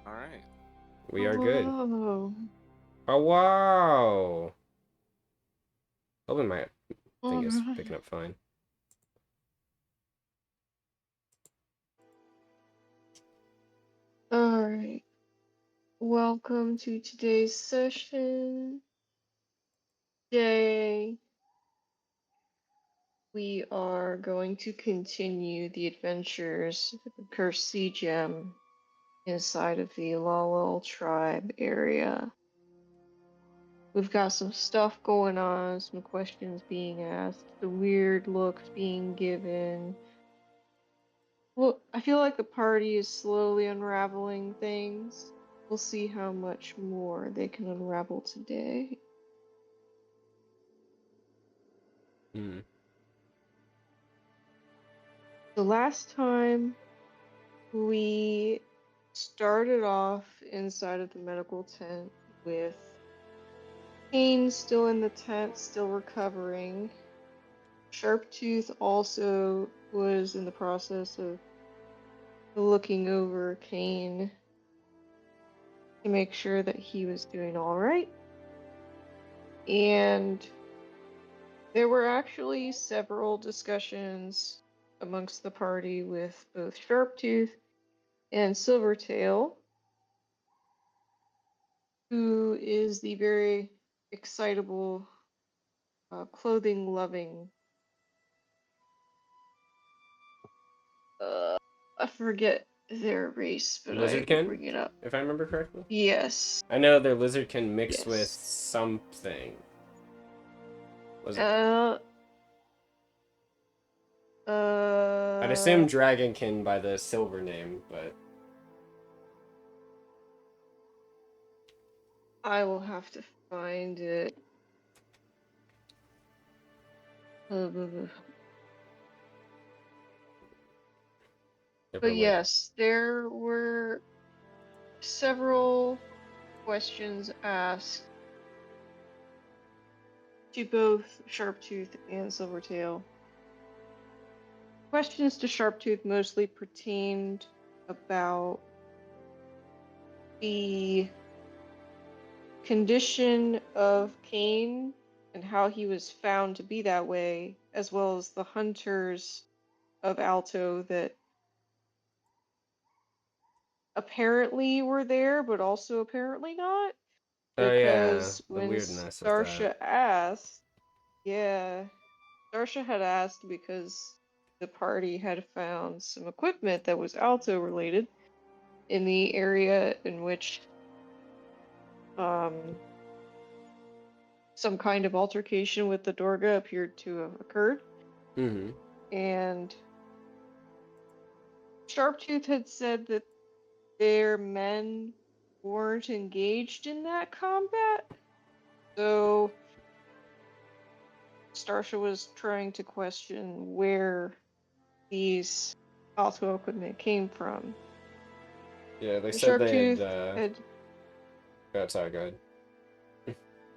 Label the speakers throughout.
Speaker 1: Alright.
Speaker 2: We are good.
Speaker 3: Whoa.
Speaker 2: Oh, wow! Hoping my thing is
Speaker 3: Alright.
Speaker 2: picking up fine.
Speaker 3: Alright. Welcome to today's session. Today, we are going to continue the adventures of the Cursed Sea Gem inside of the Lalel Tribe area. We've got some stuff going on, some questions being asked, the weird looks being given. Well, I feel like the party is slowly unraveling things. We'll see how much more they can unravel today.
Speaker 2: Hmm.
Speaker 3: The last time we started off inside of the medical tent with Kane still in the tent, still recovering. Sharptooth also was in the process of looking over Kane to make sure that he was doing all right. And there were actually several discussions amongst the party with both Sharptooth and Silvertail, who is the very excitable, clothing-loving. I forget their race, but I will
Speaker 2: Lizardkin,
Speaker 3: bring it up.
Speaker 2: if I remember correctly.
Speaker 3: Yes.
Speaker 2: I know they're lizardkin mixed with
Speaker 3: Yes.
Speaker 2: something. Was it?
Speaker 3: Uh.
Speaker 2: I'd assume dragonkin by the silver name, but
Speaker 3: I will have to find it. But yes, there were several questions asked to both Sharptooth and Silvertail. Questions to Sharptooth mostly pertained about the condition of Kane and how he was found to be that way, as well as the hunters of Alto that apparently were there, but also apparently not.
Speaker 2: oh yeah,
Speaker 3: Because
Speaker 2: the
Speaker 3: when
Speaker 2: weirdness of that.
Speaker 3: Starsha asked, yeah, Starsha had asked because the party had found some equipment that was Alto related in the area in which some kind of altercation with the Dorga appeared to have occurred.
Speaker 2: Mm-hmm.
Speaker 3: And Sharptooth had said that their men weren't engaged in that combat. So Starsha was trying to question where these Alto equipment came from.
Speaker 2: Yeah, they
Speaker 3: And
Speaker 2: said they
Speaker 3: Sharptooth had.
Speaker 2: Oh, sorry, go ahead.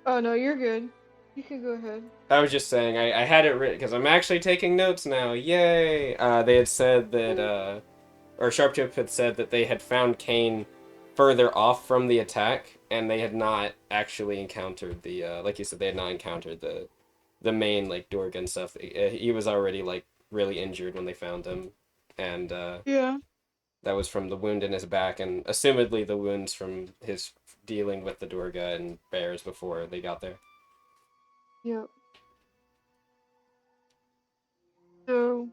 Speaker 3: Oh no, you're good. You can go ahead.
Speaker 2: I was just saying, I had it written, because I'm actually taking notes now, yay! They had said that, or Sharptooth had said that they had found Kane further off from the attack, and they had not actually encountered the, like you said, they had not encountered the main, like, Dorg and stuff. He was already, like, really injured when they found him, and,
Speaker 3: Yeah.
Speaker 2: that was from the wound in his back, and assumedly the wounds from his dealing with the Dorga and bears before they got there.
Speaker 3: Yep. So,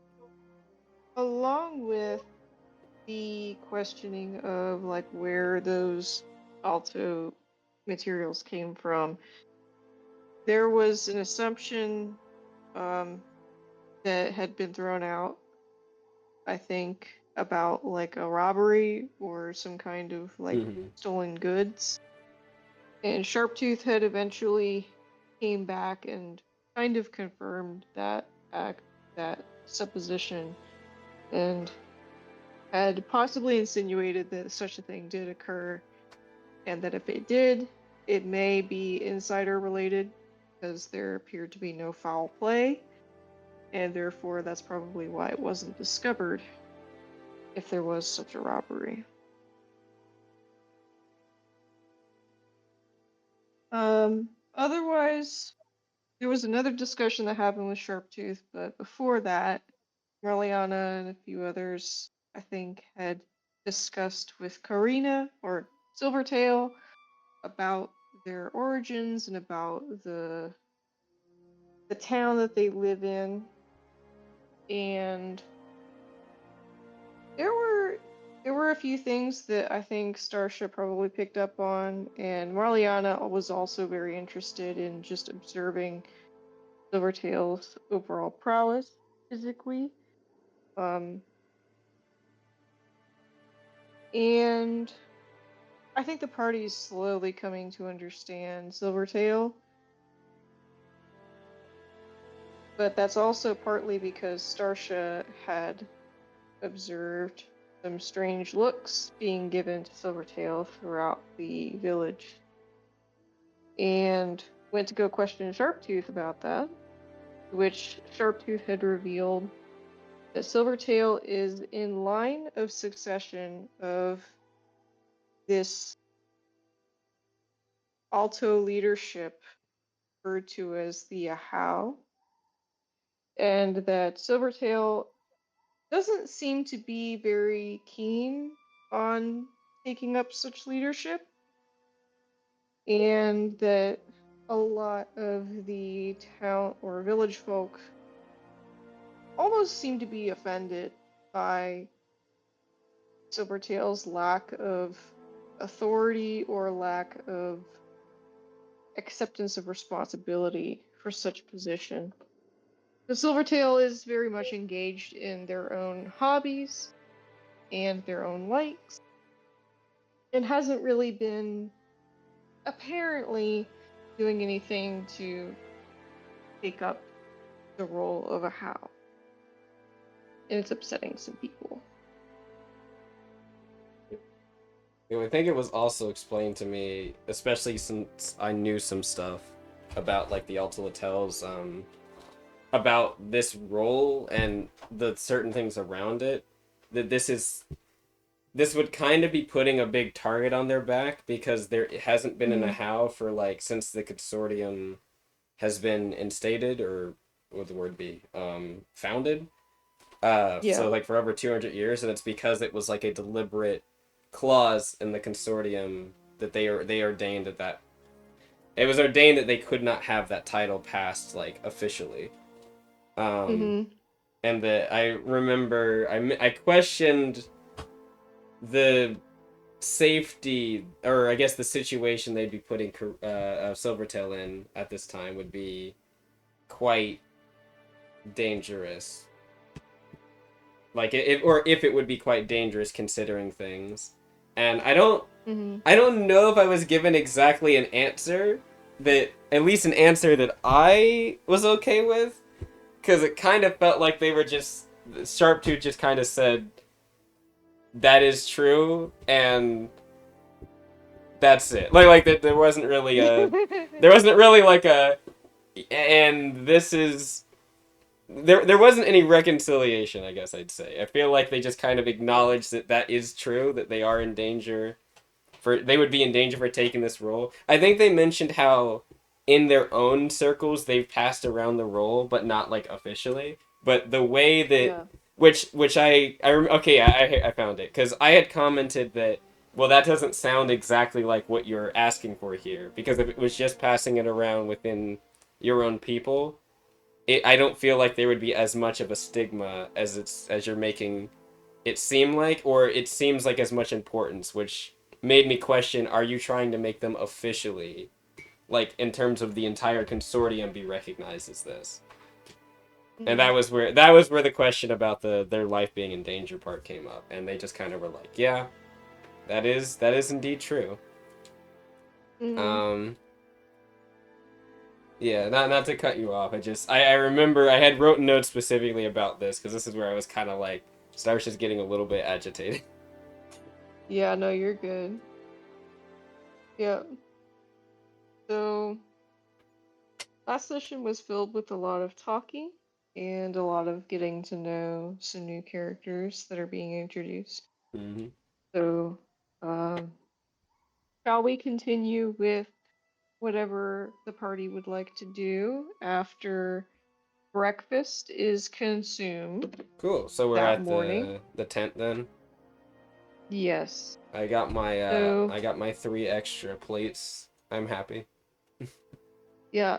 Speaker 3: along with the questioning of like where those Alto materials came from, there was an assumption that had been thrown out, I think, about like a robbery or some kind of like
Speaker 2: Mm-hmm.
Speaker 3: stolen goods. And Sharptooth had eventually came back and kind of confirmed that that supposition, and had possibly insinuated that such a thing did occur, and that if it did, it may be insider related, because there appeared to be no foul play, and therefore that's probably why it wasn't discovered if there was such a robbery. Otherwise, there was another discussion that happened with Sharptooth, but before that, Marliana and a few others, I think, had discussed with Karina or Silvertail about their origins and about the town that they live in. And there were there were a few things that I think Starship probably picked up on, and Marliana was also very interested in just observing Silvertail's overall prowess physically. Um, and I think the party is slowly coming to understand Silvertail, but that's also partly because Starsha had observed some strange looks being given to Silvertail throughout the village and went to go question Sharptooth about that, which Sharptooth had revealed that Silvertail is in line of succession of this alto leadership referred to as the Ahau, and that Silvertail doesn't seem to be very keen on taking up such leadership, and that a lot of the town or village folk almost seem to be offended by Silvertail's lack of authority or lack of acceptance of responsibility for such position. The Silvertail is very much engaged in their own hobbies and their own likes, and hasn't really been apparently doing anything to take up the role of a How. And it's upsetting some people.
Speaker 2: I think it was also explained to me, especially since I knew some stuff about like the Ultilatels, about this role and the certain things around it, that this would kind of be putting a big target on their back because there hasn't been an Ahau for like since the consortium has been instated, or what would the word be, founded.
Speaker 3: Yeah.
Speaker 2: So like for over 200 years, and it's because it was like a deliberate clause in the consortium that they ordained that it was ordained that they could not have that title passed like officially. Um,
Speaker 3: Mm-hmm.
Speaker 2: and that I remember I questioned the safety, or I guess the situation they'd be putting Silvertail in at this time would be quite dangerous. Like or if it would be quite dangerous considering things. And
Speaker 3: Mm-hmm.
Speaker 2: I don't know if I was given exactly an answer that, at least an answer that I was okay with, because it kind of felt like they were just, Sharptooth just kind of said that is true, and that's it. Like that there wasn't really a there wasn't really like a, and this is, there wasn't any reconciliation, I guess I'd say. I feel like they just kind of acknowledged that that is true, that they are in danger they would be in danger for taking this role. I think they mentioned how in their own circles they've passed around the role, but not like officially. But the way that
Speaker 3: Yeah.
Speaker 2: which okay, I found it because I had commented that, well, that doesn't sound exactly like what you're asking for here, because if it was just passing it around within your own people, I don't feel like there would be as much of a stigma as you're making it seem like, or it seems like as much importance, which made me question, are you trying to make them officially, like in terms of the entire consortium, be recognized as this? And
Speaker 3: Mm-hmm.
Speaker 2: that was where the question about their life being in danger part came up, and they just kind of were like, yeah, that is indeed true.
Speaker 3: Mm-hmm.
Speaker 2: Um, yeah, not to cut you off. I remember I had wrote notes specifically about this because this is where I was kind of like, Starship's getting a little bit agitated.
Speaker 3: Yeah, no, you're good. Yeah. So last session was filled with a lot of talking and a lot of getting to know some new characters that are being introduced.
Speaker 2: Mm-hmm.
Speaker 3: So, um, shall we continue with whatever the party would like to do after breakfast is consumed
Speaker 2: Cool. So we're
Speaker 3: that
Speaker 2: at
Speaker 3: morning.
Speaker 2: the tent then.
Speaker 3: Yes.
Speaker 2: I got
Speaker 3: So,
Speaker 2: my 3 extra plates. I'm happy.
Speaker 3: yeah,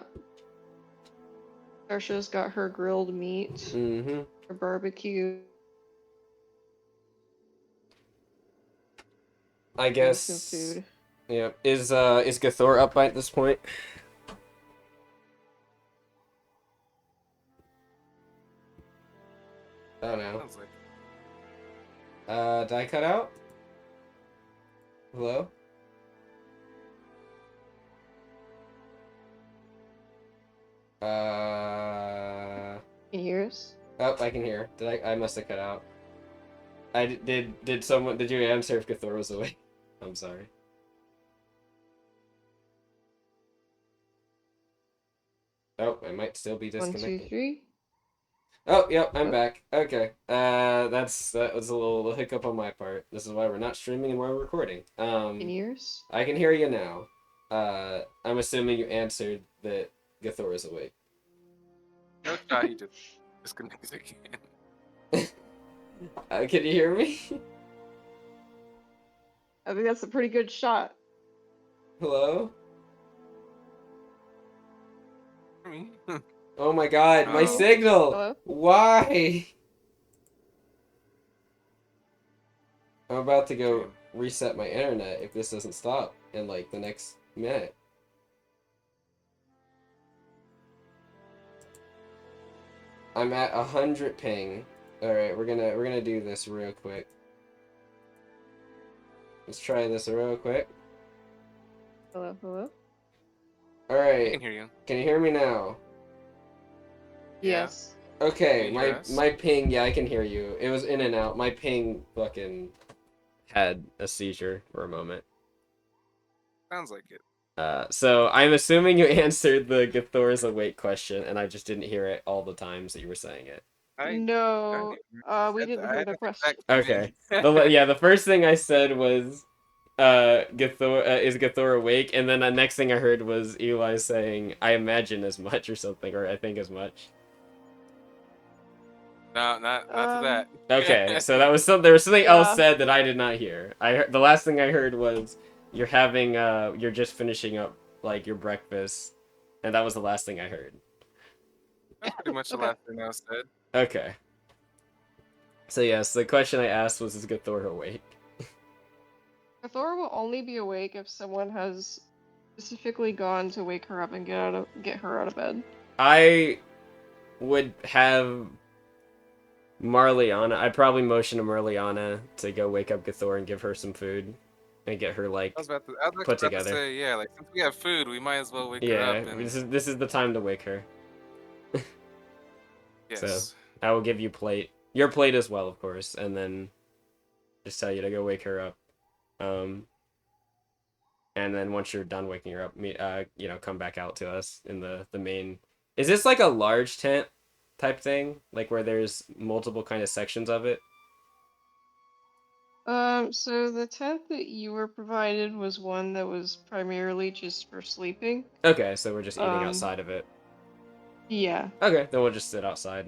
Speaker 3: Sarsha's got her grilled meat,
Speaker 2: Mm-hmm.
Speaker 3: her barbecue,
Speaker 2: I
Speaker 3: and some
Speaker 2: guess.
Speaker 3: food.
Speaker 2: Yeah. Is Gathor up by this point? Oh no.
Speaker 1: Sounds like
Speaker 2: Did I cut out? Hello?
Speaker 3: Can you hear us?
Speaker 2: Oh, I can hear. I must have cut out. Did someone, did you answer if Gathor was awake? I'm sorry. Oh, I might still be
Speaker 3: 1, 2,
Speaker 2: disconnected.
Speaker 3: 3.
Speaker 2: Oh, yep, I'm
Speaker 3: Oh.
Speaker 2: back. Okay. That was a little hiccup on my part. This is why we're not streaming and why we're recording.
Speaker 3: Can you hear us?
Speaker 2: I can hear you now. I'm assuming you answered that Gathor is awake.
Speaker 1: no shot. He just disconnected again.
Speaker 2: Can you hear me?
Speaker 3: I think that's a pretty good shot.
Speaker 2: Hello?
Speaker 1: Me?
Speaker 2: Oh my god, my
Speaker 1: Oh.
Speaker 2: signal!
Speaker 3: Hello?
Speaker 2: Why? I'm about to go
Speaker 1: Shame.
Speaker 2: reset my internet if this doesn't stop in like the next minute. I'm at 100 ping. Alright, we're gonna do this real quick. Let's try this real quick.
Speaker 3: Hello? Hello?
Speaker 1: I
Speaker 2: Alright,
Speaker 1: can hear you.
Speaker 2: can you hear me now?
Speaker 1: Yeah.
Speaker 3: Yes.
Speaker 2: Okay,
Speaker 1: Can you hear us?
Speaker 2: my ping, yeah, I can hear you. It was in and out. My ping fucking had a seizure for a moment.
Speaker 1: Sounds like it.
Speaker 2: So I'm assuming you answered the Gathor's awake question, and I just didn't hear it all the times that you were saying it.
Speaker 3: No, we
Speaker 1: said
Speaker 3: didn't
Speaker 1: that. I
Speaker 3: hear
Speaker 1: had
Speaker 3: the
Speaker 1: the
Speaker 3: question.
Speaker 1: exact
Speaker 2: Okay.
Speaker 1: thing.
Speaker 2: The first thing I said was, Gathor, is Gathor awake? And then the next thing I heard was Eli saying, I imagine as much or something, or I think as much.
Speaker 1: No, not to that.
Speaker 2: Okay, so that was there was something else
Speaker 3: Yeah.
Speaker 2: said that I did not hear. The last thing I heard was, you're just finishing up, like, your breakfast, and that was the last thing I heard.
Speaker 1: That's pretty much the
Speaker 3: Okay.
Speaker 1: last thing I said.
Speaker 2: Okay. So yes, the question I asked was, is Gathor awake?
Speaker 3: Thor will only be awake if someone has specifically gone to wake her up and get her out of bed.
Speaker 2: I would have Marliana. I'd probably motion to Marliana to go wake up Gathor and give her some food and get her, like,
Speaker 1: I was
Speaker 2: put
Speaker 1: actually about to
Speaker 2: together.
Speaker 1: say, yeah, like since we have food, we might as well wake her
Speaker 2: Yeah,
Speaker 1: up and
Speaker 2: this is the time to wake her. So
Speaker 1: yes.
Speaker 2: I will give you your plate as well, of course, and then just tell you to go wake her up. And then once you're done waking her up, come back out to us in the main. Is this like a large tent type thing, like where there's multiple kind of sections of it?
Speaker 3: So the tent that you were provided was one that was primarily just for sleeping.
Speaker 2: Okay, so we're just eating
Speaker 3: Um,
Speaker 2: outside of it.
Speaker 3: yeah.
Speaker 2: Okay, then we'll just sit outside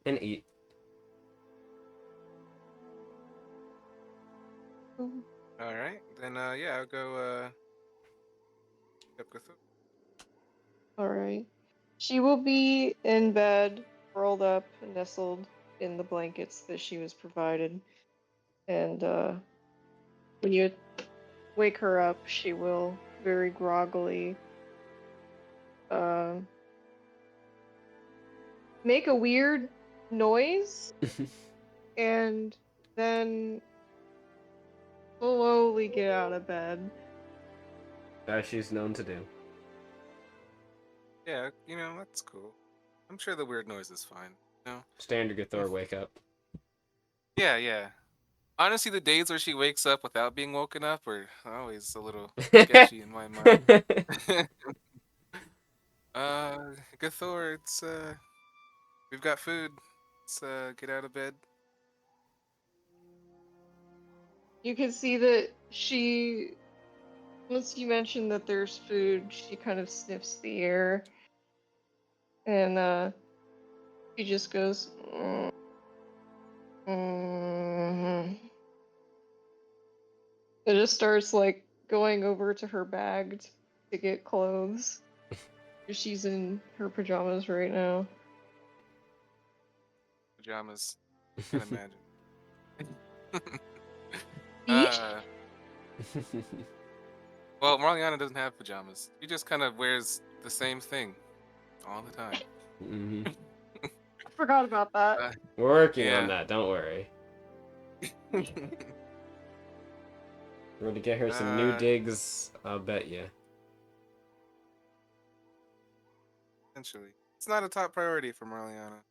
Speaker 2: and eat.
Speaker 1: All right, then yeah, I'll go up Cthulhu.
Speaker 3: All right. She will be in bed, rolled up, nestled in the blankets that she was provided. And when you wake her up, she will very groggily uh, make a weird noise and then slowly get out of bed.
Speaker 2: As she's known to do.
Speaker 1: Yeah, that's cool. I'm sure the weird noise is fine. No.
Speaker 2: Standard Gathor wake up.
Speaker 1: Yeah, yeah. Honestly, the days where she wakes up without being woken up are always a little sketchy in my mind. Gathor, it's we've got food. Let's get out of bed.
Speaker 3: You can see that she Once you mention that there's food, she kind of sniffs the air, and she just goes, mm-hmm. It just starts like going over to her bag to get clothes. She's in her pajamas right now.
Speaker 1: Pajamas. Can't imagine.
Speaker 3: Eat?
Speaker 1: uh, well, Marliana doesn't have pajamas. She just kind of wears the same thing all the time.
Speaker 2: Hmm.
Speaker 3: I forgot about that.
Speaker 2: We're working on
Speaker 1: Yeah.
Speaker 2: that. Don't worry. We're going to get her some new
Speaker 1: uh,
Speaker 2: digs. I'll bet you.
Speaker 1: essentially, it's not a top priority for Marliana,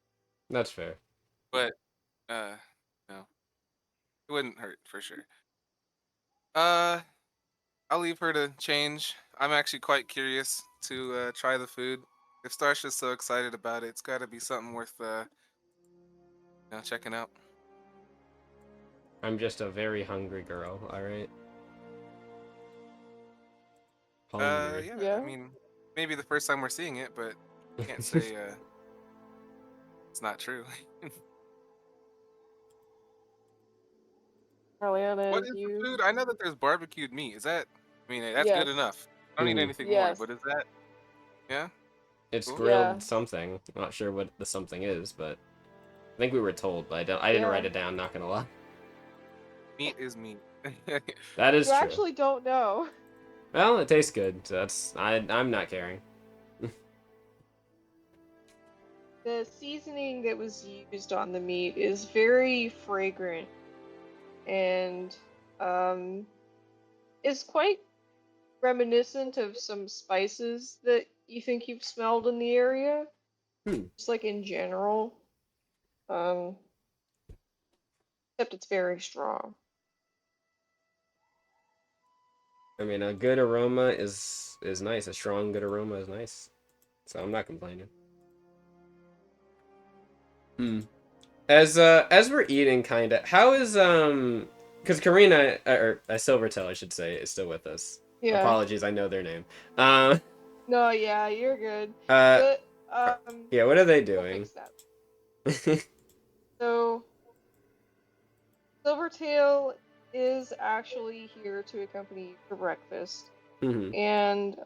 Speaker 2: That's fair.
Speaker 1: but no, it wouldn't hurt for sure. Uh, I'll leave her to change. I'm actually quite curious to try the food. If Starsha's so excited about it, it's got to be something worth checking out.
Speaker 2: I'm just a very hungry girl. All right. Hungry.
Speaker 1: Yeah. I
Speaker 3: Yeah.
Speaker 1: mean, maybe the first time we're seeing it, but can't say it's not true. What
Speaker 3: Marliana,
Speaker 1: is the
Speaker 3: you.
Speaker 1: food? I know that there's barbecued meat. Is that? I mean, that's good
Speaker 3: Yes.
Speaker 1: enough. I don't need
Speaker 2: Hmm.
Speaker 1: anything more.
Speaker 3: Yes.
Speaker 1: But is that? Yeah.
Speaker 2: It's
Speaker 1: Cool.
Speaker 3: Yeah.
Speaker 2: grilled something. I'm not sure what the something is, but I think we were told, but I didn't write
Speaker 3: Yeah.
Speaker 2: it down, not gonna lie.
Speaker 1: Meat is meat.
Speaker 2: That
Speaker 3: You
Speaker 2: is true.
Speaker 3: actually don't know.
Speaker 2: Well, it tastes good, so I'm not caring.
Speaker 3: The seasoning that was used on the meat is very fragrant and um, is quite reminiscent of some spices that you think you've smelled in the area,
Speaker 2: Hmm.
Speaker 3: just like in general. Um, Except it's very strong.
Speaker 2: I mean, a good aroma is nice. A strong, good aroma is nice. So I'm not complaining. Hmm. As we're eating, kinda, how is because Karina or Silvertail, I should say, is still with us.
Speaker 3: Yeah.
Speaker 2: Apologies, I know their name. Um,
Speaker 3: No, yeah, you're good.
Speaker 2: uh,
Speaker 3: The
Speaker 2: yeah, what are they
Speaker 3: we'll
Speaker 2: doing?
Speaker 3: fix that. So Silvertail is actually here to accompany you for breakfast,
Speaker 2: Hmm.
Speaker 3: and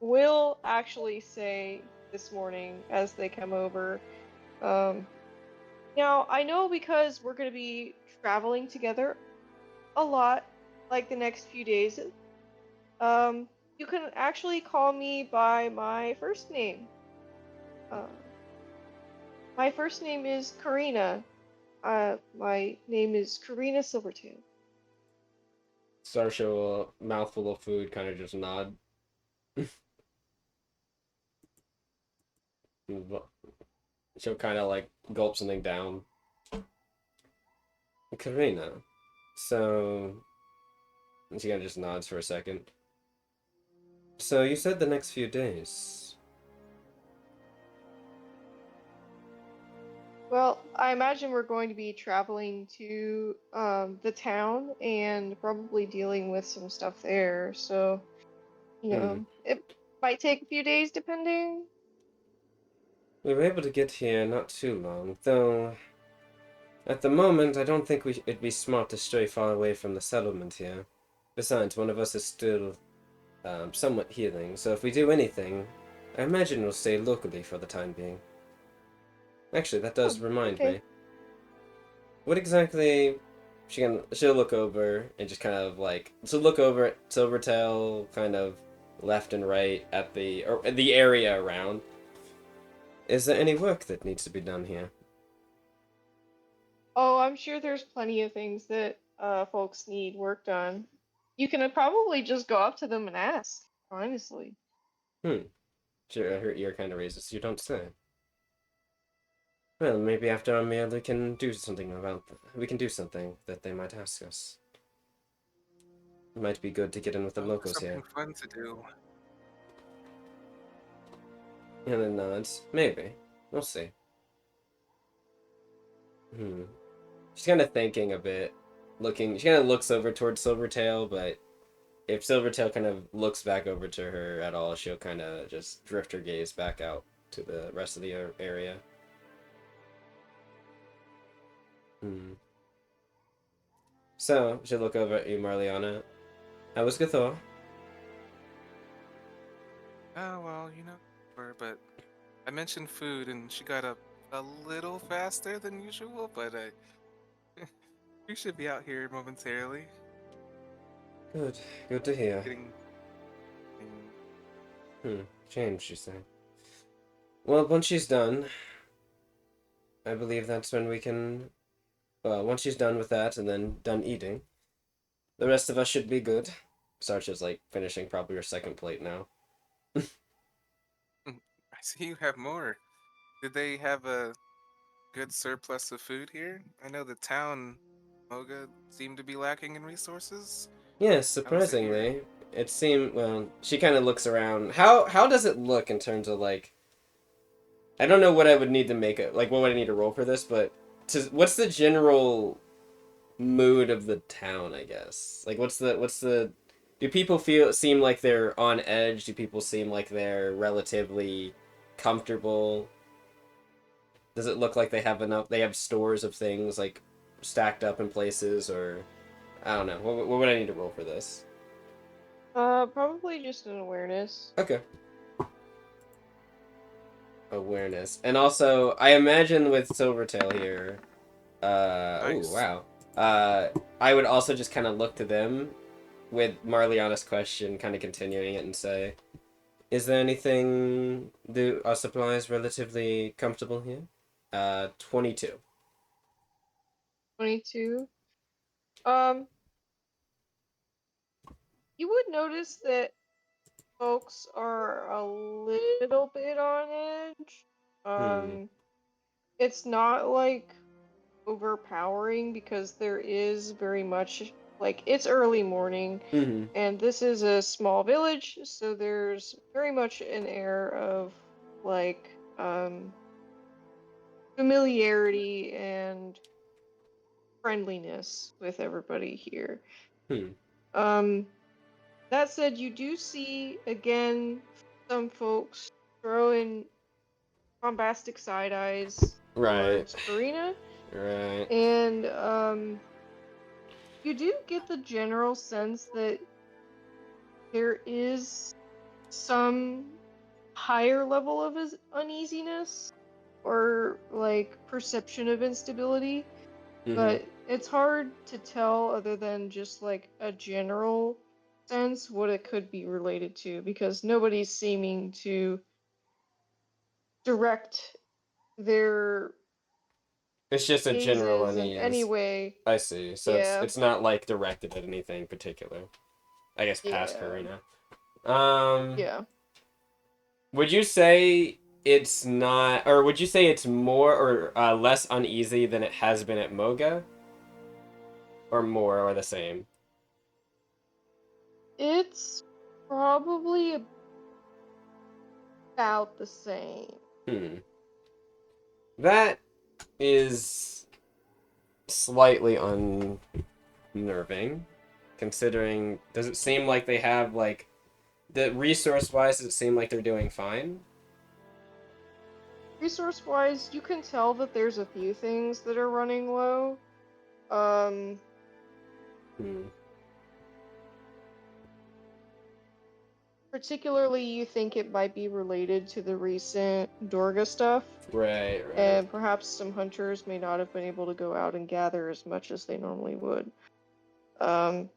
Speaker 3: will actually say this morning as they come over. Um, Now I know because we're gonna be traveling together a lot, like the next few days. Um, you can actually call me by my first name. Uh, my first name is Karina. My name is Karina Silvertail.
Speaker 2: Starsha will, mouthful of food, kind of just nod. She'll kind of like gulp something down. Karina. So she kind of just nods for a second. So you said the next few days.
Speaker 3: Well, I imagine we're going to be traveling to the town and probably dealing with some stuff there. So,
Speaker 2: Hmm.
Speaker 3: it might take a few days depending.
Speaker 2: We were able to get here not too long, though. At the moment, I don't think it'd be smart to stray far away from the settlement here. Besides, one of us is still somewhat healing, so if we do anything, I imagine we'll stay locally for the time being. Actually, that
Speaker 3: Oh,
Speaker 2: does remind
Speaker 3: okay.
Speaker 2: me. What exactly? She'll look over and just kind of like she'll look over at Silvertail, kind of left and right at the area around. Is there any work that needs to be done here?
Speaker 3: Oh, I'm sure there's plenty of things that folks need work done. You can probably just go up to them and ask, honestly.
Speaker 2: Hmm. Her ear kind of raises. You don't say. Well, maybe after our meal, we can do something that they might ask us. It might be good to get in with the
Speaker 1: Oh,
Speaker 2: locals
Speaker 1: something
Speaker 2: here.
Speaker 1: fun to do.
Speaker 2: And then nods. Maybe. We'll see. Hmm. She's kind of thinking a bit. She kind of looks over towards Silvertail, but if Silvertail kind of looks back over to her at all, she'll kind of just drift her gaze back out to the rest of the area. Hmm. So, she'll look over at you, Marliana. How was Gathor?
Speaker 1: Oh, well, but I mentioned food and she got up a little faster than usual, but we should be out here momentarily.
Speaker 2: Good. Good to hear.
Speaker 1: Getting. mm,
Speaker 2: Change, you say. Well, once she's done, I believe that's when we can... Well, once she's done with that and then done eating, the rest of us should be good. Sarcha's, like, finishing probably her second plate now.
Speaker 1: I see you have more. Did they have a good surplus of food here? I know the town, Moga, seemed to be lacking in resources.
Speaker 2: Yes,
Speaker 1: How is it here?
Speaker 2: surprisingly. It seemed, well, she kind of looks around. How does it look in terms of, like... I don't know what I would need to make it, like, what would I need to roll for this, but what's the general mood of the town, I guess? Like, what's the do people seem like they're on edge? Do people seem like they're relatively comfortable? Does it look like they have stores of things, like, stacked up in places, or I don't know. What would I need to roll for this?
Speaker 3: Probably just an awareness.
Speaker 2: Okay. Awareness. And also, I imagine with Silvertail here, ooh,
Speaker 1: Nice.
Speaker 2: wow. I would also just kind of look to them with Marliana's question, kind of continuing it and say, is there anything, are supplies relatively comfortable here? 22.
Speaker 3: 22. Um, you would notice that folks are a little bit on edge.
Speaker 2: Hmm.
Speaker 3: It's not like overpowering because there is very much like it's early morning
Speaker 2: Mm-hmm.
Speaker 3: and this is a small village, so there's very much an air of like familiarity and friendliness with everybody here.
Speaker 2: Hmm.
Speaker 3: Um, that said, you do see again some folks throwing bombastic side eyes
Speaker 2: Right.
Speaker 3: towards Karina,
Speaker 2: Right.
Speaker 3: and you do get the general sense that there is some higher level of uneasiness or like perception of instability,
Speaker 2: Mm-hmm.
Speaker 3: but it's hard to tell other than just like a general sense what it could be related to because nobody's seeming to direct their
Speaker 2: It's just a general
Speaker 3: gazes in any
Speaker 2: unease.
Speaker 3: way.
Speaker 2: I see. So it's
Speaker 3: Yeah,
Speaker 2: it's not like directed at anything particular. I guess past
Speaker 3: yeah,
Speaker 2: Karina. Um,
Speaker 3: yeah.
Speaker 2: would you say it's not, or would you say it's more or less uneasy than it has been at Moga, or more, or the same?
Speaker 3: It's probably about the same.
Speaker 2: Hmm. That is slightly unnerving, considering. Does it seem like they have like the resource-wise? Does it seem like they're doing fine?
Speaker 3: Resource wise, you can tell that there's a few things that are running low. Um,
Speaker 2: Hmm.
Speaker 3: Particularly, you think it might be related to the recent Dorga stuff,
Speaker 2: Right. Right.
Speaker 3: and perhaps some hunters may not have been able to go out and gather as much as they normally would. Um,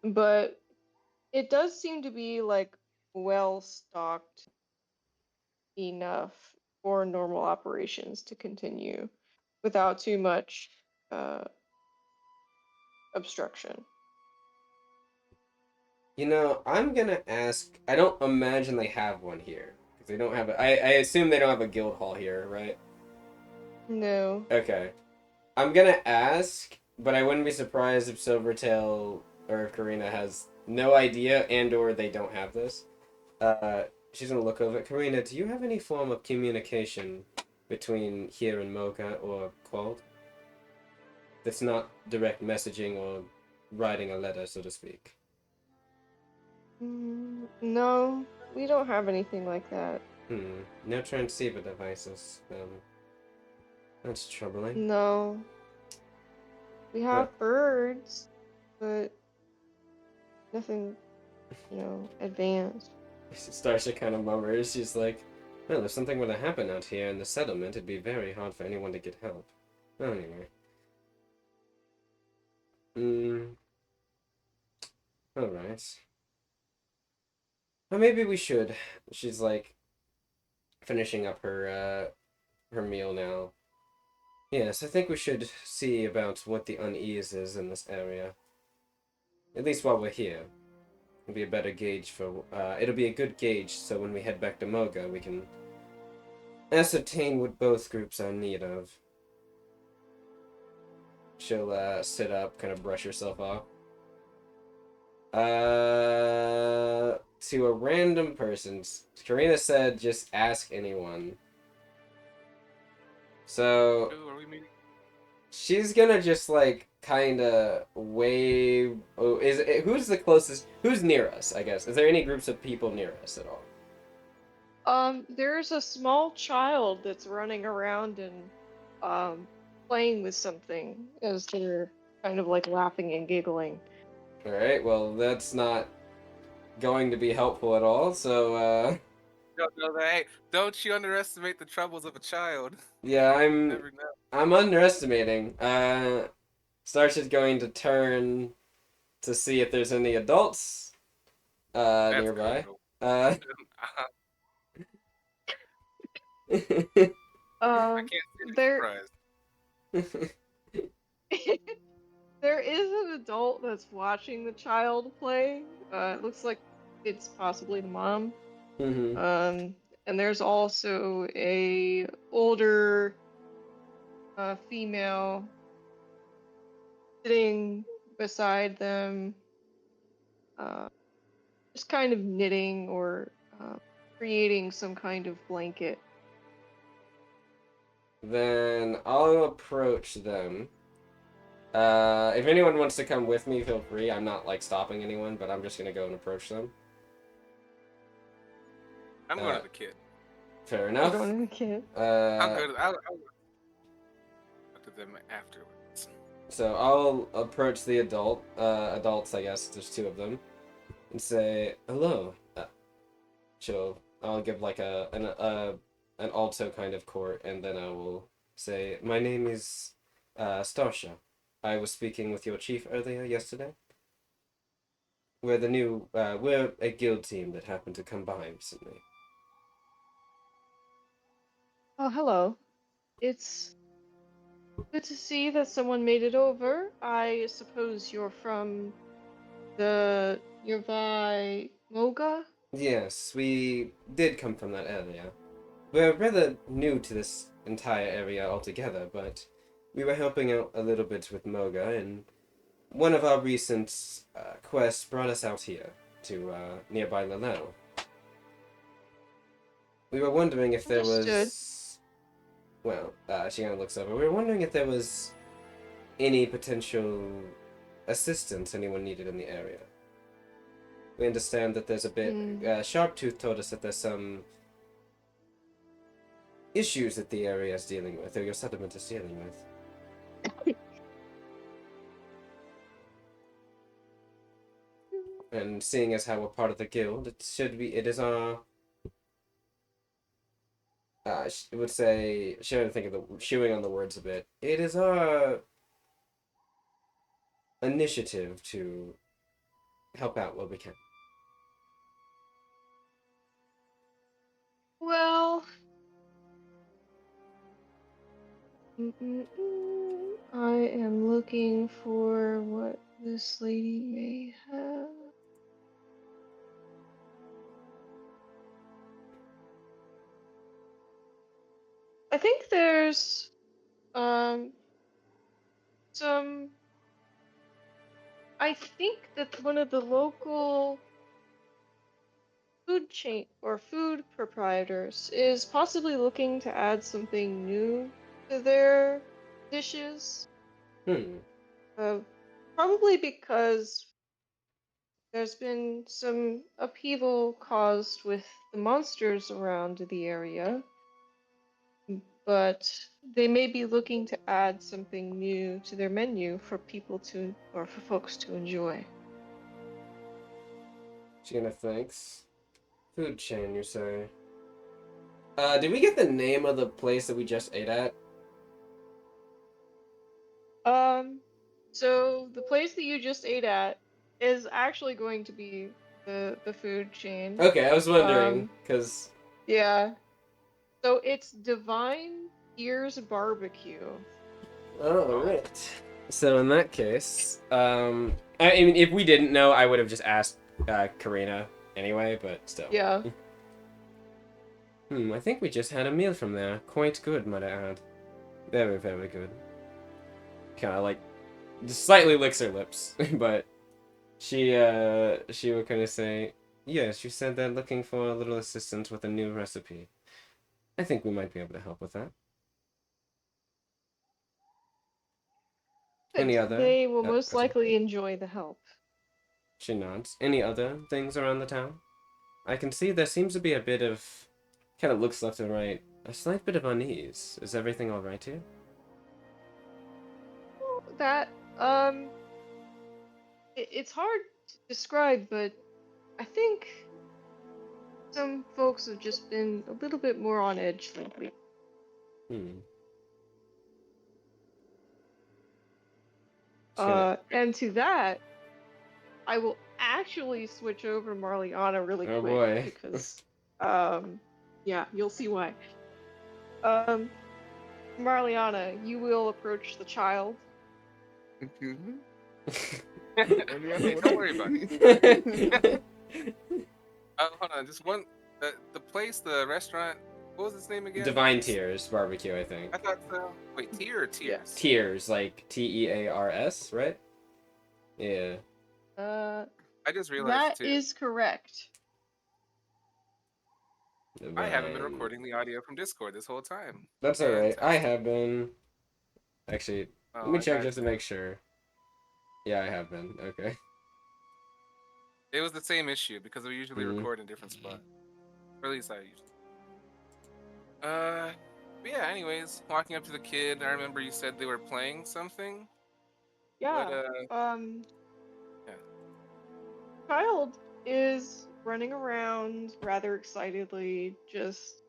Speaker 3: but it does seem to be like well stocked enough for normal operations to continue without too much uh, obstruction.
Speaker 2: I'm gonna ask. I don't imagine they have one here because they don't have. I assume they don't have a guild hall here, right?
Speaker 3: No.
Speaker 2: Okay. I'm gonna ask, but I wouldn't be surprised if Silvertail or if Karina has no idea and/or they don't have this. Uh, she's gonna look over. Karina, do you have any form of communication between here and Mocha or Qual'd? That's not direct messaging or writing a letter, so to speak.
Speaker 3: No, we don't have anything like that.
Speaker 2: No transceiver devices. That's troubling.
Speaker 3: No, we
Speaker 2: Well,
Speaker 3: have birds, but nothing, advanced.
Speaker 2: Starsha kind of mummers. She's like, well, if something were to happen out here in the settlement, it'd be very hard for anyone to get help. Anyway. Hmm. Alright. Well, maybe we should. She's like finishing up her meal now. Yes, I think we should see about what the unease is in this area. At least while we're here. It'll be a better gauge for. It'll be a good gauge so when we head back to Moga, we can ascertain what both groups are in need of. She'll sit up, kind of brush herself off. To a random person. Karina said just ask anyone. So
Speaker 1: Who are we meeting?
Speaker 2: she's gonna just like kind of wave. Oh, who's the closest? Who's near us? I guess. Is there any groups of people near us at all?
Speaker 3: There's a small child that's running around and playing with something as they're kind of like laughing and giggling.
Speaker 2: All right. Well, that's not going to be helpful at all. So
Speaker 1: No, hey, don't you underestimate the troubles of a child.
Speaker 2: yeah,
Speaker 1: You never know.
Speaker 2: I'm underestimating. Starch is going to turn to see if there's any adults
Speaker 1: That's
Speaker 2: nearby.
Speaker 1: criminal. I
Speaker 3: Um,
Speaker 1: can't say
Speaker 3: there
Speaker 1: I'm surprised.
Speaker 3: there is an adult that's watching the child play. It looks like it's possibly the mom.
Speaker 2: hmm
Speaker 3: And there's also a older female sitting beside them, uh, just kind of knitting or creating some kind of blanket.
Speaker 2: Then I'll approach them. If anyone wants to come with me, feel free. I'm not like stopping anyone, but I'm just gonna go and approach them.
Speaker 1: I'm going
Speaker 2: Uh,
Speaker 1: to the kid.
Speaker 2: Fair
Speaker 3: You're
Speaker 2: enough.
Speaker 3: going to the kid.
Speaker 1: I'm good. I'll talk to them afterwards.
Speaker 2: So I'll approach the adults, I guess. There's two of them, and say hello. I'll give like an alto kind of court, and then I will say, my name is Starsha. I was speaking with your chief earlier yesterday. We're a guild team that happened to come by recently.
Speaker 3: Oh, hello. It's good to see that someone made it over. I suppose you're from the nearby Moga?
Speaker 2: Yes, we did come from that area. We're rather new to this entire area altogether, but we were helping out a little bit with Moga, and one of our recent quests brought us out here to nearby Lalel. We were wondering if there
Speaker 3: Understood.
Speaker 2: was. Well, she kind of looks over. We were wondering if there was any potential assistance anyone needed in the area. We understand that there's a bit.
Speaker 3: Hmm.
Speaker 2: Sharptooth told us that there's some issues that the area is dealing with, or your settlement is dealing with. And seeing as how we're part of the guild, it is our. I would say, trying to think of the chewing on the words a bit. It is our initiative to help out where we can.
Speaker 3: Well, I am looking for what this lady may have. I think there's um some. I think that one of the local food chain or food proprietors is possibly looking to add something new to their dishes.
Speaker 2: Hmm.
Speaker 3: Uh, Probably because there's been some upheaval caused with the monsters around the area, but they may be looking to add something new to their menu for people to, or for folks to enjoy.
Speaker 2: Gina, thanks. Food chain, you say? Did we get the name of the place that we just ate at?
Speaker 3: So the place that you just ate at is actually going to be the food chain.
Speaker 2: Okay, I was wondering, because...
Speaker 3: Yeah. So it's Divine Ears Barbecue.
Speaker 2: Oh, right. So in that case, I mean, if we didn't know, I would have just asked Karina anyway, but still.
Speaker 3: Yeah.
Speaker 2: I think we just had a meal from there. Quite good, might I add. Very, very good. Kind of like, just slightly licks her lips, but she would kind of say, yes, you said they're looking for a little assistance with a new recipe. I think we might be able to help with that. Any other?
Speaker 3: They will most
Speaker 2: That's it.
Speaker 3: likely enjoy the help.
Speaker 2: She nods. Any other things around the town? I can see there seems to be a bit of, kind of looks left and right, a slight bit of unease. Is everything all right here?
Speaker 3: That it's hard to describe, but I think some folks have just been a little bit more on edge lately. And to that, I will actually switch over to Marliana really quick.
Speaker 2: Oh boy.
Speaker 3: Because, yeah, you'll see why. Marliana, you will approach the child.
Speaker 1: Excuse me? Don't worry about it. Hold on, just one. The place, the restaurant. What was its name again?
Speaker 2: Divine Tears Barbecue, I think.
Speaker 1: I thought so. Wait, Tier or Tears?
Speaker 2: Tears, like Tears, right? Yeah.
Speaker 3: I
Speaker 1: just realized
Speaker 3: that
Speaker 1: too.
Speaker 3: is correct.
Speaker 1: I haven't been recording the audio from Discord this whole time.
Speaker 2: That's alright. I have been. Actually, let me check just to make sure. Yeah, I have been. Okay.
Speaker 1: It was the same issue because we usually record in different spots. Or at least I usually. But yeah, anyways, walking up to the kid, I remember you said they were playing something.
Speaker 3: Yeah.
Speaker 1: But,
Speaker 3: yeah. Child is running around rather excitedly, just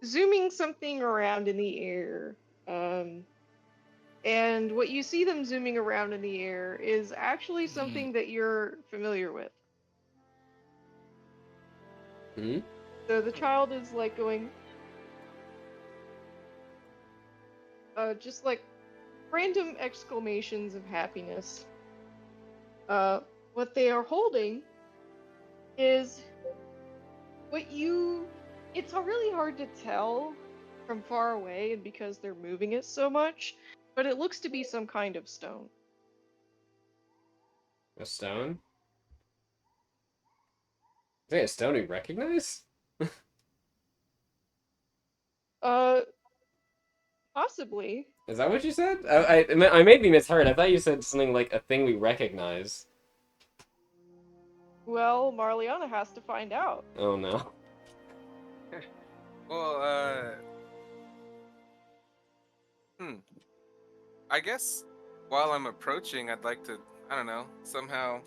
Speaker 3: zooming something around in the air. And what you see them zooming around in the air is actually something that you're familiar with. So the child is like going, just like random exclamations of happiness. What they are holding is it's really hard to tell from far away, and because they're moving it so much, but it looks to be some kind of stone.
Speaker 2: A stone? Is that a stone we recognize?
Speaker 3: Possibly.
Speaker 2: Is that what you said? I may be misheard. I thought you said something like a thing we recognize.
Speaker 3: Well, Marliana has to find out.
Speaker 2: Oh no.
Speaker 1: Well, I guess while I'm approaching, I'd like to, I don't know, somehow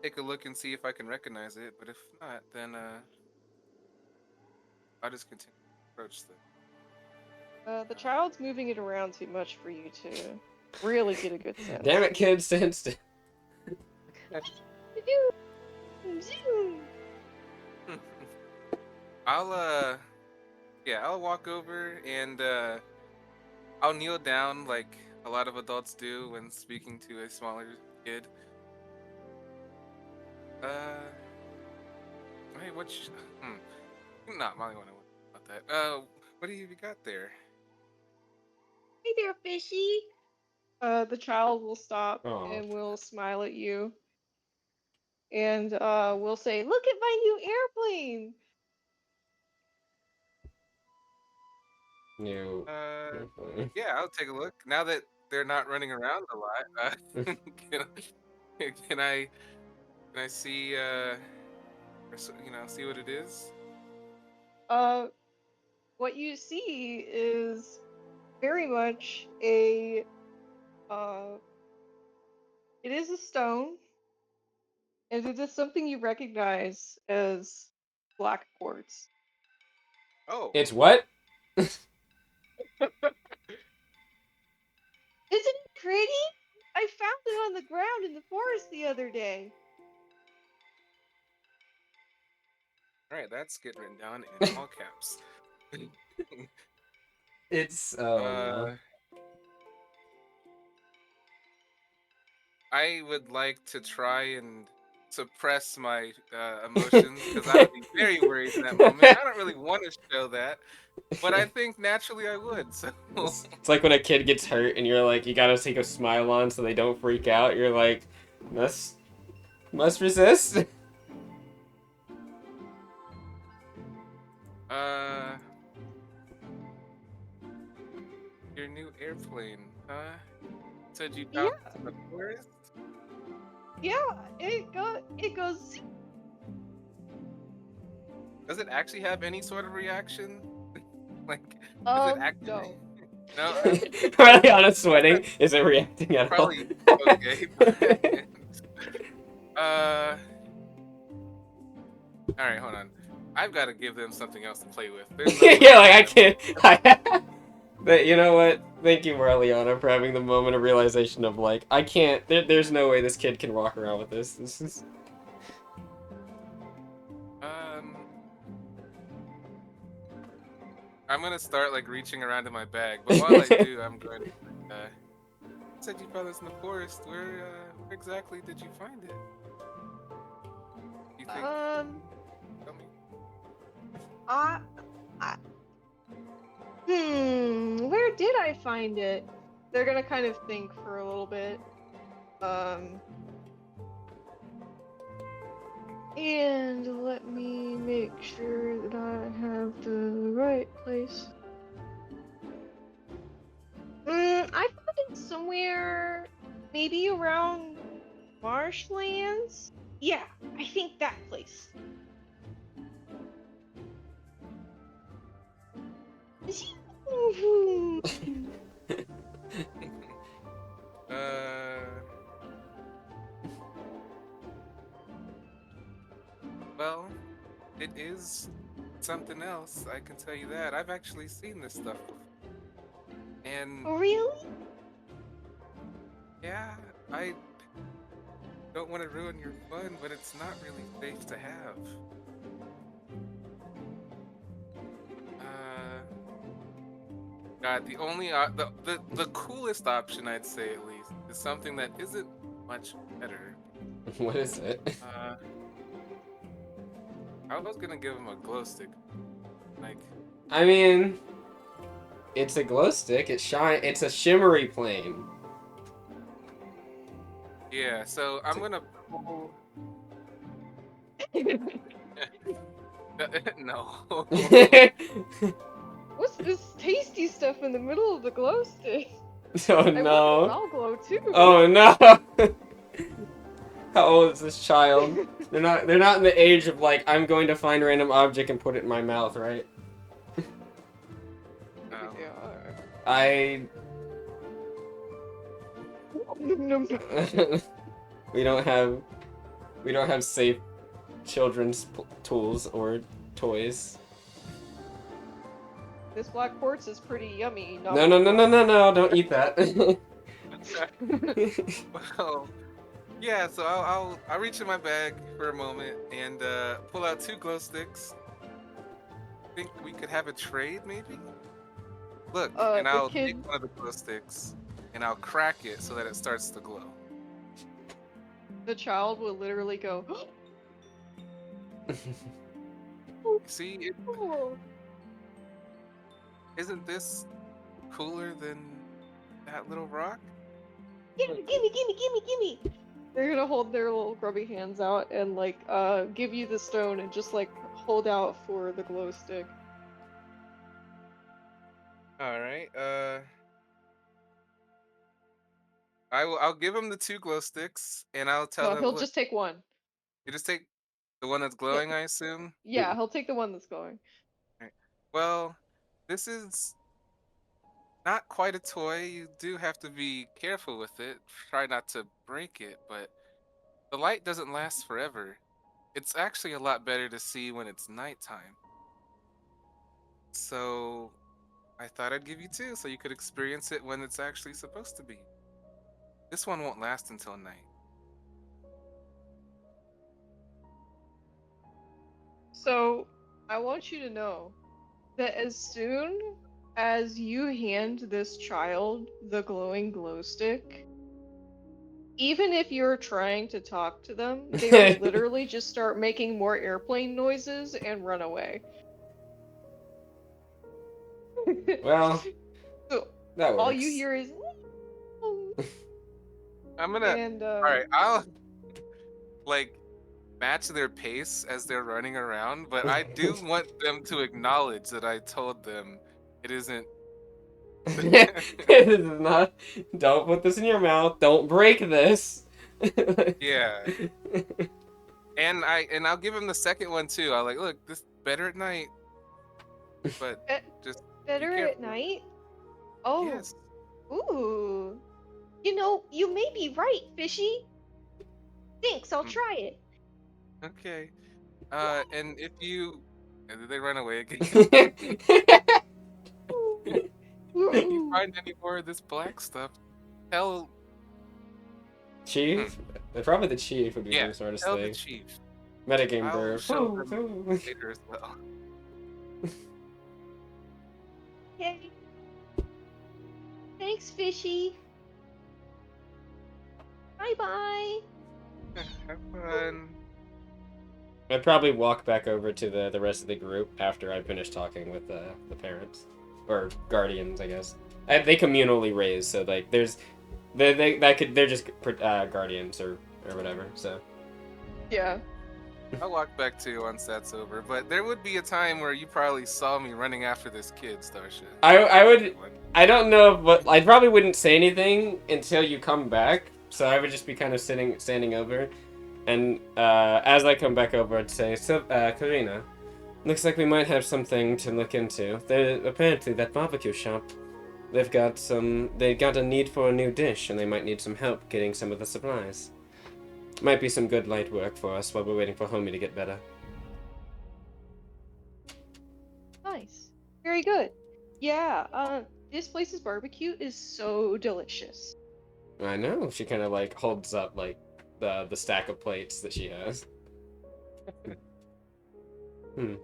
Speaker 1: take a look and see if I can recognize it. But if not, then I'll just continue to approach
Speaker 3: the child's moving it around too much for you to really get a good sense.
Speaker 2: Damn it, kid, stand still.
Speaker 1: I'll walk over and I'll kneel down like a lot of adults do when speaking to a smaller kid. Hey, not Molly, want to about that. What do you got there?
Speaker 3: Hey there, fishy. The child will stop and will smile at you. And we'll say, "Look at my new airplane."
Speaker 1: Yeah, I'll take a look. Now that they're not running around a lot, can I Can I see, see what it is?
Speaker 3: Uh, what you see is very much uh, it is a stone, and it is something you recognize as black quartz.
Speaker 1: Oh,
Speaker 2: It's what?
Speaker 3: Isn't it pretty? I found it on the ground in the forest the other day.
Speaker 1: all right, that's getting written down in all caps.
Speaker 2: It's oh no.
Speaker 1: uh, I would like to try and suppress my emotions because I would be very worried in that moment. I don't really want to show that, but I think naturally I would. So,
Speaker 2: It's like when a kid gets hurt and you're like, you gotta take a smile on so they don't freak out. You're like, must resist.
Speaker 1: uh, your new airplane, huh? Said you
Speaker 3: Yeah,
Speaker 1: bounced in the forest.
Speaker 3: yeah, it goes.
Speaker 1: Does it actually have any sort of reaction? Like, does it actually?
Speaker 3: No.
Speaker 1: No,
Speaker 2: Marliana sweating. Is it reacting at all?
Speaker 1: probably okay. uh, all right, hold on. I've got to give them something else to play with. There's no way
Speaker 2: Yeah, like
Speaker 1: they
Speaker 2: I
Speaker 1: have.
Speaker 2: can't. But you know what? Thank you, Marliana, for having the moment of realization of like, I can't. There's no way this kid can walk around with this. This is.
Speaker 1: Um, I'm gonna start like reaching around in my bag, but while I do, I'm going to. Said you found this in the forest. Where exactly did you find it? You think?
Speaker 3: Um,
Speaker 1: Tell me.
Speaker 3: I, I, where did I find it? They're gonna kind of think for a little bit. Um, and let me make sure that I have the right place. I found it somewhere, maybe around marshlands. Yeah, I think that place.
Speaker 1: uh, well, it is something else. I can tell you that. I've actually seen this stuff before, and
Speaker 3: Really?
Speaker 1: yeah, I don't want to ruin your fun, but it's not really safe to have. Uh, God, the only the coolest option I'd say at least is something that isn't much better.
Speaker 2: What is it?
Speaker 1: I was gonna give him a glow stick, like
Speaker 2: I mean, it's a glow stick. It's a shimmery plane.
Speaker 1: yeah. So I'm gonna pull. No.
Speaker 3: What's this tasty stuff in the middle of the glow stick?
Speaker 2: Oh
Speaker 3: I wonder if
Speaker 2: no.
Speaker 3: I'll glow too.
Speaker 2: Oh no. How old is this child? They're not in the age of like, I'm going to find a random object and put it in my mouth, right?
Speaker 3: Maybe they are.
Speaker 2: I we don't have safe children's tools or toys.
Speaker 3: This black quartz is pretty yummy. Not
Speaker 2: No, no, no, no, no, no! Don't eat that.
Speaker 1: Well, yeah. So I'll reach in my bag for a moment and pull out two glow sticks. Think we could have a trade, maybe? Look, and
Speaker 3: The
Speaker 1: I'll
Speaker 3: kid.
Speaker 1: take one of the glow sticks and I'll crack it so that it starts to glow.
Speaker 3: The child will literally go.
Speaker 1: See,
Speaker 3: Oh,
Speaker 1: isn't this cooler than that little rock?
Speaker 3: gimme, gimme, gimme, gimme, gimme! They're gonna hold their little grubby hands out and like give you the stone and just like hold out for the glow stick.
Speaker 1: All right. I'll give him the two glow sticks and I'll tell him,
Speaker 3: He'll
Speaker 1: look,
Speaker 3: just take one.
Speaker 1: You just take the one that's
Speaker 3: Yeah,
Speaker 1: glowing, I assume.
Speaker 3: yeah, he'll take the one that's going.
Speaker 1: Right. Well, this is not quite a toy. You do have to be careful with it. Try not to break it, but the light doesn't last forever. It's actually a lot better to see when it's nighttime. So I thought I'd give you two so you could experience it when it's actually supposed to be. This one won't last until night.
Speaker 3: So I want you to know that as soon as you hand this child the glowing glow stick, even if you're trying to talk to them, they will literally just start making more airplane noises and run away.
Speaker 2: Well,
Speaker 3: So
Speaker 2: that
Speaker 3: all you
Speaker 2: works.
Speaker 3: hear is
Speaker 1: I'm gonna.
Speaker 3: and
Speaker 1: All right, I'll like match their pace as they're running around, but I do want them to acknowledge that I told them it isn't.
Speaker 2: It is not. Don't put this in your mouth. Don't break this.
Speaker 1: Yeah, and I'll give him the second one too. I'll like, look, this better at night, but
Speaker 3: be-
Speaker 1: just be
Speaker 3: better at
Speaker 1: careful.
Speaker 3: night. Oh,
Speaker 1: Yes.
Speaker 3: ooh. You know, you may be right, Fishy. Thanks, I'll
Speaker 1: Mm,
Speaker 3: try it.
Speaker 1: okay. And if you, and then they run away again. If you
Speaker 3: Ooh.
Speaker 1: find any more of this black stuff, tell. Hmm,
Speaker 2: Chief? Probably the chief would be
Speaker 1: yeah,
Speaker 2: the smartest
Speaker 1: tell the
Speaker 2: thing.
Speaker 1: chief.
Speaker 2: Metagame
Speaker 1: I'll
Speaker 2: burp.
Speaker 1: show them later as well.
Speaker 3: Okay. Thanks, Fishy. Bye bye.
Speaker 1: Have fun.
Speaker 2: I'd probably walk back over to the rest of the group after I finish talking with the parents. Or guardians, I guess. They communally raise, so like there's they're just guardians or whatever, so
Speaker 3: Yeah.
Speaker 1: I'll walk back to you once that's over. But there would be a time where you probably saw me running after this kid, Starsha.
Speaker 2: I would I don't know what I probably wouldn't say anything until you come back, so I would just be kind of standing over, and as I come back over, I'd say, so Karina, looks like we might have something to look into. Apparently that barbecue shop, they got a need for a new dish, and they might need some help getting some of the supplies. Might be some good light work for us while we're waiting for Homie to get better.
Speaker 3: Nice. Very good. Yeah, this place's barbecue is so delicious.
Speaker 2: I know. She kind of like holds up like the stack of plates that she has. Hmm.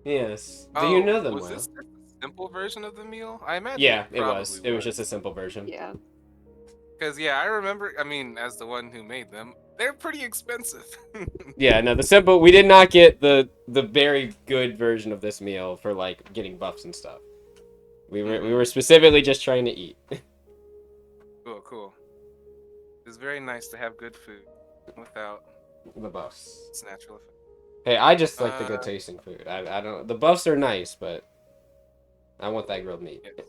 Speaker 2: Yes. Do you
Speaker 1: Oh,
Speaker 2: know them
Speaker 1: was
Speaker 2: well?
Speaker 1: this just a simple version of the meal? I imagine it
Speaker 2: Yeah, it was.
Speaker 1: probably
Speaker 2: It was
Speaker 1: was.
Speaker 2: just a simple version.
Speaker 3: Yeah.
Speaker 1: Because, yeah, I remember, I mean, as the one who made them, they're pretty expensive.
Speaker 2: Yeah, no, the simple. We did not get the very good version of this meal for like getting buffs and stuff. We were specifically just trying to eat.
Speaker 1: Cool, cool. It's very nice to have good food without
Speaker 2: The buffs.
Speaker 1: its natural effect.
Speaker 2: Hey, I just like the
Speaker 1: Uh,
Speaker 2: good tasting food. I don't. The buffs are nice, but I want that grilled meat.
Speaker 1: yes.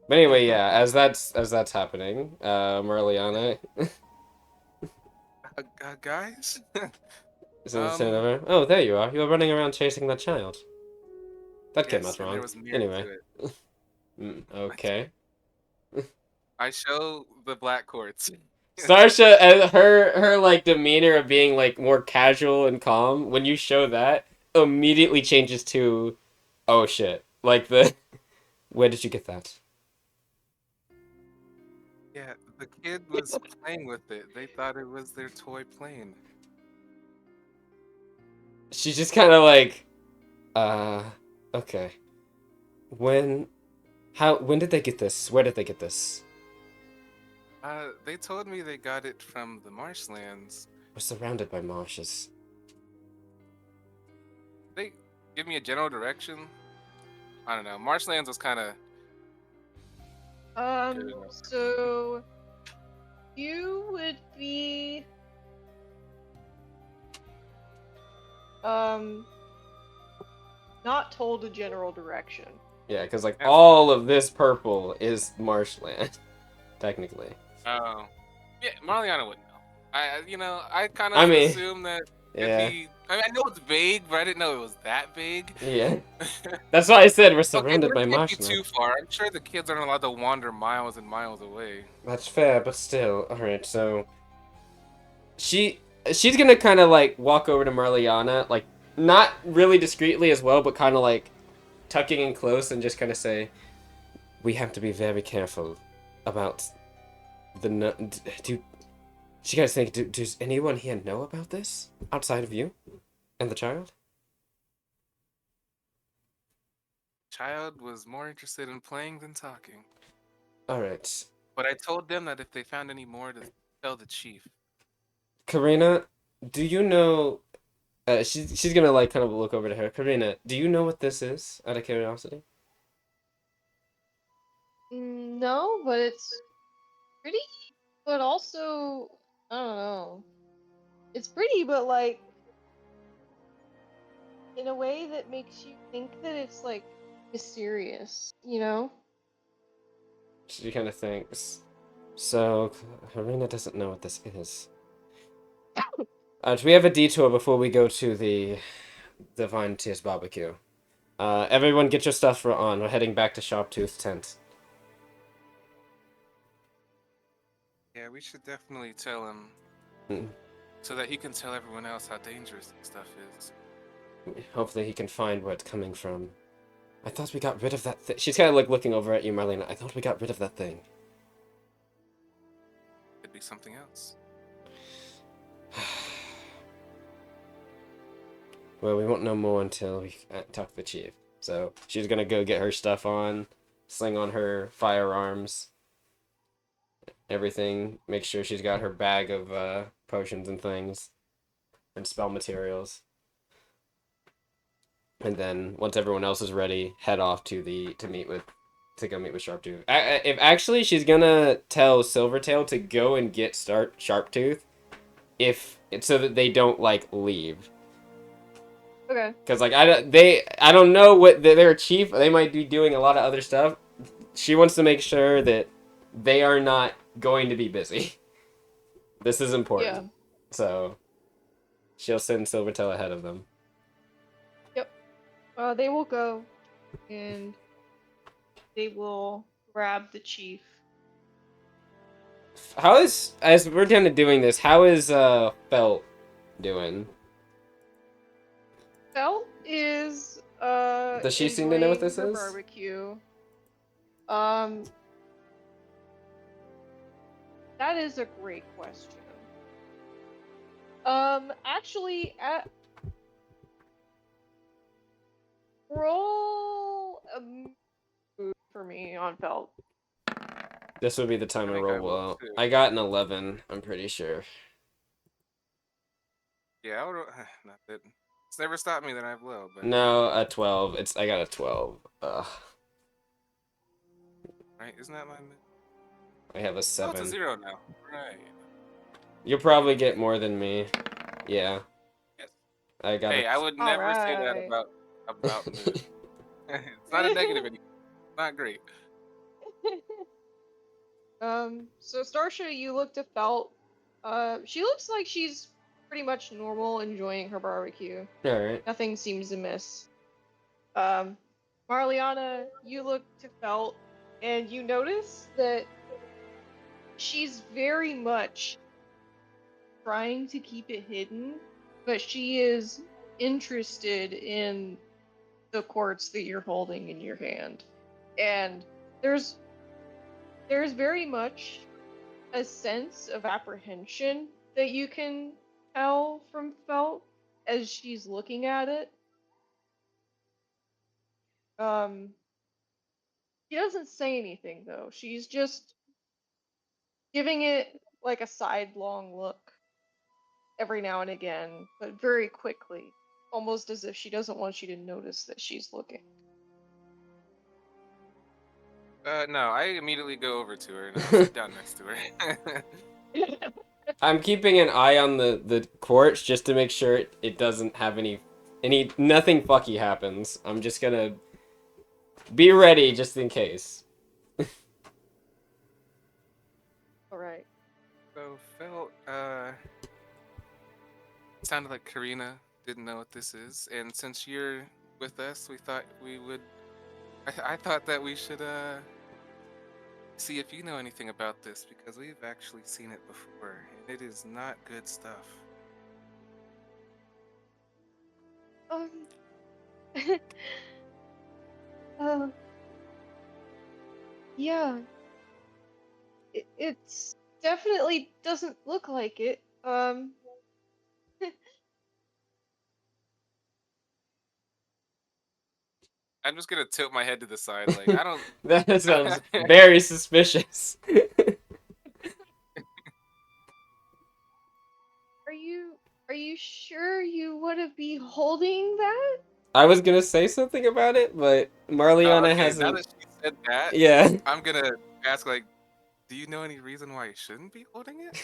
Speaker 2: But anyway, yeah, as that's happening, Marliana
Speaker 1: Guys?
Speaker 2: is in the
Speaker 1: um,
Speaker 2: center. Oh, there you are. You were running around chasing that child. That came
Speaker 1: yes,
Speaker 2: out
Speaker 1: and there
Speaker 2: wrong.
Speaker 1: was merit
Speaker 2: Anyway,
Speaker 1: to it.
Speaker 2: okay.
Speaker 1: I show the black quartz.
Speaker 2: Starsha, her like demeanor of being like more casual and calm when you show that immediately changes to, oh shit, like the where did you get that?
Speaker 1: Yeah, the kid was playing with it. They thought it was their toy plane.
Speaker 2: She's just kind of like, uh, okay. When, when did they get this? Where did they get this?
Speaker 1: They told me they got it from the marshlands.
Speaker 2: We're surrounded by marshes.
Speaker 1: They give me a general direction. I don't know. Marshlands was kind of good enough.
Speaker 3: So you would be um not told a general direction.
Speaker 2: Yeah, because like
Speaker 1: That's
Speaker 2: all of this purple is marshland, technically.
Speaker 1: oh, yeah. Marliana would know. I kind
Speaker 2: I
Speaker 1: of
Speaker 2: mean,
Speaker 1: assume that if
Speaker 2: yeah,
Speaker 1: he, I know it's vague, but I didn't know it was that vague.
Speaker 2: yeah. That's why I said we're
Speaker 1: Okay,
Speaker 2: surrounded
Speaker 1: but it
Speaker 2: by
Speaker 1: can't be
Speaker 2: marshmallow.
Speaker 1: too far. I'm sure the kids aren't allowed to wander miles and miles away.
Speaker 2: That's fair, but still. All right, so she's gonna kind of like walk over to Marliana, like not really discreetly as well, but kind of like tucking in close and just kind of say, "We have to be very careful about the do." You guys think does anyone here know about this outside of you and the child?
Speaker 1: Child was more interested in playing than talking.
Speaker 2: All right,
Speaker 1: But I told them that if they found any more to tell the chief.
Speaker 2: Karina, do you know? She's gonna like kind of look over to her. Karina, do you know what this is? Out of curiosity.
Speaker 3: No, but it's pretty, but also, I don't know. It's pretty, but like in a way that makes you think that it's like mysterious, you know?
Speaker 2: She kind of thinks. So, Karina doesn't know what this is. Do we have a detour before we go to the Divine Tears barbecue? Everyone get your stuff on. We're heading back to Sharptooth tent.
Speaker 1: Yeah, we should definitely tell him
Speaker 2: Mm.
Speaker 1: so that he can tell everyone else how dangerous this stuff is.
Speaker 2: Hopefully he can find where it's coming from. I thought we got rid of that thing. She's kind of like looking over at you, Marlena. I thought we got rid of that thing.
Speaker 1: Could be something else.
Speaker 2: Well, we won't know more until we talk to the chief. So she's gonna go get her stuff on, sling on her firearms, everything. Make sure she's got her bag of potions and things, and spell materials. And then once everyone else is ready, head off to go meet with Sharptooth. If actually she's gonna tell Silvertail to go and get Sharptooth, if so that they don't like leave.
Speaker 3: Okay.
Speaker 2: Because like I don't know what their chief, they might be doing a lot of other stuff. She wants to make sure that they are not going to be busy. This is
Speaker 3: Yeah.
Speaker 2: important. So she'll send Silvertail ahead of them.
Speaker 3: Yep. They will go and they will grab the chief.
Speaker 2: How is, as we're kind of doing this, how is Felt doing?
Speaker 3: Felt is
Speaker 2: Does she seem to know what
Speaker 3: enjoying
Speaker 2: this
Speaker 3: her
Speaker 2: is?
Speaker 3: barbecue. That is a great question. Actually, roll a mood for me on Felt.
Speaker 2: This would be the time
Speaker 1: I
Speaker 2: to
Speaker 1: think I
Speaker 2: roll
Speaker 1: will
Speaker 2: well.
Speaker 1: too.
Speaker 2: I got an 11, I'm pretty sure.
Speaker 1: Yeah, I would. Not that. It's never stopped me that I've low, but
Speaker 2: No, a 12. I got a 12. Ugh.
Speaker 1: right, isn't that my?
Speaker 2: I have a
Speaker 1: Oh, it's a
Speaker 2: 7.
Speaker 1: 0 now. Right.
Speaker 2: You'll probably get more than me. Yeah,
Speaker 1: Yes.
Speaker 2: I got
Speaker 1: Hey, I would
Speaker 3: All
Speaker 1: never say that
Speaker 3: right.
Speaker 1: about mood. It's not a negative anymore. Not great.
Speaker 3: So Starsha, you looked at Felt. She looks like she's pretty much normal, enjoying her barbecue.
Speaker 2: Alright.
Speaker 3: Nothing seems amiss. Um, Marliana, you look to Felt, and you notice that she's very much trying to keep it hidden, but she is interested in the quartz that you're holding in your hand. And there's very much a sense of apprehension that you can tell from Felt as she's looking at it. Um, she doesn't say anything though. She's just giving it like a sidelong look every now and again, but very quickly, almost as if she doesn't want you to notice that she's looking.
Speaker 1: No, I immediately go over to her and I sit down next to her.
Speaker 2: I'm keeping an eye on the quartz just to make sure it doesn't have nothing fucky happens. I'm just gonna be ready just in case.
Speaker 3: All right.
Speaker 1: So Felt, sounded like Karina didn't know what this is, and since you're with us, we thought we would. I thought that we should see if you know anything about this because we've actually seen it before, and it is not good stuff.
Speaker 3: Um, uh, yeah, it's definitely doesn't look like it.
Speaker 1: I'm just gonna tilt my head to the side, like I don't.
Speaker 2: That sounds very suspicious.
Speaker 3: Are you are you sure you want to be holding that?
Speaker 2: I was gonna say something about it, but Marliana
Speaker 1: Okay, now
Speaker 2: hasn't.
Speaker 1: that she said that,
Speaker 2: Yeah.
Speaker 1: I'm gonna ask like, do you know any reason why you shouldn't be holding it?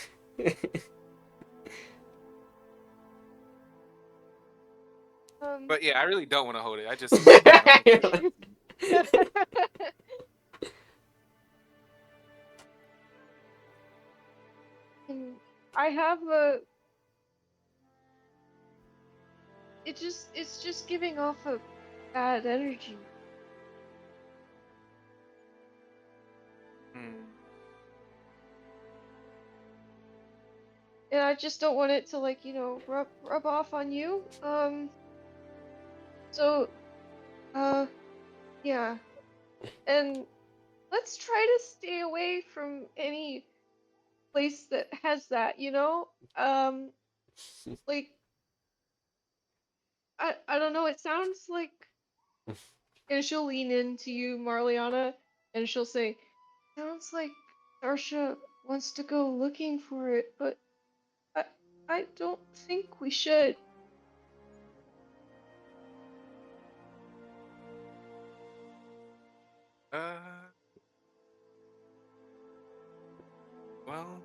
Speaker 3: Um,
Speaker 1: But yeah, I really don't want to hold it. I just want to know.
Speaker 3: and I have a. It's just giving off a bad energy,
Speaker 1: Hmm.
Speaker 3: and I just don't want it to like rub off on you. So uh, yeah, and let's try to stay away from any place that has that. Like I don't know. It sounds like, and she'll lean into you, Marliana, and she'll say, "Sounds like Darsha wants to go looking for it, but I I don't think we should."
Speaker 1: Uh, well,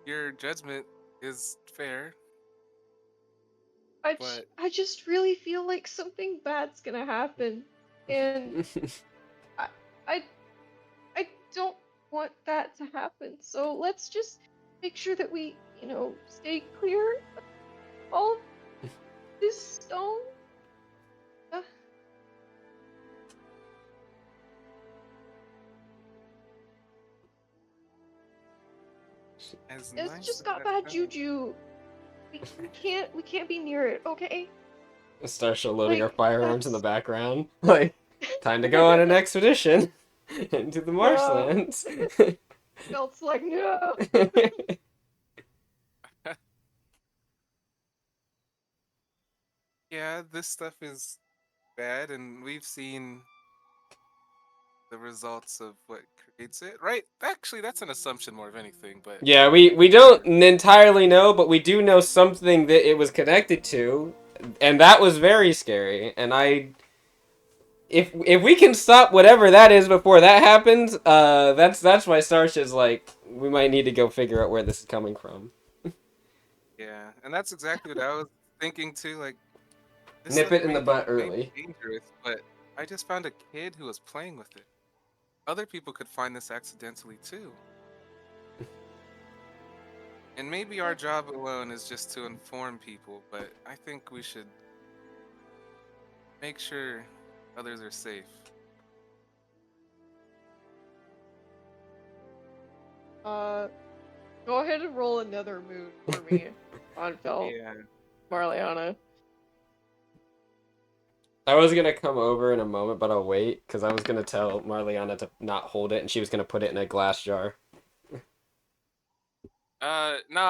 Speaker 1: your judgment is fair, but
Speaker 3: I just really feel like something bad's gonna happen, and I I I don't want that to happen. So let's just make sure that we stay clear of all this stone. Uh,
Speaker 1: as
Speaker 3: it's
Speaker 1: nice
Speaker 3: just
Speaker 1: as
Speaker 3: got
Speaker 1: that
Speaker 3: bad
Speaker 1: sounds,
Speaker 3: juju. We can't be near it, okay?
Speaker 2: Starsha loading her
Speaker 3: Like
Speaker 2: firearms in the
Speaker 3: that's
Speaker 2: background. Like, time to go on an expedition into the
Speaker 3: no.
Speaker 2: marshlands.
Speaker 3: Belt's like no.
Speaker 1: yeah, this stuff is bad, and we've seen the results of what creates it, right? Actually, that's an assumption more of anything, but
Speaker 2: Yeah, we don't entirely know, but we do know something that it was connected to, and that was very scary. And if we can stop whatever that is before that happens, that's why Starsha's like, we might need to go figure out where this is coming from.
Speaker 1: yeah, and that's exactly what I was thinking too. Like, this
Speaker 2: Nip
Speaker 1: stuff
Speaker 2: it in the butt
Speaker 1: may be
Speaker 2: early.
Speaker 1: dangerous, but I just found a kid who was playing with it. Other people could find this accidentally too. And maybe our job alone is just to inform people, but I think we should make sure others are safe.
Speaker 3: Uh, Go ahead and roll another mood for me on Fel
Speaker 1: Yeah.
Speaker 3: Marliana.
Speaker 2: I was gonna come over in a moment, but I'll wait because I was gonna tell Marliana to not hold it, and she was gonna put it in a glass jar.
Speaker 1: No,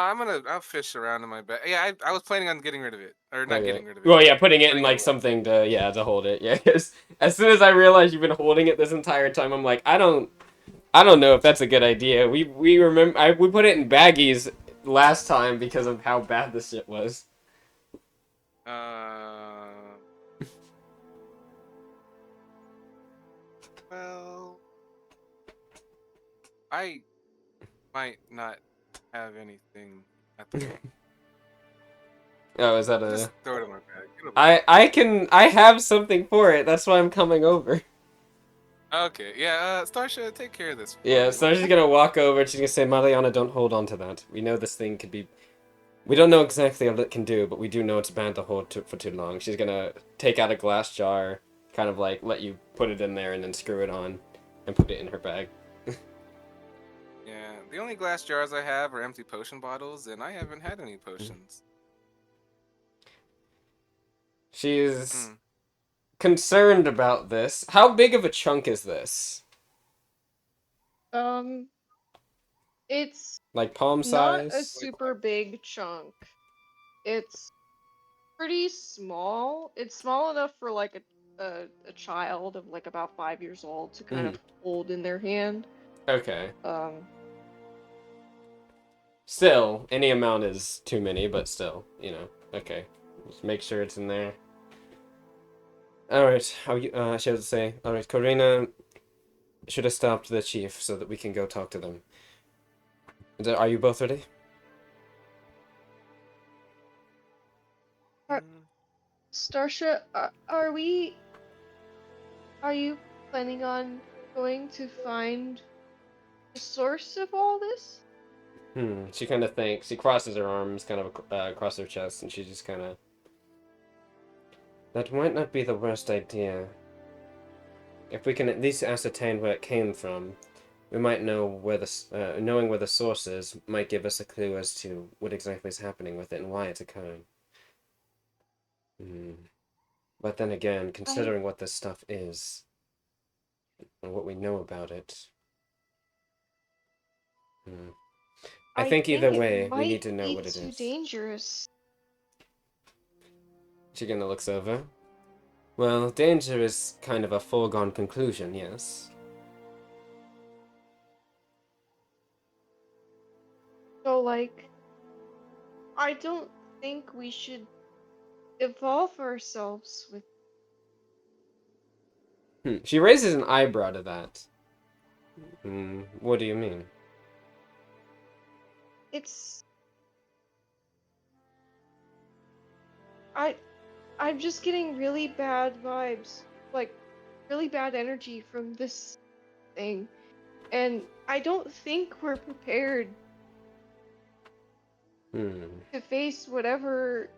Speaker 1: I'll fish around in my bag. Yeah, I was planning on getting rid of it, or not
Speaker 2: Okay.
Speaker 1: getting rid of it,
Speaker 2: Well,
Speaker 1: but
Speaker 2: yeah, putting it in
Speaker 1: putting it
Speaker 2: like
Speaker 1: away.
Speaker 2: something to hold it. Yeah, 'cause as soon as I realized you've been holding it this entire time, I'm like, I don't know if that's a good idea. We remember we put it in baggies last time because of how bad this shit was.
Speaker 1: Uh, well, I might not have anything at the moment.
Speaker 2: Oh, is that
Speaker 1: I'll
Speaker 2: a?
Speaker 1: just throw it in my bag. It'll be
Speaker 2: I have something for it. That's why I'm coming over.
Speaker 1: okay. Yeah, Starsha, take care of this for
Speaker 2: Yeah,
Speaker 1: me.
Speaker 2: so I'm just gonna walk over. She's gonna say, Mariana, don't hold on to that. We know this thing could be We don't know exactly what it can do, but we do know it's banned to hold for too long. She's gonna take out a glass jar, kind of like let you put it in there and then screw it on and put it in her bag.
Speaker 1: Yeah, the only glass jars I have are empty potion bottles, and I haven't had any
Speaker 2: Mm.
Speaker 1: potions.
Speaker 2: She's
Speaker 1: Hmm.
Speaker 2: concerned about this. How big of a chunk is this?
Speaker 3: Um, it's
Speaker 2: Like palm
Speaker 3: not a
Speaker 2: size?
Speaker 1: Like,
Speaker 3: super big chunk. It's pretty small. It's small enough for like a child of like about 5 years old to kind
Speaker 2: Mm.
Speaker 3: of hold in their hand.
Speaker 2: Okay.
Speaker 3: Um,
Speaker 2: Still, any amount is too many, but still, Okay. Just make sure it's in there. Alright, I should say. Alright, Corina should have stopped the chief so that we can go talk to them. Are you both ready?
Speaker 3: are,
Speaker 1: mm,
Speaker 3: Starsha, are you planning on going to find the source of all this?
Speaker 2: She kind of thinks. She crosses her arms kind of across her chest, and she just kind of... That might not be the worst idea. If we can at least ascertain where it came from, we might know where knowing where the source is might give us a clue as to what exactly is happening with it and why it's occurring. Hmm. But then again,
Speaker 3: I
Speaker 2: considering what this stuff is and what we know about it, hmm. I
Speaker 3: I
Speaker 2: think either
Speaker 3: think it
Speaker 2: way, we need
Speaker 3: might
Speaker 2: to know
Speaker 3: be
Speaker 2: what it
Speaker 3: too
Speaker 2: is.
Speaker 3: dangerous.
Speaker 2: She gonna looks over. Well, danger is kind of a foregone conclusion, yes.
Speaker 3: So like, I don't think we should evolve ourselves with
Speaker 2: She raises an eyebrow to that. What do you mean?
Speaker 3: it's I I'm just getting really bad vibes, like really bad energy from this thing. And I don't think we're prepared
Speaker 2: Hmm.
Speaker 3: to face whatever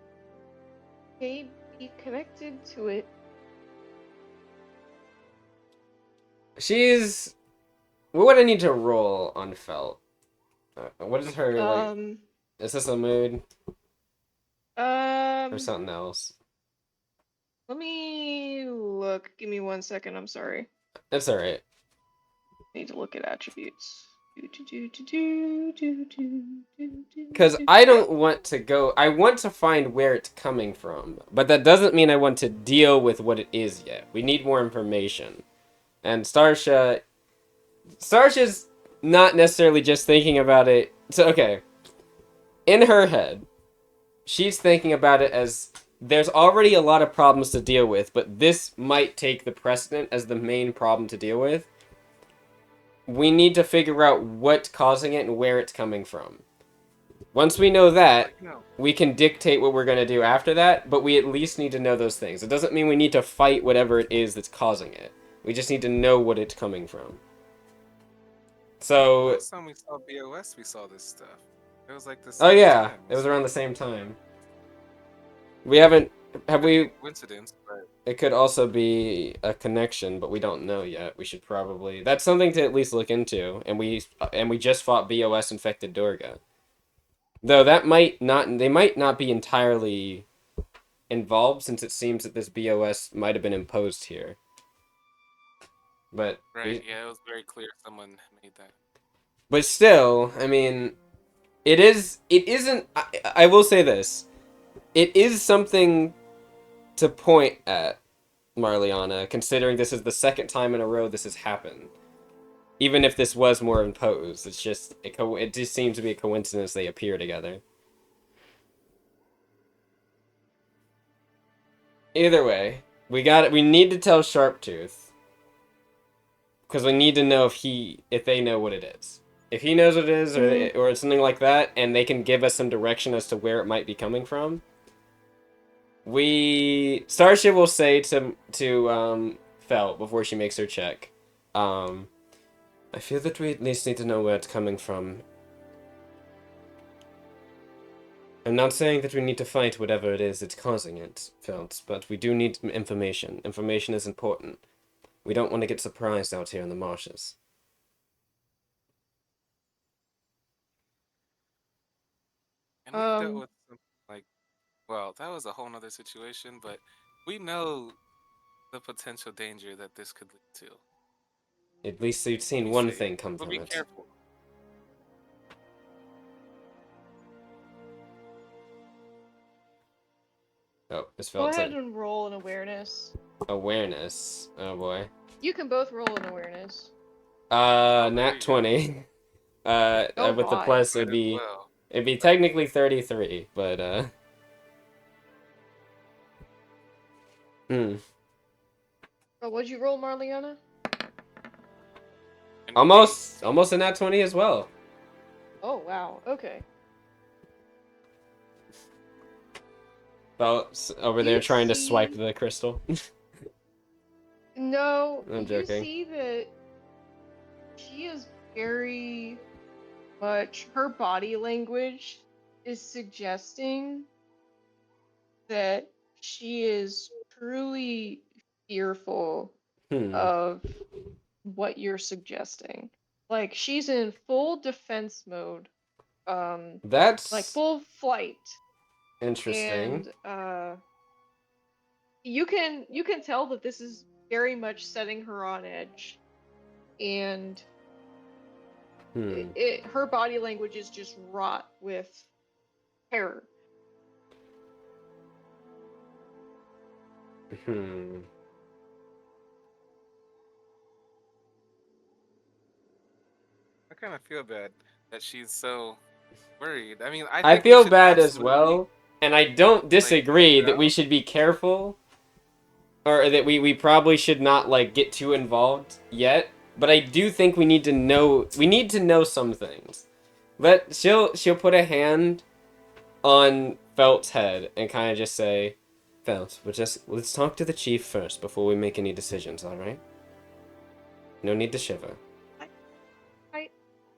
Speaker 3: may be connected to it.
Speaker 2: She's... What would I need to roll on Felt? What is her, like...
Speaker 3: Um,
Speaker 2: Is this a mood? Or
Speaker 3: um,
Speaker 2: something else?
Speaker 3: Let me look. Give me 1 second. I'm sorry.
Speaker 2: It's alright.
Speaker 3: Need to look at attributes. Do, do, do, do, do, do, do, do,
Speaker 2: Because
Speaker 3: do.
Speaker 2: I
Speaker 3: Yep.
Speaker 2: don't want to go... I want to find where it's coming from. But that doesn't mean I want to deal with what it is yet. We need more information. And Starsha's not necessarily just thinking about it... So, okay. In her head, she's thinking about it as... There's already a lot of problems to deal with, but this might take the precedent as the main problem to deal with. We need to figure out what's causing it and where it's coming from. Once we know that,
Speaker 1: like, no.
Speaker 2: we can dictate what we're going to do after that, but we at least need to know those things. It doesn't mean we need to fight whatever it is that's causing it. We just need to know what it's coming from. So,
Speaker 1: Last time we saw BOS, we saw this stuff. It was like the
Speaker 2: oh
Speaker 1: same
Speaker 2: yeah,
Speaker 1: time.
Speaker 2: it was around the same time. We haven't, have
Speaker 1: Could be a
Speaker 2: we,
Speaker 1: coincidence, but
Speaker 2: it could also be a connection, but we don't know yet. We should probably, that's something to at least look into, and we just fought BOS infected Durga. Though that might not, they might not be entirely involved since it seems that this BOS might have been imposed here. But
Speaker 1: right, yeah, it was very clear someone made that.
Speaker 2: but still, I mean, it isn't I will say this. It is something to point at, Marliana, considering this is the second time in a row this has happened. Even if this was more imposed, it's just it just seems to be a coincidence they appear together. Either way, we need to tell Sharptooth because we need to know if they know what it is. If he knows what it is,
Speaker 3: Mm,
Speaker 2: or something like that, and they can give us some direction as to where it might be coming from, Starship will say to Felt before she makes her check. I feel that we at least need to know where it's coming from. I'm not saying that we need to fight whatever it is that's causing it, Felt, but we do need information. Information is important. We don't want to get surprised out here in the marshes.
Speaker 1: And we've dealt
Speaker 3: Um,
Speaker 1: with some, like, well, that was a whole nother situation, but we know the potential danger that this could lead to.
Speaker 2: At least you've seen
Speaker 1: We
Speaker 2: one
Speaker 1: say,
Speaker 2: thing come
Speaker 1: but
Speaker 2: from
Speaker 1: be
Speaker 2: it.
Speaker 1: careful.
Speaker 2: Oh, this
Speaker 3: go
Speaker 2: felt
Speaker 3: ahead
Speaker 2: a
Speaker 3: and roll an awareness.
Speaker 2: awareness. Oh boy.
Speaker 3: You can both roll an awareness.
Speaker 1: Oh, there
Speaker 2: Nat
Speaker 1: you go.
Speaker 2: 20.
Speaker 3: Oh
Speaker 2: With the
Speaker 3: my.
Speaker 2: plus,
Speaker 1: Might as well.
Speaker 2: it'd be technically 33, but hmm.
Speaker 3: Oh, what'd you roll, Marliana?
Speaker 1: And we,
Speaker 2: Almost a nat 20 as well.
Speaker 3: Oh wow. Okay.
Speaker 2: Felt over there
Speaker 3: You
Speaker 2: trying to swipe
Speaker 3: see?
Speaker 2: the crystal.
Speaker 3: No,
Speaker 2: I'm
Speaker 3: you
Speaker 2: joking.
Speaker 3: see that she is very much, her body language is suggesting that she is truly fearful
Speaker 2: Hmm.
Speaker 3: of what you're suggesting. Like she's in full defense mode, like
Speaker 2: That's
Speaker 3: full flight,
Speaker 2: interesting.
Speaker 3: and you can tell that this is very much setting her on edge, and
Speaker 2: Hmm.
Speaker 3: her body language is just wrought with terror.
Speaker 2: Hmm.
Speaker 1: I kind of feel bad that she's so worried. I mean, I
Speaker 2: I
Speaker 1: think we
Speaker 2: feel
Speaker 1: should
Speaker 2: bad as
Speaker 1: absolutely
Speaker 2: well, and I don't
Speaker 1: like help
Speaker 2: disagree
Speaker 1: her
Speaker 2: that we
Speaker 1: out.
Speaker 2: should be careful, or that we probably should not like get too involved yet. But I do think we need to know some things. She'll put a hand on Felt's head and kind of just say, Felt, let's talk to the chief first before we make any decisions, all right? No need to shiver.
Speaker 3: I,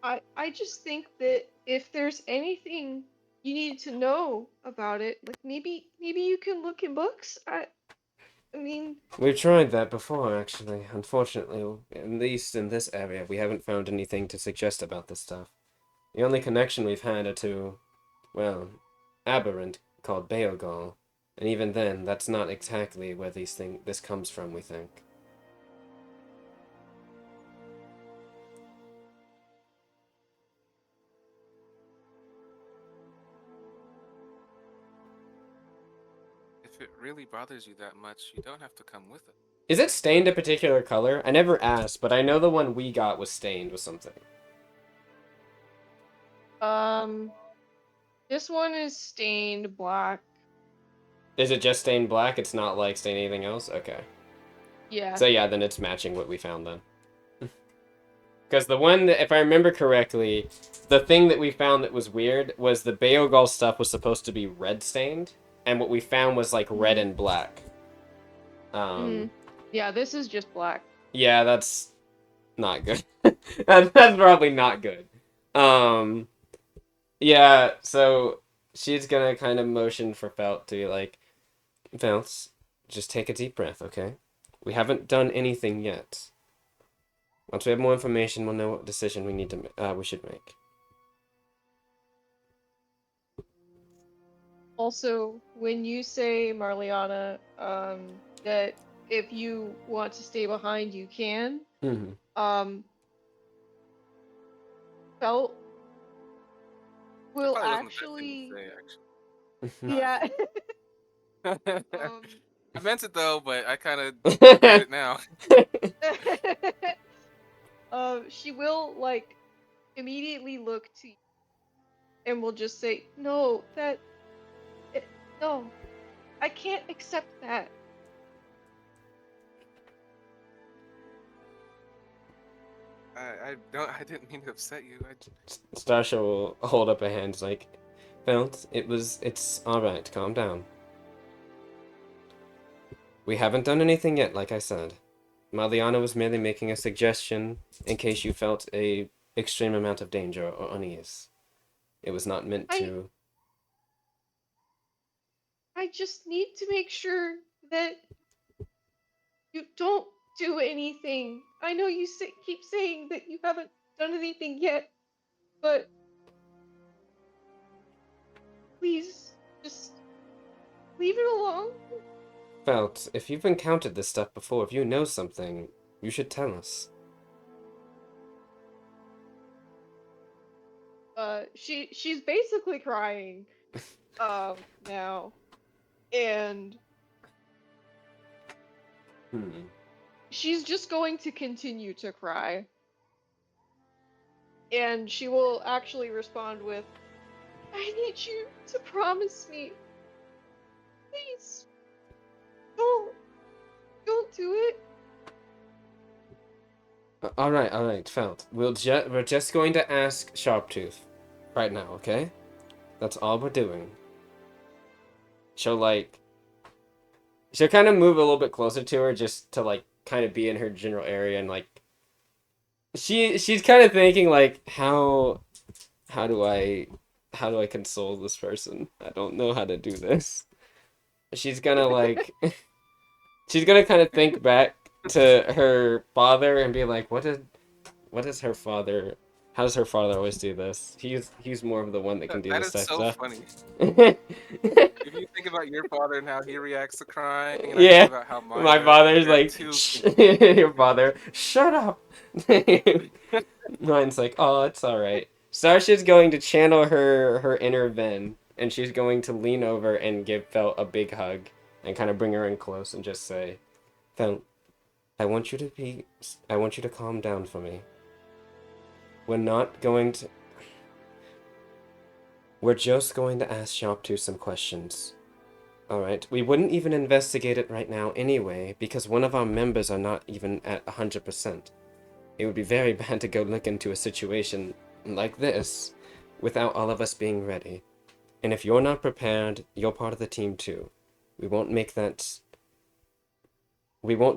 Speaker 3: I, I just think that if there's anything you need to know about it, like maybe you can look in books. I mean,
Speaker 2: We've tried that before, actually. Unfortunately, at least in this area, we haven't found anything to suggest about this stuff. The only connection we've had are to, well, aberrant called Beogal, and even then, that's not exactly where this comes from, we think.
Speaker 1: If it really bothers you that much, you don't have to come with us.
Speaker 2: Is it stained a particular color? I never asked, but I know the one we got was stained with something.
Speaker 3: um, this one is stained black.
Speaker 2: Is it just stained black? It's not like stained anything else? Okay.
Speaker 3: Yeah.
Speaker 2: So yeah, then it's matching what we found then. Because the one that, if I remember correctly, the thing that we found that was weird was the Beogal stuff was supposed to be red stained, and what we found was like red and black.
Speaker 3: Mm. Yeah, this is just black.
Speaker 2: Yeah, that's not good. That's probably not good. Yeah, so she's gonna kind of motion for Felt to be like, Felt, just take a deep breath, okay? We haven't done anything yet. Once we have more information, we'll know what decision we should make.
Speaker 3: Also, when you say, Marliana, that if you want to stay behind, you can,
Speaker 2: Mm-hmm.
Speaker 3: um, Felt
Speaker 1: That
Speaker 3: will
Speaker 1: probably wasn't the best thing to
Speaker 3: actually,
Speaker 1: say,
Speaker 3: yeah.
Speaker 1: actually.
Speaker 3: um,
Speaker 1: I meant it though, but I kind of regret it now.
Speaker 3: she will like immediately look to you and will just say, "No, no, I can't accept that."
Speaker 1: I didn't mean to upset you.
Speaker 2: Stasha will hold up a hand like, Felt, it's alright, calm down. We haven't done anything yet, like I said. Marliana was merely making a suggestion in case you felt a extreme amount of danger or unease. It was not meant
Speaker 3: I
Speaker 2: to...
Speaker 3: I just need to make sure that you don't do anything. I know you keep saying that you haven't done anything yet, but please just leave it alone.
Speaker 2: Felt, if you've encountered this stuff before, if you know something, you should tell us.
Speaker 3: She's basically crying now, and she's just going to continue to cry. And she will actually respond with, I need you to promise me. Please. Don't do it.
Speaker 2: Alright, Felt. We're just going to ask Sharptooth right now, okay? That's all we're doing. She'll kind of move a little bit closer to her just to like kind of be in her general area, and like she's kind of thinking like how do I console this person? I don't know how to do this. She's gonna like she's gonna kind of think back to her father and be like, what is her father? How does her father always do this? He's more of the one that can do
Speaker 1: That
Speaker 2: this
Speaker 1: is
Speaker 2: type
Speaker 1: so
Speaker 2: stuff.
Speaker 1: funny. If you think about your father and how he reacts to crying, and I
Speaker 2: Yeah,
Speaker 1: think about how mine
Speaker 2: my
Speaker 1: does,
Speaker 2: father's
Speaker 1: they're
Speaker 2: like,
Speaker 1: too
Speaker 2: your father, shut up. Mine's like, oh, it's all right. Sarsha's going to channel her inner Ven, and she's going to lean over and give Felt a big hug, and kind of bring her in close and just say, Felt, I want you to calm down for me. We're not going to. We're just going to ask Sharptooth some questions. Alright, we wouldn't even investigate it right now anyway, because one of our members are not even at 100%. It would be very bad to go look into a situation like this without all of us being ready. And if you're not prepared, you're part of the team too. We won't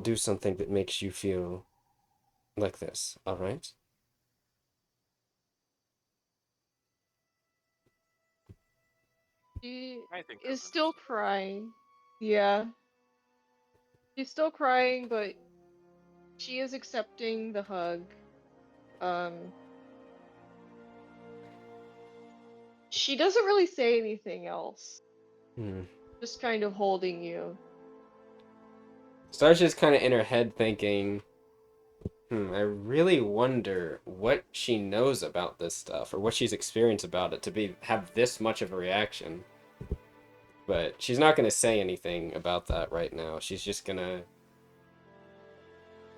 Speaker 2: do something that makes you feel like this, alright?
Speaker 3: She
Speaker 1: I think
Speaker 3: is
Speaker 1: that's
Speaker 3: still crying. Yeah. She's still crying, but she is accepting the hug. She doesn't really say anything else. Just kind of holding you.
Speaker 2: Starsha's kind of in her head thinking, I really wonder what she knows about this stuff, or what she's experienced about it to have this much of a reaction. But she's not gonna say anything about that right now. She's just gonna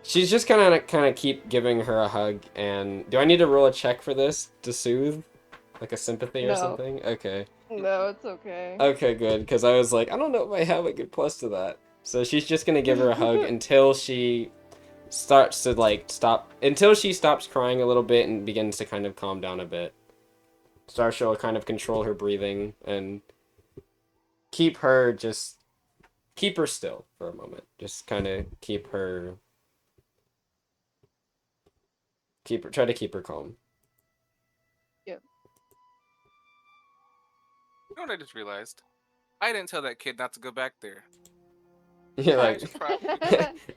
Speaker 2: kind of keep giving her a hug. And do I need to roll a check for this to soothe, like a sympathy or
Speaker 3: No.
Speaker 2: something? Okay.
Speaker 3: No, it's okay.
Speaker 2: Okay, good. Because I was like, I don't know if I have a good plus to that. So she's just gonna give her a hug until she starts to until she stops crying a little bit and begins to kind of calm down a bit. Starsha will kind of control her breathing and keep her still for a moment. Just kind of try to keep her calm.
Speaker 3: Yep.
Speaker 1: You know what I just realized? I didn't tell that kid not to go back there.
Speaker 2: You're
Speaker 1: I
Speaker 2: like,
Speaker 1: should probably.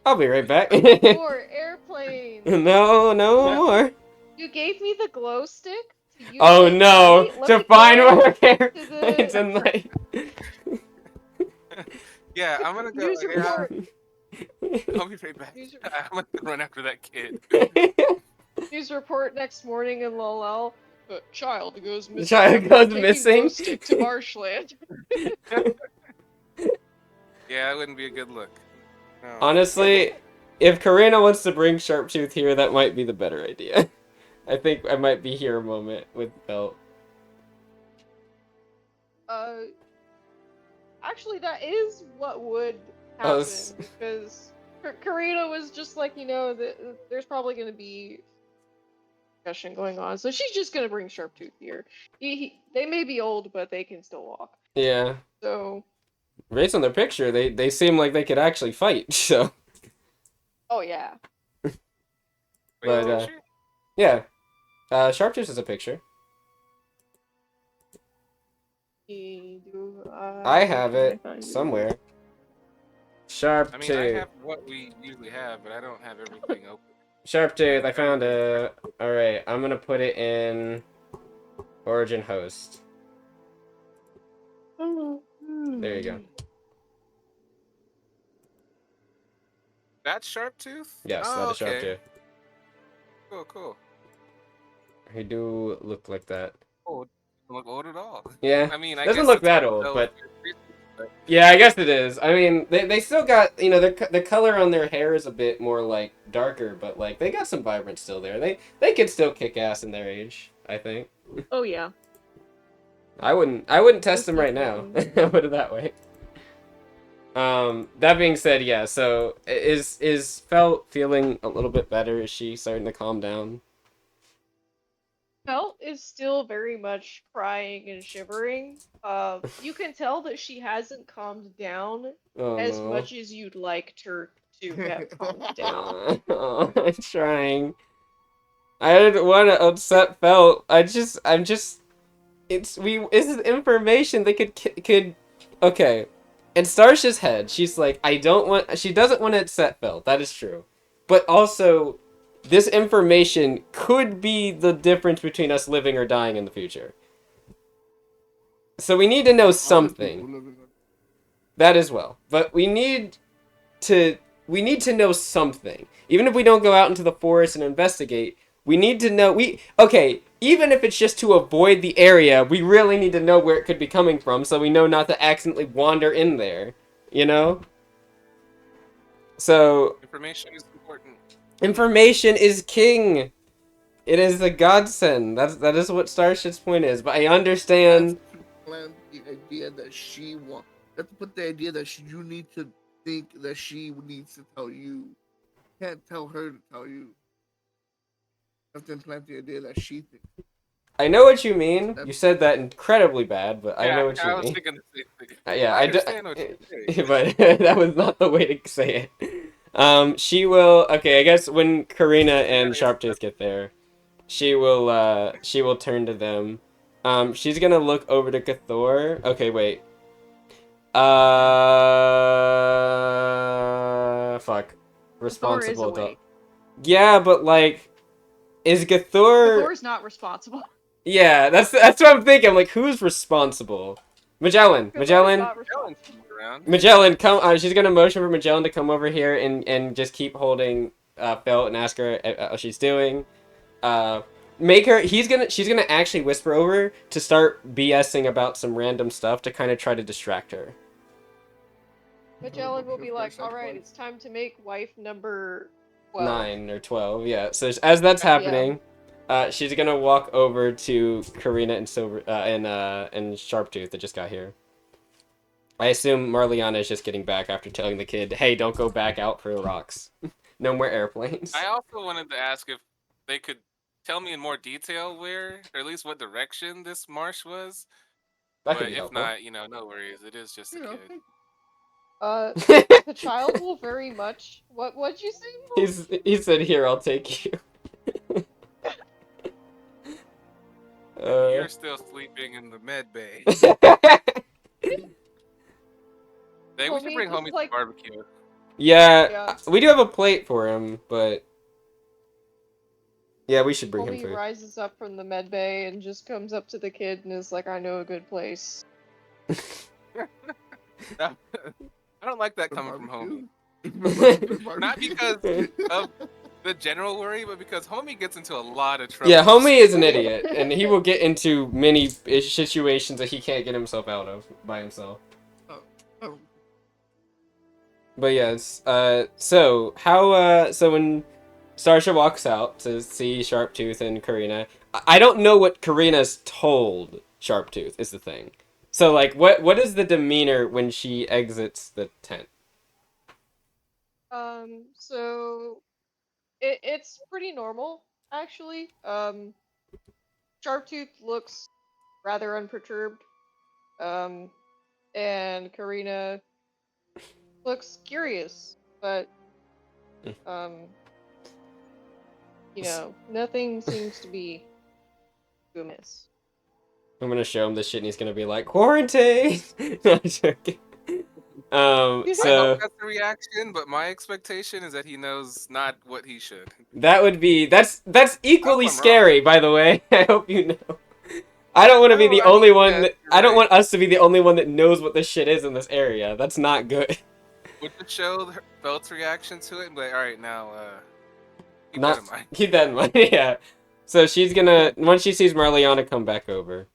Speaker 2: I'll be right back.
Speaker 3: More airplanes.
Speaker 2: No
Speaker 1: Yeah.
Speaker 2: more.
Speaker 3: You gave me the glow stick to use
Speaker 2: Oh
Speaker 3: it,
Speaker 2: no!
Speaker 3: right? Let
Speaker 2: To
Speaker 3: me
Speaker 2: find
Speaker 3: go
Speaker 2: where
Speaker 3: to
Speaker 2: it's
Speaker 3: the
Speaker 2: in like.
Speaker 1: Yeah, I'm gonna go.
Speaker 3: news
Speaker 1: Yeah,
Speaker 3: report.
Speaker 1: I'll be right back.
Speaker 3: News,
Speaker 1: I'm gonna run after that kid.
Speaker 3: news report next morning in Lalel. A child goes
Speaker 2: The
Speaker 3: missing
Speaker 2: child
Speaker 3: after
Speaker 2: goes
Speaker 3: taking
Speaker 2: missing.
Speaker 3: glow stick to marshland.
Speaker 1: Yeah, it wouldn't be a good look. No.
Speaker 2: Honestly, if Karina wants to bring Sharptooth here, that might be the better idea. I think I might be here a moment with Belt.
Speaker 3: Actually, that is what would
Speaker 2: Oh,
Speaker 3: happen because Karina was just like, there's probably going to be discussion going on, so she's just going to bring Sharptooth here. They may be old, but they can still walk.
Speaker 2: yeah.
Speaker 3: So.
Speaker 2: Based on their picture, they seem like they could actually fight. So.
Speaker 3: Oh yeah.
Speaker 1: Wait,
Speaker 2: But
Speaker 1: picture?
Speaker 2: yeah, Sharptooth is a picture. I have
Speaker 3: Can I
Speaker 2: it
Speaker 3: find it?
Speaker 2: somewhere. Sharp
Speaker 1: I mean, I
Speaker 2: tooth.
Speaker 1: have what we usually have, but I don't have everything open.
Speaker 2: Sharp tooth. I
Speaker 1: Trying
Speaker 2: found
Speaker 1: to
Speaker 2: it. All right, I'm gonna put it in origin host. There you go.
Speaker 1: That's sharp tooth?
Speaker 2: Yes,
Speaker 1: Oh,
Speaker 2: that is sharp
Speaker 1: okay.
Speaker 2: tooth.
Speaker 1: Cool, cool.
Speaker 2: He do look like that.
Speaker 1: Oh, doesn't look old at all.
Speaker 2: Yeah,
Speaker 1: I mean, I
Speaker 2: doesn't
Speaker 1: guess
Speaker 2: look
Speaker 1: it's hard
Speaker 2: that
Speaker 1: to
Speaker 2: old,
Speaker 1: tell if
Speaker 2: but
Speaker 1: they're creatures, but
Speaker 2: yeah, I guess it is. I mean, they still got, you know, the color on their hair is a bit more like darker, but like they got some vibrance still there. They could still kick ass in their age, I think.
Speaker 3: Oh yeah.
Speaker 2: I wouldn't test
Speaker 3: Most
Speaker 2: them right now.
Speaker 3: definitely.
Speaker 2: I'll put it that way. That being said, yeah. So is Felt feeling a little bit better? Is she starting to calm down?
Speaker 3: Felt is still very much crying and shivering. You can tell that she hasn't calmed down
Speaker 2: Oh
Speaker 3: as
Speaker 2: no.
Speaker 3: much as you'd liked her to have calmed down.
Speaker 2: I'm trying. I didn't want to upset Felt. I'm just. This is information they could. Okay, in Starsha's head, she's like, I don't want. She doesn't want to upset Felt. That is true, but also, this information could be the difference between us living or dying in the future. So we need to know something. That as well, but to we need to know something. Even if we don't go out into the forest and investigate, we need to know even if it's just to avoid the area, we really need to know where it could be coming from so we know not to accidentally wander in there, you know? So,
Speaker 1: information is important.
Speaker 2: information is king. It is a godsend. That is what Starship's point is, but I understand.
Speaker 4: That's to plant the idea that she wants. That's to put the idea that you need to think that she needs to tell you. Can't tell her to tell you. Have to implant the idea that she thinks.
Speaker 2: I know what you mean.
Speaker 4: That's
Speaker 2: You said that incredibly bad, but I
Speaker 1: Yeah,
Speaker 2: know what you
Speaker 1: I was
Speaker 2: mean.
Speaker 1: thinking the same thing.
Speaker 2: Yeah,
Speaker 1: I
Speaker 2: I do,
Speaker 1: understand what you're saying.
Speaker 2: but that was not the way to say it. She will. Okay, I guess when Karina
Speaker 1: Yeah,
Speaker 2: and
Speaker 1: yeah.
Speaker 2: Sharptooth get there, she will turn to them. She's gonna look over to Cathor. Okay, wait. Fuck.
Speaker 3: Thor is
Speaker 2: Responsible adult.
Speaker 3: awake.
Speaker 2: Yeah, but like, is Gathor?
Speaker 3: Thor's not responsible.
Speaker 2: Yeah, that's what I'm thinking. I'm like, who's responsible? Magellan,
Speaker 3: Thor is
Speaker 2: Magellan,
Speaker 3: not
Speaker 1: Ellen's
Speaker 3: responsible.
Speaker 1: around.
Speaker 2: Magellan, come. She's gonna motion for Magellan to come over here and just keep holding Felt and ask her how she's doing. Make her. She's gonna actually whisper over to start BSing about some random stuff to kind of try to distract her.
Speaker 3: Magellan will be like, alright, it's time to make wife number 12.
Speaker 2: 9 or 12, yeah. So as that's
Speaker 3: Yeah.
Speaker 2: happening, she's gonna walk over to Karina and Silver and Sharptooth that just got here. I assume Marliana is just getting back after telling the kid, "Hey, don't go back out for the rocks. No more airplanes."
Speaker 1: I also wanted to ask if they could tell me in more detail where, or at least what direction this marsh was.
Speaker 2: That could
Speaker 1: But
Speaker 2: be
Speaker 1: if
Speaker 2: helpful.
Speaker 1: not, no worries. It is just a
Speaker 4: you know.
Speaker 1: kid.
Speaker 3: The child will very much. What'd you say?
Speaker 2: He said, "Here, I'll take you."
Speaker 1: You're still sleeping in the med bay. Hey, we should
Speaker 3: Homie
Speaker 1: bring
Speaker 3: just
Speaker 1: homie some
Speaker 3: like
Speaker 1: barbecue.
Speaker 2: Yeah,
Speaker 3: Yeah.
Speaker 2: we do have a plate for him, but yeah, we should bring him
Speaker 3: Homie
Speaker 2: food.
Speaker 3: rises up from the med bay and just comes up to the kid and is like, I know a good place.
Speaker 1: I don't like that coming from homie.
Speaker 4: Barbecue.
Speaker 1: Not because of the general worry, but because homie gets into a lot of trouble.
Speaker 2: Yeah, homie is an idiot, and he will get into many situations that he can't get himself out of by himself.
Speaker 4: Oh,
Speaker 2: But yes, so when Starsha walks out to see Sharptooth and Karina, I don't know what Karina's told Sharptooth is the thing. So like, what is the demeanor when she exits the tent?
Speaker 3: So it's pretty normal, actually. Sharptooth looks rather unperturbed. And Karina looks curious, but um, nothing seems to be amiss.
Speaker 2: I'm gonna show him this shit and he's gonna be like, quarantine! No, I'm joking.
Speaker 1: I hope
Speaker 2: So
Speaker 1: that's the reaction, but my expectation is that he knows not what he should.
Speaker 2: that would be that's
Speaker 1: I hope
Speaker 2: equally
Speaker 1: I'm wrong.
Speaker 2: scary, by the way. I hope you know. I don't want to be
Speaker 1: No,
Speaker 2: the
Speaker 1: I mean,
Speaker 2: only one
Speaker 1: yes,
Speaker 2: that,
Speaker 1: you're
Speaker 2: I don't
Speaker 1: right.
Speaker 2: want us to be the only one that knows what this shit is in this area. That's not good.
Speaker 1: Would you show Belt's reaction to it and be like, all right, now, keep that
Speaker 2: Not
Speaker 1: in mind.
Speaker 2: keep that in mind. Yeah. So she's gonna once she sees Marliana come back over,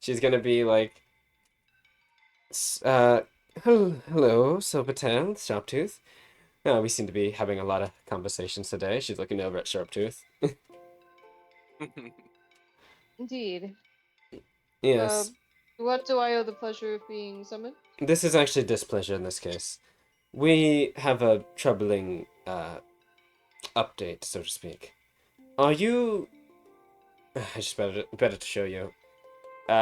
Speaker 2: she's gonna be like, hello, Silvertail, Sharptooth. We seem to be having a lot of conversations today. She's looking over at Sharptooth.
Speaker 3: Indeed.
Speaker 2: Yes,
Speaker 3: What do I owe the pleasure of being summoned?
Speaker 2: this is actually displeasure in this case. We have a troubling update, so to speak. Are you? I just better to show you.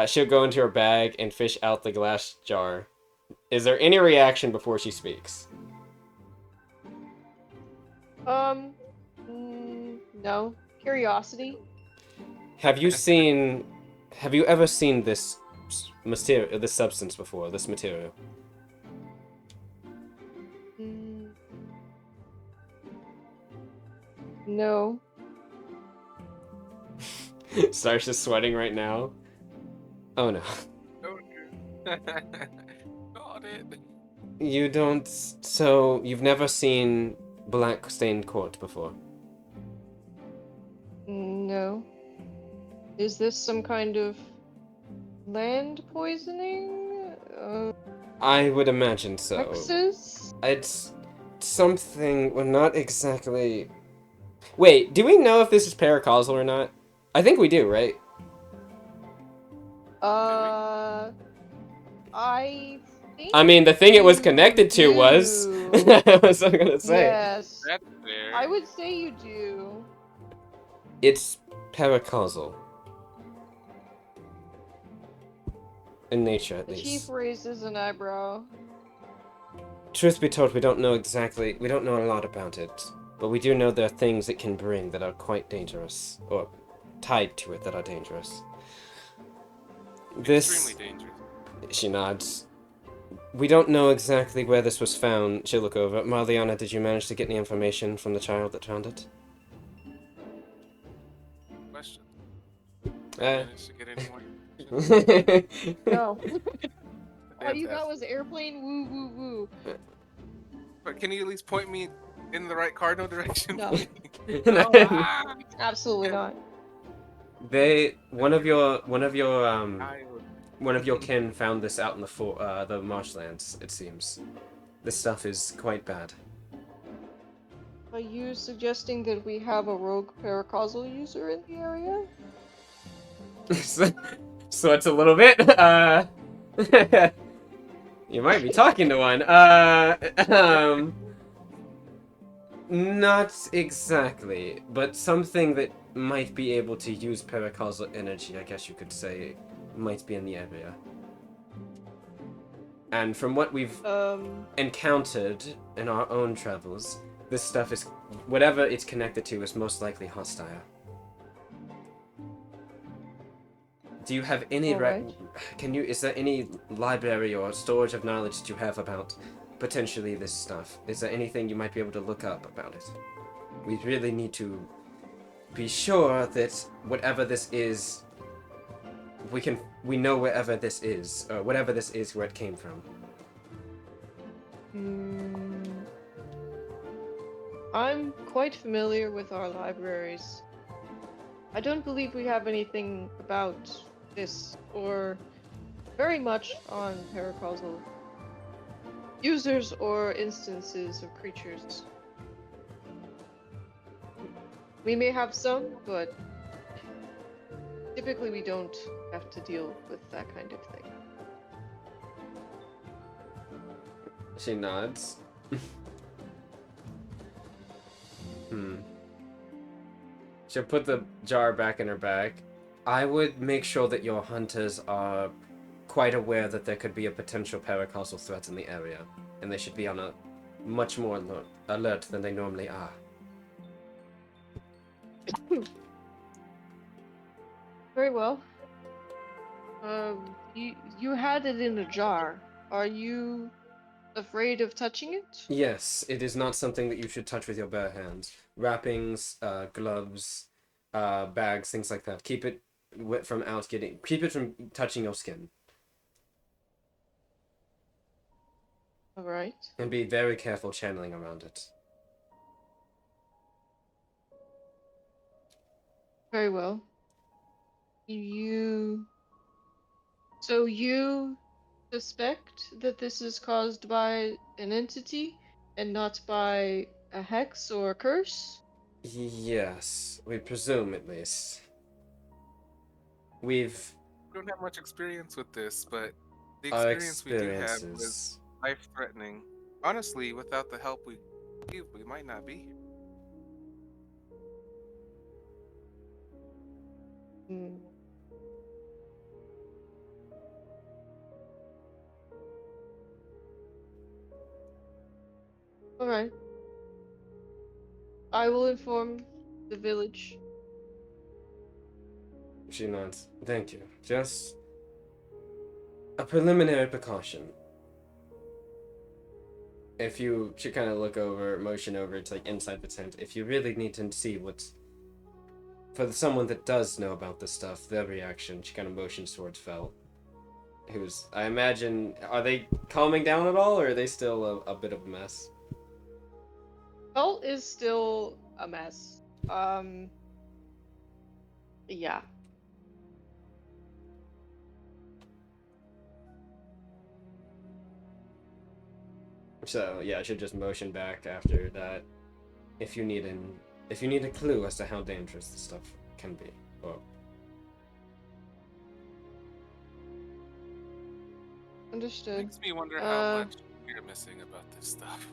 Speaker 2: She'll go into her bag and fish out the glass jar. Is there any reaction before she speaks?
Speaker 3: No. Curiosity.
Speaker 2: Have you seen? Have you ever seen this material, this substance before? This material?
Speaker 3: Mm, no.
Speaker 2: Star's just sweating right now. Oh no.
Speaker 1: Got it.
Speaker 2: You don't. So you've never seen black stained quartz before?
Speaker 3: No. Is this some kind of land poisoning?
Speaker 2: I would imagine so.
Speaker 3: Hexes?
Speaker 2: It's something. Well, not exactly. Wait, do we know if this is paracausal or not? I think we do, right?
Speaker 3: I think
Speaker 2: I mean, the thing it was
Speaker 3: you
Speaker 2: connected to was.
Speaker 3: do.
Speaker 2: That's what I'm gonna say.
Speaker 3: Yes.
Speaker 1: That's fair.
Speaker 3: I would say you do.
Speaker 2: It's paracausal. In nature, at
Speaker 3: The
Speaker 2: least.
Speaker 3: chief raises an eyebrow.
Speaker 2: Truth be told, we don't know a lot about it. But we do know there are things it can bring that are quite dangerous. Or tied to it that are dangerous.
Speaker 1: Extremely dangerous.
Speaker 2: She nods. We don't know exactly where this was found. She'll look over. Marliana, did you manage to get any information from the child that found it?
Speaker 1: Question.
Speaker 2: Uh.
Speaker 1: Managed to get any more?
Speaker 3: No. All you
Speaker 1: Fantastic.
Speaker 3: got was airplane woo woo woo.
Speaker 1: But can you at least point me in the right cardinal direction?
Speaker 3: No.
Speaker 1: please? Oh, ah!
Speaker 3: Absolutely not.
Speaker 2: One of your
Speaker 1: I would-
Speaker 2: one of your kin found this out in the marshlands, it seems. This stuff is quite bad.
Speaker 3: Are you suggesting that we have a rogue paracausal user in the area?
Speaker 2: So it's a little bit, you might be talking to one. Not exactly, but something that might be able to use paracausal energy, I guess you could say, might be in the area. And from what we've encountered in our own travels, this stuff is, whatever it's connected to is most likely hostile. Do you have any,
Speaker 3: Alright.
Speaker 2: is there any library or storage of knowledge that you have about potentially this stuff? Is there anything you might be able to look up about it? We really need to be sure that whatever this is, we know wherever this is, or whatever this is, where it came from.
Speaker 3: I'm quite familiar with our libraries. I don't believe we have anything about this, or very much on paracausal users or instances of creatures. We may have some, but typically we don't have to deal with that kind of thing.
Speaker 2: She nods. She'll put the jar back in her bag. I would make sure that your hunters are quite aware that there could be a potential paracausal threat in the area, and they should be on a much more alert than they normally are.
Speaker 3: Very well. You had it in a jar. Are you afraid of touching it?
Speaker 2: Yes, it is not something that you should touch with your bare hands. Wrappings, gloves, bags, things like that. Keep it keep it from touching your skin.
Speaker 3: All right.
Speaker 2: And be very careful channeling around it.
Speaker 3: Very well. You. So you suspect that this is caused by an entity and not by a hex or a curse?
Speaker 2: Yes, we presume at least. We've
Speaker 1: We don't have much experience with this, but the
Speaker 2: our
Speaker 1: experience we do have was
Speaker 2: experiences.
Speaker 1: life-threatening. Honestly, without the help we might not be here.
Speaker 3: Hmm. All right. I will inform the village.
Speaker 2: She nods. Thank you. Just a preliminary precaution. If you should kind of motion over to like inside the tent. If you really need to see what's for someone that does know about this stuff, their reaction. She kind of motions towards Fel, who's I imagine are they calming down at all, or are they still a bit of a mess?
Speaker 3: Cult is still a mess. Yeah.
Speaker 2: So yeah, I should just motion back after that. If you need a clue as to how dangerous this stuff can be. Or
Speaker 3: Understood.
Speaker 1: Makes me wonder how much we're missing about this stuff.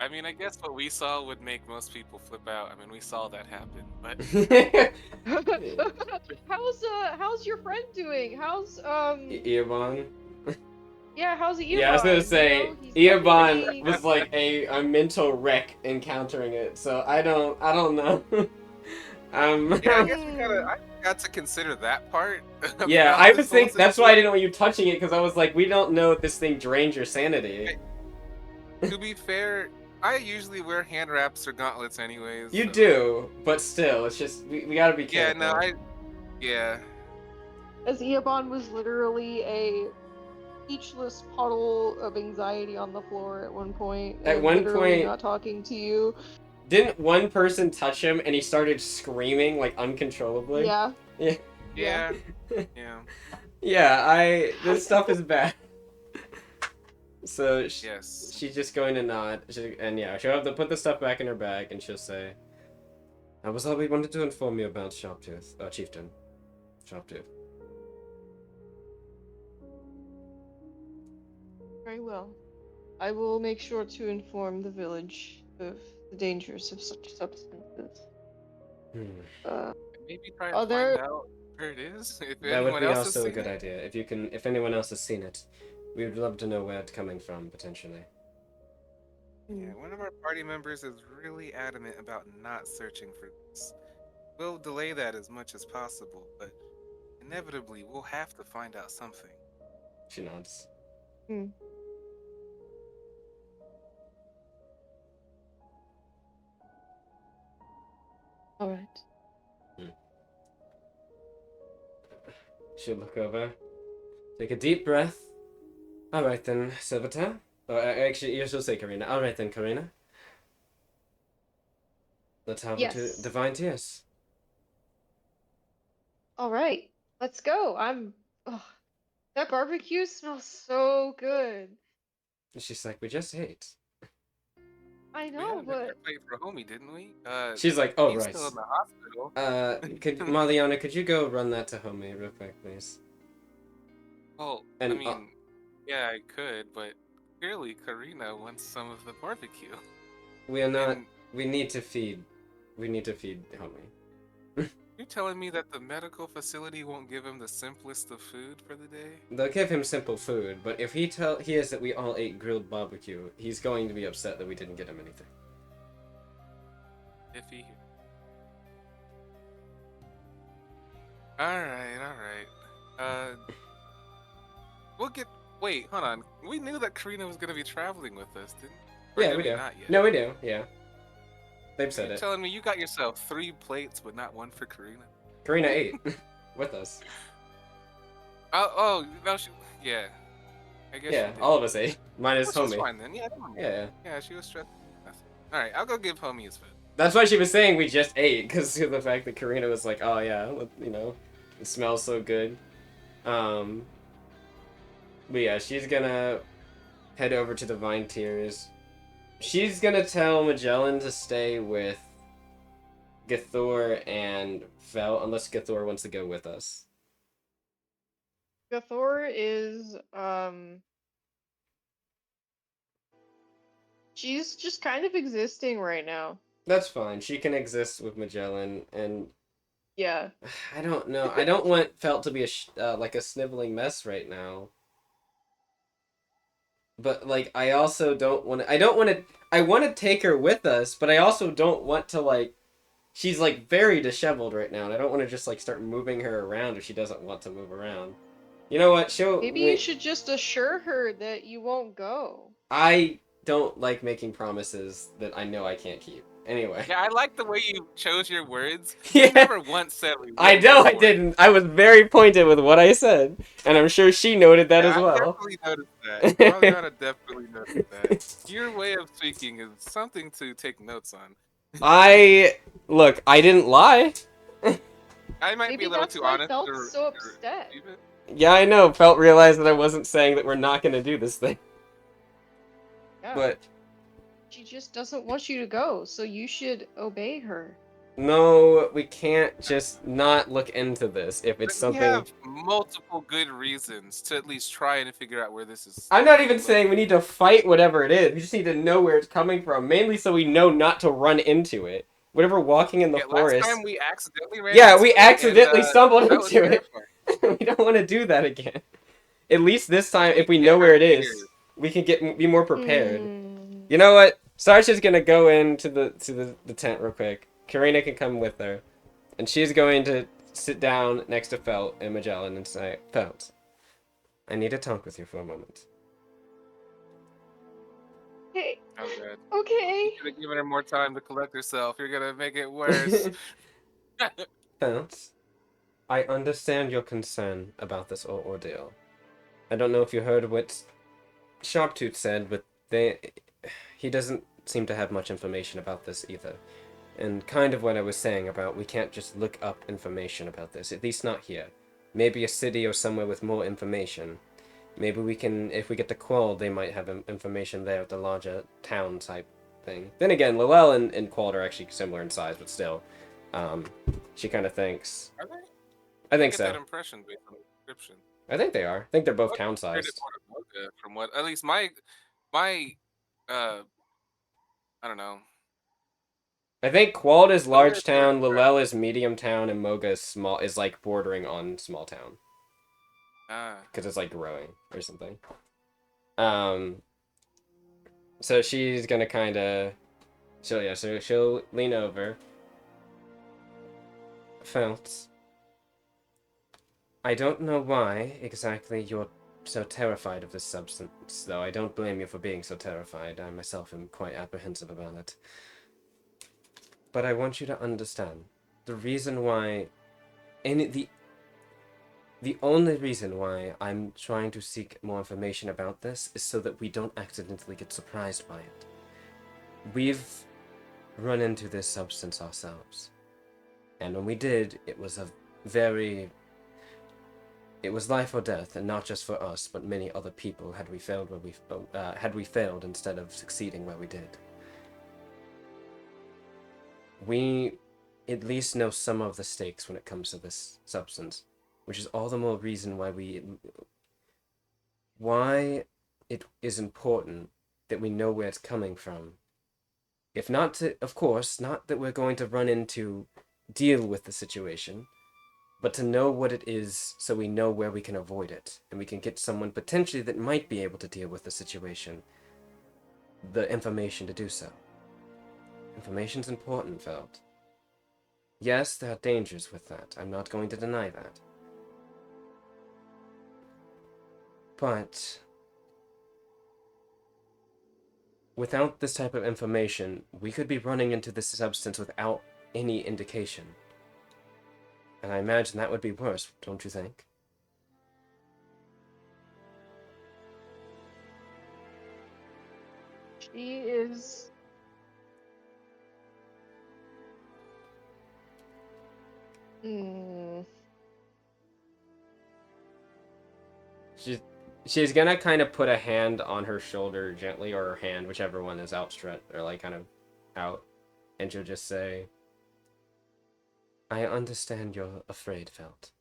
Speaker 1: I mean, I guess what we saw would make most people flip out. I mean, we saw that happen, but
Speaker 3: How's your friend doing? How's
Speaker 2: Earbon.
Speaker 3: Yeah, how's Eobon?
Speaker 2: Yeah, I was gonna say
Speaker 3: He's
Speaker 2: Earbon
Speaker 3: definitely-
Speaker 2: was like a mental wreck encountering it. So I don't know.
Speaker 1: yeah, I guess I got to consider that part.
Speaker 2: Yeah,
Speaker 1: about
Speaker 2: I
Speaker 1: this
Speaker 2: was
Speaker 1: whole
Speaker 2: think that's why I
Speaker 1: situation.
Speaker 2: didn't want you touching it because I was like, we don't know if this thing drains your sanity.
Speaker 1: To be fair, I usually wear hand wraps or gauntlets anyways.
Speaker 2: You
Speaker 1: so-
Speaker 2: do, but still, it's just we gotta be
Speaker 1: Yeah,
Speaker 2: careful.
Speaker 1: no, yeah.
Speaker 3: As Eobon was literally a speechless puddle of anxiety on the floor at one point.
Speaker 2: At
Speaker 3: and
Speaker 2: one
Speaker 3: literally
Speaker 2: point-
Speaker 3: not talking to you.
Speaker 2: Didn't one person touch him and he started screaming like uncontrollably?
Speaker 3: Yeah.
Speaker 2: Yeah.
Speaker 1: Yeah. Yeah.
Speaker 2: Yeah, this stuff is bad. So
Speaker 1: Yes.
Speaker 2: she's just going to nod, and yeah, she'll have to put the stuff back in her bag, and she'll say, "That was all we wanted to inform you about, Sharptooth, Chieftain, Sharptooth."
Speaker 3: Very well. I will make sure to inform the village of the dangers of such substances.
Speaker 1: Maybe try and
Speaker 3: Are
Speaker 1: find
Speaker 3: there-
Speaker 1: out where it is. If
Speaker 2: That would
Speaker 1: anyone
Speaker 2: be
Speaker 1: else has
Speaker 2: also a
Speaker 1: seen
Speaker 2: good
Speaker 1: it.
Speaker 2: idea. If anyone else has seen it, we would love to know where it's coming from potentially.
Speaker 1: Yeah, one of our party members is really adamant about not searching for this. We'll delay that as much as possible, but inevitably we'll have to find out something.
Speaker 2: She nods.
Speaker 3: All right.
Speaker 2: She'll look over, take a deep breath. All right then, Silvertail. Or actually, you should say Karina. All right then, Karina. Let's have
Speaker 3: Yes.
Speaker 2: to divine tears.
Speaker 3: All right. Let's go. That barbecue smells so good.
Speaker 2: She's like, we just ate.
Speaker 3: I
Speaker 1: We
Speaker 3: know,
Speaker 1: had an
Speaker 3: but
Speaker 1: extra plate for homie, didn't we?
Speaker 2: She's like, oh
Speaker 1: He's
Speaker 2: right.
Speaker 1: still in the hospital.
Speaker 2: Marliana, could you go run that to homie real quick, please?
Speaker 1: Well,
Speaker 2: And,
Speaker 1: I mean, yeah, I could, but clearly Karina wants some of the barbecue.
Speaker 2: We are not.
Speaker 1: And
Speaker 2: We need to feed. We need to feed homie.
Speaker 1: you're telling me that the medical facility won't give him the simplest of food for the day?
Speaker 2: They'll give him simple food, but if he hears that we all ate grilled barbecue, he's going to be upset that we didn't get him anything.
Speaker 1: If he. Alright, alright. Uh, we'll get. Wait, hold on. We knew that Karina was gonna be traveling with us, didn't? Or
Speaker 2: Yeah,
Speaker 1: did
Speaker 2: we
Speaker 1: we
Speaker 2: do.
Speaker 1: not yet?
Speaker 2: No, we do. Yeah, they've
Speaker 1: So
Speaker 2: said
Speaker 1: you're
Speaker 2: it.
Speaker 1: telling me you got yourself 3 plates, but not one for Karina?
Speaker 2: Karina ate with us.
Speaker 1: Oh, no, yeah. I guess she
Speaker 2: Yeah,
Speaker 1: did.
Speaker 2: all of us ate. Minus
Speaker 1: Oh, she's
Speaker 2: homie.
Speaker 1: fine then. Yeah, never mind.
Speaker 2: Yeah.
Speaker 1: Yeah, she was stressed. All right, I'll go give homie his food.
Speaker 2: That's why she was saying we just ate, because of the fact that Karina was like, oh yeah, you know, it smells so good. But yeah, she's gonna head over to the Vine Tears. She's gonna tell Magellan to stay with Gathor and Fel, unless Gathor wants to go with us.
Speaker 3: Gathor is she's just kind of existing right now.
Speaker 2: That's fine. She can exist with Magellan, and
Speaker 3: Yeah.
Speaker 2: I don't know. I don't want Felt to be like a sniveling mess right now. But like, I also don't want to. I don't want to. I want to take her with us, but I also don't want to like. She's like very disheveled right now, and I don't want to just like start moving her around if she doesn't want to move around. You know what?
Speaker 3: Maybe you should just assure her that you won't go.
Speaker 2: I don't like making promises that I know I can't keep. Anyway.
Speaker 1: Yeah, I like the way you chose your words.
Speaker 2: Yeah.
Speaker 1: You never once said we
Speaker 2: I
Speaker 1: wouldn't
Speaker 2: know
Speaker 1: go
Speaker 2: I
Speaker 1: for it.
Speaker 2: didn't. I was very pointed with what I said, and I'm sure she noted that
Speaker 1: Yeah,
Speaker 2: as
Speaker 1: I
Speaker 2: well.
Speaker 1: definitely noticed that. Marliana definitely noticed that. Your way of speaking is something to take notes on.
Speaker 2: Look, I didn't lie.
Speaker 1: I might be
Speaker 3: Maybe
Speaker 1: a little
Speaker 3: that's
Speaker 1: too
Speaker 3: why
Speaker 1: honest
Speaker 3: Felt's so upset.
Speaker 1: receive it.
Speaker 2: Yeah, I know. Felt realized that I wasn't saying that we're not gonna do this thing.
Speaker 3: Yeah.
Speaker 2: But
Speaker 3: She just doesn't want you to go, so you should obey her.
Speaker 2: no, we can't just not look into this if it's
Speaker 1: But we
Speaker 2: something.
Speaker 1: have multiple good reasons to at least try and figure out where this is.
Speaker 2: I'm not even saying we need to fight whatever it is. We just need to know where it's coming from, mainly so we know not to run into it. Whatever walking in the
Speaker 1: Yeah, last
Speaker 2: forest.
Speaker 1: time we accidentally ran
Speaker 2: Yeah,
Speaker 1: into
Speaker 2: we
Speaker 1: it,
Speaker 2: accidentally
Speaker 1: and,
Speaker 2: stumbled
Speaker 1: that was
Speaker 2: into it.
Speaker 1: terrifying.
Speaker 2: We don't want to do that again. At least this time,
Speaker 1: We
Speaker 2: if we
Speaker 1: get
Speaker 2: know where it
Speaker 1: prepared.
Speaker 2: is, we can be more prepared.
Speaker 3: Mm.
Speaker 2: You know what? Sasha's gonna go into the tent real quick. Karina can come with her, and she's going to sit down next to Felt and Magellan and say, "Felt, I need to talk with you for a moment."
Speaker 3: Okay.
Speaker 1: Oh god.
Speaker 3: Okay.
Speaker 1: You should have given her more time to collect herself. You're gonna make it worse.
Speaker 2: Felt, I understand your concern about this ordeal. I don't know if you heard what Sharptooth said, but he doesn't seem to have much information about this either. And kind of what I was saying about we can't just look up information about this, at least not here. Maybe a city or somewhere with more information. Maybe we can, if we get to Qual'd, they might have information there at the larger town type thing. Then again, Lalel and Qual'd are actually similar in size, but still. She kind of thinks.
Speaker 1: Are they?
Speaker 2: I think
Speaker 1: get
Speaker 2: so.
Speaker 1: that impression based on the description.
Speaker 2: I think they are. I think they're both town
Speaker 1: Compared to
Speaker 2: sized.
Speaker 1: Mocha, from what at least my I don't know.
Speaker 2: I think Qual'd is
Speaker 1: Mocha
Speaker 2: large
Speaker 1: is more
Speaker 2: town, Lalel is medium town, and Moga is small. Is like bordering on small town because it's like growing or something. So she's gonna kind of, so she'll lean over. Felt. I don't know why exactly you're so terrified of this substance, though I don't blame you for being so terrified. I myself am quite apprehensive about it. But I want you to understand the reason why, the only reason why I'm trying to seek more information about this is so that we don't accidentally get surprised by it. We've run into this substance ourselves. And when we did, it was it was life or death, and not just for us, but many other people had we failed instead of succeeding where we did. We at least know some of the stakes when it comes to this substance, which is all the more reason why it is important that we know where it's coming from. If not to, of course, not that we're going to run into deal with the situation, but to know what it is so we know where we can avoid it, and we can get someone potentially that might be able to deal with the situation the information to do so. Information's important, Felt. Yes, there are dangers with that. I'm not going to deny that. But without this type of information, we could be running into this substance without any indication. And I imagine that would be worse, don't you think?
Speaker 3: She is. Hmm.
Speaker 2: She's gonna kind of put a hand on her shoulder gently, or her hand, whichever one is outstretched, or like kind of out, and she'll just say, I understand you're afraid, Felt.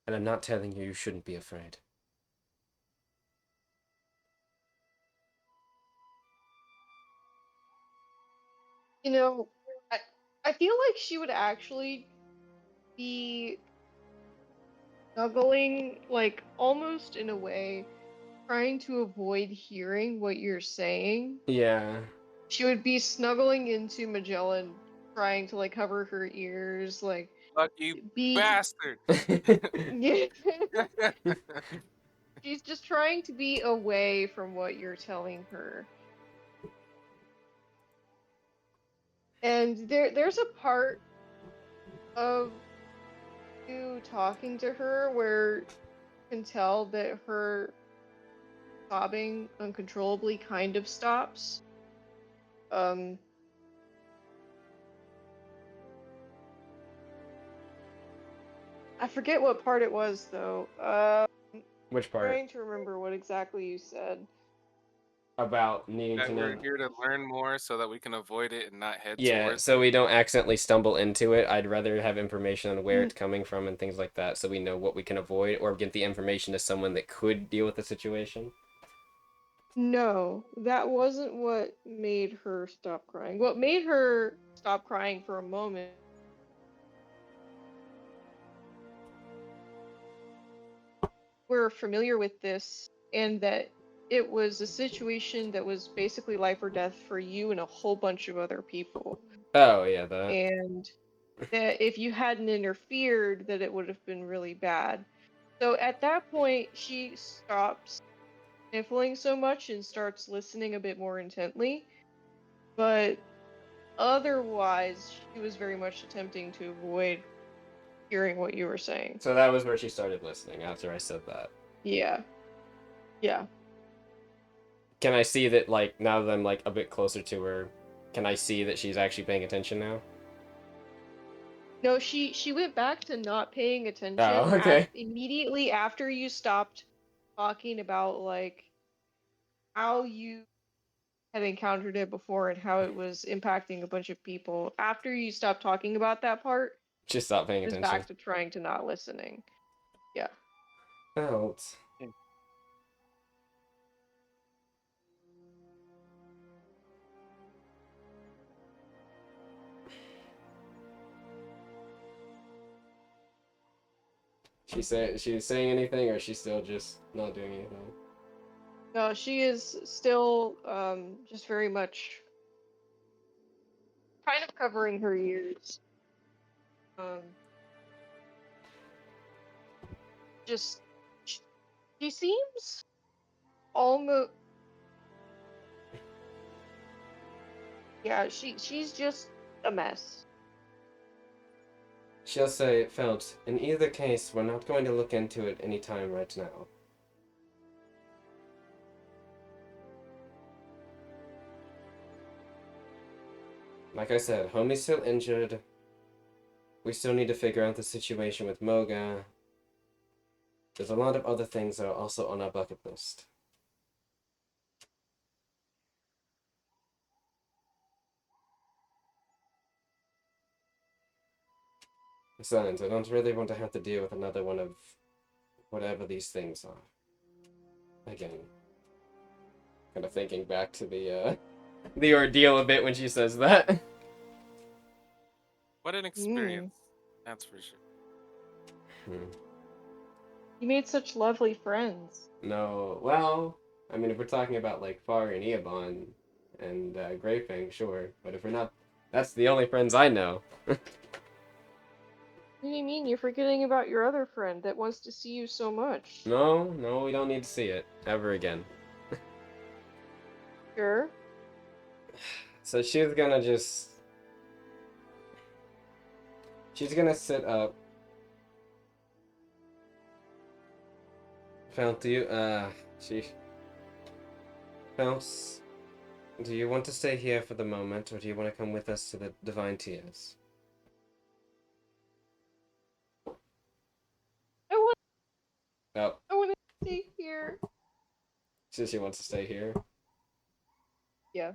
Speaker 2: And I'm not telling you shouldn't be afraid.
Speaker 3: You know, I, I feel like she would actually be snuggling, like almost in a way, trying to avoid hearing what you're saying.
Speaker 2: Yeah.
Speaker 3: She would be snuggling into Magellan, trying to like cover her ears, like
Speaker 1: Lucky
Speaker 3: be.
Speaker 1: bastard.
Speaker 3: Yeah. She's just trying to be away from what you're telling her. And there's a part of you talking to her where you can tell that her sobbing uncontrollably kind of stops. Um, I forget what part it was though.
Speaker 2: Which part?
Speaker 3: Trying to remember what exactly you said.
Speaker 2: About needing
Speaker 1: That
Speaker 2: to
Speaker 1: we're
Speaker 2: know.
Speaker 1: here to learn more so that we can avoid it and not head
Speaker 2: Yeah,
Speaker 1: towards
Speaker 2: so
Speaker 1: it.
Speaker 2: we don't accidentally stumble into it. I'd rather have information on where
Speaker 3: N-
Speaker 2: it's coming from and things like that, so we know what we can avoid, or get the information to someone that could deal with the situation.
Speaker 3: No, that wasn't what made her stop crying. What made her stop crying for a moment we're familiar with this and that it was a situation that was basically life or death for you and a whole bunch of other people.
Speaker 2: Oh, yeah, that.
Speaker 3: And that if you hadn't interfered, that it would have been really bad. So at that point, she stops sniffling so much and starts listening a bit more intently. But otherwise, she was very much attempting to avoid hearing what you were saying.
Speaker 2: So that was where she started listening, after I said that.
Speaker 3: Yeah. Yeah.
Speaker 2: Can I see that, like, now that I'm, like, a bit closer to her, can I see that she's actually paying attention now?
Speaker 3: No, she went back to not paying attention
Speaker 2: Oh, okay.
Speaker 3: immediately after you stopped talking about like how you had encountered it before and how it was impacting a bunch of people. After you stopped talking about that part,
Speaker 2: She stopped paying
Speaker 3: it was
Speaker 2: attention.
Speaker 3: back to trying to not listening. Yeah.
Speaker 2: Felt. She's saying anything, or she's still just not doing anything?
Speaker 3: No, she is still just very much kind of covering her ears. Um just she seems almost yeah, she's just a mess.
Speaker 2: She'll say, Felt, in either case, we're not going to look into it any time right now. Like I said, homie's still injured. We still need to figure out the situation with Moga. There's a lot of other things that are also on our bucket list. Besides, I don't really want to have to deal with another one of whatever these things are. Again, kind of thinking back to the ordeal a bit when she says that.
Speaker 1: What an
Speaker 3: Mm.
Speaker 1: experience. That's for sure.
Speaker 3: You made such lovely friends.
Speaker 2: No, well, I mean, if we're talking about like Far and Eobon and Greyfang, sure. But if we're not, that's the only friends I know.
Speaker 3: What do you mean? You're forgetting about your other friend that wants to see you so much.
Speaker 2: No, we don't need to see it ever again.
Speaker 3: Sure.
Speaker 2: So she's gonna just... She's gonna sit up. Fount, do you, Bounce, do you want to stay here for the moment, or do you want to come with us to the Divine Tears? Oh,
Speaker 3: I want to stay here.
Speaker 2: so she wants to stay here.
Speaker 3: Yeah.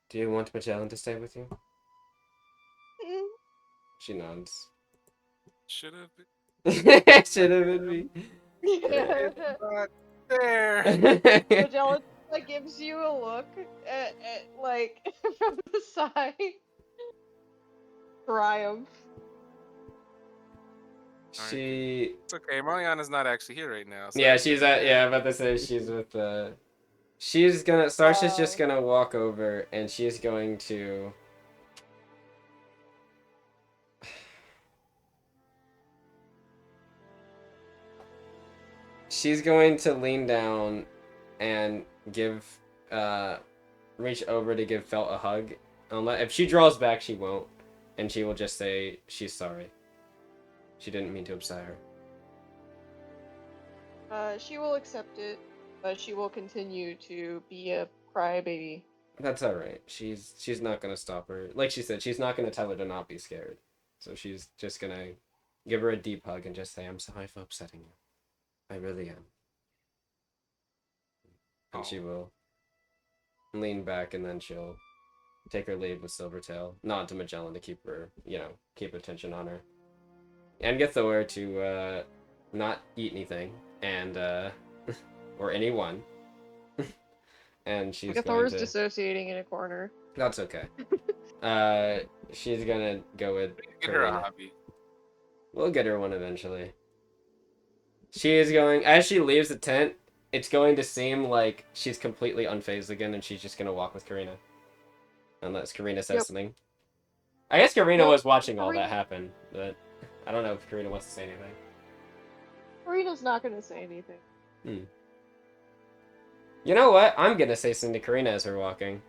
Speaker 2: Do you want Magellan to stay with you?
Speaker 3: Mm.
Speaker 2: She nods.
Speaker 1: Should have been
Speaker 2: Should have been me.
Speaker 1: not there.
Speaker 3: Magellan like gives you a look at like from the side. Triumph.
Speaker 2: She...
Speaker 1: It's okay. Marliana's not actually here right now. So
Speaker 2: Yeah, she's at... Yeah, I'm about to say she's with, She's gonna... Sarsha's just gonna walk over, and she's going to... She's going to lean down and give... reach over to give Felt a hug. If she draws back, she won't. And she will just say she's sorry. She didn't mean to upset her.
Speaker 3: She will accept it, but she will continue to be a crybaby.
Speaker 2: That's alright. She's not gonna stop her. Like she said, she's not gonna tell her to not be scared. So she's just gonna give her a deep hug and just say, I'm sorry for upsetting you. I really am. And she will lean back, and then she'll take her leave with Silvertail. Nod to Magellan to keep her, keep attention on her. And get Thor to, not eat anything, and, or anyone. And she's going
Speaker 3: Thor's
Speaker 2: to...
Speaker 3: dissociating in a corner.
Speaker 2: That's okay. She's gonna go with
Speaker 1: get her a
Speaker 2: Karina.
Speaker 1: hobby.
Speaker 2: We'll get her one eventually. She is going... As she leaves the tent, it's going to seem like she's completely unfazed again, and she's just gonna walk with Karina. Unless Karina says something. I guess Karina was watching all that happen, but I don't know if Karina wants to say anything.
Speaker 3: Karina's not gonna say anything.
Speaker 2: You know what? I'm gonna say something to Karina as we're walking.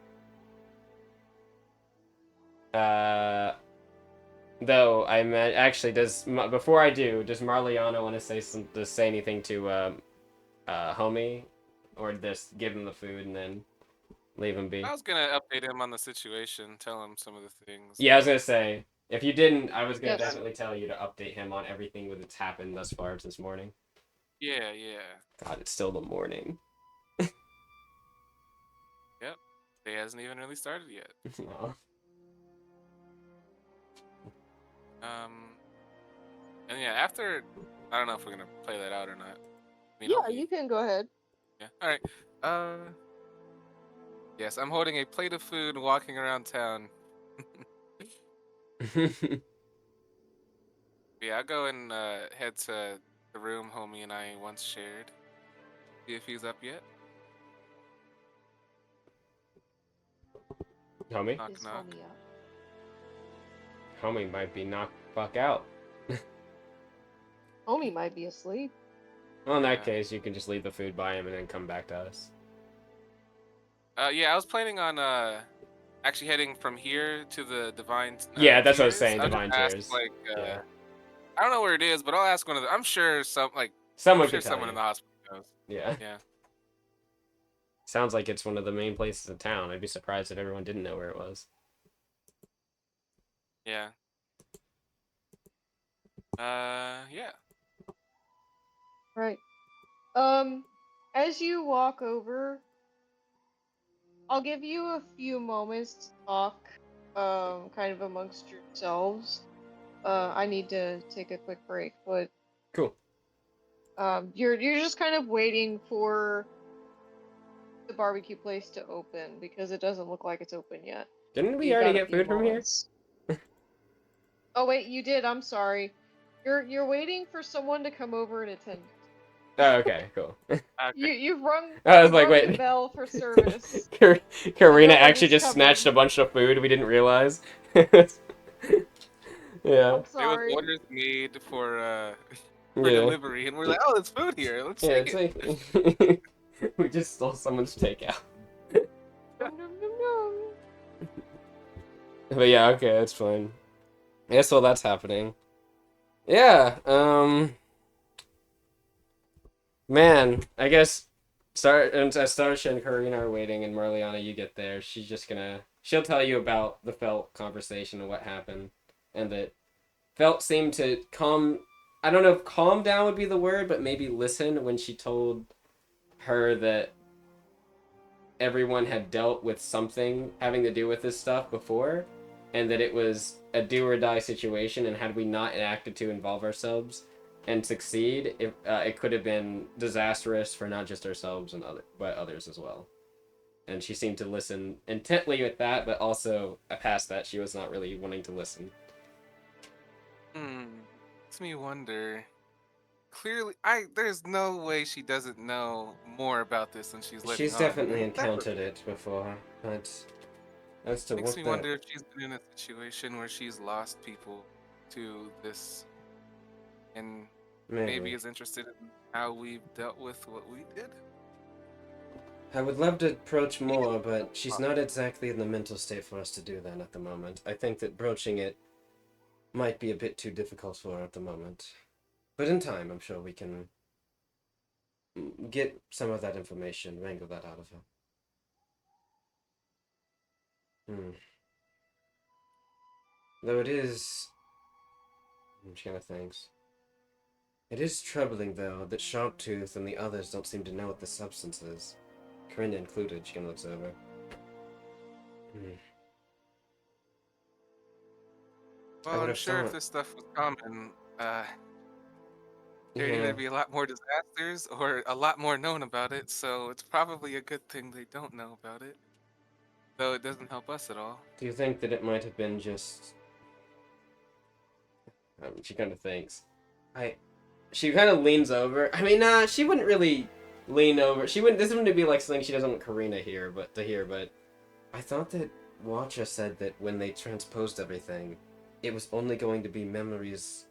Speaker 2: Though I meant actually, before I do, does Marliana want to say anything to homie, or just give him the food and then leave him be?
Speaker 1: I was gonna update him on the situation, tell him some of the things.
Speaker 2: Yeah, I was gonna say, if you didn't, I was gonna
Speaker 3: Yes.
Speaker 2: definitely tell you to update him on everything that's happened thus far this morning.
Speaker 1: Yeah.
Speaker 2: God, it's still the morning.
Speaker 1: Yep. Day hasn't even really started yet.
Speaker 2: Aw.
Speaker 1: And yeah, after I don't know if we're gonna play that out or not.
Speaker 3: Yeah, you can go ahead.
Speaker 1: Yeah. All right. Yes, I'm holding a plate of food, walking around town. Yeah, I'll go and head to the room homie and I once shared. See if he's up yet.
Speaker 2: Homie?
Speaker 1: Knock,
Speaker 3: Is
Speaker 1: knock.
Speaker 3: homie up?
Speaker 2: Homie might be knocked fuck out.
Speaker 3: Homie might be asleep.
Speaker 2: Well, in that
Speaker 1: Yeah.
Speaker 2: case, you can just leave the food by him and then come back to us.
Speaker 1: Yeah, I was planning on actually heading from here to the Divine.
Speaker 2: Yeah, that's what I was
Speaker 1: Tears.
Speaker 2: saying,
Speaker 1: I'll
Speaker 2: Divine
Speaker 1: just ask,
Speaker 2: Tears.
Speaker 1: Like,
Speaker 2: Yeah.
Speaker 1: I don't know where it is, but I'll ask one of the. I'm sure
Speaker 2: Someone
Speaker 1: I'm sure
Speaker 2: could tell
Speaker 1: someone
Speaker 2: you.
Speaker 1: in the hospital knows.
Speaker 2: Yeah.
Speaker 1: Yeah.
Speaker 2: Sounds like it's one of the main places in town. I'd be surprised if everyone didn't know where it was.
Speaker 1: Yeah. Yeah.
Speaker 3: Right. As you walk over, I'll give you a few moments to talk, kind of amongst yourselves. I need to take a quick break, but
Speaker 2: Cool.
Speaker 3: you're just kind of waiting for the barbecue place to open because it doesn't look like it's open yet.
Speaker 2: Didn't we
Speaker 3: You
Speaker 2: already
Speaker 3: got a
Speaker 2: get
Speaker 3: few
Speaker 2: food from here?
Speaker 3: moments. Oh wait, you did. I'm sorry. You're waiting for someone to come over and attend.
Speaker 2: Oh, okay, cool.
Speaker 1: Okay.
Speaker 3: You've rung.
Speaker 2: I was
Speaker 3: you've
Speaker 2: like,
Speaker 3: rung
Speaker 2: wait.
Speaker 3: the bell for service.
Speaker 2: Karina
Speaker 3: Nobody's
Speaker 2: actually just
Speaker 3: coming.
Speaker 2: snatched a bunch of food we didn't realize. Yeah.
Speaker 3: I'm
Speaker 1: It was
Speaker 3: sorry.
Speaker 1: orders made for for
Speaker 2: Yeah.
Speaker 1: delivery, and we're like, oh, there's food here. Let's
Speaker 2: Yeah,
Speaker 1: take
Speaker 2: it's
Speaker 1: it.
Speaker 2: like we just stole someone's takeout.
Speaker 3: Nom, nom, nom, nom.
Speaker 2: But yeah, okay, that's fine. Yes, well, that's happening. Yeah, man, I guess Starsha and Karina are waiting, and Marliana, you get there. She'll tell you about the Felt conversation and what happened, and that Felt seemed to calm. I don't know if calm down would be the word, but maybe listen when she told her that everyone had dealt with something having to do with this stuff before, and that it was a do or die situation, and had we not acted to involve ourselves and succeed, it could have been disastrous for not just ourselves but others as well. And she seemed to listen intently with that, but also past that, she was not really wanting to listen.
Speaker 1: Makes me wonder. Clearly, there's no way she doesn't know more about this than she's letting
Speaker 2: She's
Speaker 1: on.
Speaker 2: definitely
Speaker 1: And that
Speaker 2: encountered it before, but as to
Speaker 1: makes
Speaker 2: what
Speaker 1: me
Speaker 2: that
Speaker 1: wonder if she's been in a situation where she's lost people to this, and maybe
Speaker 2: maybe.
Speaker 1: is interested in how we've dealt with what we did.
Speaker 2: I would love to approach more, but she's not exactly in the mental state for us to do that at the moment. I think that broaching it might be a bit too difficult for her at the moment. But in time, I'm sure we can get some of that information, wrangle that out of her. Though it is... I'm trying to think. It is troubling, though, that Sharptooth and the others don't seem to know what the substance is. Corinna included, she can look over. I
Speaker 1: Well,
Speaker 2: would
Speaker 1: I'm
Speaker 2: have
Speaker 1: sure if
Speaker 2: thought...
Speaker 1: this stuff was common, there'd
Speaker 2: Yeah.
Speaker 1: either be a lot more disasters or a lot more known about it. So it's probably a good thing they don't know about it. Though it doesn't help us at all.
Speaker 2: Do you think that it might have been just... she kind of thinks. She kind of leans over. I mean, nah, she wouldn't really lean over. She wouldn't... This wouldn't be like something she doesn't want Karina to hear, but... I thought that Watcher said that when they transposed everything, it was only going to be memories,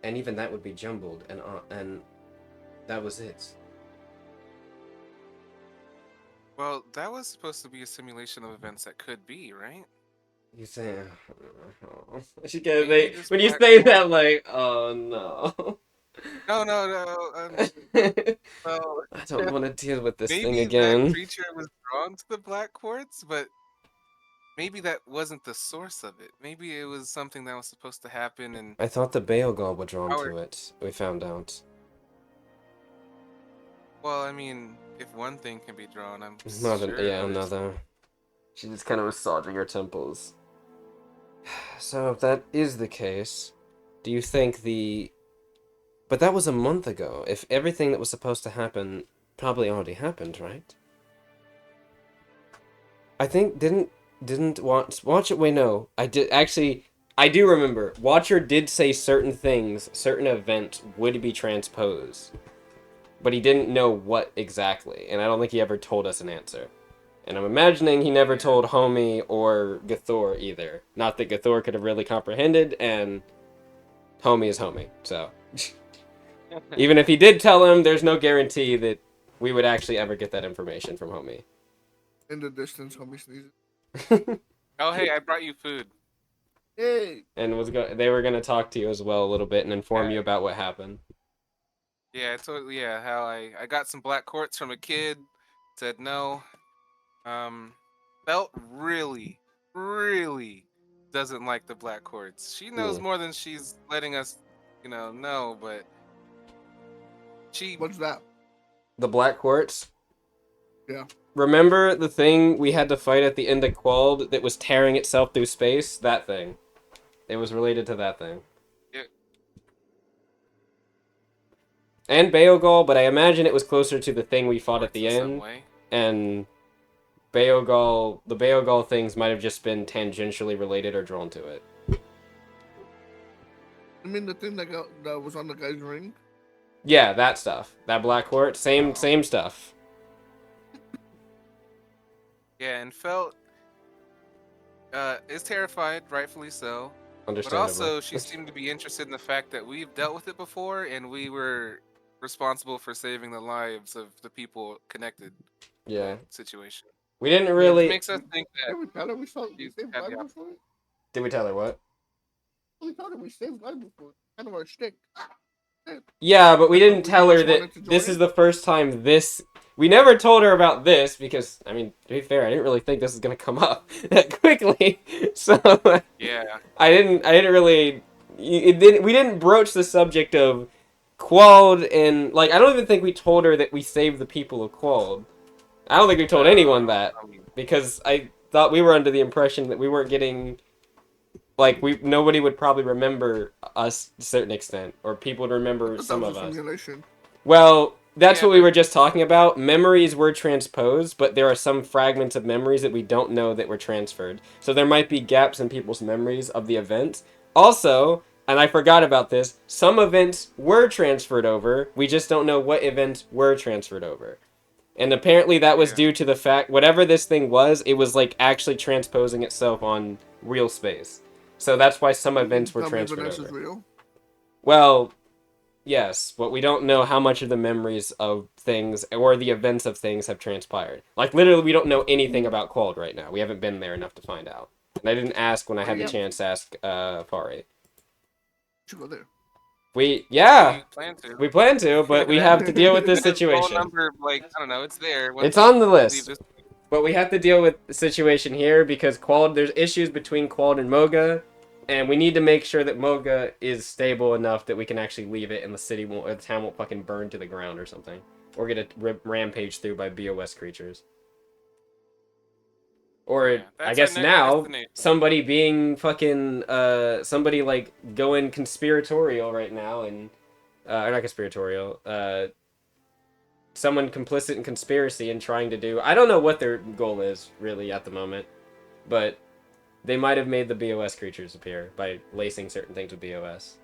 Speaker 2: and even that would be jumbled, and that was it.
Speaker 1: Well, that was supposed to be a simulation of events that could be, right?
Speaker 2: You say,
Speaker 1: Maybe this
Speaker 2: when you
Speaker 1: black
Speaker 2: say
Speaker 1: quartz.
Speaker 2: that, like, oh no.
Speaker 1: No, no, no. Well,
Speaker 2: I don't want to deal with this thing
Speaker 1: maybe that
Speaker 2: again.
Speaker 1: creature was drawn to the black quartz, but maybe that wasn't the source of it. Maybe it was something that was supposed to happen, and
Speaker 2: I thought the Baelgol were drawn
Speaker 1: our.
Speaker 2: to it. We found out.
Speaker 1: Well, I mean, if one thing can be drawn, I'm sure
Speaker 2: Yeah,
Speaker 1: others.
Speaker 2: another. She just kind of massaging her temples. So if that is the case, do you think the... But that was a month ago. If everything that was supposed to happen probably already happened, right? I think didn't watch it. Wait, no, I did actually. I do remember. Watcher did say certain things, certain events would be transposed, but he didn't know what exactly, and I don't think he ever told us an answer. And I'm imagining he never
Speaker 1: Yeah.
Speaker 2: told Homie or Gathor either. Not that Gathor could have really comprehended, and Homie is Homie, so. Even if he did tell him, there's no guarantee that we would actually ever get that information from Homie.
Speaker 4: In the distance, homie sneezes.
Speaker 1: Oh, hey, I brought you food.
Speaker 4: Hey!
Speaker 2: And they were gonna talk to you as well a little bit and inform you
Speaker 1: Alright.
Speaker 2: about what happened.
Speaker 1: Yeah, yeah, how I got some black quartz from a kid. Said no. Felt really, really doesn't like the black quartz. She knows
Speaker 2: Yeah.
Speaker 1: more than she's letting us, know, but she.
Speaker 4: What's that?
Speaker 2: The Black Quartz.
Speaker 4: Yeah.
Speaker 2: Remember the thing we had to fight at the end of Qual'd that was tearing itself through space? That thing. It was related to that thing.
Speaker 1: Yeah,
Speaker 2: And Baelgol, but I imagine it was closer to the thing we fought at
Speaker 1: quartz
Speaker 2: the
Speaker 1: in some
Speaker 2: end.
Speaker 1: way.
Speaker 2: And the Baelgol things might have just been tangentially related or drawn to it.
Speaker 4: I mean, the thing that was on the guy's ring?
Speaker 2: Yeah, that stuff. That Black Quartz. Same stuff.
Speaker 1: Yeah, and Felt is terrified, rightfully so. But
Speaker 2: Understandably.
Speaker 1: also, she seemed to be interested in the fact that we've dealt with it before, and we were responsible for saving the lives of the people connected to
Speaker 2: Yeah.
Speaker 1: that situation.
Speaker 2: We didn't
Speaker 4: Yeah.
Speaker 1: Which
Speaker 2: really.
Speaker 1: makes us think that
Speaker 4: Did we tell her we
Speaker 1: she's
Speaker 4: saved
Speaker 1: had
Speaker 4: life
Speaker 1: the
Speaker 4: before?
Speaker 2: Did we tell her what?
Speaker 4: We told her we saved life before. Kind of our shtick.
Speaker 2: Yeah, but we
Speaker 4: That's why
Speaker 2: didn't tell her
Speaker 4: just
Speaker 2: that
Speaker 4: wanted to
Speaker 2: this
Speaker 4: join.
Speaker 2: is the first time this. We never told her about this because, I mean, to be fair, I didn't really think this was gonna come up that quickly. So
Speaker 1: Yeah,
Speaker 2: I didn't really. We didn't broach the subject of Qual'd, and like I don't even think we told her that we saved the people of Qual'd. I don't think we told anyone that
Speaker 1: I mean,
Speaker 2: because I thought we were under the impression that we weren't getting like nobody would probably remember us to a certain extent, or people would
Speaker 4: I
Speaker 2: remember
Speaker 4: thought that
Speaker 2: some
Speaker 4: was
Speaker 2: of
Speaker 4: a
Speaker 2: us.
Speaker 4: simulation.
Speaker 2: Well, that's
Speaker 1: yeah,
Speaker 2: what we
Speaker 1: but
Speaker 2: were just talking about. Memories were transposed, but there are some fragments of memories that we don't know that were transferred. So there might be gaps in people's memories of the event. Also, and I forgot about this, some events were transferred over. We just don't know what events were transferred over. And apparently that was
Speaker 1: yeah,
Speaker 2: due to the fact whatever this thing was, it was like actually transposing itself on real space. So that's why some events were
Speaker 4: Tell me
Speaker 2: transferred
Speaker 4: Vanessa's
Speaker 2: over.
Speaker 4: real.
Speaker 2: Well, yes, but we don't know how much of the memories of things or the events of things have transpired. Like literally, we don't know anything about Qual'd right now. We haven't been there enough to find out. And I didn't ask when I
Speaker 4: Oh,
Speaker 2: had the
Speaker 4: you
Speaker 3: Yep.
Speaker 2: chance to ask Fari.
Speaker 4: should go there.
Speaker 2: Yeah,
Speaker 1: we plan to.
Speaker 2: we plan to, but we
Speaker 1: That
Speaker 2: have to deal with this
Speaker 1: that phone
Speaker 2: situation.
Speaker 1: number, like I don't know, it's there.
Speaker 2: It's
Speaker 1: Once
Speaker 2: on the
Speaker 1: we leave
Speaker 2: list.
Speaker 1: this,
Speaker 2: But we have to deal with the situation here because Qual'd, there's issues between Qual'd and Moga, and we need to make sure that Moga is stable enough that we can actually leave it and the city won't, or the town won't fucking burn to the ground or something. Or get a rampage through by BOS creatures. Or,
Speaker 1: yeah,
Speaker 2: I
Speaker 1: that's our
Speaker 2: guess
Speaker 1: next
Speaker 2: now,
Speaker 1: destination.
Speaker 2: somebody being fucking, somebody like going conspiratorial right now and, or not conspiratorial, someone complicit in conspiracy and trying to do. I don't know what their goal is really at the moment, but they might have made the BOS creatures appear by lacing certain things with BOS.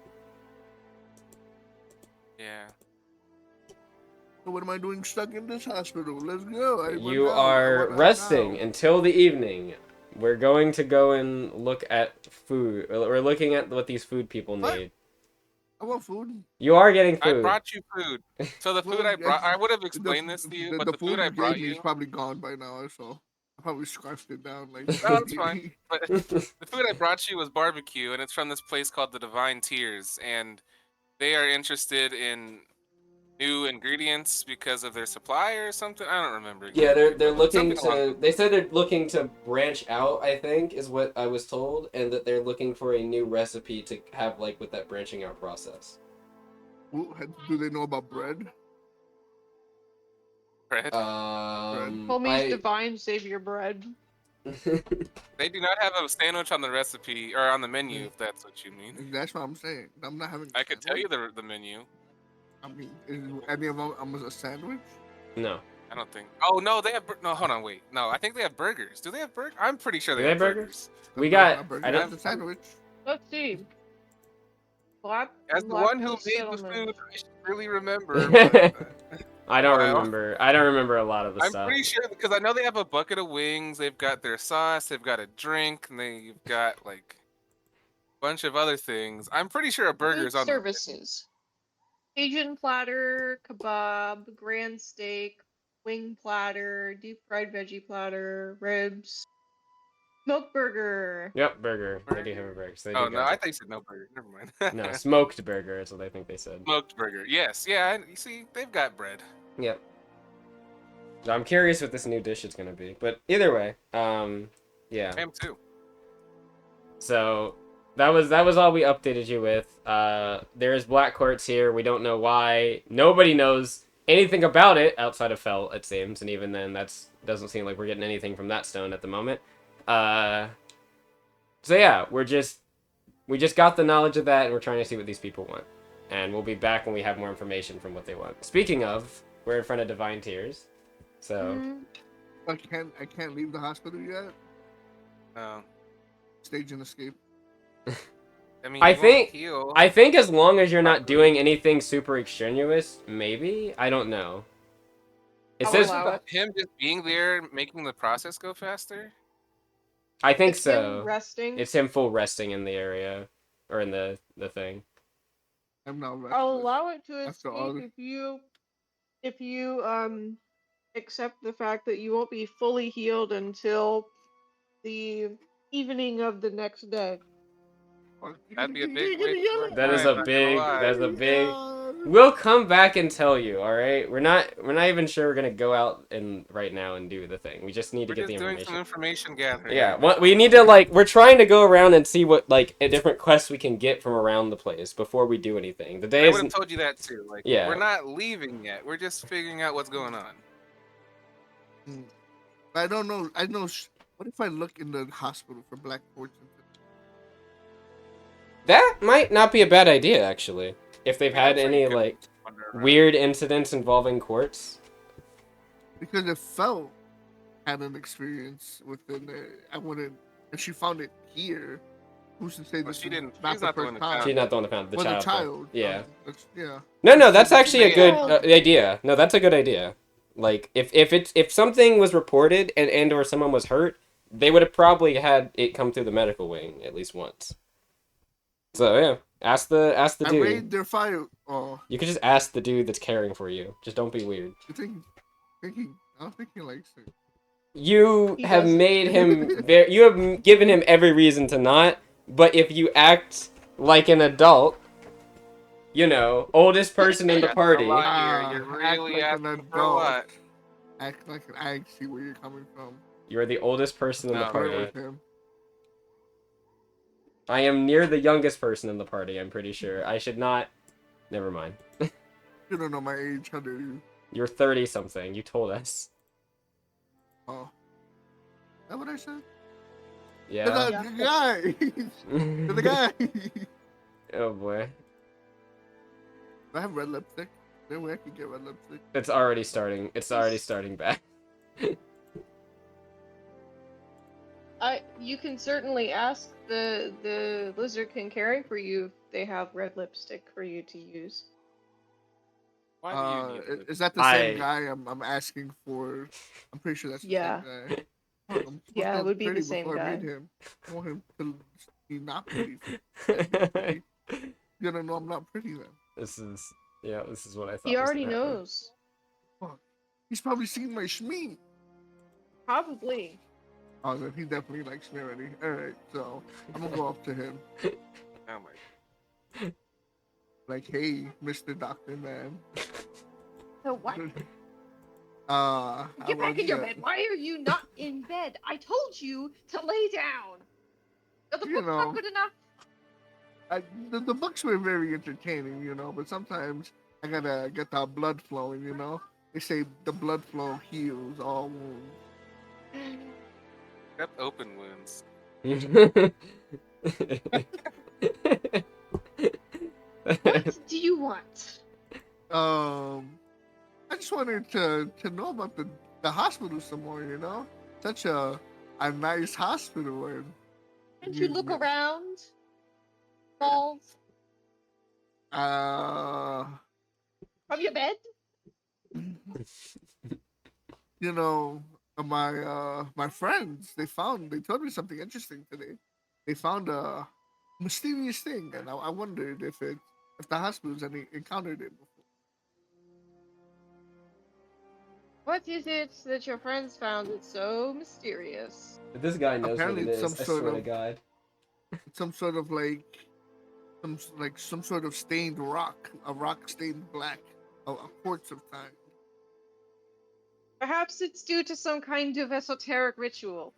Speaker 1: Yeah,
Speaker 4: So what am I doing stuck in this hospital? Let's go. I want
Speaker 2: You
Speaker 4: out. I
Speaker 2: are
Speaker 4: want out
Speaker 2: resting
Speaker 4: now.
Speaker 2: until the evening. We're going to go and look at food. We're looking at what these food people
Speaker 4: What?
Speaker 2: need.
Speaker 4: I want food.
Speaker 2: You are getting
Speaker 1: I
Speaker 2: food.
Speaker 1: brought you food. So the food
Speaker 4: Well,
Speaker 1: I brought, I would have
Speaker 4: the,
Speaker 1: explained this to you, but
Speaker 4: the
Speaker 1: the food
Speaker 4: food
Speaker 1: I
Speaker 4: you gave
Speaker 1: brought
Speaker 4: me is
Speaker 1: you,
Speaker 4: probably gone by now, so I probably scarfed it down like
Speaker 1: no, it's fine. But the food I brought you was barbecue, and it's from this place called the Divine Tears, and they are interested in new ingredients because of their supply or something. I don't remember
Speaker 2: Yeah,
Speaker 1: exactly,
Speaker 2: they're
Speaker 1: but
Speaker 2: looking
Speaker 1: something along.
Speaker 2: to. They said they're looking to branch out. I think is what I was told, and that they're looking for a new recipe to have like with that branching out process.
Speaker 4: Do they know about bread?
Speaker 1: Bread.
Speaker 3: Homie's
Speaker 2: I.
Speaker 3: divine savior bread.
Speaker 1: They do not have a sandwich on the recipe or on the menu, if that's what you mean.
Speaker 4: That's what I'm saying. I'm not having. A
Speaker 1: I could tell you
Speaker 4: sandwich.
Speaker 1: the menu.
Speaker 4: I mean, is any of them a sandwich?
Speaker 2: No.
Speaker 1: I don't think. Oh no, they have. No, hold on, wait. No, I think they have burgers. Do they have burgers? I'm pretty sure
Speaker 2: Do
Speaker 1: they
Speaker 2: they
Speaker 1: have
Speaker 2: have burgers?
Speaker 1: burgers.
Speaker 2: We got.
Speaker 4: A burger
Speaker 2: I don't.
Speaker 4: is a sandwich.
Speaker 3: Let's see.
Speaker 1: As the one who
Speaker 3: Lactose
Speaker 1: made the
Speaker 3: settlement.
Speaker 1: food, I should really remember. But
Speaker 2: I don't
Speaker 1: while
Speaker 2: remember. I don't remember a lot of the
Speaker 1: I'm
Speaker 2: stuff.
Speaker 1: pretty sure because I know they have a bucket of wings. They've got their sauce. They've got a drink, and they've got like a bunch of other things. I'm pretty sure a
Speaker 3: Food
Speaker 1: burger's on the menu.
Speaker 3: services. Cajun platter, kebab, grand steak, wing platter, deep fried veggie platter, ribs, smoked burger.
Speaker 2: Yep, burger. They do
Speaker 1: Burger?
Speaker 2: have a burger. So they
Speaker 1: Oh
Speaker 2: do
Speaker 1: no,
Speaker 2: got
Speaker 1: I
Speaker 2: that.
Speaker 1: thought you said no burger. Never mind.
Speaker 2: No, smoked burger is what I think they said.
Speaker 1: Smoked burger. Yes, yeah. You see, they've got bread.
Speaker 2: Yep. So I'm curious what this new dish is gonna be, but either way, yeah.
Speaker 1: I am too.
Speaker 2: So that was all we updated you with. There's black quartz here. We don't know why. Nobody knows anything about it outside of Fel, it seems, and even then, that's doesn't seem like we're getting anything from that stone at the moment. So yeah, we just got the knowledge of that, and we're trying to see what these people want. And we'll be back when we have more information from what they want. Speaking of, we're in front of Divine Tears, so
Speaker 4: I can't leave the hospital yet.
Speaker 1: Oh.
Speaker 4: Stage and escape.
Speaker 1: I mean,
Speaker 2: I
Speaker 1: you won't
Speaker 2: think
Speaker 1: heal.
Speaker 2: I think as long as you're not
Speaker 1: Probably.
Speaker 2: doing anything super extraneous, maybe I don't know. It
Speaker 3: I'll
Speaker 2: says
Speaker 3: allow it.
Speaker 1: Him just being there, making the process go faster.
Speaker 2: I think
Speaker 3: It's him
Speaker 2: so.
Speaker 3: resting.
Speaker 2: It's him full resting in the area. or in the thing.
Speaker 4: I'm not restless.
Speaker 3: I'll allow it to
Speaker 4: After all
Speaker 3: escape if you accept the fact that you won't be fully healed until the evening of the next day.
Speaker 1: That'd be a big waste of our
Speaker 2: That is
Speaker 1: time,
Speaker 2: a
Speaker 1: not gonna
Speaker 2: big.
Speaker 1: lie.
Speaker 2: That's a big. We'll come back and tell you. All right. We're not even sure we're gonna go out and right now and do the thing. We just need to
Speaker 1: We're
Speaker 2: get the
Speaker 1: just doing some
Speaker 2: information.
Speaker 1: information gathering.
Speaker 2: Yeah.
Speaker 1: right
Speaker 2: What
Speaker 1: now.
Speaker 2: we need to like. We're trying to go around and see what like different quests we can get from around the place before we do anything. The day
Speaker 1: I would have
Speaker 2: isn't.
Speaker 1: told you that too. Like,
Speaker 2: Yeah.
Speaker 1: we're not leaving yet. We're just figuring out what's going on.
Speaker 4: I don't know. I know. What if I look in the hospital for Black Fortune?
Speaker 2: That might not be a bad idea actually. If they've
Speaker 1: Yeah,
Speaker 2: had
Speaker 1: I'm sure
Speaker 2: any
Speaker 1: you could
Speaker 2: like
Speaker 1: wander around.
Speaker 2: weird incidents involving quartz.
Speaker 4: Because if Felt had an experience within it, I wouldn't. If she found it here, who's to say
Speaker 1: Well,
Speaker 4: this
Speaker 1: she
Speaker 4: is
Speaker 1: didn't.
Speaker 4: not
Speaker 1: She's
Speaker 4: the
Speaker 1: not the
Speaker 4: first
Speaker 1: one that
Speaker 4: time?
Speaker 1: found
Speaker 2: She's
Speaker 1: it.
Speaker 2: not the one that found it, the
Speaker 4: Well,
Speaker 2: child. Yeah.
Speaker 4: Yeah.
Speaker 2: No,
Speaker 4: Let's
Speaker 2: that's
Speaker 4: say
Speaker 2: actually a
Speaker 1: Yeah.
Speaker 2: good idea. No, that's a good idea. Like if something was reported and or someone was hurt, they would have probably had it come through the medical wing at least once. So yeah, ask the
Speaker 4: I
Speaker 2: dude.
Speaker 4: raid their fire. Oh,
Speaker 2: You could just ask the dude that's caring for you. Just don't be weird.
Speaker 4: you think I don't think he likes it.
Speaker 2: You
Speaker 3: He
Speaker 2: have
Speaker 3: doesn't.
Speaker 2: made him very. You have given him every reason to not. But if you act like an adult, you know, oldest person in the
Speaker 1: That's
Speaker 2: party.
Speaker 1: a lot here. You're
Speaker 4: Act
Speaker 1: really
Speaker 4: like an
Speaker 1: asking for a
Speaker 4: adult.
Speaker 1: lot.
Speaker 4: Act like I see where you're coming from.
Speaker 2: You're the oldest person in the
Speaker 1: No,
Speaker 4: Flirt
Speaker 2: party.
Speaker 4: with him.
Speaker 2: I am near the youngest person in the party, I'm pretty sure. I should not... Never mind.
Speaker 4: You don't know my age. How dare you?
Speaker 2: You're 30-something. You told us.
Speaker 4: Oh, is that what I said?
Speaker 2: Yeah?
Speaker 4: The guy. The guy. Do
Speaker 2: Oh, boy.
Speaker 4: I have red lipstick? Is there a way I can get red lipstick?
Speaker 2: It's already starting. It's already starting back.
Speaker 3: You can certainly ask the lizard king caring for you if they have red lipstick for you to use.
Speaker 1: Why do you need it?
Speaker 4: Is that the same guy I'm asking for? I'm pretty sure that's the
Speaker 3: Yeah.
Speaker 4: same guy. I'm supposed
Speaker 3: Yeah,
Speaker 4: to
Speaker 3: it
Speaker 4: look
Speaker 3: would be the
Speaker 4: pretty
Speaker 3: same
Speaker 4: before I meet
Speaker 3: guy.
Speaker 4: him. I want him to be not pretty. You're gonna know I'm not pretty then.
Speaker 2: This is... Yeah, this is what I thought
Speaker 3: He
Speaker 2: was
Speaker 3: already
Speaker 2: gonna happen.
Speaker 3: knows.
Speaker 4: He's probably seen my schmeat.
Speaker 3: Probably.
Speaker 4: Oh, then he definitely likes me already. Alright, so I'm gonna go up to him.
Speaker 1: Oh my.
Speaker 4: Like, hey, Mr. Doctor Man.
Speaker 3: So what?
Speaker 4: Get
Speaker 3: back in your bed. Why are you not in bed? I told you to lay down. Are the
Speaker 4: You
Speaker 3: books
Speaker 4: know.
Speaker 3: not good enough?
Speaker 4: The books were very entertaining, you know, but sometimes I gotta get the blood flowing, you know. They say the blood flow heals all wounds.
Speaker 1: Except open wounds.
Speaker 3: What do you want?
Speaker 4: I just wanted to know about the hospital some more, you know. Such a nice hospital, and
Speaker 3: Can't you look around? Balls
Speaker 4: uh,
Speaker 3: from your bed?
Speaker 4: you know, my friends they told me something interesting today. They found a mysterious thing, and I wondered if the hospitals any encountered it before.
Speaker 3: What is it that your friends found that's so mysterious?
Speaker 2: This guy knows
Speaker 4: Apparently
Speaker 2: what it
Speaker 4: it's
Speaker 2: is,
Speaker 4: some
Speaker 2: I
Speaker 4: sort
Speaker 2: swear to
Speaker 4: of-
Speaker 2: God.
Speaker 4: Some sort of some sort of stained rock, a rock stained black, a quartz of time.
Speaker 3: Perhaps it's due to some kind of esoteric ritual.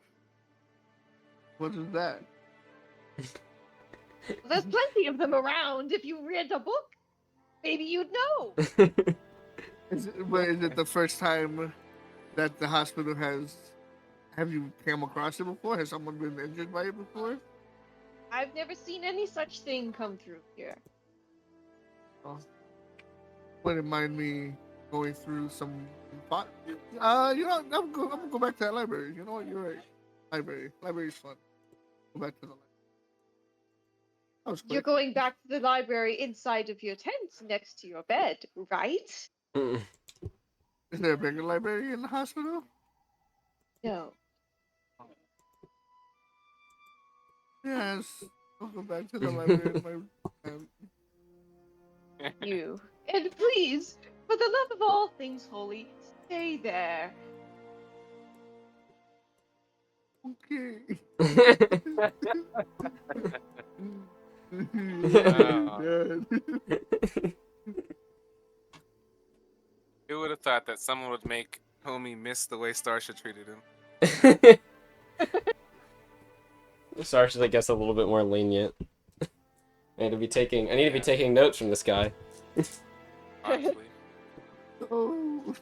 Speaker 4: What is that?
Speaker 3: There's plenty of them around. If you read a book, maybe you'd know.
Speaker 4: Is it the first time that the hospital has? Have you come across it before? Has someone been injured by it before?
Speaker 3: I've never seen any such thing come through here.
Speaker 4: Oh. Wouldn't mind me going through some thought. You know, I'm gonna go back to that library. You know what? You're right. Library's fun. Go back to the library. That was
Speaker 3: You're
Speaker 4: quick.
Speaker 3: going back to the library inside of your tent next to your bed, right?
Speaker 4: Is there a bigger library in the hospital?
Speaker 3: No.
Speaker 4: Yes. I'll go back to the library and
Speaker 3: You. And please, for the love of all things holy, stay there.
Speaker 4: okay.
Speaker 1: Wow.
Speaker 4: Dad.
Speaker 1: Who would have thought that someone would make homie miss the way Starsha treated him?
Speaker 2: Sarge, I guess, a little bit more lenient. I need to be taking
Speaker 1: Yeah.
Speaker 2: notes from this guy.
Speaker 1: Honestly.
Speaker 4: Oh.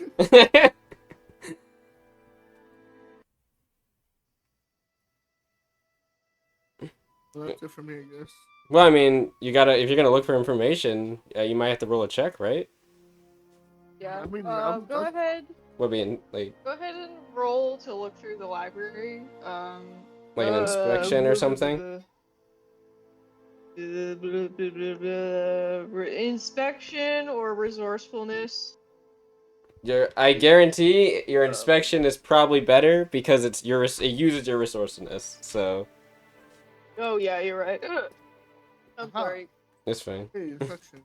Speaker 4: Well, that's it for me, I guess.
Speaker 2: Well, I mean, you gotta if you're gonna look for information, you might have to roll a check, right?
Speaker 3: Yeah.
Speaker 4: I mean,
Speaker 3: Go ahead.
Speaker 2: Would be like
Speaker 3: Go ahead and roll to look through the library.
Speaker 2: an inspection or something.
Speaker 3: Inspection or resourcefulness.
Speaker 2: I guarantee your inspection is probably better because it uses your resourcefulness, so
Speaker 3: Oh yeah, you're right. I'm
Speaker 4: Aha.
Speaker 3: sorry.
Speaker 2: it's fine.
Speaker 4: Hey, infection.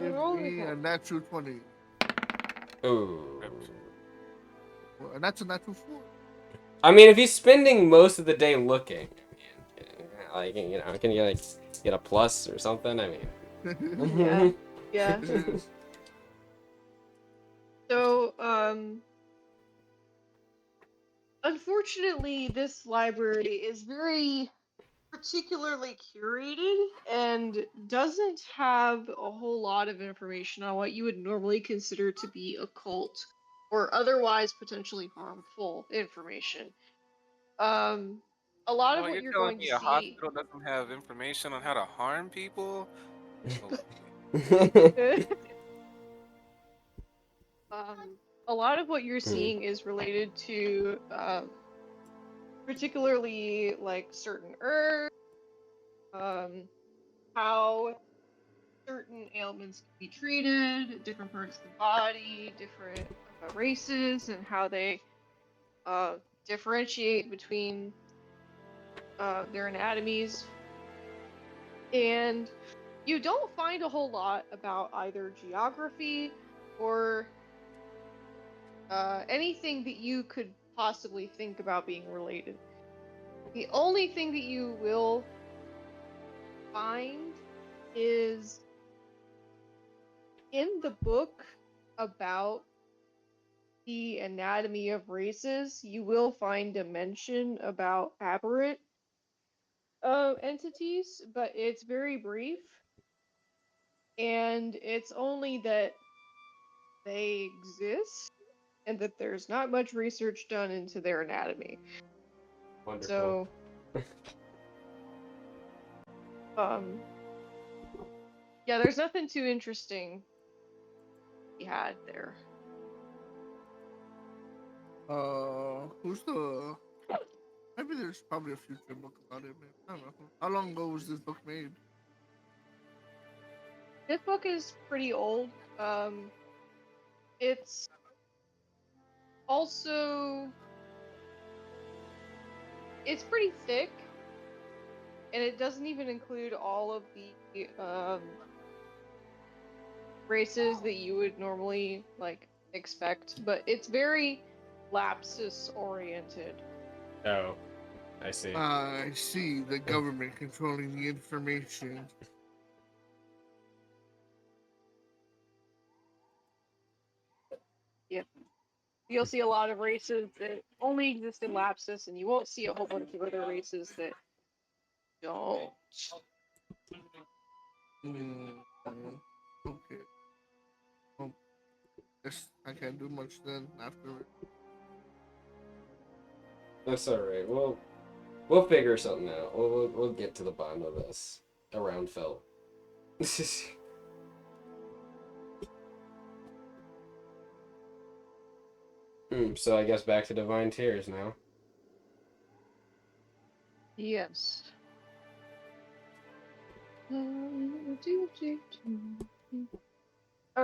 Speaker 4: Give me a natural 20.
Speaker 2: Ooh.
Speaker 4: Well, and that's a natural 4.
Speaker 2: I mean, if he's spending most of the day looking, like can you get a plus or something? I mean.
Speaker 3: Yeah. Yeah. So, unfortunately, this library is very particularly curated and doesn't have a whole lot of information on what you would normally consider to be occult or otherwise potentially harmful information. A lot of
Speaker 1: Well,
Speaker 3: what
Speaker 1: you're
Speaker 3: you're
Speaker 1: telling
Speaker 3: going to
Speaker 1: me a
Speaker 3: see.
Speaker 1: hospital doesn't have information on how to harm people? Oh,
Speaker 3: A lot of what you're seeing is related to particularly like certain herbs, how certain ailments can be treated, different parts of the body, different races, and how they differentiate between their anatomies. And you don't find a whole lot about either geography or anything that you could possibly think about being related. The only thing that you will find is in the book about the anatomy of races, you will find a mention about aberrant entities, but it's very brief, and it's only that they exist and that there's not much research done into their anatomy.
Speaker 2: Wonderful.
Speaker 3: So, yeah, there's nothing too interesting he had there.
Speaker 4: Who's the? Maybe there's probably a future book about it. Man. I don't know. How long ago was this book made?
Speaker 3: This book is pretty old. It's also it's pretty thick, and it doesn't even include all of the races that you would normally like expect, but it's very lapsus oriented.
Speaker 2: Oh, I see.
Speaker 4: I see. The government controlling the information.
Speaker 3: Yep. You'll see a lot of races that only exist in lapsus, and you won't see a whole bunch of other races that don't.
Speaker 4: Okay. Well, guess I can't do much then after it.
Speaker 2: That's all right. We'll figure something out. We'll get to the bottom of this around Phil. So I guess back to Divine Tears now.
Speaker 3: Yes. All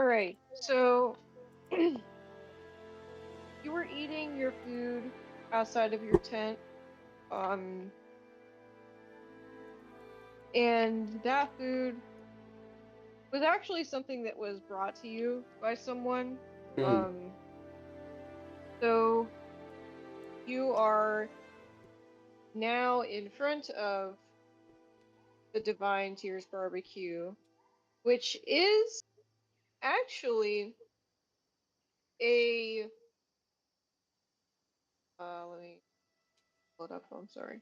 Speaker 3: right. So you were eating your food outside of your tent. And that food was actually something that was brought to you by someone.
Speaker 2: Hmm.
Speaker 3: So you are now in front of the Divine Tears Barbecue, which is actually a let me pull it up. I'm sorry.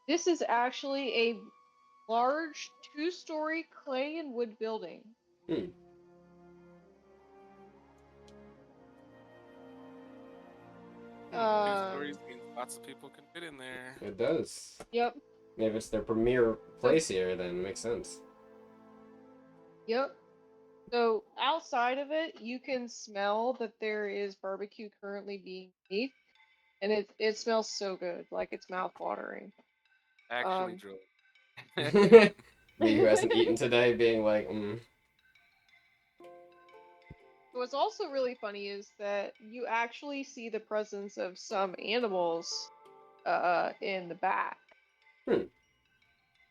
Speaker 3: This is actually a large two-story clay and wood building.
Speaker 2: Hmm.
Speaker 1: 2 stories means lots of people can fit in there.
Speaker 2: It does.
Speaker 3: Yep.
Speaker 2: Maybe it's their premier place here, then it makes sense.
Speaker 3: Yep. So outside of it, you can smell that there is barbecue currently being made, and it smells so good, like it's mouth-watering.
Speaker 1: Actually,
Speaker 3: Um,
Speaker 1: drilled.
Speaker 2: Me who hasn't eaten today being like, mm.
Speaker 3: What's also really funny is that you actually see the presence of some animals in the back.
Speaker 2: Hmm.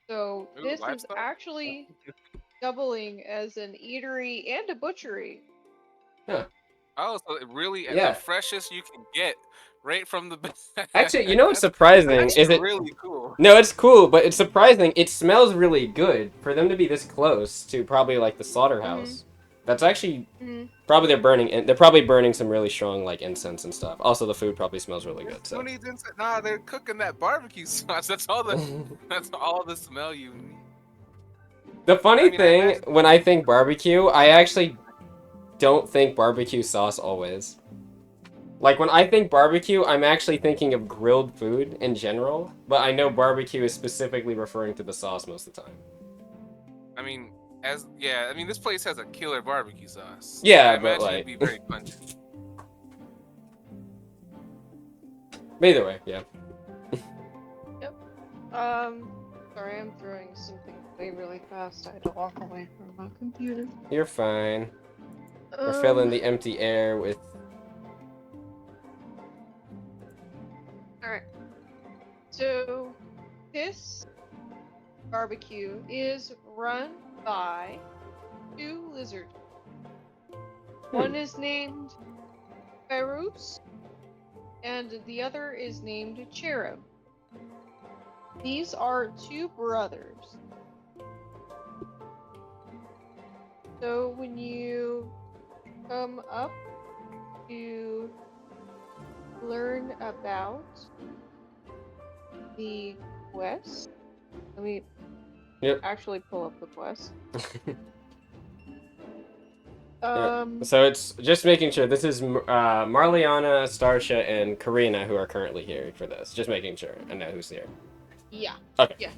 Speaker 3: So
Speaker 1: Ooh,
Speaker 3: this is
Speaker 1: livestock?
Speaker 3: actually doubling as an eatery and a butchery.
Speaker 2: Huh.
Speaker 1: Oh, so it really the
Speaker 2: Yeah.
Speaker 1: freshest you can get right from the bag.
Speaker 2: Actually, you know what's
Speaker 1: That's
Speaker 2: surprising is it.
Speaker 1: really cool.
Speaker 2: No, it's cool, but it's surprising. It smells really good for them to be this close to probably like the slaughterhouse. That's actually probably they're burning. They're probably burning some really strong like incense and stuff. Also, the food probably smells really good. So.
Speaker 1: Who needs incense? Nah, they're cooking that barbecue sauce. That's all the smell you need.
Speaker 2: The
Speaker 1: I
Speaker 2: funny
Speaker 1: mean, I
Speaker 2: thing
Speaker 1: imagine.
Speaker 2: when I think barbecue, I actually don't think barbecue sauce always. Like when I think barbecue, I'm actually thinking of grilled food in general, but I know barbecue is specifically referring to the sauce most of the time.
Speaker 1: I mean, I mean, this place has a killer barbecue sauce. I
Speaker 2: Yeah, but
Speaker 1: imagine it'd
Speaker 2: like,
Speaker 1: be very pungent.
Speaker 2: but either way, yeah.
Speaker 3: Yep. Sorry, I'm throwing something away really fast. I had to walk away from my computer.
Speaker 2: You're fine. We're filling the empty air with.
Speaker 3: Alright. So, this barbecue is run by two lizards. One is named Ferus, and the other is named Cherub. These are two brothers. So when you come up to learn about the quest, let me actually pull up the quest.
Speaker 2: So it's just making sure this is Marliana, Starsha, and Karina who are currently here for this. Just making sure I know who's here.
Speaker 3: Yeah.
Speaker 2: Okay.
Speaker 3: Yeah.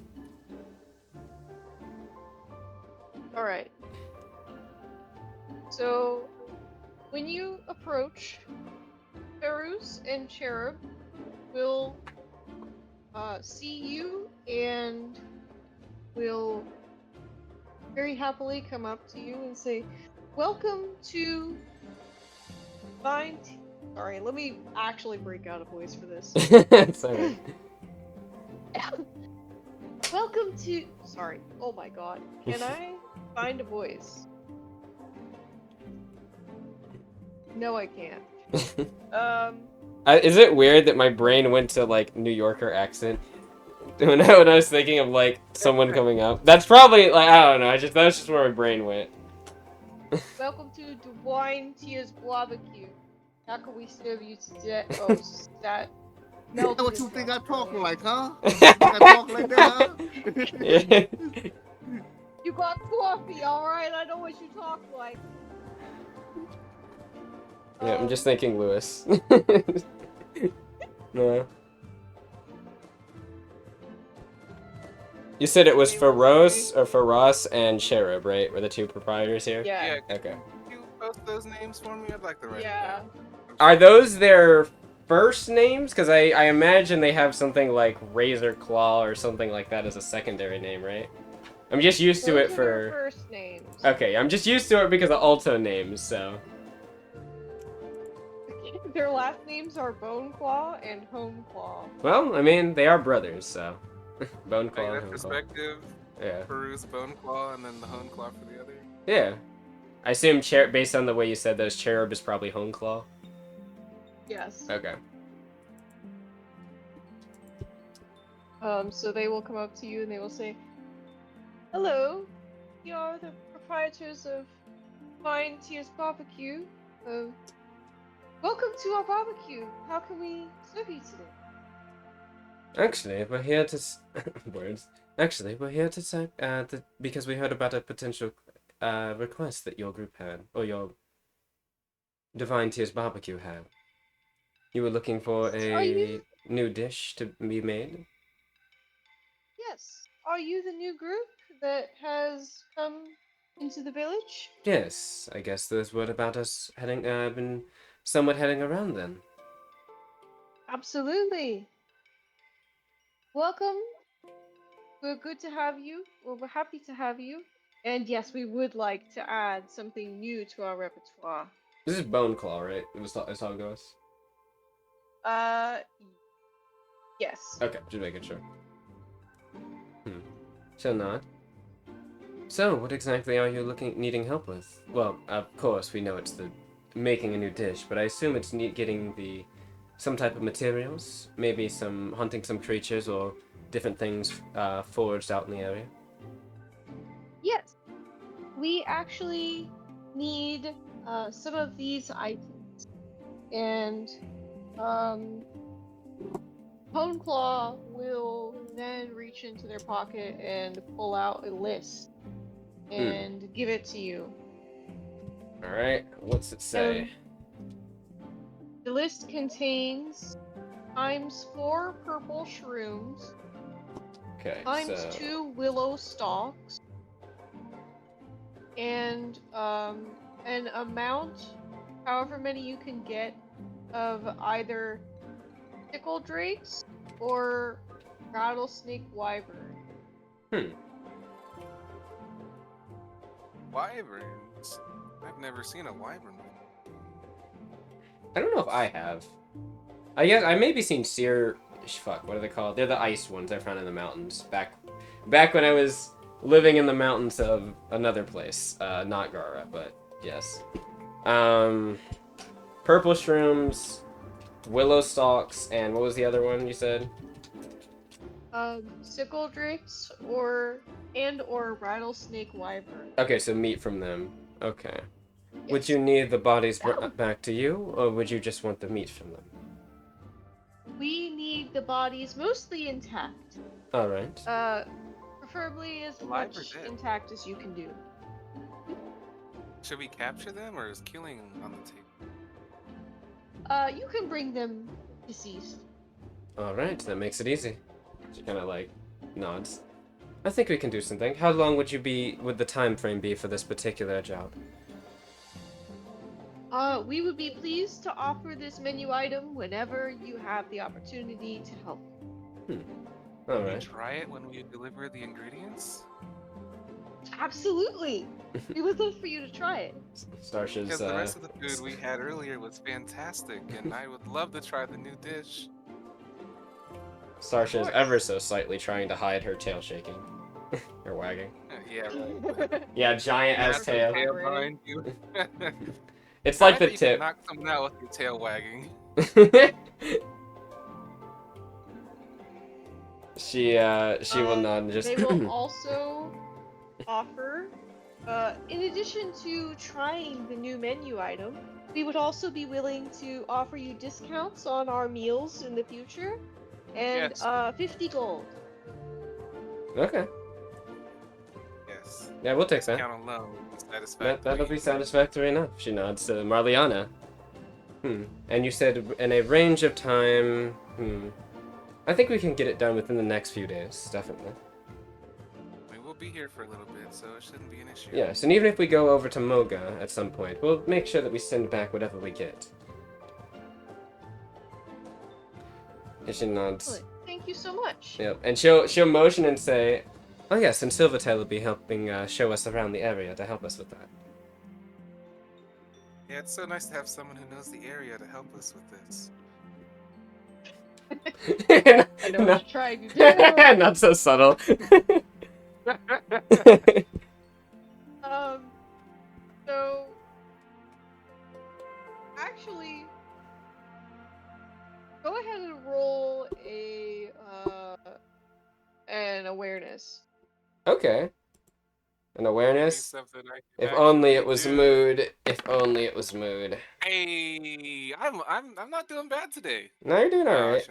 Speaker 3: All right. So, when you approach, Ferus and Cherub will see you and will very happily come up to you and say, "Welcome to Sorry, let me actually break out a voice for this.
Speaker 2: Sorry.
Speaker 3: Welcome to. Sorry. Oh my god. Can I find a voice? No, I can't.
Speaker 2: Is it weird that my brain went to like New Yorker accent when I was thinking of like someone coming up? That's probably like I don't know. That's just where my brain went.
Speaker 3: Welcome to Divine Tears Barbecue. How can we serve you today? Oh, that.
Speaker 4: What you think I talk like, huh? You think I talk like that, huh?
Speaker 3: You got coffee, alright? I know what you talk like.
Speaker 2: Yeah, I'm just thinking Lewis. No. You said it was Faros and Cherub, right? Were the two proprietors here?
Speaker 3: Yeah.
Speaker 2: Okay.
Speaker 1: Can you post those names for me? I'd like to write it
Speaker 3: Yeah.
Speaker 1: down.
Speaker 2: Are those their first names? Because I imagine they have something like Razor Claw or something like that as a secondary name, right? I'm just used to it
Speaker 3: Those are
Speaker 2: for...
Speaker 3: their first names.
Speaker 2: Okay, I'm just used to it because of alto names, so...
Speaker 3: Their last names are Bone Claw and Home Claw.
Speaker 2: Well, I mean, they are brothers, so Bone
Speaker 1: Like
Speaker 2: Claw and
Speaker 1: that
Speaker 2: Home Claw.
Speaker 1: perspective,
Speaker 2: Yeah.
Speaker 1: Peru's bone claw and then the hone claw for the other.
Speaker 2: Yeah. I assume based on the way you said those, Cherub is probably Home Claw.
Speaker 3: Yes.
Speaker 2: Okay.
Speaker 3: So they will come up to you and they will say, "Hello, we are the proprietors of Fine Tears Barbecue. Welcome to our barbecue. How can we serve you today?"
Speaker 2: Actually, we're here to words. Actually, we're here to say because we heard about a potential request that your group had, or your Divine Tears Barbecue had. You were looking for
Speaker 3: Are you?
Speaker 2: a new dish to be made?
Speaker 3: Yes. Are you the new group that has come into the village?
Speaker 2: Yes, I guess there's word about us heading, been somewhat heading around then.
Speaker 3: Absolutely. Welcome. We're good to have you. Well, we're happy to have you. And yes, we would like to add something new to our repertoire.
Speaker 2: This is Bone Claw, right? That's how it goes.
Speaker 3: Uh, yes.
Speaker 2: Okay, just making sure. Shall not. So, what exactly are you needing help with? Well, of course, we know it's the making a new dish, but I assume it's getting some type of materials, maybe hunting some creatures or different things foraged out in the area.
Speaker 3: Yes. We actually need some of these items. And Boneclaw will then reach into their pocket and pull out a list and give it to you.
Speaker 2: All right, what's it say?
Speaker 3: The list contains ×4 purple shrooms,
Speaker 2: Okay,
Speaker 3: ×2 willow stalks, and an amount, however many you can get, of either sickle drakes or rattlesnake wyvern.
Speaker 1: Wyverns? I've never seen a wyvern before.
Speaker 2: I don't know if I have. I guess I maybe seen seer. Fuck, what are they called? They're the ice ones I found in the mountains back when I was living in the mountains of another place, not Gara, but yes. Purple shrooms, willow stalks, and what was the other one you said?
Speaker 3: Sickle drakes or rattlesnake wyvern.
Speaker 2: Okay, so meat from them. Okay.
Speaker 3: Yes.
Speaker 2: Would you need the bodies brought back to you, or would you just want the meat from them?
Speaker 3: We need the bodies mostly intact.
Speaker 2: All right.
Speaker 3: Preferably as
Speaker 1: Alive or
Speaker 3: much
Speaker 1: dead?
Speaker 3: intact as you can do.
Speaker 1: Should we capture them or is killing on the table?
Speaker 3: You can bring them deceased.
Speaker 2: All right, that makes it easy. She kind of like nods. I think we can do something. How long would the time frame be for this particular job?
Speaker 3: We would be pleased to offer this menu item whenever you have the opportunity to help.
Speaker 2: All
Speaker 1: Can we
Speaker 2: right.
Speaker 1: try it when we deliver the ingredients?
Speaker 3: Absolutely. We would love for you to try it.
Speaker 2: Starsha's
Speaker 1: Because the rest of the food we had earlier was fantastic, and I would love to try the new dish.
Speaker 2: Starsha's ever so slightly trying to hide her tail shaking. Or wagging.
Speaker 1: Yeah, right.
Speaker 2: Yeah, giant ass
Speaker 1: Massive
Speaker 2: tail.
Speaker 1: behind you.
Speaker 2: It's like the
Speaker 1: I bet you can
Speaker 2: tip.
Speaker 1: knock someone out with your tail wagging.
Speaker 2: She will nod and just.
Speaker 3: They will also offer, in addition to trying the new menu item, we would also be willing to offer you discounts on our meals in the future, and
Speaker 1: Yes.
Speaker 3: 50 gold.
Speaker 2: Okay.
Speaker 1: Yes.
Speaker 2: Yeah, we'll take that.
Speaker 1: Count alone. Satisfactory.
Speaker 2: That'll be satisfactory enough. She nods to Marliana. And you said in a range of time. I think we can get it done within the next few days, definitely.
Speaker 1: We will be here for a little bit, so it shouldn't be an issue.
Speaker 2: Yes, and even if we go over to Moga at some point, we'll make sure that we send back whatever we get. And she nods.
Speaker 3: Excellent. Thank you so much.
Speaker 2: Yep, and she'll motion and say, "Oh yes, and Silvertail will be helping show us around the area to help us with that."
Speaker 1: Yeah, it's so nice to have someone who knows the area to help us with this.
Speaker 3: I know what you're trying to do.
Speaker 2: Not so subtle.
Speaker 3: So actually, go ahead and roll an awareness.
Speaker 2: Okay. An
Speaker 1: Be
Speaker 2: awareness.
Speaker 1: something I
Speaker 2: If
Speaker 1: can
Speaker 2: only
Speaker 1: actually
Speaker 2: it was
Speaker 1: do.
Speaker 2: mood. If only it was mood.
Speaker 1: Hey, I'm not doing bad today.
Speaker 2: No, you're doing
Speaker 1: Oh,
Speaker 2: alright.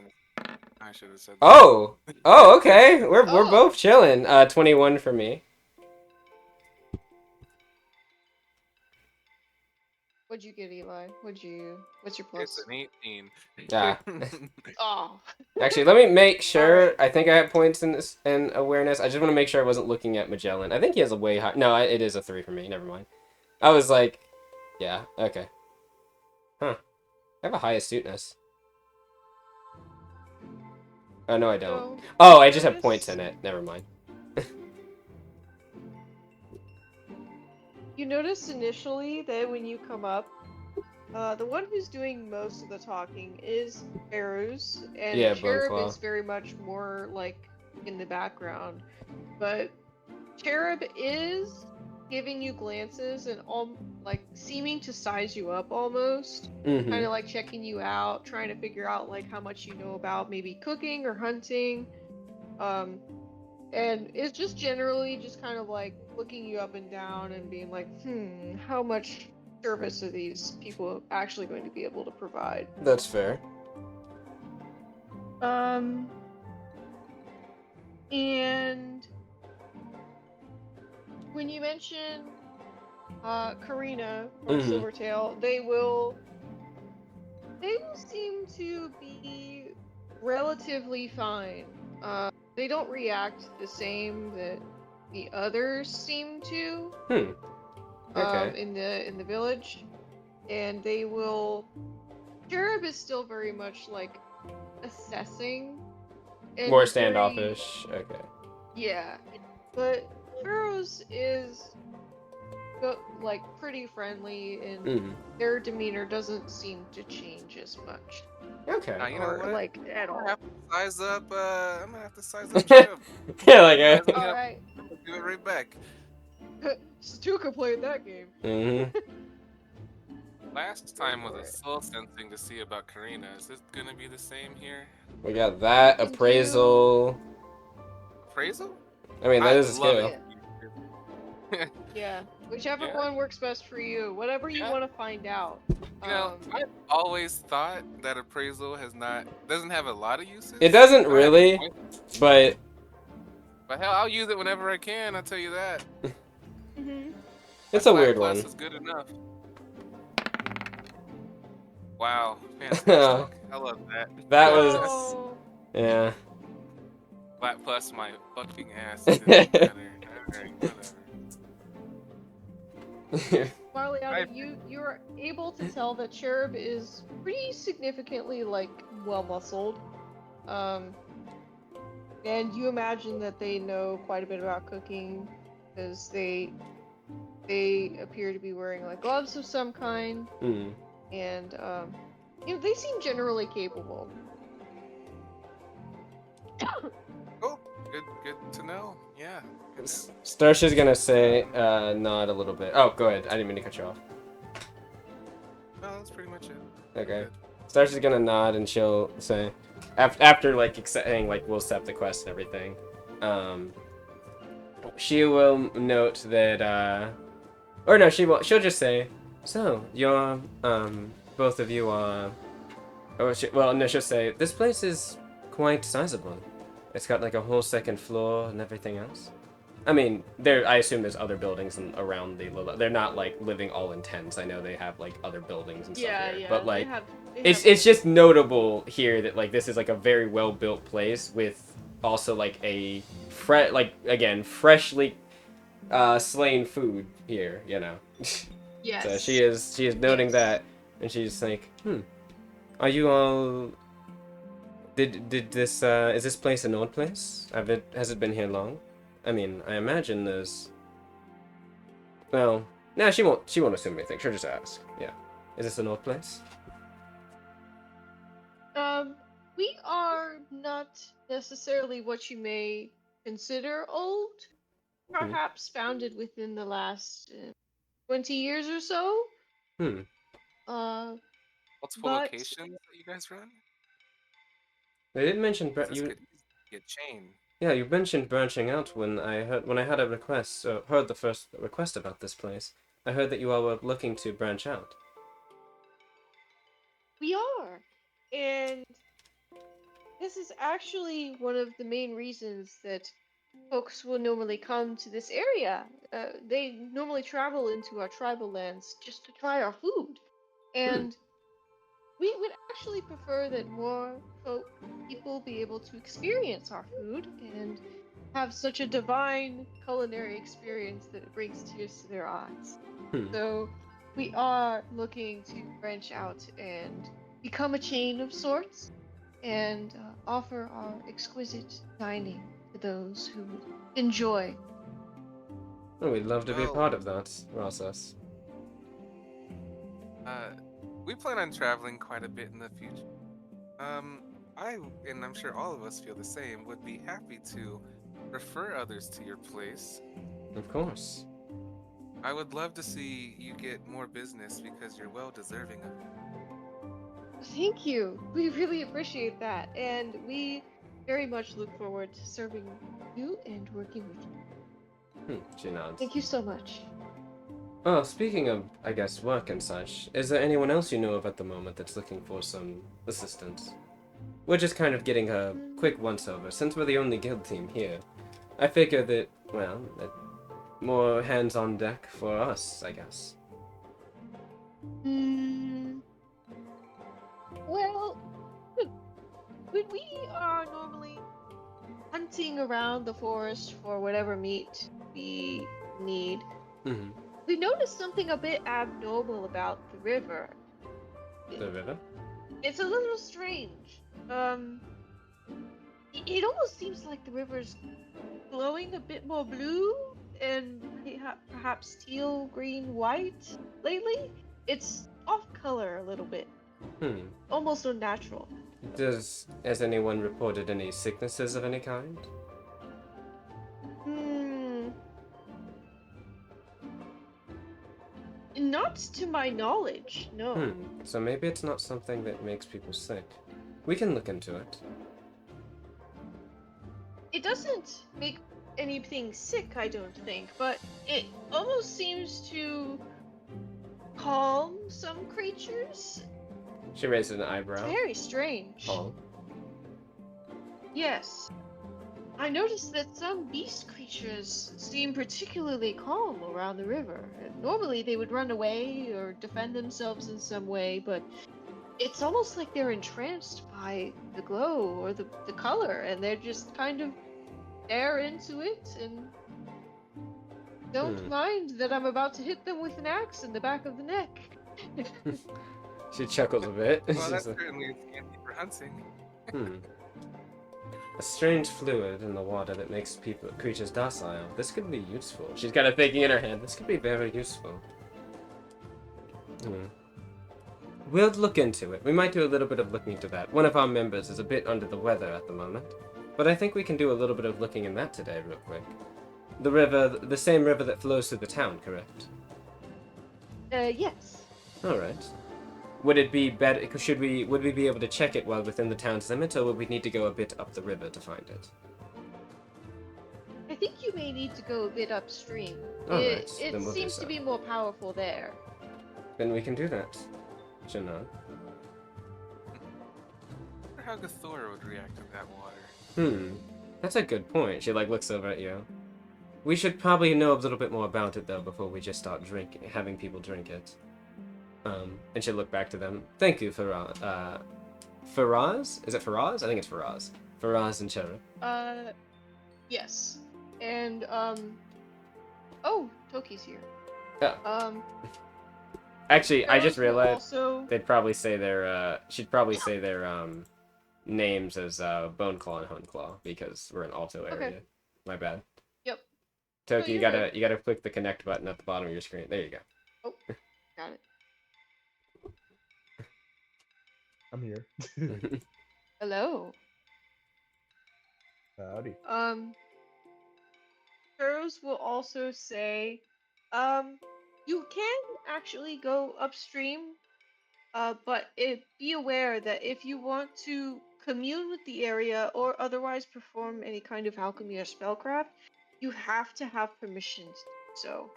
Speaker 1: I should have said that.
Speaker 2: Oh! Oh, okay. We're
Speaker 3: Oh,
Speaker 2: both chilling. 21 for me.
Speaker 3: what'd you get, Eli? What's your
Speaker 1: It's
Speaker 3: plus?
Speaker 1: an 18.
Speaker 2: Ah.
Speaker 3: Oh.
Speaker 2: Actually, let me make
Speaker 3: All
Speaker 2: sure.
Speaker 3: right.
Speaker 2: I think I have points in this in awareness. I just want to make sure I wasn't looking at Magellan. I think he has a way high. No, it is a 3 for me. Never mind. I was like, yeah, okay. Huh. I have a high astuteness. Oh, no, I don't.
Speaker 3: So,
Speaker 2: Oh, I just have points
Speaker 3: notice
Speaker 2: in it. Never mind.
Speaker 3: you notice initially that when you come up, the one who's doing most of the talking is Arrows, and
Speaker 2: Yeah,
Speaker 3: Cherub
Speaker 2: Boneclaw.
Speaker 3: is very much more like in the background. But Cherub is giving you glances and all like seeming to size you up almost, kind
Speaker 2: Mm-hmm.
Speaker 3: of like checking you out, trying to figure out like how much you know about maybe cooking or hunting. Um, and it's just generally just kind of like looking you up and down and being like, how much service are these people actually going to be able to provide?
Speaker 2: That's fair.
Speaker 3: And when you mention Karina or
Speaker 2: Mm-hmm.
Speaker 3: Silvertail, they will seem to be relatively fine. They don't react the same that the others seem to
Speaker 2: Hmm. Okay.
Speaker 3: in the village, and they will. Cherub is still very much like assessing
Speaker 2: More
Speaker 3: and very
Speaker 2: standoffish. Okay.
Speaker 3: yeah, but Pharaoh's is like pretty friendly and
Speaker 2: Mm-hmm.
Speaker 3: their demeanor doesn't seem to change as much
Speaker 2: Okay.
Speaker 1: You know
Speaker 3: or
Speaker 1: what?
Speaker 3: like at
Speaker 1: I'm gonna
Speaker 3: all.
Speaker 1: have to size up. I'm gonna have to size up Cherub.
Speaker 2: Yeah, like
Speaker 1: Size me
Speaker 3: All
Speaker 1: up.
Speaker 3: right,
Speaker 1: I'll do it right back.
Speaker 3: Stuka played that game.
Speaker 2: Mm-hmm.
Speaker 1: Last
Speaker 3: Go
Speaker 1: time was
Speaker 3: for
Speaker 1: a
Speaker 3: it.
Speaker 1: soul sensing to see about Karina. Is this gonna be the same here?
Speaker 2: We got
Speaker 3: You
Speaker 2: that
Speaker 3: can do
Speaker 2: appraisal.
Speaker 1: Appraisal?
Speaker 2: I mean, that
Speaker 1: I
Speaker 2: is a
Speaker 1: love
Speaker 2: skill.
Speaker 1: it.
Speaker 3: yeah, yeah, whichever
Speaker 1: Yeah,
Speaker 3: one works best for you. Whatever you
Speaker 1: yeah.
Speaker 3: want to find out.
Speaker 1: You know,
Speaker 3: Um,
Speaker 1: I've always thought that appraisal doesn't have a lot of
Speaker 2: It
Speaker 1: uses.
Speaker 2: doesn't
Speaker 1: I have
Speaker 2: really,
Speaker 1: points,
Speaker 2: but
Speaker 1: but hell, I'll use it whenever I can. I'll tell you that.
Speaker 3: mhm.
Speaker 1: My
Speaker 2: it's a
Speaker 1: flat
Speaker 2: weird
Speaker 1: plus
Speaker 2: one.
Speaker 1: is good enough. Wow,
Speaker 2: That
Speaker 1: fantastic! I love that.
Speaker 2: was,
Speaker 3: No.
Speaker 2: yeah.
Speaker 1: Flat plus my fucking ass. It doesn't matter. Alright, whatever. I
Speaker 3: Marliana, you're able to tell that Cherub is pretty significantly like well muscled. Um, and you imagine that they know quite a bit about cooking because they appear to be wearing like gloves of some kind,
Speaker 2: Hmm.
Speaker 3: and they seem generally capable.
Speaker 1: oh, good to know. Yeah, good to know.
Speaker 2: Starsha's gonna say, nod a little bit. Oh, go ahead. I didn't mean to cut you off.
Speaker 1: No, that's pretty much it. We're
Speaker 2: Okay.
Speaker 1: good.
Speaker 2: Starsha's gonna nod and she'll say, after like saying like we'll accept the quest and everything, um, she will note that, or no, she won't. She'll just say, so you're, both of you are. Oh, well, no, she'll say this place is quite sizable. It's got like a whole second floor and everything else. I mean, I assume there's other buildings around the. They're not like living all in tents. I know they have like other buildings and stuff
Speaker 3: Yeah,
Speaker 2: here,
Speaker 3: yeah,
Speaker 2: but like
Speaker 3: they
Speaker 2: it's
Speaker 3: have
Speaker 2: it's just notable here that like this is like a very well built place with also like a like again freshly slain food here. You know, so
Speaker 3: yes,
Speaker 2: she is noting
Speaker 3: yes.
Speaker 2: that, and she's like, are you all? Did this is this place an old place? Has it been here long? I mean, I imagine there's. Well, nah, she won't assume anything. She'll just ask. Yeah. Is this an old place?
Speaker 3: We are not necessarily what you may consider old.
Speaker 2: Hmm.
Speaker 3: Perhaps founded within the last 20 years or so.
Speaker 2: Hmm.
Speaker 3: Uh,
Speaker 1: Multiple
Speaker 3: but
Speaker 1: locations that you guys run?
Speaker 2: They did mention
Speaker 1: 'Cause this
Speaker 2: you.
Speaker 1: could easily be a chain.
Speaker 2: Yeah, you mentioned branching out when I had a request. Heard the first request about this place. I heard that you all were looking to branch out.
Speaker 3: we are. And this is actually one of the main reasons that folks will normally come to this area. They normally travel into our tribal lands just to try our food.
Speaker 2: Hmm.
Speaker 3: And we would actually prefer that more people be able to experience our food and have such a divine culinary experience that it brings tears to their eyes.
Speaker 2: Hmm.
Speaker 3: So we are looking to branch out and become a chain of sorts and offer our exquisite dining to those who would enjoy.
Speaker 2: Oh, we'd love to be a
Speaker 1: Well,
Speaker 2: part of that process.
Speaker 1: uh, we plan on traveling quite a bit in the future. I, and I'm sure all of us feel the same, would be happy to refer others to your place.
Speaker 2: Of course.
Speaker 1: I would love to see you get more business because you're well deserving of it.
Speaker 3: Thank you. We really appreciate that. And we very much look forward to serving you and working with you.
Speaker 2: She nods.
Speaker 3: Thank you so much.
Speaker 2: Oh, speaking of, I guess, work and such, is there anyone else you know of at the moment that's looking for some assistance? We're just kind of getting a quick once-over, since we're the only guild team here. I figure that, well, that more hands on deck for us, I guess.
Speaker 3: Hmm. Well, when we are normally hunting around the forest for whatever meat we need,
Speaker 2: Mm-hmm.
Speaker 3: we noticed something a bit abnormal about the river.
Speaker 2: The river?
Speaker 3: It's a little strange. It almost seems like the river's glowing a bit more blue and perhaps teal, green, white lately. It's off color a little bit,
Speaker 2: Hmm.
Speaker 3: almost unnatural.
Speaker 2: Has anyone reported any sicknesses of any kind?
Speaker 3: Hmm. Not to my knowledge, no.
Speaker 2: So maybe it's not something that makes people sick. We can look into it.
Speaker 3: It doesn't make anything sick, I don't think, but it almost seems to calm some creatures.
Speaker 2: She raises an
Speaker 3: It's
Speaker 2: eyebrow.
Speaker 3: very strange.
Speaker 2: Oh.
Speaker 3: Yes. I noticed that some beast creatures seem particularly calm around the river. Normally they would run away or defend themselves in some way, but it's almost like they're entranced by the glow or the color, and they're just kind of stare into it and don't mind that I'm about to hit them with an axe in the back of the neck.
Speaker 2: She chuckles a bit.
Speaker 1: Well,
Speaker 2: She's
Speaker 1: that
Speaker 2: like,
Speaker 1: certainly is handy for hunting.
Speaker 2: A strange fluid in the water that makes creatures docile. This could be useful. She's kind of thinking in her head, this could be very useful. We'll look into it. We might do a little bit of looking into that. One of our members is a bit under the weather at the moment, but I think we can do a little bit of looking in that today real quick. The river, the same river that flows through the town, correct?
Speaker 3: Yes.
Speaker 2: Alright. Would it be better, would we be able to check it while within the town's limits, or would we need to go a bit up the river to find it?
Speaker 3: I think you may need to go a bit upstream.
Speaker 2: Alright,
Speaker 3: It
Speaker 2: then we'll do
Speaker 3: seems
Speaker 2: so.
Speaker 3: to be more powerful there.
Speaker 2: Then we can do that. Janelle.
Speaker 1: I wonder how Gathora would react to that water.
Speaker 2: That's a good point. She looks over at you. We should probably know a little bit more about it though before we just start having people drink it. And she'll look back to them. Thank you, Faraz. Faraz? Is it Faraz? I think it's Faraz. Faraz and Cherub.
Speaker 3: Yes. And, oh, Toki's here.
Speaker 2: Yeah. Actually, I just realized
Speaker 3: also...
Speaker 2: they'd probably say she'd probably say their, names as, Boneclaw and Honeclaw, because we're in Alto area.
Speaker 3: Okay.
Speaker 2: My bad.
Speaker 3: Yep.
Speaker 2: Toki,
Speaker 3: No, you're
Speaker 2: you gotta click the connect button at the bottom of your screen. There you go.
Speaker 3: Oh, got it.
Speaker 5: I'm here.
Speaker 3: Hello.
Speaker 5: Howdy.
Speaker 3: Sparrows will also say, you can actually go upstream, but be aware that if you want to commune with the area or otherwise perform any kind of alchemy or spellcraft, you have to have permission to do so.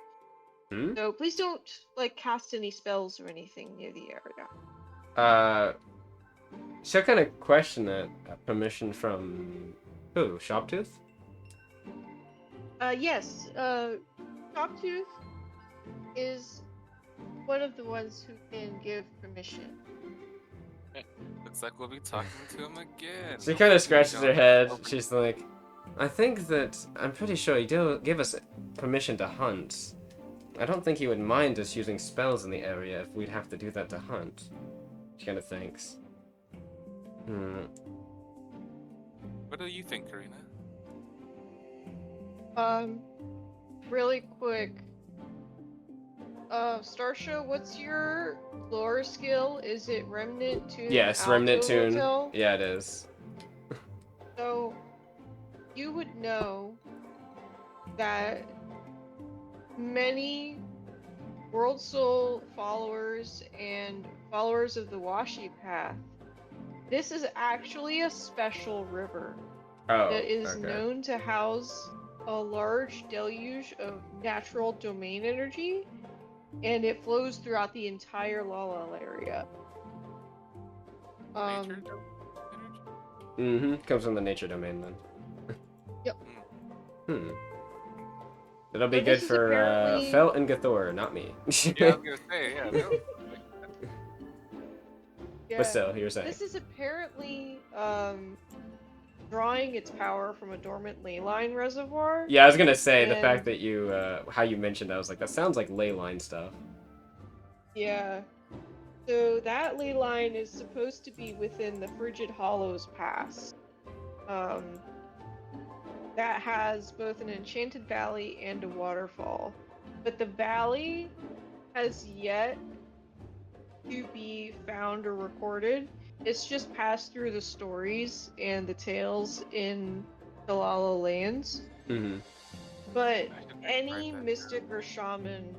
Speaker 2: Hmm?
Speaker 3: So please don't like cast any spells or anything near the area.
Speaker 2: So kind of question that. Permission from who? Shoptooth?
Speaker 3: Yes, Sharptooth is one of the ones who can give permission.
Speaker 1: Looks like we'll be talking to him again.
Speaker 2: She kind of scratches her head.
Speaker 1: Okay.
Speaker 2: She's like, I think that I'm pretty sure he did give us permission to hunt. I don't think he would mind us using spells in the area if we'd have to do that to hunt. She kind of thinks.
Speaker 1: What do you think, Karina?
Speaker 3: Really quick. Starsha, what's your lore skill? Is it Remnant Tune?
Speaker 2: Yes, Remnant Tune. Yeah, it is.
Speaker 3: So, you would know that many World Soul followers and followers of the Washi Path, this is actually a special river
Speaker 2: Oh,
Speaker 3: that is
Speaker 2: okay.
Speaker 3: known to house a large deluge of natural domain energy, and it flows throughout the entire Lalel area.
Speaker 1: Nature?
Speaker 2: Mm-hmm. Comes from the nature domain then.
Speaker 3: Yep.
Speaker 2: It'll be
Speaker 3: So
Speaker 2: good
Speaker 3: this is
Speaker 2: for
Speaker 3: apparently-
Speaker 2: Felt and Gathor, not me.
Speaker 1: Yeah, I was gonna say, yeah.
Speaker 3: Yeah,
Speaker 2: But still, you were saying.
Speaker 3: this is apparently drawing its power from a dormant ley line reservoir.
Speaker 2: Yeah, I was gonna say the
Speaker 3: And-
Speaker 2: fact that you how you mentioned that, I was like, that sounds like ley line stuff.
Speaker 3: Yeah. So that ley line is supposed to be within the Frigid Hollows Pass. That has both an enchanted valley and a waterfall. But the valley has yet to be found or recorded. It's just passed through the stories and the tales in the Lala lands.
Speaker 2: Mm-hmm.
Speaker 3: But
Speaker 1: I should
Speaker 3: any
Speaker 1: write that
Speaker 3: mystic or shaman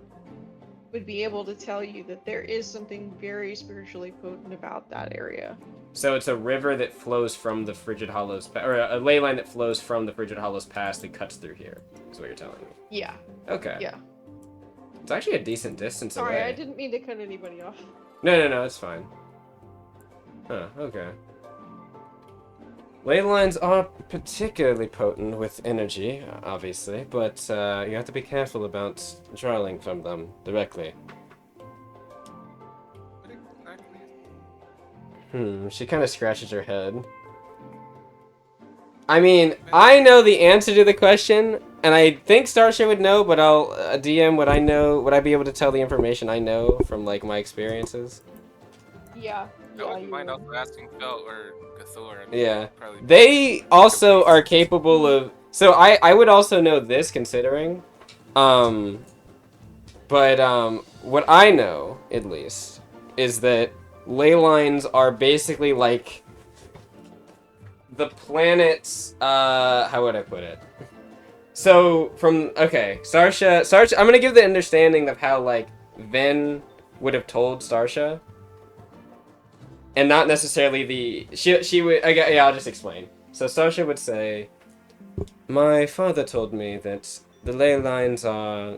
Speaker 3: would be able to tell you that there is something very spiritually potent about that area.
Speaker 2: So it's a river that flows from the Frigid Hollows, or a ley line that flows from the Frigid Hollows Pass that cuts through here. Is what you're telling me.
Speaker 3: Yeah.
Speaker 2: Okay.
Speaker 3: Yeah.
Speaker 2: It's actually a decent distance
Speaker 3: Sorry,
Speaker 2: away.
Speaker 3: I didn't mean to cut anybody off.
Speaker 2: No, it's fine. Huh, okay. Ley lines are particularly potent with energy, obviously, but you have to be careful about drawing from them directly.
Speaker 1: What exactly is
Speaker 2: She kind of scratches her head. I mean, I know the answer to the question, and I think Starsha would know, but I'll DM what I know. Would I be able to tell the information I know from like my experiences?
Speaker 3: Yeah.
Speaker 1: I
Speaker 3: Yeah,
Speaker 1: wouldn't
Speaker 3: you
Speaker 1: mind
Speaker 3: would.
Speaker 1: also asking Felt or Gathor. I mean,
Speaker 2: Yeah.
Speaker 1: probably
Speaker 2: They also are capable of. So I would also know this, considering. But what I know, at least, is that ley lines are basically like the planet's how would I put it? So Sarsha, I'm gonna give the understanding of how like Ven would have told Sarsha, and not necessarily the she would. Okay, yeah, I'll just explain. So Sarsha would say, "My father told me that the ley lines are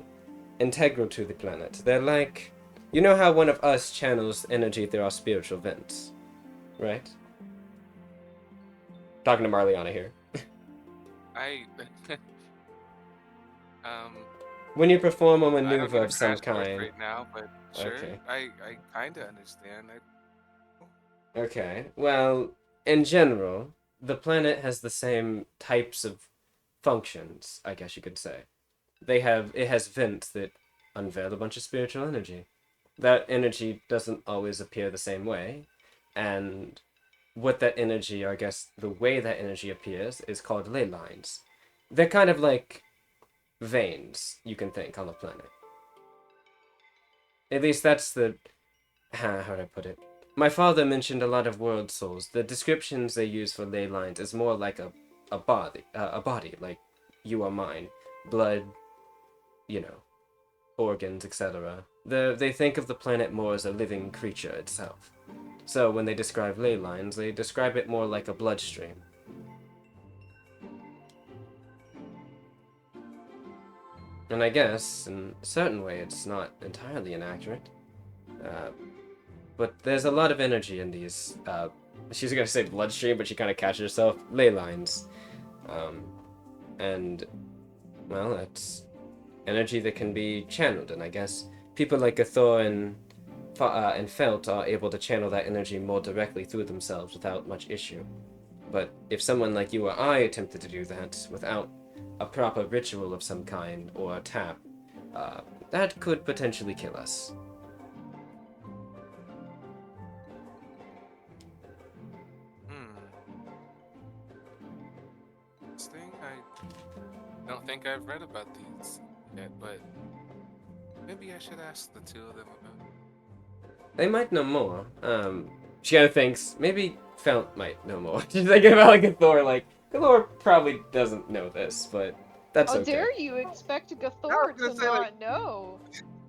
Speaker 2: integral to the planet. They're like, you know how one of us channels energy through our spiritual vents, right?" Talking to Marliana here.
Speaker 1: I
Speaker 2: When you perform a
Speaker 1: I don't
Speaker 2: maneuver
Speaker 1: need a
Speaker 2: of some
Speaker 1: crash course
Speaker 2: kind.
Speaker 1: right now, but sure.
Speaker 2: Okay.
Speaker 1: I kinda understand.
Speaker 2: Okay. Well, in general, the planet has the same types of functions, I guess you could say. It has vents that unveil a bunch of spiritual energy. That energy doesn't always appear the same way, and what that energy, or I guess the way that energy appears, is called ley lines. They're kind of like veins, you can think, on the planet. At least that's the how do I put it? My father mentioned a lot of world souls. The descriptions they use for ley lines is more like a body, like you are mine, blood, you know, organs, etc. They think of the planet more as a living creature itself. So when they describe ley lines, they describe it more like a bloodstream. And I guess, in a certain way, it's not entirely inaccurate. Uh, but there's a lot of energy in these, she's gonna say bloodstream, but she kind of catches herself, ley lines. Um, and, well, that's energy that can be channeled, and I guess people like Gathor and Felt are able to channel that energy more directly through themselves without much issue. But if someone like you or I attempted to do that without a proper ritual of some kind or a tap, that could potentially kill us.
Speaker 1: This thing, I don't think I've read about these yet, but maybe I should ask the two of them about it.
Speaker 2: They might know more. She kind of thinks maybe Felt might know more. She's thinking about like Gathor, like Gathor probably doesn't know this, but that's
Speaker 3: How
Speaker 2: okay.
Speaker 3: dare you expect
Speaker 1: I
Speaker 3: Gathor
Speaker 1: was gonna
Speaker 3: to
Speaker 1: say, like,
Speaker 3: not know?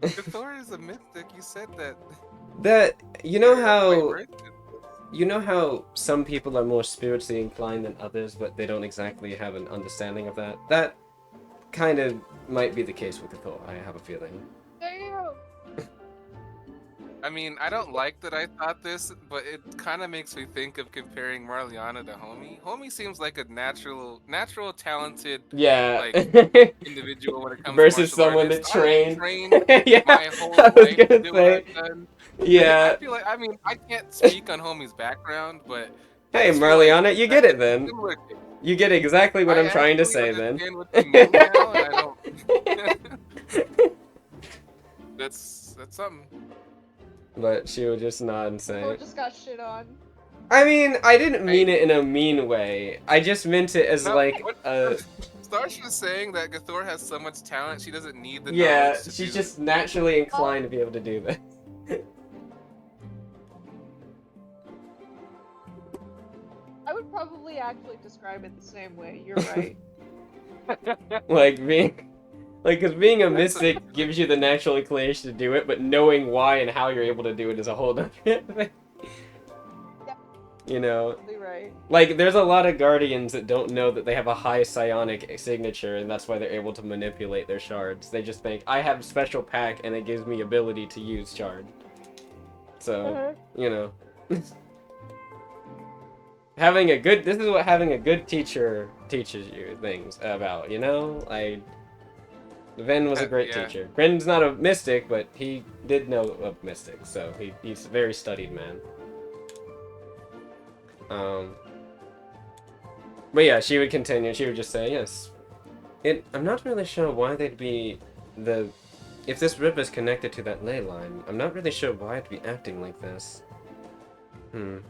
Speaker 1: Gathor is a mystic. You said that.
Speaker 2: That you know
Speaker 1: They're quite
Speaker 2: how
Speaker 1: versed in this.
Speaker 2: you know how some people are more spiritually inclined than others, but they don't exactly have an understanding of that. That kind of might be the case with Gathor. I have a feeling.
Speaker 3: Damn.
Speaker 1: I mean, I don't like that I thought this, but it kind of makes me think of comparing Marliana to Homie. Homie seems like a natural, talented,
Speaker 2: Yeah.
Speaker 1: like individual when it comes to
Speaker 2: Versus
Speaker 1: martial
Speaker 2: someone that
Speaker 1: artists. I have
Speaker 2: trained.
Speaker 1: trained
Speaker 2: Yeah,
Speaker 1: my whole
Speaker 2: I was
Speaker 1: life to
Speaker 2: gonna
Speaker 1: do what
Speaker 2: say.
Speaker 1: I've done. I
Speaker 2: Yeah.
Speaker 1: feel like, I mean, I can't speak on Homie's background, but I
Speaker 2: Hey,
Speaker 1: just feel like
Speaker 2: Marliana, you get it
Speaker 1: it's a
Speaker 2: then.
Speaker 1: similar thing.
Speaker 2: You get exactly what
Speaker 1: I
Speaker 2: I'm trying to
Speaker 1: actually
Speaker 2: say then.
Speaker 1: understand what you mean now, and I don't. That's something.
Speaker 2: But she would just nod and say,
Speaker 3: Gathor just got shit on.
Speaker 2: I mean, I didn't mean
Speaker 1: Hey,
Speaker 2: it in a mean way. I just meant it as
Speaker 1: no,
Speaker 2: like
Speaker 1: what
Speaker 2: a
Speaker 1: Starch was saying that Gathor has so much talent, she doesn't need the
Speaker 2: yeah,
Speaker 1: knowledge to
Speaker 2: she's
Speaker 1: do.
Speaker 2: just naturally inclined to be able to do this.
Speaker 3: I would probably actually describe it the same way. You're right.
Speaker 2: Like being like cuz being a
Speaker 1: That's
Speaker 2: mystic gives you the natural inclination to do it, but knowing why and how you're able to do it is a whole other thing. You know,
Speaker 3: Absolutely right.
Speaker 2: like there's a lot of guardians that don't know that they have a high psionic signature and that's why they're able to manipulate their shards. They just think I have special pack and it gives me ability to use shard. So, you know, having a good this is what having a good teacher teaches you things about, you know? Like Ven was a great
Speaker 1: yeah.
Speaker 2: teacher. Grin's not a mystic, but he did know of mystics, so he's a very studied man. But yeah, she would continue. She would just say, yes. I'm not really sure why they'd be if this rip is connected to that ley line, I'm not really sure why it'd be acting like this.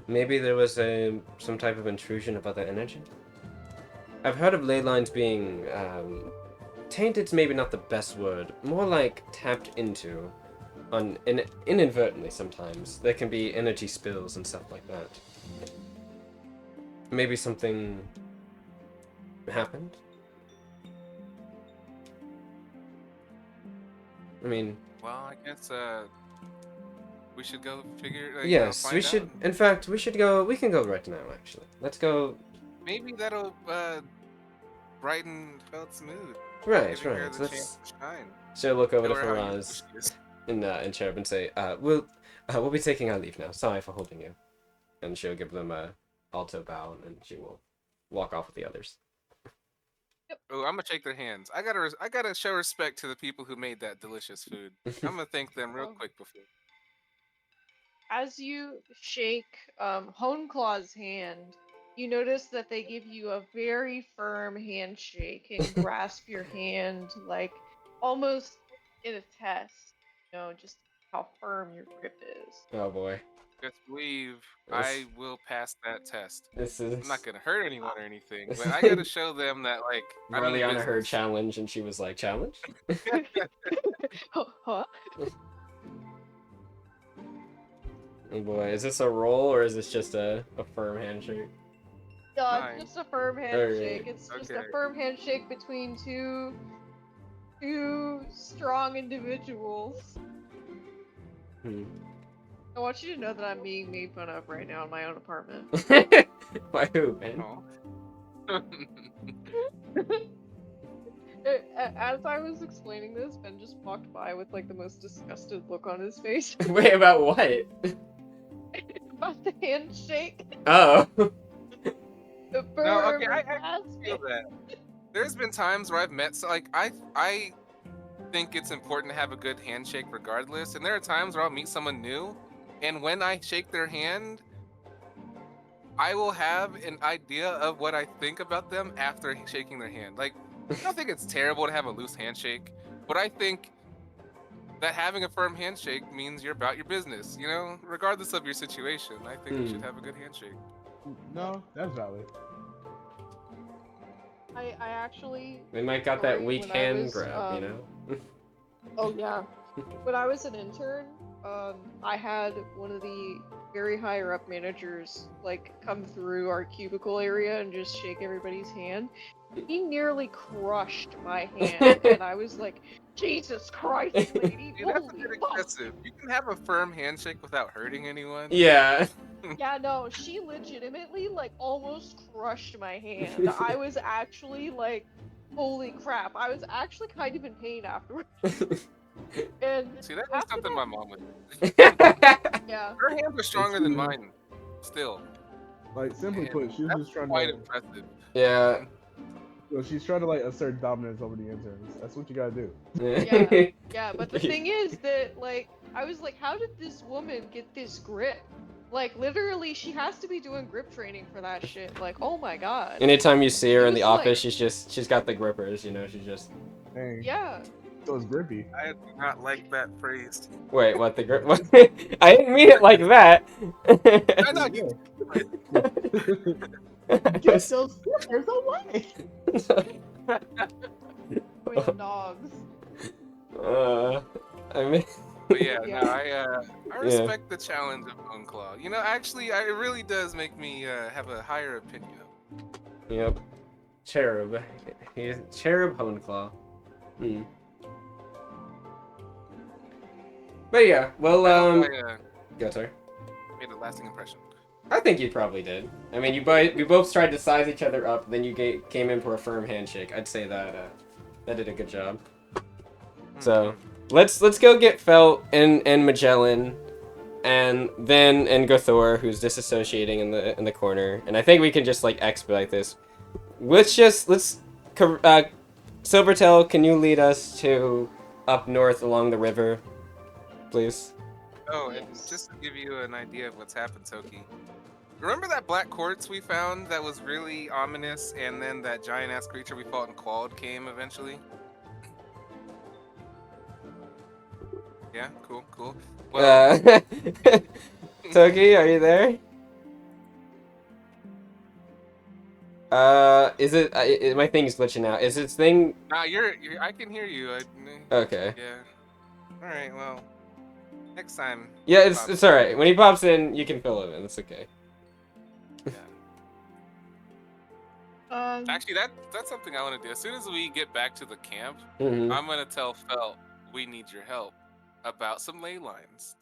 Speaker 2: Maybe there was some type of intrusion of other energy? I've heard of ley lines being, tainted's maybe not the best word. More like tapped into. Inadvertently sometimes. There can be energy spills and stuff like that. Maybe something happened? I mean...
Speaker 1: Well, I guess we should go figure.
Speaker 2: Yes,
Speaker 1: find
Speaker 2: we should.
Speaker 1: out.
Speaker 2: In fact, we should go. We can go right now. Actually, let's go.
Speaker 1: Maybe that'll brighten Felt's mood.
Speaker 2: Right,
Speaker 1: Giving her
Speaker 2: right.
Speaker 1: the
Speaker 2: Let's.
Speaker 1: chance to shine.
Speaker 2: She'll look over
Speaker 1: Show
Speaker 2: to
Speaker 1: her how
Speaker 2: Faraz
Speaker 1: useful she is.
Speaker 2: and Cherub and say, we'll be taking our leave now. Sorry for holding you." And she'll give them a alto bow, and then she will walk off with the others.
Speaker 1: Oh, I'm gonna shake their hands. I gotta show respect to the people who made that delicious food. I'm gonna thank them real quick before.
Speaker 3: As you shake Honeclaw's hand, you notice that they give you a very firm handshake and grasp your hand like almost in a test. You know, just how firm your grip is.
Speaker 2: Oh boy.
Speaker 1: Just believe
Speaker 2: This,
Speaker 1: I will pass that test.
Speaker 2: this
Speaker 1: I'm not
Speaker 2: is.
Speaker 1: gonna hurt anyone or anything,
Speaker 2: This
Speaker 1: but
Speaker 2: is
Speaker 1: I gotta show them that I mean
Speaker 2: Marliana heard
Speaker 1: business.
Speaker 2: challenge, and she was like, "Challenge?"
Speaker 3: Huh?
Speaker 2: Oh boy, is this a roll or is this just a firm handshake?
Speaker 3: No,
Speaker 1: Fine.
Speaker 3: it's just a firm
Speaker 2: Alright.
Speaker 3: handshake. It's just
Speaker 1: Okay.
Speaker 3: a firm handshake between two strong individuals.
Speaker 2: Hmm.
Speaker 3: I want you to know that I'm being made fun of right now in my own apartment.
Speaker 2: By who, man?
Speaker 1: Oh.
Speaker 3: As I was explaining this, Ben just walked by with like the most disgusted look on his face
Speaker 2: Wait, about what?
Speaker 3: about the handshake.
Speaker 2: Oh.
Speaker 3: The
Speaker 1: No,
Speaker 3: firm
Speaker 1: okay, I feel
Speaker 3: handshake.
Speaker 1: that. There's been times where I've met, so like I think it's important to have a good handshake regardless, and there are times where I'll meet someone new, and when I shake their hand, I will have an idea of what I think about them after shaking their hand. Like, I don't think it's terrible to have a loose handshake, but I think that having a firm handshake means you're about your business, you know, regardless of your situation. I think you should have a good handshake.
Speaker 5: No, that's valid.
Speaker 3: I actually.
Speaker 2: They might got that
Speaker 3: Sorry,
Speaker 2: weak
Speaker 3: when I
Speaker 2: hand
Speaker 3: was,
Speaker 2: grab, you know?
Speaker 3: Oh yeah. When I was an intern, I had one of the very higher up managers like come through our cubicle area and just shake everybody's hand. He nearly crushed my hand, and I was like, Jesus Christ, lady,
Speaker 1: Dude, that's a
Speaker 3: holy
Speaker 1: bit
Speaker 3: fuck.
Speaker 1: excessive. You can have a firm handshake without hurting anyone.
Speaker 2: Yeah.
Speaker 3: Yeah, no, she legitimately like almost crushed my hand. I was actually like, holy crap. I was actually kind of in pain afterwards. And
Speaker 1: See, that was
Speaker 3: after
Speaker 1: something
Speaker 3: that,
Speaker 1: my mom would do.
Speaker 3: yeah.
Speaker 1: Her hands are stronger than mine, still.
Speaker 5: Like simply
Speaker 1: And
Speaker 5: put, she was
Speaker 1: that's
Speaker 5: just trying
Speaker 1: quite
Speaker 5: to.
Speaker 1: impressive.
Speaker 2: Yeah.
Speaker 5: She's trying to like assert dominance over the interns. That's what you gotta do.
Speaker 3: Yeah, yeah, but the thing is that, like, I was like, how did this woman get this grip? Like, literally, she has to be doing grip training for that shit. Like, oh my god.
Speaker 2: Anytime you see her
Speaker 3: It
Speaker 2: in the
Speaker 3: was like-
Speaker 2: office, she's got the grippers, you know, she's just.
Speaker 5: Dang.
Speaker 3: Yeah.
Speaker 5: So it's grippy.
Speaker 1: I do not like that phrase.
Speaker 2: Wait, what the grip? What? I didn't mean it like that.
Speaker 1: I know you.
Speaker 5: Get those grippers away.
Speaker 3: With dogs.
Speaker 2: I mean.
Speaker 1: But yeah,
Speaker 3: Yeah.
Speaker 1: no, I respect the challenge of Moonclaw. You know, actually, it really does make me have a higher opinion of him.
Speaker 2: Yep. Cherub. He's Cherub Honeclaw. Hmm. But yeah, well,
Speaker 1: I
Speaker 2: go, sorry.
Speaker 1: made a lasting impression.
Speaker 2: I think you probably did. I mean, you both tried to size each other up, then you came in for a firm handshake. I'd say that that did a good job. So let's go get Felt and Magellan, and Gothor, who's disassociating in the corner. And I think we can just like expedite this. Silvertail, can you lead us to up north along the river, please?
Speaker 1: Oh, and
Speaker 3: Yes.
Speaker 1: just to give you an idea of what's happened, Toki. Remember that black quartz we found that was really ominous, and then that giant ass creature we fought in Qual'd came eventually? Yeah, cool. Well,
Speaker 2: Toki, are you there? Is it? My thing's glitching out. Is its thing?
Speaker 1: nah, you're I can hear you.
Speaker 2: Okay.
Speaker 1: Yeah. All right. Well, next time.
Speaker 2: Yeah,
Speaker 1: he
Speaker 2: it's
Speaker 1: pops
Speaker 2: all
Speaker 1: in.
Speaker 2: right. When he pops in, you can fill him in. It's okay.
Speaker 1: Actually, that's something I want to do. As soon as we get back to the camp,
Speaker 2: Mhm.
Speaker 1: I'm gonna tell Felt we need your help about some ley lines.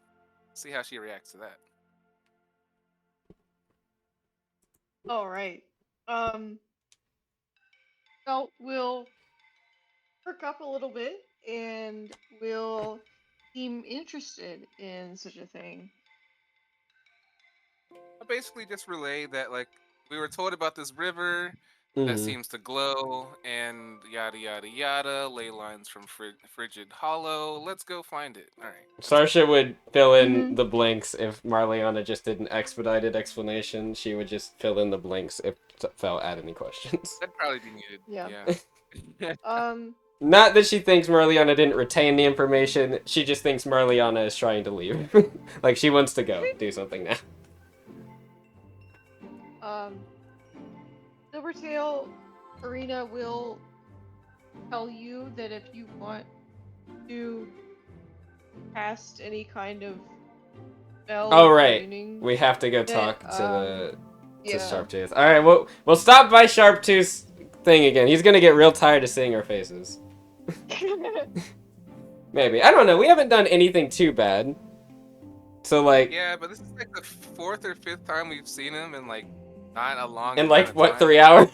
Speaker 1: See how she reacts to that.
Speaker 3: All right. So we'll perk up a little bit and we'll seem interested in such a thing.
Speaker 1: I'll basically just relay that like we were told about this river that
Speaker 2: Mhm.
Speaker 1: seems to glow and yada yada yada. Ley lines from Frigid Hollow. Let's go find it. All right.
Speaker 2: Sarsha would fill in
Speaker 3: Mhm.
Speaker 2: the blanks if Marliana just did an expedited explanation. She would just fill in the blanks if Fel had any questions.
Speaker 1: That'd probably be needed.
Speaker 3: Yeah.
Speaker 2: Not that she thinks Marliana didn't retain the information. She just thinks Marliana is trying to leave. Like she wants to go do something now.
Speaker 3: Silvertail Arena will tell you that if you want to cast any kind of spell
Speaker 2: Oh,
Speaker 3: of
Speaker 2: right.
Speaker 3: communing.
Speaker 2: We have to go
Speaker 3: Then,
Speaker 2: talk to
Speaker 3: yeah.
Speaker 2: Sharptooth. All right, we'll stop by Sharptooth's thing again. He's gonna get real tired of seeing our faces. Maybe. I don't know. We haven't done anything too bad. So like,
Speaker 1: Yeah, but this is like the fourth or fifth time we've seen him in like not a long
Speaker 2: in
Speaker 1: amount
Speaker 2: like
Speaker 1: of
Speaker 2: what,
Speaker 1: time.
Speaker 2: 3 hours?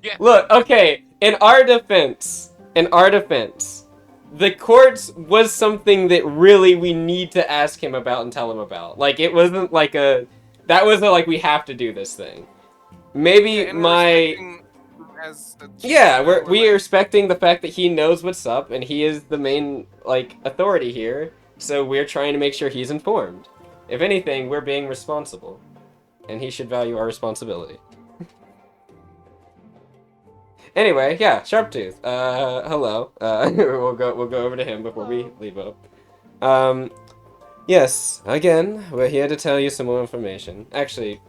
Speaker 1: Yeah.
Speaker 2: Look, okay. In our defense, the courts was something that really we need to ask him about and tell him about. Like, it wasn't like that wasn't like we have to do this thing.
Speaker 1: Yeah,
Speaker 2: Maybe
Speaker 1: and we're respecting him as a chief,
Speaker 2: yeah,
Speaker 1: you know,
Speaker 2: we are respecting the fact that he knows what's up and he is the main like authority here. So we're trying to make sure he's informed. If anything, we're being responsible, and he should value our responsibility. Anyway, yeah, Sharptooth. Hello. We'll go over to him before we leave up. Yes, again, we're here to tell you some more information. Actually,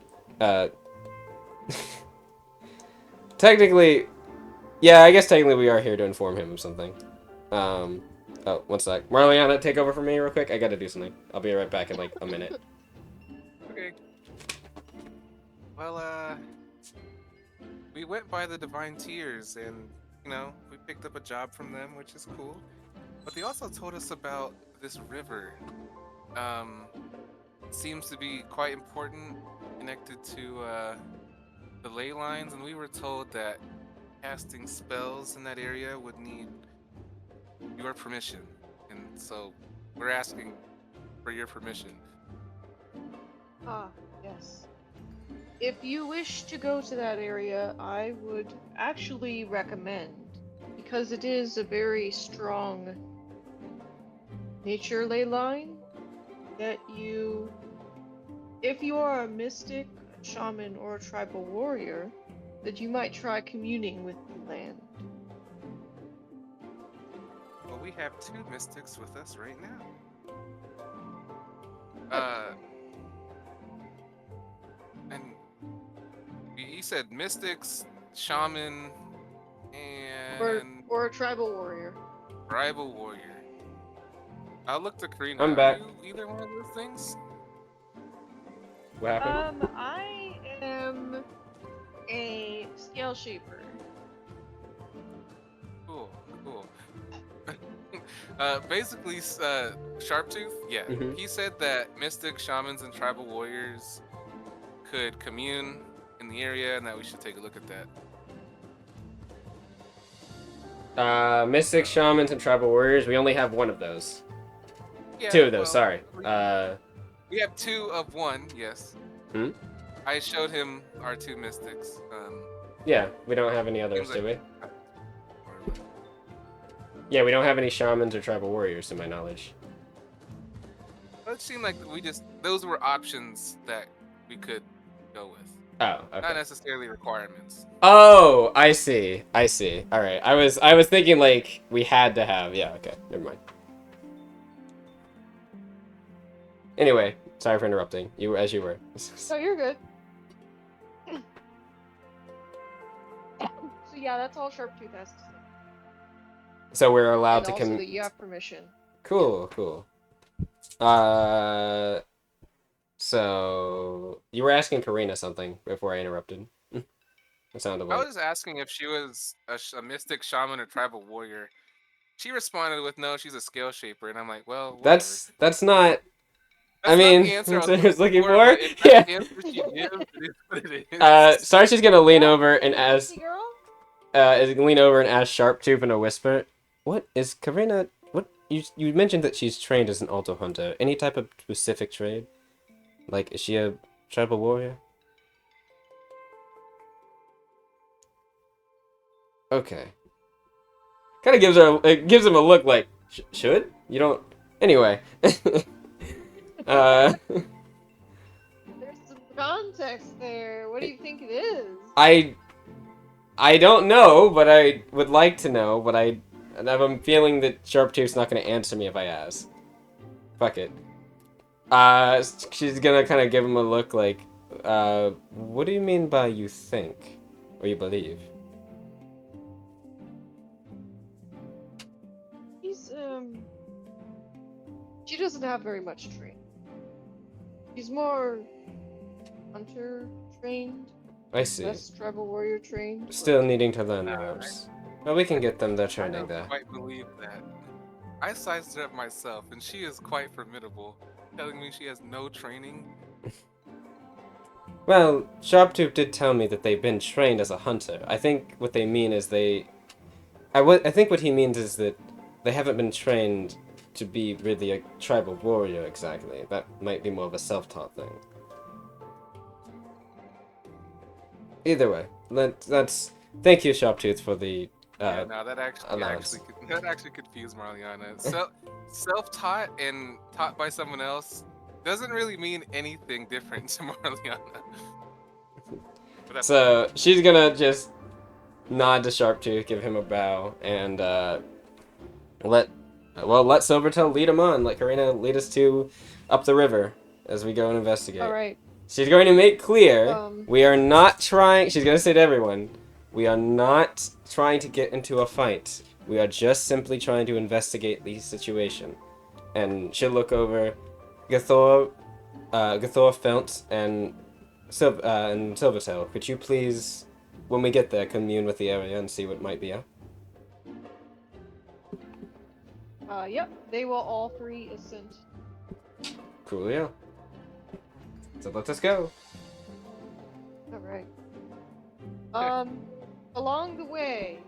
Speaker 2: technically, yeah, I guess technically we are here to inform him of something. Oh, one sec. Marliana, take over for me real quick. I gotta do something. I'll be right back in like a minute.
Speaker 1: Okay. Well, we went by the Divine Tears, and you know, we picked up a job from them, which is cool. But they also told us about this river. Seems to be quite important, connected to the ley lines, and we were told that casting spells in that area would need your permission, and so we're asking for your permission.
Speaker 3: Ah, yes. If you wish to go to that area, I would actually recommend, because it is a very strong nature ley line, that you, if you are a mystic, a shaman, or a tribal warrior, that you might try communing with the land.
Speaker 1: Well, we have two mystics with us right now. And he said mystics, shaman, and
Speaker 3: Or a tribal warrior.
Speaker 1: tribal warrior. I'll look to Karina.
Speaker 2: I'm
Speaker 1: Are
Speaker 2: back.
Speaker 1: you either one of those things?
Speaker 2: What happened?
Speaker 3: I am a scale shaper.
Speaker 1: Cool, cool. Basically, Sharptooth, yeah.
Speaker 2: Mhm.
Speaker 1: He said that mystics, shamans, and tribal warriors could commune in the area, and that we should take a look at that.
Speaker 2: Mystic, shamans, and tribal warriors. We only have one of those.
Speaker 1: Yeah,
Speaker 2: Two of those,
Speaker 1: well,
Speaker 2: sorry.
Speaker 1: we have two of one, yes.
Speaker 2: Hmm?
Speaker 1: I showed him our two mystics.
Speaker 2: Yeah, we don't have any others,
Speaker 1: seems
Speaker 2: do we?
Speaker 1: like-
Speaker 2: Yeah, we don't have any shamans or tribal warriors, to my knowledge.
Speaker 1: It seemed like those were options that we could go with,
Speaker 2: Oh,
Speaker 1: not
Speaker 2: okay.
Speaker 1: necessarily requirements.
Speaker 2: Oh, I see. I see. All right. I was thinking like we had to have. Yeah. Okay. Never mind. Anyway, sorry for interrupting you as you were.
Speaker 3: So you're good. So yeah, that's all Sharptooth has to say.
Speaker 2: So we're allowed
Speaker 3: And
Speaker 2: to
Speaker 3: also that you have permission.
Speaker 2: Cool. Cool. So you were asking Karina something before I interrupted. It sounded
Speaker 1: I
Speaker 2: like.
Speaker 1: was asking if she was a mystic, shaman, or tribal warrior. She responded with no, she's a scale shaper, and I'm like, well, whatever.
Speaker 2: That's not. I
Speaker 1: That's not
Speaker 2: mean,
Speaker 1: the answer I
Speaker 2: that's
Speaker 1: was
Speaker 2: what I was looking
Speaker 1: looking for,
Speaker 2: for.
Speaker 1: but if that's
Speaker 2: Yeah.
Speaker 1: the answer she gives, it is what it is.
Speaker 2: Sarge's gonna lean
Speaker 3: What?
Speaker 2: over and ask.
Speaker 3: Fancy girl?
Speaker 2: Is gonna lean over and ask Sharptooth in a whisper. What is Karina? What you mentioned that she's trained as an alto hunter. Any type of specific trade? Like, is she a tribal warrior? Okay. Kind of gives him a look like should you don't. Anyway.
Speaker 3: There's some context there. What do you think it is?
Speaker 2: I don't know, but I would like to know. But I have a feeling that Sharptooth's not gonna answer me if I ask. Fuck it. She's gonna kind of give him a look like, what do you mean by you think or you believe?
Speaker 3: He's she doesn't have very much training. She's more hunter trained,
Speaker 2: I see.
Speaker 3: less tribal warrior trained.
Speaker 2: Still
Speaker 3: but-
Speaker 2: needing to learn the
Speaker 1: Nah,
Speaker 2: ropes. Well, we can get them the
Speaker 1: I
Speaker 2: training
Speaker 1: don't
Speaker 2: there.
Speaker 1: quite believe that. I sized her up myself, and she is quite formidable. Telling me she has no training.
Speaker 2: Well, Sharptooth did tell me that they've been trained as a hunter. I think what they mean is I think what he means is that they haven't been trained to be really a tribal warrior exactly. That might be more of a self-taught thing. Either way, that's thank you, Sharptooth, for the
Speaker 1: Yeah, no, that actually
Speaker 2: allowance.
Speaker 1: that actually confused Marliana. Self-taught and taught by someone else doesn't really mean anything different to Marliana. But that's
Speaker 2: So she's gonna just nod to Sharptooth, give him a bow, and let Silvertail lead him on. Let Karina lead us up the river as we go and investigate.
Speaker 3: All right.
Speaker 2: She's going to make clear
Speaker 3: Um.
Speaker 2: we are not trying. She's going to say to everyone, we are not trying to get into a fight. We are just simply trying to investigate the situation. And she'll look over Gathor, Felt, and Silvertail. Could you please, when we get there, commune with the area and see what might be up?
Speaker 3: Yep. They will all three ascend.
Speaker 2: Coolio. So let us go.
Speaker 3: All right. Along the way,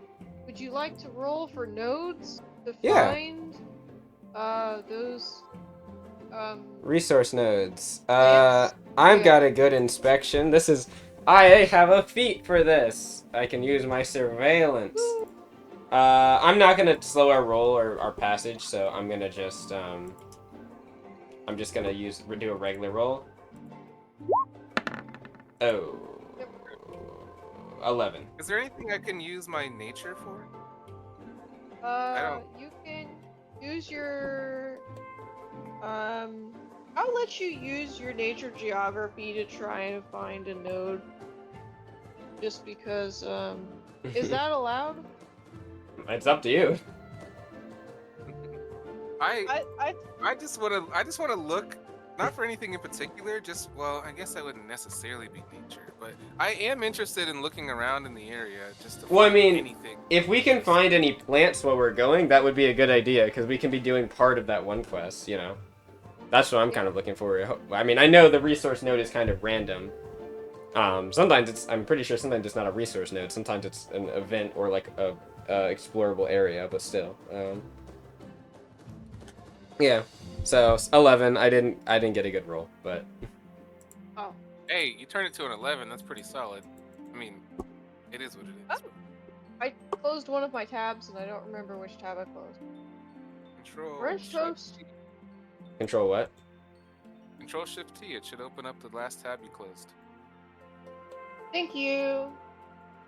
Speaker 3: would you like to roll for nodes to
Speaker 2: Yeah.
Speaker 3: find those
Speaker 2: Resource nodes.
Speaker 3: Yes.
Speaker 2: I've
Speaker 3: Yeah.
Speaker 2: got a good inspection. I have a feat for this. I can use my surveillance. I'm not gonna slow our roll or our passage, so I'm gonna just I'm just gonna do a regular roll. Oh. 11.
Speaker 1: Is there anything I can use my nature for?
Speaker 3: you can use your I'll let you use your nature geography to try and find a node. Just because is that allowed?
Speaker 2: It's up to you.
Speaker 1: I just wanna look, not for anything in particular, just, well, I guess that wouldn't necessarily be nature, but I am interested in looking around in the area just to
Speaker 2: Well, I
Speaker 1: find
Speaker 2: mean,
Speaker 1: anything.
Speaker 2: if we can find any plants while we're going, that would be a good idea, because we can be doing part of that one quest, you know? That's what I'm kind of looking for. I mean, I know the resource node is kind of random. Sometimes I'm pretty sure sometimes it's not a resource node. Sometimes it's an event or like a explorable area, but still. Yeah. So 11. I didn't get a good roll, but.
Speaker 3: Oh.
Speaker 1: Hey, you turned it to an 11. That's pretty solid. I mean, it is what it is.
Speaker 3: I closed one of my tabs and I don't remember which tab I closed.
Speaker 1: Control
Speaker 3: French
Speaker 1: Shift
Speaker 3: toast.
Speaker 1: T.
Speaker 2: Control what?
Speaker 1: Control Shift T. It should open up the last tab you closed.
Speaker 3: Thank you.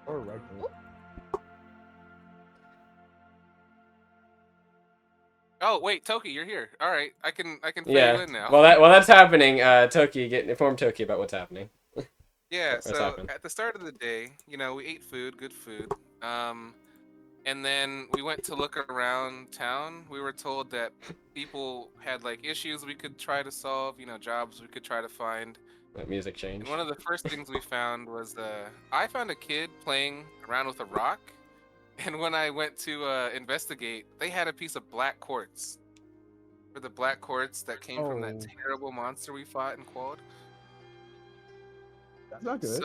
Speaker 5: Or right click.
Speaker 1: Oh wait, Toki, you're here. All right, I can fill you
Speaker 2: Yeah.
Speaker 1: in now.
Speaker 2: Well, that's happening. Inform Toki about what's happening.
Speaker 1: Yeah,
Speaker 2: What's
Speaker 1: so
Speaker 2: happened?
Speaker 1: at the start of the day, we ate food, good food. And then we went to look around town. We were told that people had like issues we could try to solve, jobs we could try to find.
Speaker 2: That music change.
Speaker 1: And one of the first things we found was I found a kid playing around with a rock. And when I went to investigate, they had a piece of black quartz. For the black quartz that came from that
Speaker 5: Oh.
Speaker 1: terrible monster we fought in Qual'd.
Speaker 5: That's not good.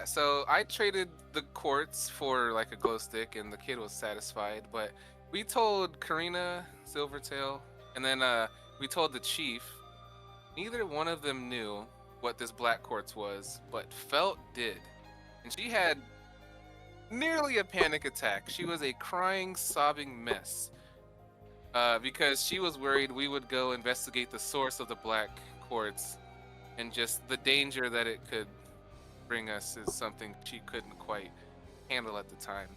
Speaker 1: So I traded the quartz for like a glow stick, and the kid was satisfied. But we told Karina, Silvertail, and then we told the chief. Neither one of them knew what this black quartz was, but Felt did, and she had nearly a panic attack. She was a crying, sobbing mess because she was worried we would go investigate the source of the black quartz, and just the danger that it could bring us is something she couldn't quite handle at the time.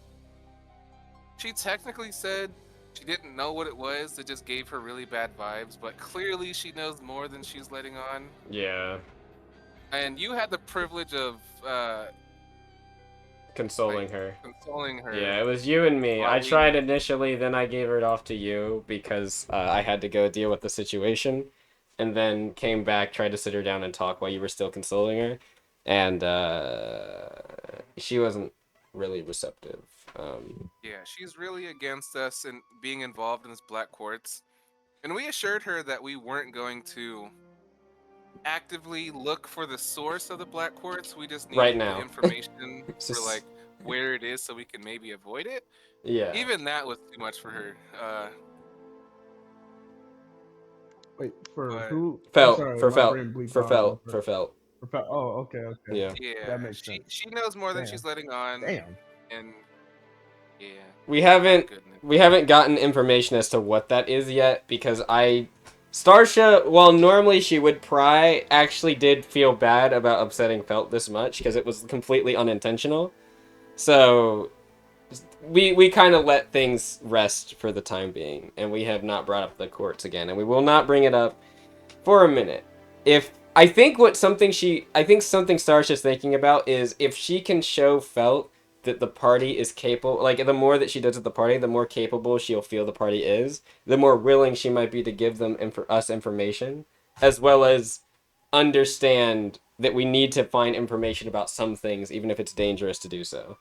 Speaker 1: She technically said she didn't know what it was. It just gave her really bad vibes, but clearly she knows more than she's letting on.
Speaker 2: Yeah.
Speaker 1: And you had the privilege of
Speaker 2: Consoling her.
Speaker 1: consoling her.
Speaker 2: Yeah, it was you and me.
Speaker 1: While
Speaker 2: I
Speaker 1: we-
Speaker 2: tried initially, then I gave it off to you because I had to go deal with the situation. and then came back, tried to sit her down and talk while you were still consoling her, and she wasn't really receptive.
Speaker 1: Yeah, she's really against us and being involved in this black quartz. And we assured her that we weren't going to actively look for the source of the black quartz. We just
Speaker 2: Right
Speaker 1: needed the
Speaker 2: now.
Speaker 1: information
Speaker 2: It's
Speaker 1: for
Speaker 2: just-
Speaker 1: like where it is so we can maybe avoid it.
Speaker 2: yeah.
Speaker 1: Even that was too much for her.
Speaker 5: Wait, for
Speaker 1: But
Speaker 5: who? I'm
Speaker 2: Felt
Speaker 5: sorry,
Speaker 2: for
Speaker 5: my
Speaker 2: felt
Speaker 5: brain bleeped
Speaker 2: for
Speaker 5: out on
Speaker 2: felt
Speaker 5: that.
Speaker 2: for felt.
Speaker 5: Oh, okay, okay.
Speaker 2: Yeah.
Speaker 1: yeah,
Speaker 5: That makes sense.
Speaker 1: she knows more than
Speaker 5: Damn.
Speaker 1: she's letting on.
Speaker 5: Damn.
Speaker 1: And yeah,
Speaker 2: We haven't
Speaker 1: goodness.
Speaker 2: gotten information as to what that is yet because Starsha, while normally she would pry, actually did feel bad about upsetting Felt this much because it was completely unintentional. So we kind of let things rest for the time being, and we have not brought up the courts again, and we will not bring it up for a minute. If I think something Starsha's thinking about is if she can show Felt that the party is capable, like the more that she does at the party, the more capable she'll feel the party is, the more willing she might be to give them us information, as well as understand that we need to find information about some things, even if it's dangerous to do so.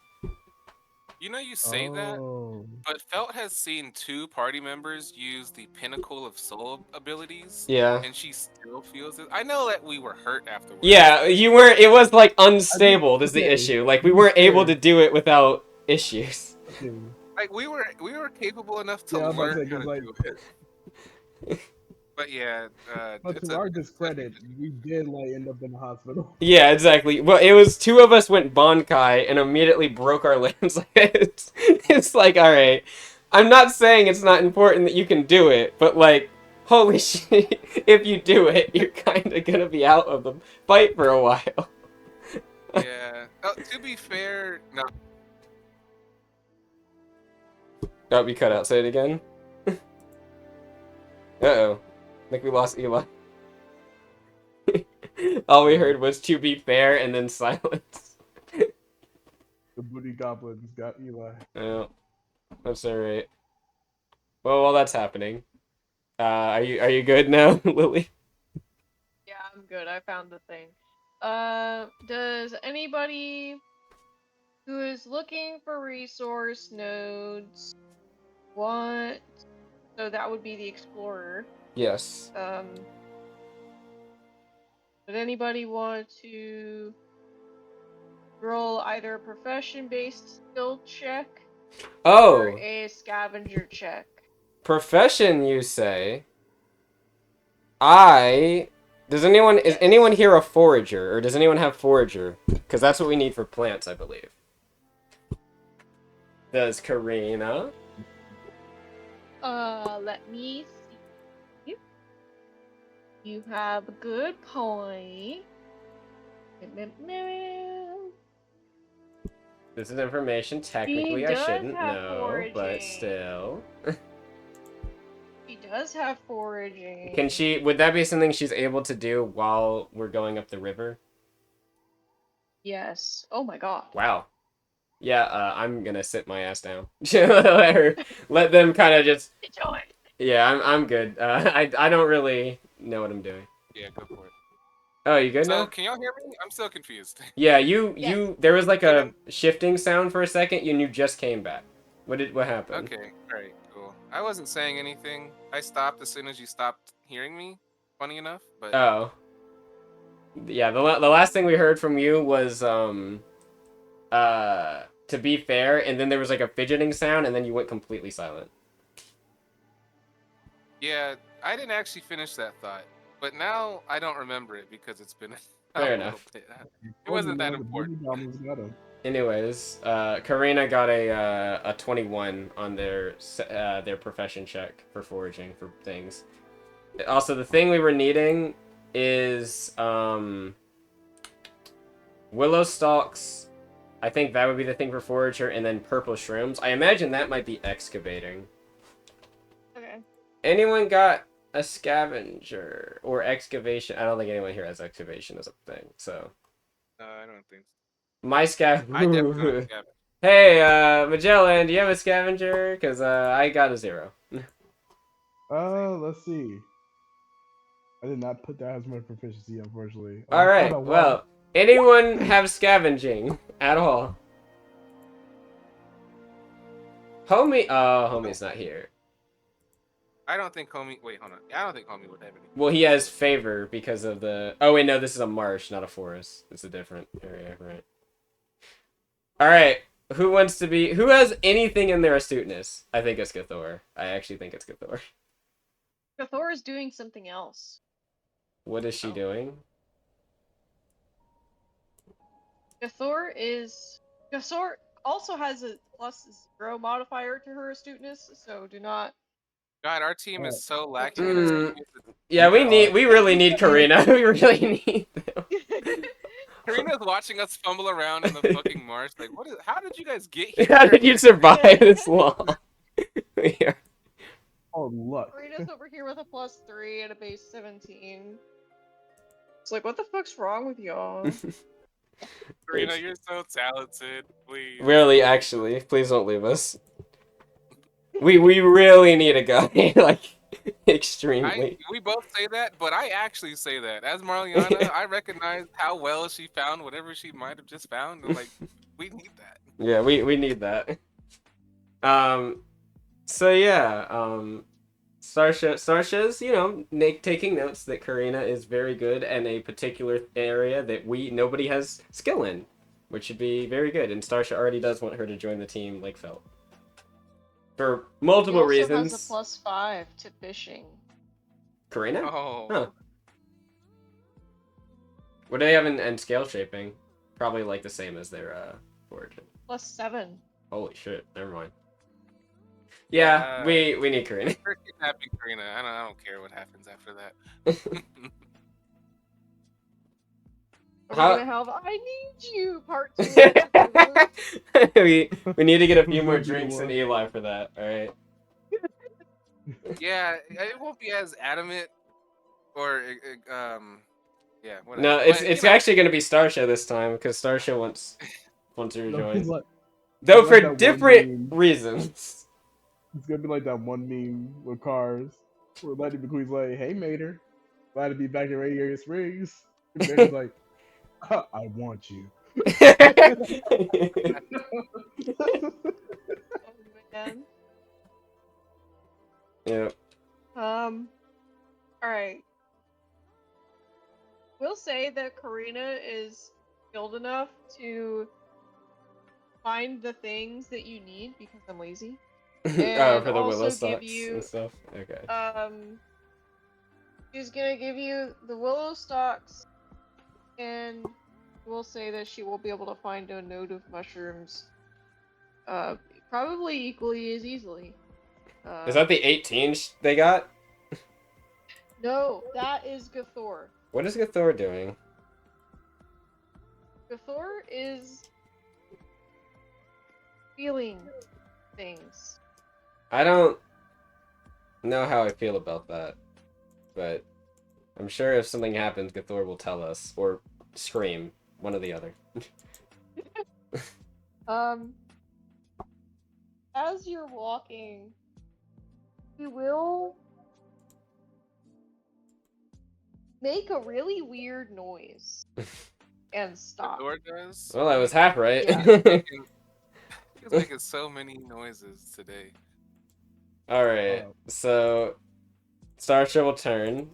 Speaker 1: You know, you say that,
Speaker 5: Oh.
Speaker 1: but Felt has seen 2 party members use the Pinnacle of Soul abilities,
Speaker 2: Yeah.
Speaker 1: and she still feels it. I know that we were hurt afterwards.
Speaker 2: Yeah, you weren't. It was like unstable. Is the
Speaker 5: okay,
Speaker 2: issue? Like we
Speaker 5: to be
Speaker 2: weren't able to
Speaker 5: fair-
Speaker 2: do it without issues.
Speaker 5: Okay.
Speaker 1: Like we were capable enough to
Speaker 5: Yeah, I was about to
Speaker 1: learn
Speaker 5: say,
Speaker 1: how
Speaker 5: 'cause,
Speaker 1: to
Speaker 5: like,
Speaker 1: do it. But yeah,
Speaker 5: but
Speaker 1: it's
Speaker 5: to
Speaker 1: a
Speaker 5: our
Speaker 1: it's
Speaker 5: discredit, we did like end up in the hospital.
Speaker 2: Yeah, exactly. Well, it was 2 of us went Bonkai and immediately broke our limbs. It's like, all right. I'm not saying it's not important that you can do it, but like, holy shit, if you do it, you're kind of gonna be out of the fight for a while.
Speaker 1: yeah. Oh, to be fair, no.
Speaker 2: Oh, we cut out. Say it again. Uh-oh. I think we lost Eli. All we heard was "to be fair" and then silence.
Speaker 5: The booty goblins got Eli.
Speaker 2: Yeah, that's alright. Well, while that's happening, are you good now, Lily?
Speaker 3: Yeah, I'm good. I found the thing. Does anybody who is looking for resource nodes want? So that would be the explorer.
Speaker 2: Yes.
Speaker 3: Would anybody want to roll either a profession-based skill check or
Speaker 2: Oh,
Speaker 3: a scavenger check?
Speaker 2: profession, you say? Is anyone here a forager, or does anyone have forager? Because that's what we need for plants, I believe. Does Karina?
Speaker 3: Let me see. You have a good point.
Speaker 2: This is information technically
Speaker 3: She
Speaker 2: I
Speaker 3: does
Speaker 2: shouldn't
Speaker 3: have
Speaker 2: know, but
Speaker 3: foraging.
Speaker 2: still.
Speaker 3: She does have foraging.
Speaker 2: Would that be something she's able to do while we're going up the river?
Speaker 3: Yes. Oh my god.
Speaker 2: Wow. Yeah, I'm gonna sit my ass down. Let them kind of just.
Speaker 3: Enjoy.
Speaker 2: Yeah, I'm good. I don't really know what I'm doing.
Speaker 1: Yeah, go for it.
Speaker 2: Oh, you good
Speaker 1: So,
Speaker 2: now?
Speaker 1: can y'all hear me? I'm still confused.
Speaker 2: Yeah,
Speaker 3: Yes.
Speaker 2: there was like a
Speaker 1: Even-
Speaker 2: shifting sound for a second, and you just came back. What happened?
Speaker 1: Okay, alright, cool. I wasn't saying anything. I stopped as soon as you stopped hearing me, funny enough, but
Speaker 2: Oh. Yeah, the last thing we heard from you was to be fair, and then there was like a fidgeting sound, and then you went completely silent.
Speaker 1: yeah, I didn't actually finish that thought. But now I don't remember it because it's been
Speaker 2: Fair
Speaker 1: a
Speaker 2: enough.
Speaker 1: little bit. It wasn't that
Speaker 5: The booty
Speaker 1: important.
Speaker 5: goblins got him.
Speaker 2: Anyways, Karina got a 21 on their profession check for foraging for things. Also, the thing we were needing is willow stalks. I think that would be the thing for forager, and then purple shrooms. I imagine that might be excavating.
Speaker 3: Okay.
Speaker 2: Anyone got a scavenger or excavation? I don't think anyone here has excavation as a thing. So
Speaker 1: No, I don't think so.
Speaker 2: my
Speaker 1: I definitely don't
Speaker 2: scavenger.
Speaker 1: have it.
Speaker 2: Hey, Magellan, do you have a scavenger? Because I got a 0.
Speaker 5: Let's see. I did not put that as my proficiency, unfortunately. Oh,
Speaker 2: All
Speaker 5: I found
Speaker 2: right.
Speaker 5: a one.
Speaker 2: Well, anyone have scavenging at all? Homie. Oh, homie's not here.
Speaker 1: I don't think homie. Wait, hold on. I don't think homie would have any.
Speaker 2: Well, he has favor because of the. Oh wait, no, this is a marsh, not a forest. It's a different area, right? All right. Who wants to be? Who has anything in their astuteness? I think it's Gathor. I actually think it's Gathor.
Speaker 3: Cathor is doing something else.
Speaker 2: What is she
Speaker 1: Oh.
Speaker 2: doing?
Speaker 3: Cathor also has a +0 modifier to her astuteness, so do not.
Speaker 1: God, our team is so lacking in
Speaker 2: Mm,
Speaker 1: astuteness.
Speaker 2: yeah, we
Speaker 1: Because
Speaker 2: really need Karina. We really need them.
Speaker 1: Karina's watching us fumble around in the fucking marsh. Like, what is? How did you guys get here?
Speaker 2: How did you survive this long? Yeah.
Speaker 5: Oh, luck.
Speaker 3: Karina's over here with a +3 and a base 17. It's like, what the fuck's wrong with y'all?
Speaker 1: Karina, you're so talented. Please.
Speaker 2: Really, actually, please don't leave us. We really need a guy, like extremely.
Speaker 1: We both say that, but I actually say that. As Marliana, I recognize how well she found whatever she might have just found, and like, we need that.
Speaker 2: Yeah, we need that. So yeah, Starsha's, taking notes that Karina is very good in a particular area that nobody has skill in, which should be very good. And Starsha already does want her to join the team like Felt. For multiple
Speaker 3: He also
Speaker 2: reasons.
Speaker 3: has a +5 to fishing.
Speaker 2: Karina?
Speaker 1: Oh.
Speaker 2: Huh. What do they have in scale shaping? Probably like the same as their origin.
Speaker 3: +7.
Speaker 2: Holy shit, never mind. Yeah, we need Karina.
Speaker 1: We're kidnapping Karina. I don't care what happens after that.
Speaker 3: We're
Speaker 2: How-
Speaker 3: gonna have I need you part 2.
Speaker 2: we need to get a few more
Speaker 5: This is
Speaker 2: drinks
Speaker 5: the
Speaker 2: and
Speaker 5: one.
Speaker 2: Eli for that, alright?
Speaker 1: Yeah, it won't be as adamant, or yeah, whatever.
Speaker 2: No,
Speaker 1: But,
Speaker 2: it's actually gonna be Starsha this time, because Starsha wants her to
Speaker 5: No,
Speaker 2: join.
Speaker 5: it's like,
Speaker 2: Though
Speaker 5: like
Speaker 2: for
Speaker 5: that one
Speaker 2: different
Speaker 5: meme.
Speaker 2: reasons.
Speaker 5: It's gonna be like that one meme with cars where Lightning McQueen's like, "Hey, Mater, glad to be back in Radiator Springs." And Mater's like, "I want you."
Speaker 3: Oh man.
Speaker 2: Yeah.
Speaker 3: Alright. We'll say that Karina is skilled enough to find the things that you need because I'm lazy.
Speaker 2: Oh,
Speaker 3: And
Speaker 2: for the willow
Speaker 3: also
Speaker 2: stalks
Speaker 3: give you
Speaker 2: and stuff? Okay.
Speaker 3: she's gonna give you the willow stalks, and we'll say that she will be able to find a node of mushrooms probably equally as easily.
Speaker 2: Is that the 18 they got?
Speaker 3: No, that is Gathor.
Speaker 2: What is Gathor doing?
Speaker 3: Gathor is feeling things.
Speaker 2: I don't know how I feel about that, but I'm sure if something happens, Gathor will tell us, or scream, one or the other.
Speaker 3: As you're walking, you will make a really weird noise and stop.
Speaker 1: Door does.
Speaker 2: Well, I was half right.
Speaker 3: Yeah.
Speaker 1: He's making so many noises today.
Speaker 2: Alright, so Starsha will turn.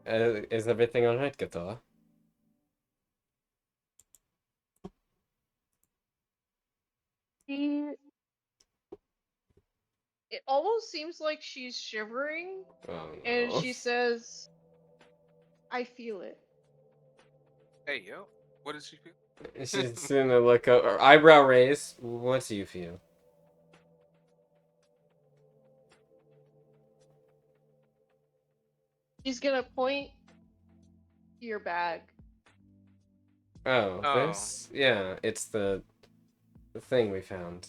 Speaker 2: Is everything alright, Gathor?
Speaker 3: It almost seems like she's shivering,
Speaker 2: Oh,
Speaker 3: and
Speaker 2: no.
Speaker 3: she says, I feel it.
Speaker 1: Hey, yo, what does she feel?
Speaker 2: She's gonna look up, or eyebrow raise. What do you feel?
Speaker 3: She's gonna point to your bag.
Speaker 2: Oh,
Speaker 1: Oh.
Speaker 2: this? Yeah, it's the thing we found.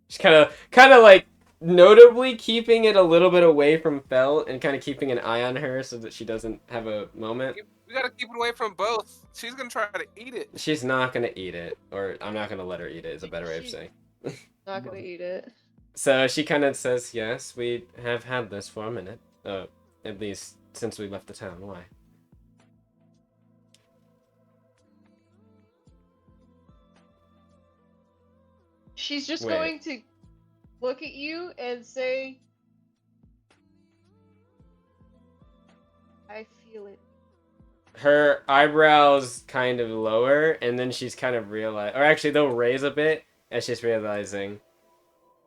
Speaker 2: She's kind of like notably keeping it a little bit away from Felt and kind of keeping an eye on her so that she doesn't have a moment.
Speaker 1: We gotta keep it away from both. She's gonna try to eat it.
Speaker 2: She's not gonna eat it, or I'm not gonna let her eat it. Is a better way of saying.
Speaker 3: Not gonna eat it.
Speaker 2: So she kind of says, "Yes, we have had this for a minute. At least since we left the town. Why?
Speaker 3: She's just
Speaker 2: Wait.
Speaker 3: going to look at you and say, I feel it.
Speaker 2: Her eyebrows kind of lower, and then she's kind of realize, or actually they'll raise a bit as she's realizing.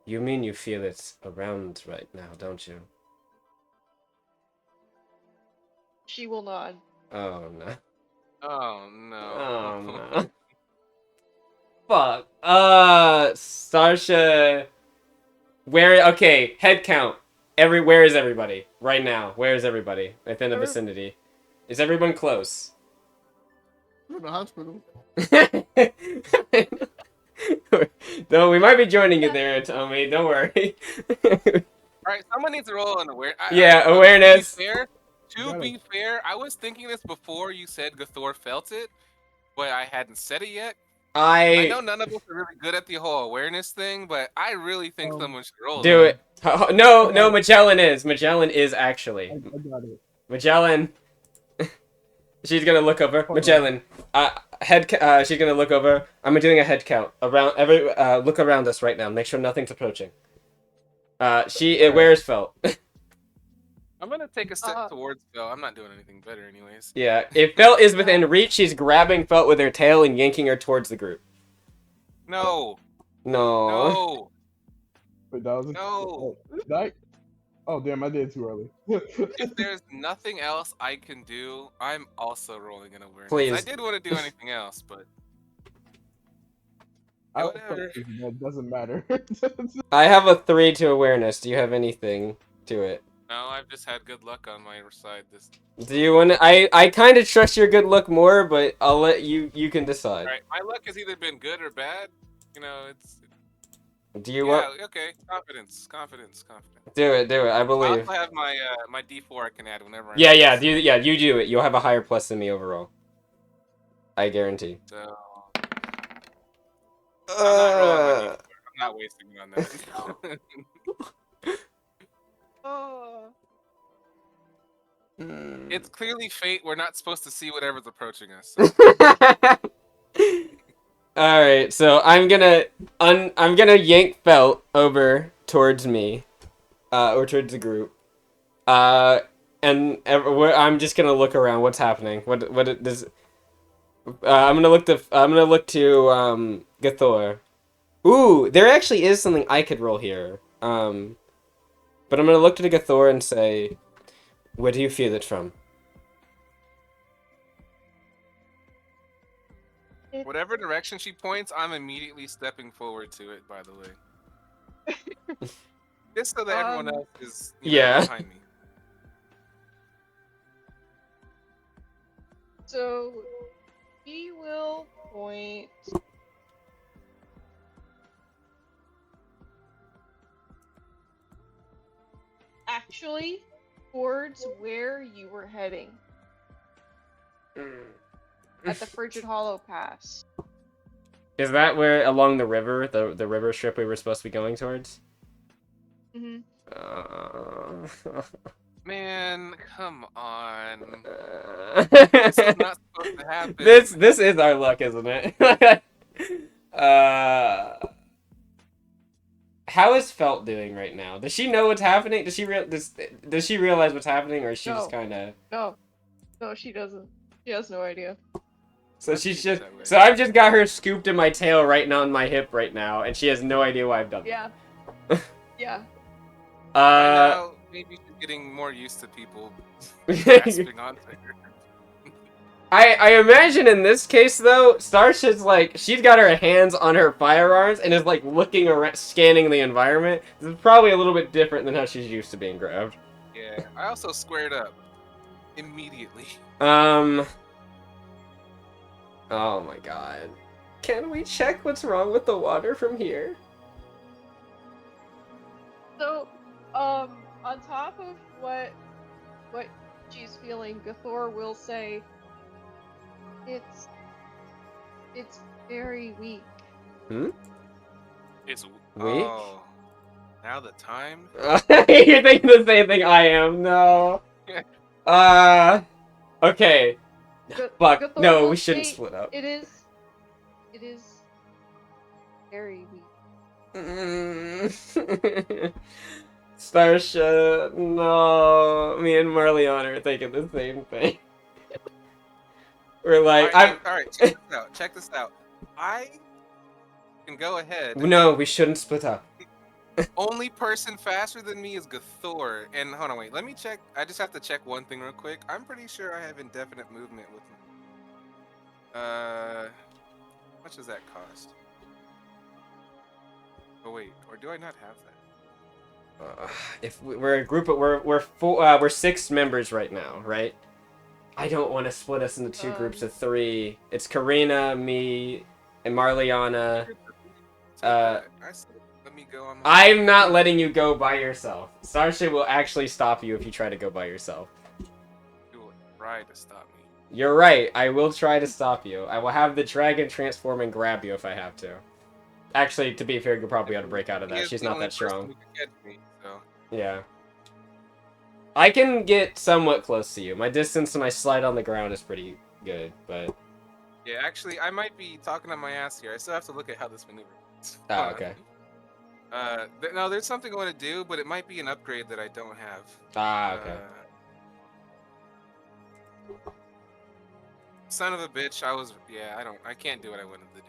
Speaker 2: You mean you feel it around right now, don't you?
Speaker 3: She will nod.
Speaker 2: Oh no.
Speaker 1: Oh no.
Speaker 2: Oh no. Fuck. Starsha. Where? Okay, head count. Where is everybody right now? Where is everybody within the vicinity? Is everyone close?
Speaker 4: I'm in the hospital.
Speaker 2: No, we might be joining you there, Tommy. Don't worry.
Speaker 1: Alright, someone needs to roll an awareness.
Speaker 2: Yeah, awareness.
Speaker 1: To be fair, I was thinking this before you said Gathor felt it, but I hadn't said it yet. I know none of us are really good at the whole awareness thing, but I really think someone should roll
Speaker 2: Do
Speaker 1: that.
Speaker 2: it. No, Magellan is. Magellan is actually.
Speaker 5: I got it.
Speaker 2: Magellan. She's gonna look over. Magellan. She's gonna look over. I'm doing a head count around look around us right now. Make sure nothing's approaching. Where's Felt?
Speaker 1: I'm gonna take a step towards Phil. I'm not doing anything better anyways.
Speaker 2: Yeah, if Felt is within reach, she's grabbing Felt with her tail and yanking her towards the group.
Speaker 1: No.
Speaker 2: No.
Speaker 5: Wait, that was
Speaker 1: No.
Speaker 5: Oh damn, I did it too early.
Speaker 1: If there's nothing else I can do, I'm also rolling an awareness.
Speaker 2: Please.
Speaker 1: I did want to do anything else, but whatever.
Speaker 5: That doesn't matter.
Speaker 2: I have a 3 to awareness. Do you have anything to it?
Speaker 1: No, I've just had good luck on my side.
Speaker 2: Do you want to? I kind of trust your good luck more, but I'll let you can decide.
Speaker 1: Alright, my luck has either been good or bad. You know, it's...
Speaker 2: Do you want?
Speaker 1: Okay. Confidence.
Speaker 2: Do it. I
Speaker 1: I
Speaker 2: believe.
Speaker 1: also have my my D4 I can add whenever I
Speaker 2: You do it. You'll have a higher plus than me overall. I guarantee.
Speaker 1: So... I'm not rolling my D4. I'm not wasting it on that. It's clearly fate. We're not supposed to see whatever's approaching us.
Speaker 2: All right, so I'm gonna yank Felt over towards me, or towards the group, and I'm just gonna look around. What's happening? What does? I'm gonna look to Gathor. Ooh, there actually is something I could roll here. But I'm gonna look to Gathor and say, where do you feel it from?
Speaker 1: Whatever direction she points, I'm immediately stepping forward to it, by the way. Just so that everyone else is behind me.
Speaker 3: So, he will point... actually towards where you were heading. At the Frigid Hollow Pass.
Speaker 2: Is that where along the river, the river strip we were supposed to be going towards?
Speaker 3: Mm-hmm.
Speaker 1: Man, come on. This is not supposed to happen.
Speaker 2: This is our luck, isn't it? How is Felt doing right now? Does she know what's happening? Does she realize what's happening, or is she just kind of?
Speaker 3: No, she doesn't. She has no idea.
Speaker 2: So so I've just got her scooped in my tail right now on my hip right now, and she has no idea why I've done
Speaker 3: that. Yeah.
Speaker 1: Now, maybe she's getting more used to people grasping onto her.
Speaker 2: I imagine in this case though, Starsha's like she's got her hands on her firearms and is like looking around, scanning the environment. This is probably a little bit different than how she's used to being grabbed.
Speaker 1: Yeah, I also squared up immediately.
Speaker 2: Oh my god. Can we check what's wrong with the water from here?
Speaker 3: So, on top of what she's feeling, Gathor will say, it's very weak.
Speaker 1: It's
Speaker 2: weak?
Speaker 1: Oh, now the time?
Speaker 2: You're thinking the same thing I am. No. Okay. Fuck.
Speaker 3: Gathor
Speaker 2: No,
Speaker 3: will
Speaker 2: we shouldn't
Speaker 3: say
Speaker 2: split up.
Speaker 3: it is very weak.
Speaker 2: Starsha, no. Me and Marliana are thinking the same thing. We're like, I'm.
Speaker 1: All right. Check this out. I can go ahead.
Speaker 2: No, we shouldn't split up.
Speaker 1: Only person faster than me is Gathor. And hold on, wait. Let me check. I just have to check one thing real quick. I'm pretty sure I have indefinite movement with me. How much does that cost? Oh wait, or do I not have that?
Speaker 2: If we're a group of we're 6 members right now, right? I don't want to split us into 2 groups of 3. It's Karina, me, and Marliana.
Speaker 1: I said, let me go on.
Speaker 2: I'm not letting you go by yourself. Starsha will actually stop you if you try to go by yourself.
Speaker 1: You will try to stop me.
Speaker 2: You're right. I will try to stop you. I will have the dragon transform and grab you if I have to. Actually, to be fair, you'll probably be able to break out of that. She's not that strong.
Speaker 1: Who can catch me, so.
Speaker 2: Yeah. I can get somewhat close to you. My distance when I slide on the ground is pretty good, but...
Speaker 1: Yeah, actually, I might be talking on my ass here. I still have to look at how this maneuver works.
Speaker 2: Oh, okay.
Speaker 1: No, there's something I want to do, but it might be an upgrade that I don't have.
Speaker 2: Ah, okay.
Speaker 1: Son of a bitch, I can't do what I wanted to do.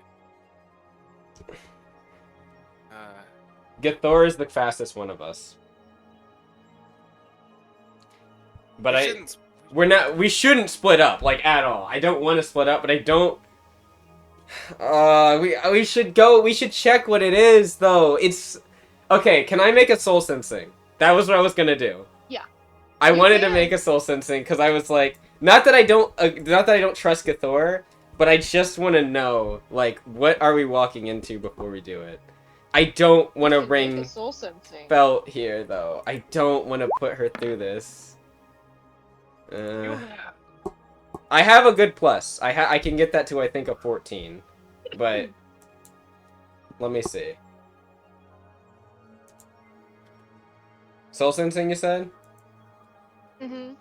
Speaker 2: Gathor is the fastest one of us. But we shouldn't split up, like, at all. I don't want to split up, but I don't... we should check what it is, though. It's... Okay, can I make a soul sensing? That was what I was gonna do.
Speaker 3: Yeah.
Speaker 2: I wanted to make a soul sensing, because I was like... Not that I don't trust Gathor, but I just want to know, like, what are we walking into before we do it? I don't want to bring Felt here, though. I don't want to put her through this. I have a good plus. I can get that to, I think, a 14. But... let me see. Soul sensing, you said?
Speaker 3: Mm-hmm.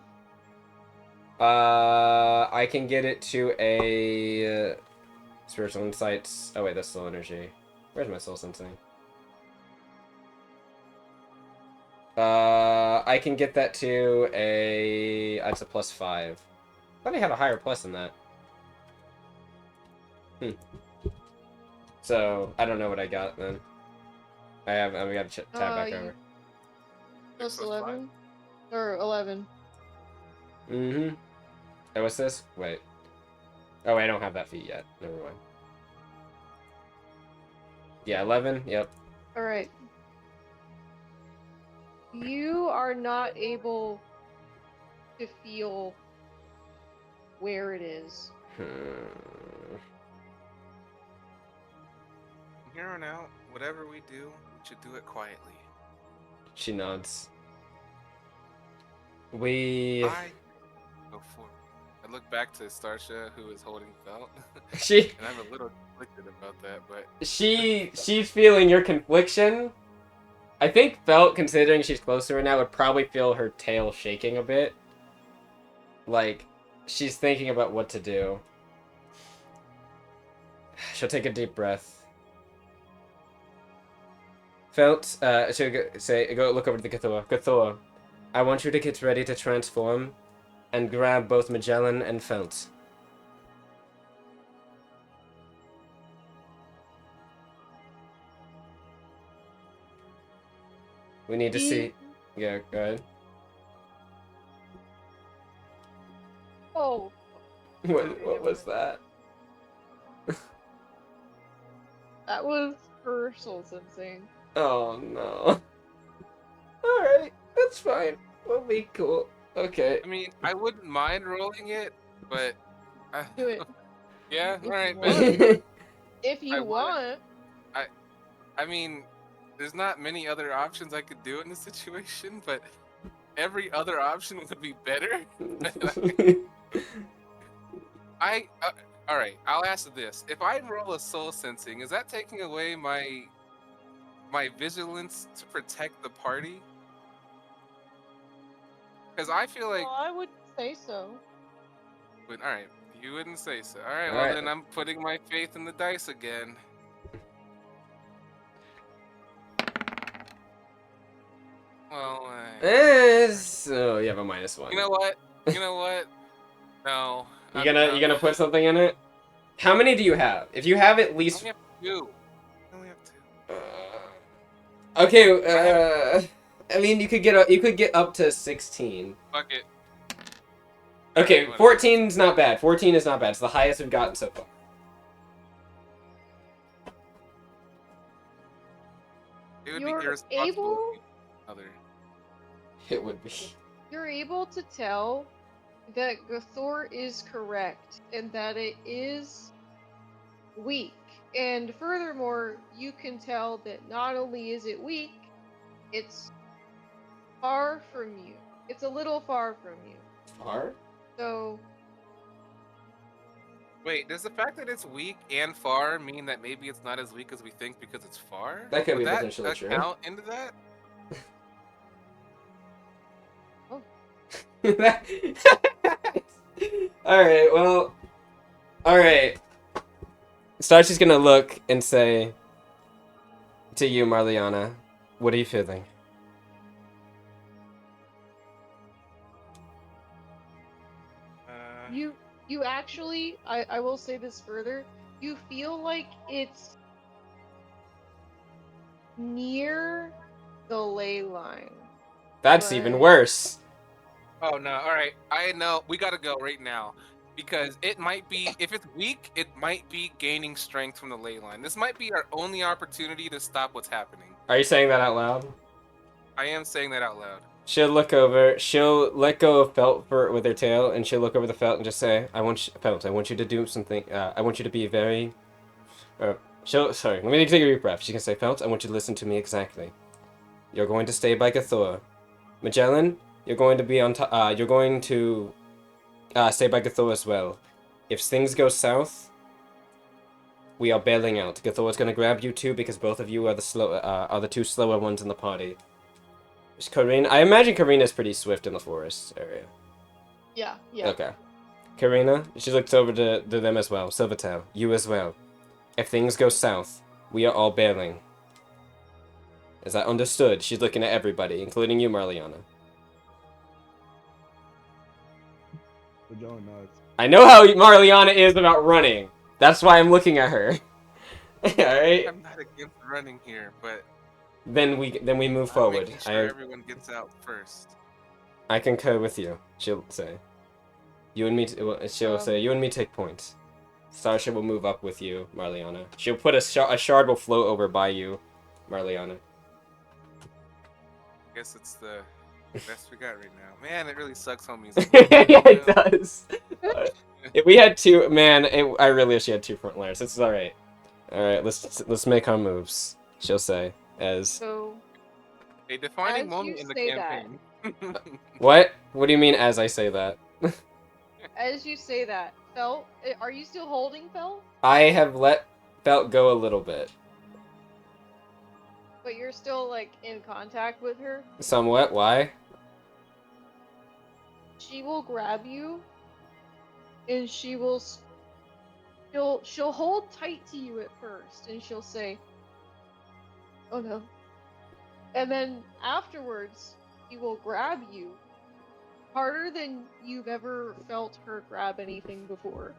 Speaker 2: I can get it to a... spiritual insights. Oh wait, that's soul energy. Where's my soul sensing? I can get that to a... That's a +5. I thought I had a higher plus than that. So, I don't know what I got then. We gotta tab back over.
Speaker 3: Plus 11? Or 11.
Speaker 2: Mm-hmm. Oh, what's this? Wait. Oh, I don't have that feat yet. Never mind. Yeah, 11. Yep.
Speaker 3: Alright. You are not able to feel where it is.
Speaker 1: From here on out, whatever we do, we should do it quietly.
Speaker 2: She nods.
Speaker 1: I go for it. I look back to Starsha, who is holding Felt.
Speaker 2: And
Speaker 1: I'm a little conflicted about that, but...
Speaker 2: She's feeling your confliction. I think Felt, considering she's close to her now, would probably feel her tail shaking a bit. Like, she's thinking about what to do. She'll take a deep breath. Felt, she'll go look over to the Gathor. Gathor, I want you to get ready to transform and grab both Magellan and Felt. We need to see... Yeah, go ahead.
Speaker 3: Oh.
Speaker 2: What was that?
Speaker 3: That was her soul sensing.
Speaker 2: Oh no. Alright, that's fine. We'll be cool. Okay.
Speaker 1: I mean, I wouldn't mind rolling it, but...
Speaker 3: Do it.
Speaker 1: Yeah, alright,
Speaker 3: If you want.
Speaker 1: I mean, there's not many other options I could do in this situation, but every other option would be better. Alright, I'll ask this. If I roll a soul sensing, is that taking away my vigilance to protect the party? Because I feel like...
Speaker 3: Well, I would say so.
Speaker 1: But all right, you wouldn't say so. All right,
Speaker 2: All
Speaker 1: well
Speaker 2: right.
Speaker 1: then I'm putting my faith in the dice again. Well,
Speaker 2: So you have a -1.
Speaker 1: you know what? You know what? No,
Speaker 2: You gonna put something in it? How many do you have? If you have at
Speaker 1: I
Speaker 2: least
Speaker 1: only have two. I only have two.
Speaker 2: okay, I mean you could get up to 16.
Speaker 1: Fuck it.
Speaker 2: Okay,
Speaker 1: Alright, whatever.
Speaker 2: 14 is not bad. 14 is not bad. It's the highest we've gotten so far.
Speaker 1: It would
Speaker 3: You're
Speaker 1: be irresponsible.
Speaker 3: able-
Speaker 1: If other.
Speaker 2: It would be.
Speaker 3: You're able to tell that Gathor is correct and that it is weak. And furthermore, you can tell that not only is it weak, it's far from you. It's a little far from you.
Speaker 2: Far?
Speaker 3: So,
Speaker 1: Wait, does the fact that it's weak and far mean that maybe it's not as weak as we think because it's far?
Speaker 2: That could
Speaker 1: Would
Speaker 2: be
Speaker 1: that
Speaker 2: potentially true.
Speaker 1: count into that?
Speaker 2: Alright, well. Alright. Starchy's gonna look and say to you, Marliana, what are you feeling?
Speaker 3: you actually, I will say this further, you feel like it's near the ley line.
Speaker 2: That's even
Speaker 3: But-
Speaker 2: worse.
Speaker 1: Oh no! All right, I know we gotta go right now because it might be if it's weak, it might be gaining strength from the ley line. This might be our only opportunity to stop what's happening.
Speaker 2: Are you saying that out loud?
Speaker 1: I am saying that out loud.
Speaker 2: She'll look over. She'll let go of Felt with her tail, and she'll look over the Felt and just say, Felt, I want you to do something. I want you to be very. Sorry. Let me take a deep breath. She can say, Felt, I want you to listen to me exactly. You're going to stay by Gathor. Magellan, you're going to be on. You're going to stay by Gathor as well. If things go south, we are bailing out. Gathor's going to grab you too because both of you are the two slower ones in the party. Karina, I imagine Karina's pretty swift in the forest area.
Speaker 3: Yeah.
Speaker 2: Okay. Karina, she looks over to them as well. Silvertail, you as well. If things go south, we are all bailing. Is that understood? She's looking at everybody, including you, Marliana.
Speaker 5: We're going nuts.
Speaker 2: I know how Marliana is about running. That's why I'm looking at her. Alright?
Speaker 1: I'm not against running here, but
Speaker 2: Then we move
Speaker 1: I'm
Speaker 2: forward.
Speaker 1: making sure everyone gets out first.
Speaker 2: I concur with you, she'll say. She'll say, you and me take points. Sasha will move up with you, Marliana. She'll put a shard will float over by you, Marliana.
Speaker 1: I guess it's the best we got right now. Man, it really sucks, homies.
Speaker 2: Yeah, it does. If we had two, man, I really wish you had two front layers. This is all right. All right, let's make our moves. She'll say as
Speaker 3: So,
Speaker 1: a defining
Speaker 3: As
Speaker 1: moment
Speaker 3: you
Speaker 1: in the
Speaker 3: say that-
Speaker 1: campaign.
Speaker 2: what? What do you mean as I say that?
Speaker 3: as you say that, Felt, are you still holding Felt?
Speaker 2: I have let Felt go a little bit,
Speaker 3: But you're still, like, in contact with her?
Speaker 2: somewhat. Why?
Speaker 3: She will grab you, and she will... She'll hold tight to you at first, and she'll say, "Oh no." And then afterwards, she will grab you harder than you've ever felt her grab anything before.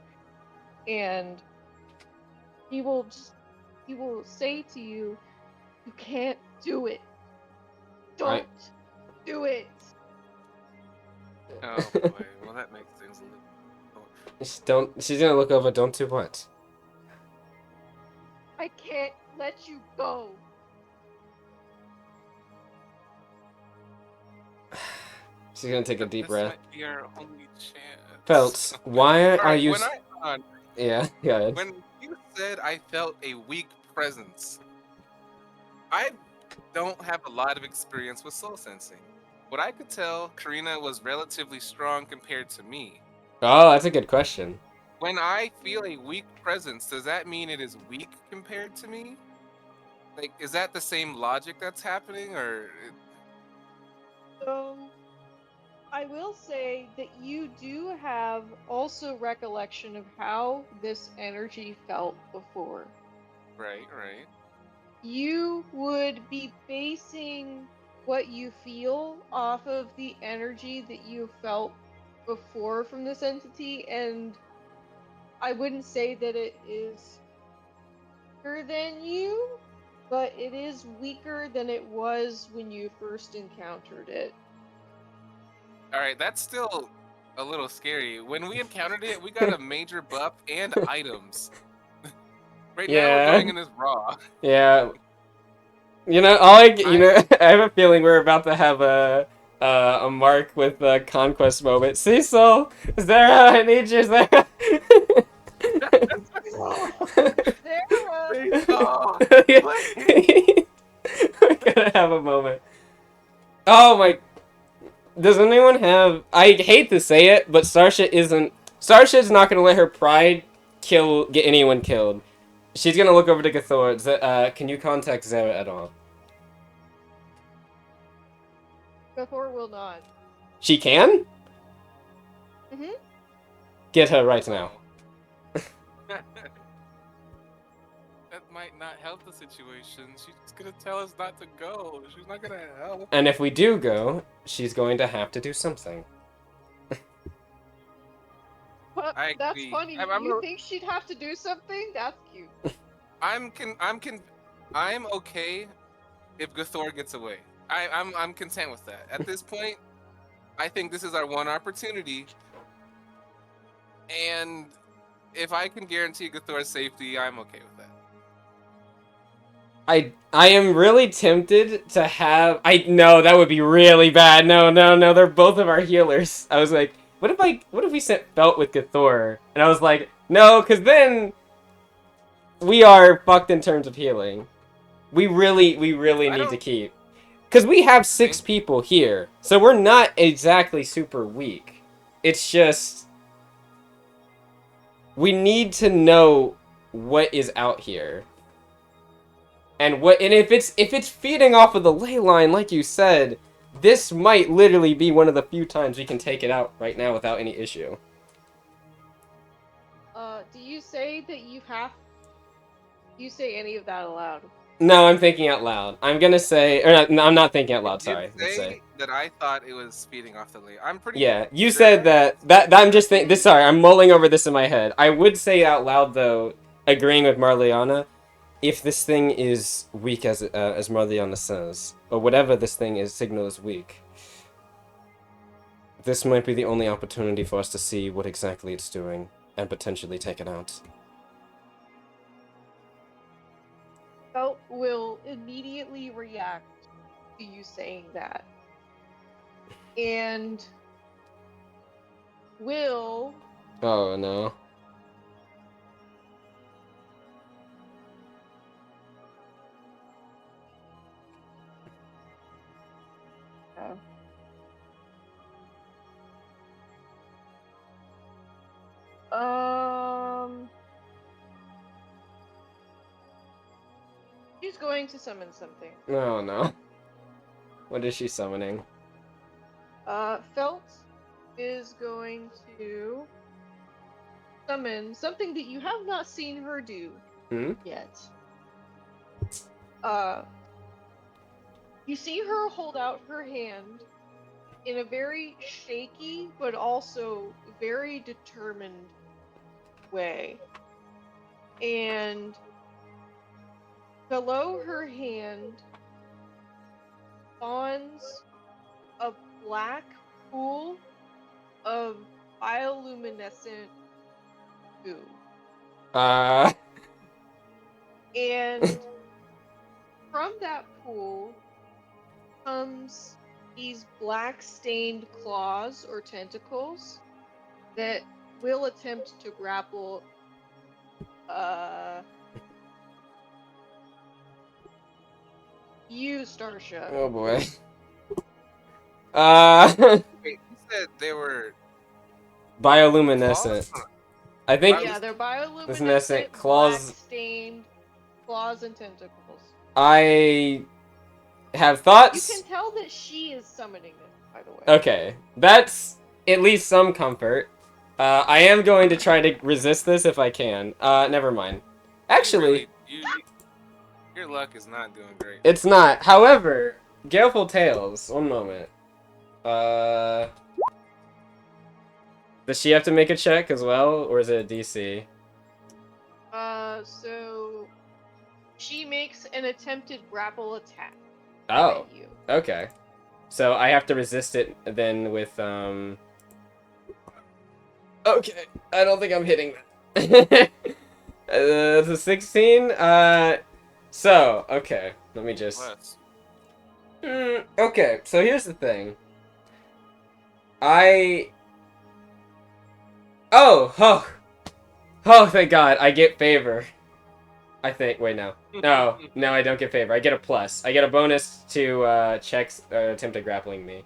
Speaker 3: And he will say to you, "You can't do it. Don't do it."
Speaker 1: Oh boy, well that makes things a little.
Speaker 2: She's gonna look over. Don't do what?
Speaker 3: "I can't let you go."
Speaker 2: She's gonna take a deep breath.
Speaker 1: This might be our only chance.
Speaker 2: Felt, why are
Speaker 1: Alright,
Speaker 2: you? Yeah, yeah.
Speaker 1: When you said I felt a weak presence, I don't have a lot of experience with soul sensing. What I could tell, Karina was relatively strong compared to me.
Speaker 2: Oh, that's a good question.
Speaker 1: When I feel a weak presence, does that mean it is weak compared to me? Like, is that the same logic that's happening, or?
Speaker 3: So, I I will say that you do have also recollection of how this energy felt before.
Speaker 1: Right, right.
Speaker 3: You would be basing what you feel off of the energy that you felt before from this entity, and I wouldn't say that it is weaker than you, but it is weaker than it was when you first encountered it.
Speaker 1: All right, that's still a little scary. When we encountered it, we got a major buff and items. Right now, we're
Speaker 2: Yeah.
Speaker 1: going in as raw.
Speaker 2: Yeah. You know, I have a feeling we're about to have a Mark with a conquest moment. Cecil, Zara, I need you, Zara.
Speaker 3: Sarah!
Speaker 1: Oh,
Speaker 2: Yeah.
Speaker 1: please.
Speaker 2: We're gonna have a moment. Oh my. Does anyone have. I hate to say it, but Sarsha isn't. Sarsha's not gonna let her pride get anyone killed. She's gonna look over to Gathor. Can you contact Zara at all?
Speaker 3: Before will not.
Speaker 2: She can?
Speaker 3: Mm-hmm.
Speaker 2: Get her right now.
Speaker 1: That might not help the situation. She's just gonna tell us not to go. She's not gonna help.
Speaker 2: And if we do go, she's going to have to do something.
Speaker 3: But
Speaker 1: I
Speaker 3: that's
Speaker 1: agree.
Speaker 3: funny. You think she'd have to do something? That's cute.
Speaker 1: I'm okay if Gathor gets away. I'm content with that. At this point, I think this is our one opportunity. And if I can guarantee Gathor's safety, I'm okay with that.
Speaker 2: I am really tempted to have. No, that would be really bad. No, they're both of our healers. I was like, what if we sent Felt with Gathor? And I was like, no, because then we are fucked in terms of healing. We really
Speaker 1: I
Speaker 2: need to
Speaker 1: don't
Speaker 2: keep. Because we have 6
Speaker 1: think
Speaker 2: people here, so we're not exactly super weak. It's just we need to know what is out here. And if it's feeding off of the ley line, like you said, this might literally be one of the few times we can take it out right now without any issue.
Speaker 3: Do you say that you say any of that aloud?
Speaker 2: No, I'm thinking out loud. I'm gonna say, or not, no, I'm not thinking out
Speaker 1: I
Speaker 2: loud.
Speaker 1: did
Speaker 2: Sorry, let's say.
Speaker 1: say that I thought it was feeding off the lane. I'm pretty
Speaker 2: Yeah, you
Speaker 1: sure.
Speaker 2: said that I'm just thinking this. Sorry, I'm mulling over this in my head. I would say out loud though, agreeing with Marliana, if this thing is weak as Marliana says, or whatever this thing is, signal is weak. This might be the only opportunity for us to see what exactly it's doing and potentially take it out.
Speaker 3: Felt will immediately react to you saying that. And will
Speaker 2: Oh no.
Speaker 3: she's going to summon something.
Speaker 2: Oh no. What is she summoning?
Speaker 3: Felt is going to summon something that you have not seen her do yet. You see her hold out her hand in a very shaky but also very determined way. And below her hand spawns a black pool of bioluminescent goo. And from that pool comes these black stained claws or tentacles that will attempt to grapple you, Starsha.
Speaker 2: Oh boy.
Speaker 1: Wait, you said they were
Speaker 2: Bioluminescent.
Speaker 1: claws?
Speaker 2: I think
Speaker 3: Yeah, they're
Speaker 2: luminescent
Speaker 3: bioluminescent,
Speaker 2: claws.
Speaker 3: black stained claws and tentacles.
Speaker 2: I have
Speaker 3: You
Speaker 2: thoughts.
Speaker 3: can tell that she is summoning this. by the way.
Speaker 2: Okay, that's at least some comfort. I am going to try to resist this if I can. Never mind. Actually,
Speaker 1: Your luck is not doing great.
Speaker 2: it's not. However, Galeful Tales. One moment. Does she have to make a check as well, or is it a DC?
Speaker 3: So she makes an attempted grapple attack
Speaker 2: Oh,
Speaker 3: at you.
Speaker 2: okay. So I have to resist it then with Okay, I don't think I'm hitting that. It's a 16. So okay, let me just.
Speaker 1: Plus,
Speaker 2: Okay, so here's the thing. I. Oh, thank God, I get favor. I think. Wait, no. No, I don't get favor. I get a plus. I get a bonus to checks attempted grappling me.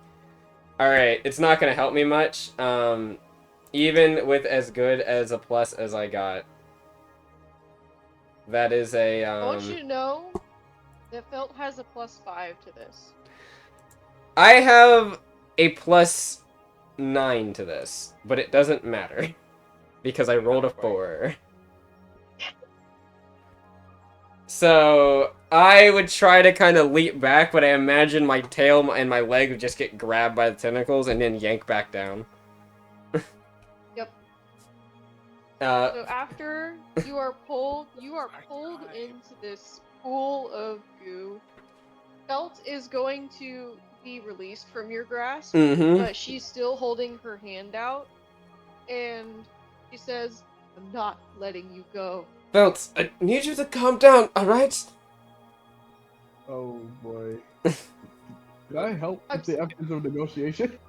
Speaker 2: All right, it's not gonna help me much. Even with as good as a plus as I got. That is a
Speaker 3: I want you to know that Felt has a +5 to this.
Speaker 2: I have a +9 to this, but it doesn't matter because I rolled a
Speaker 1: Not quite.
Speaker 2: 4. So I would try to kind of leap back, but I imagine my tail and my leg would just get grabbed by the tentacles and then yank back down.
Speaker 3: Yep.
Speaker 2: Uh,
Speaker 3: So after you are pulled into this pool of goo. Felt is going to be released from your grasp, but she's still holding her hand out, and she says, "I'm not letting you go."
Speaker 2: Felt, I need you to calm down, alright?
Speaker 5: Oh boy. Did I help with the efforts of negotiation?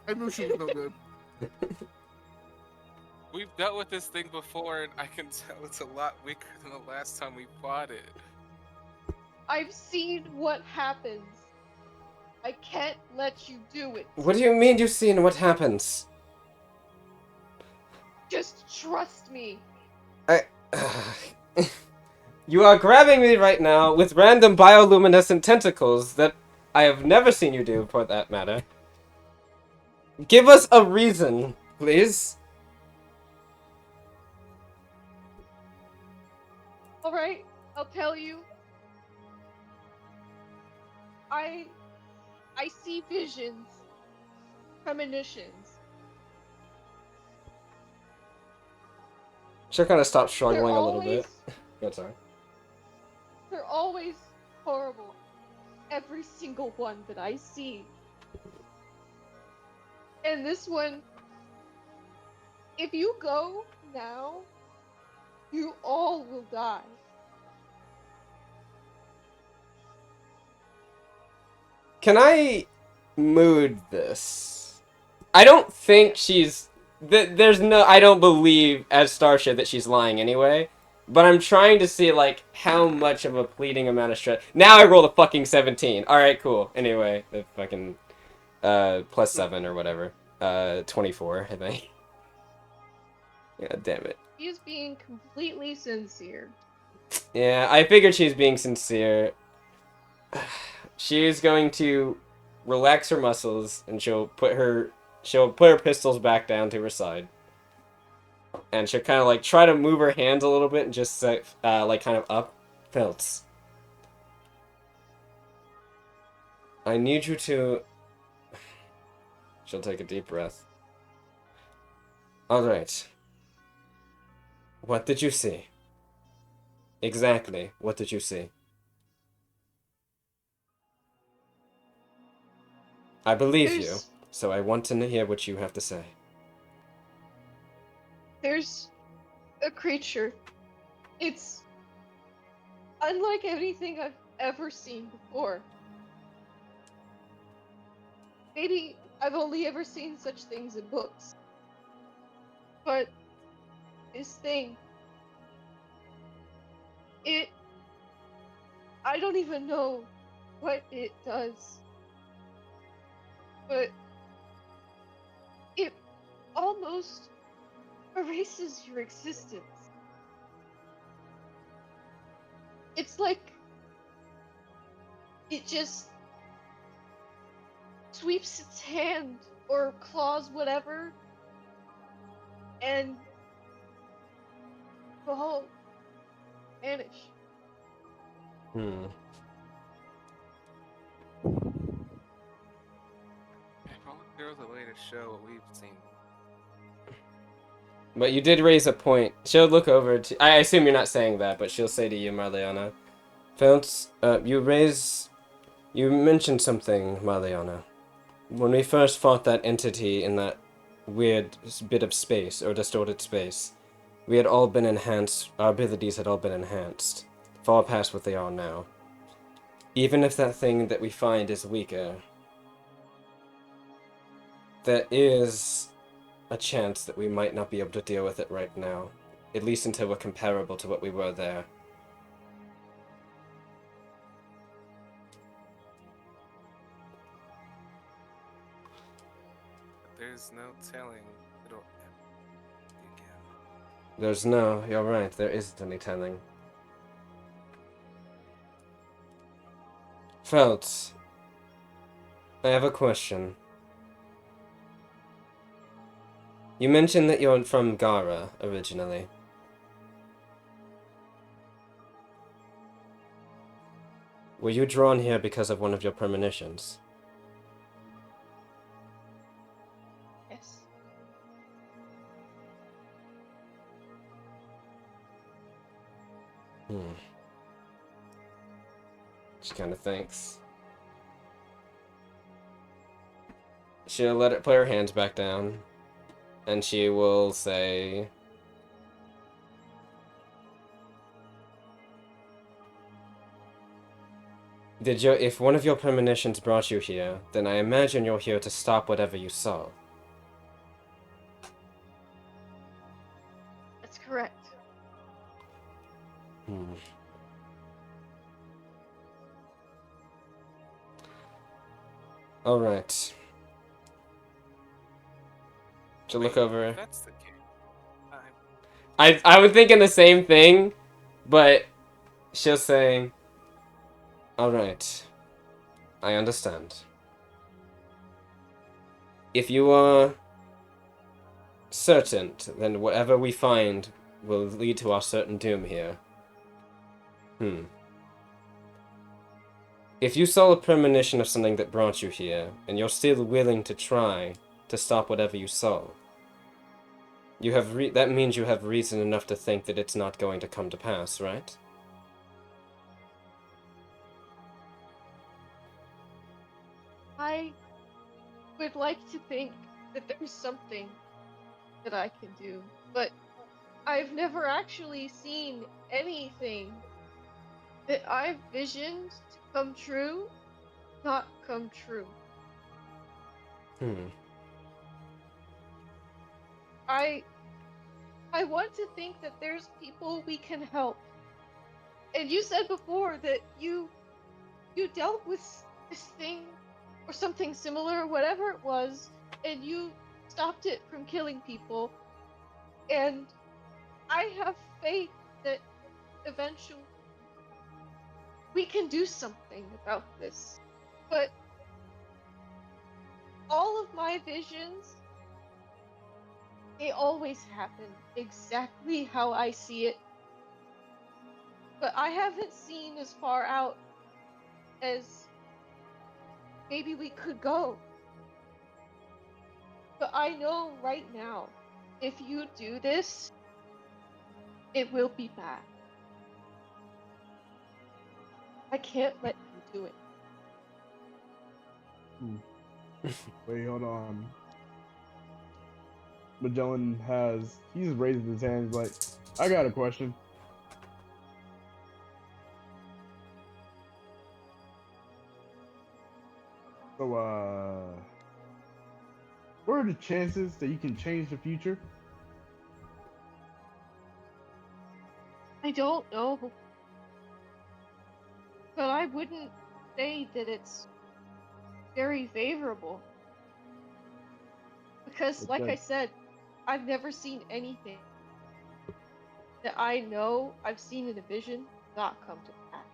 Speaker 4: I knew she was no good.
Speaker 1: We've dealt with this thing before, and I can tell it's a lot weaker than the last time we fought it.
Speaker 3: I've seen what happens. I can't let you do it.
Speaker 2: What do you mean you've seen what happens?
Speaker 3: Just trust me.
Speaker 2: You are grabbing me right now with random bioluminescent tentacles that I have never seen you do, for that matter. Give us a reason, please.
Speaker 3: Alright, I'll tell you. I see visions. Premonitions.
Speaker 2: She'll kind of stop struggling
Speaker 3: They're
Speaker 2: a little
Speaker 3: always
Speaker 2: bit. Good, sorry.
Speaker 3: They're always horrible. Every single one that I see. And this one, if you go now, you all will die.
Speaker 2: Can I mood this? I don't think she's... There's no... I don't believe, as Starship, that she's lying anyway. But I'm trying to see, like, how much of a pleading amount of stress... Now I rolled a fucking 17. Alright, cool. Anyway, the fucking... +7 or whatever. 24, I think. God damn it.
Speaker 3: He is being completely sincere.
Speaker 2: Yeah, I figured she's being sincere. She's going to relax her muscles and she'll put her pistols back down to her side. And she'll kind of like try to move her hands a little bit and just like kind of up. Felts, I need you to... She'll take a deep breath. Alright. What did you see? Exactly, what did you see? I believe you, so I want to hear what you have to say.
Speaker 3: There's a creature. It's unlike anything I've ever seen before. Maybe I've only ever seen such things in books. But this thing, I don't even know what it does. But it almost erases your existence. It's like it just sweeps its hand or claws, whatever, and behold, vanish.
Speaker 2: Hmm.
Speaker 1: If only there was a way to show what we've seen.
Speaker 2: But you did raise a point. She'll look over to... I assume you're not saying that, but she'll say to you, Marliana. Phelps, you mentioned something, Marliana. When we first fought that entity in that weird bit of space, or distorted space, we had all been enhanced, our abilities had all been enhanced, far past what they are now. Even if that thing that we find is weaker, there is a chance that we might not be able to deal with it right now, at least until we're comparable to what we were there.
Speaker 1: But there's no telling it'll happen again.
Speaker 2: You're right, there isn't any telling. Feltz, I have a question. You mentioned that you're from Gara, originally. Were you drawn here because of one of your premonitions?
Speaker 3: Yes.
Speaker 2: She kind of thinks. She'll let it put her hands back down, and she will say, if one of your premonitions brought you here, then I imagine you're here to stop whatever you saw.
Speaker 3: That's correct.
Speaker 2: Alright. To look
Speaker 1: Wait,
Speaker 2: over.
Speaker 1: if that's the case.
Speaker 2: I was thinking the same thing, but she'll say, alright, I understand. If you are certain, then whatever we find will lead to our certain doom here. If you saw a premonition of something that brought you here, and you're still willing to try to stop whatever you saw, that means you have reason enough to think that it's not going to come to pass, right?
Speaker 3: I would like to think that there's something that I can do, but I've never actually seen anything that I've visioned to come true, not come true. I want to think that there's people we can help. And you said before that you dealt with this thing or something similar, whatever it was, and you stopped it from killing people. And I have faith that eventually we can do something about this. But all of my visions, they always happen exactly how I see it. But I haven't seen as far out as maybe we could go. But I know right now, if you do this, it will be bad. I can't let you do it.
Speaker 5: Wait, hold on. Magellan he's raising his hands like, I got a question. So, what are the chances that you can change the future?
Speaker 3: I don't know. But I wouldn't say that it's very favorable. Because, like I
Speaker 5: Okay.
Speaker 3: said, I've never seen anything that I know I've seen in a vision not come to pass.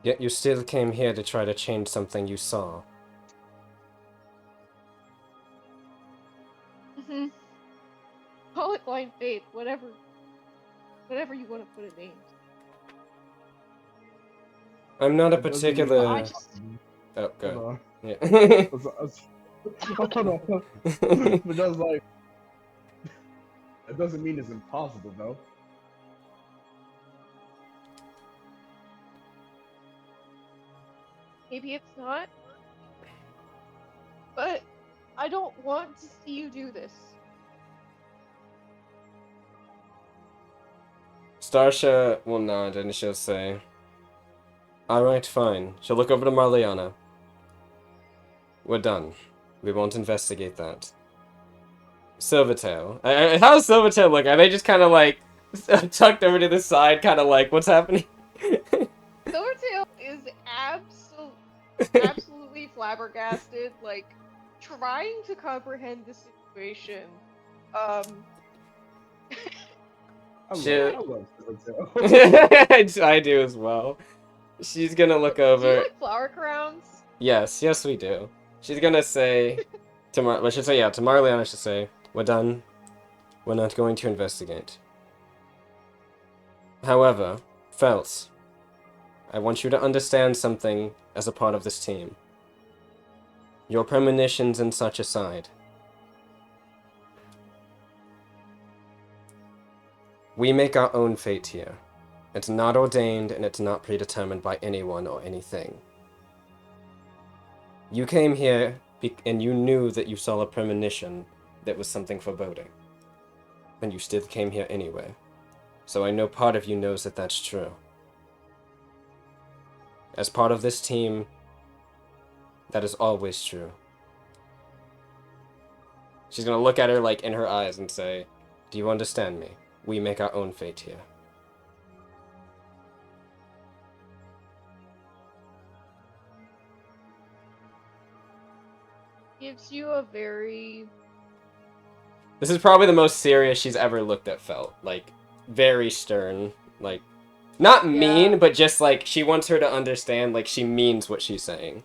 Speaker 2: Yet you still came here to try to change something you saw.
Speaker 3: Mm-hmm. Call it blind faith, whatever you want to put it named.
Speaker 2: I'm not a
Speaker 5: That doesn't mean
Speaker 3: But I
Speaker 2: particular.
Speaker 5: it's
Speaker 3: just
Speaker 5: impossible.
Speaker 2: Oh,
Speaker 5: Hold
Speaker 2: good.
Speaker 5: on.
Speaker 2: Yeah.
Speaker 5: Hold on. Because like that doesn't mean it's impossible though.
Speaker 3: maybe it's not, but I don't want to see you do this.
Speaker 2: Starsha will nod and she'll say, "Alright, fine." She'll look over to Marliana. "We're done. We won't investigate that." Silvertail. How's Silvertail look? Are they just kind of like tucked over to the side, kind of like, what's happening?
Speaker 3: Silvertail is absolutely flabbergasted, like trying to comprehend the situation. Um,
Speaker 2: She...
Speaker 5: I love Silvertail.
Speaker 2: I do as well. She's gonna look
Speaker 3: do you
Speaker 2: over.
Speaker 3: like flower crowns?
Speaker 2: Yes, we do. She's gonna say to Well, she'll say, yeah, to Marliana, she'll say, "We're done. We're not going to investigate. However, Felt, I want you to understand something as a part of this team. Your premonitions and such aside, we make our own fate here. It's not ordained and it's not predetermined by anyone or anything. You came here and you knew that you saw a premonition that was something foreboding. And you still came here anyway. So I know part of you knows that that's true. As part of this team, that is always true." She's gonna look at her like in her eyes and say, "Do you understand me? We make our own fate here."
Speaker 3: Gives you a very
Speaker 2: This is probably the most serious she's ever looked at Felt. Like, very stern. Like, not mean,
Speaker 3: yeah.
Speaker 2: but just like she wants her to understand, like, she means what she's saying.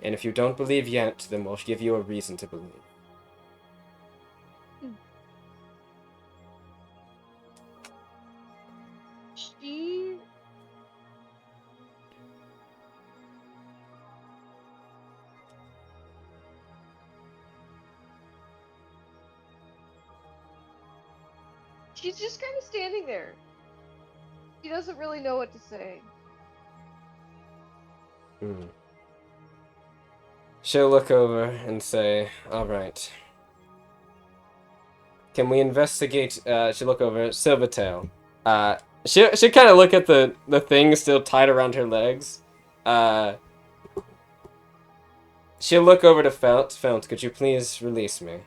Speaker 2: "And if you don't believe yet, then we'll give you a reason to believe."
Speaker 3: She she's just kind of standing there. She doesn't really know what to say.
Speaker 2: Hmm. She'll look over and say, "Alright. Can we investigate?" She'll look over at Silvertail. She'll kind of look at the thing still tied around her legs. She'll look over to Felt. "Felt, could you please release me?"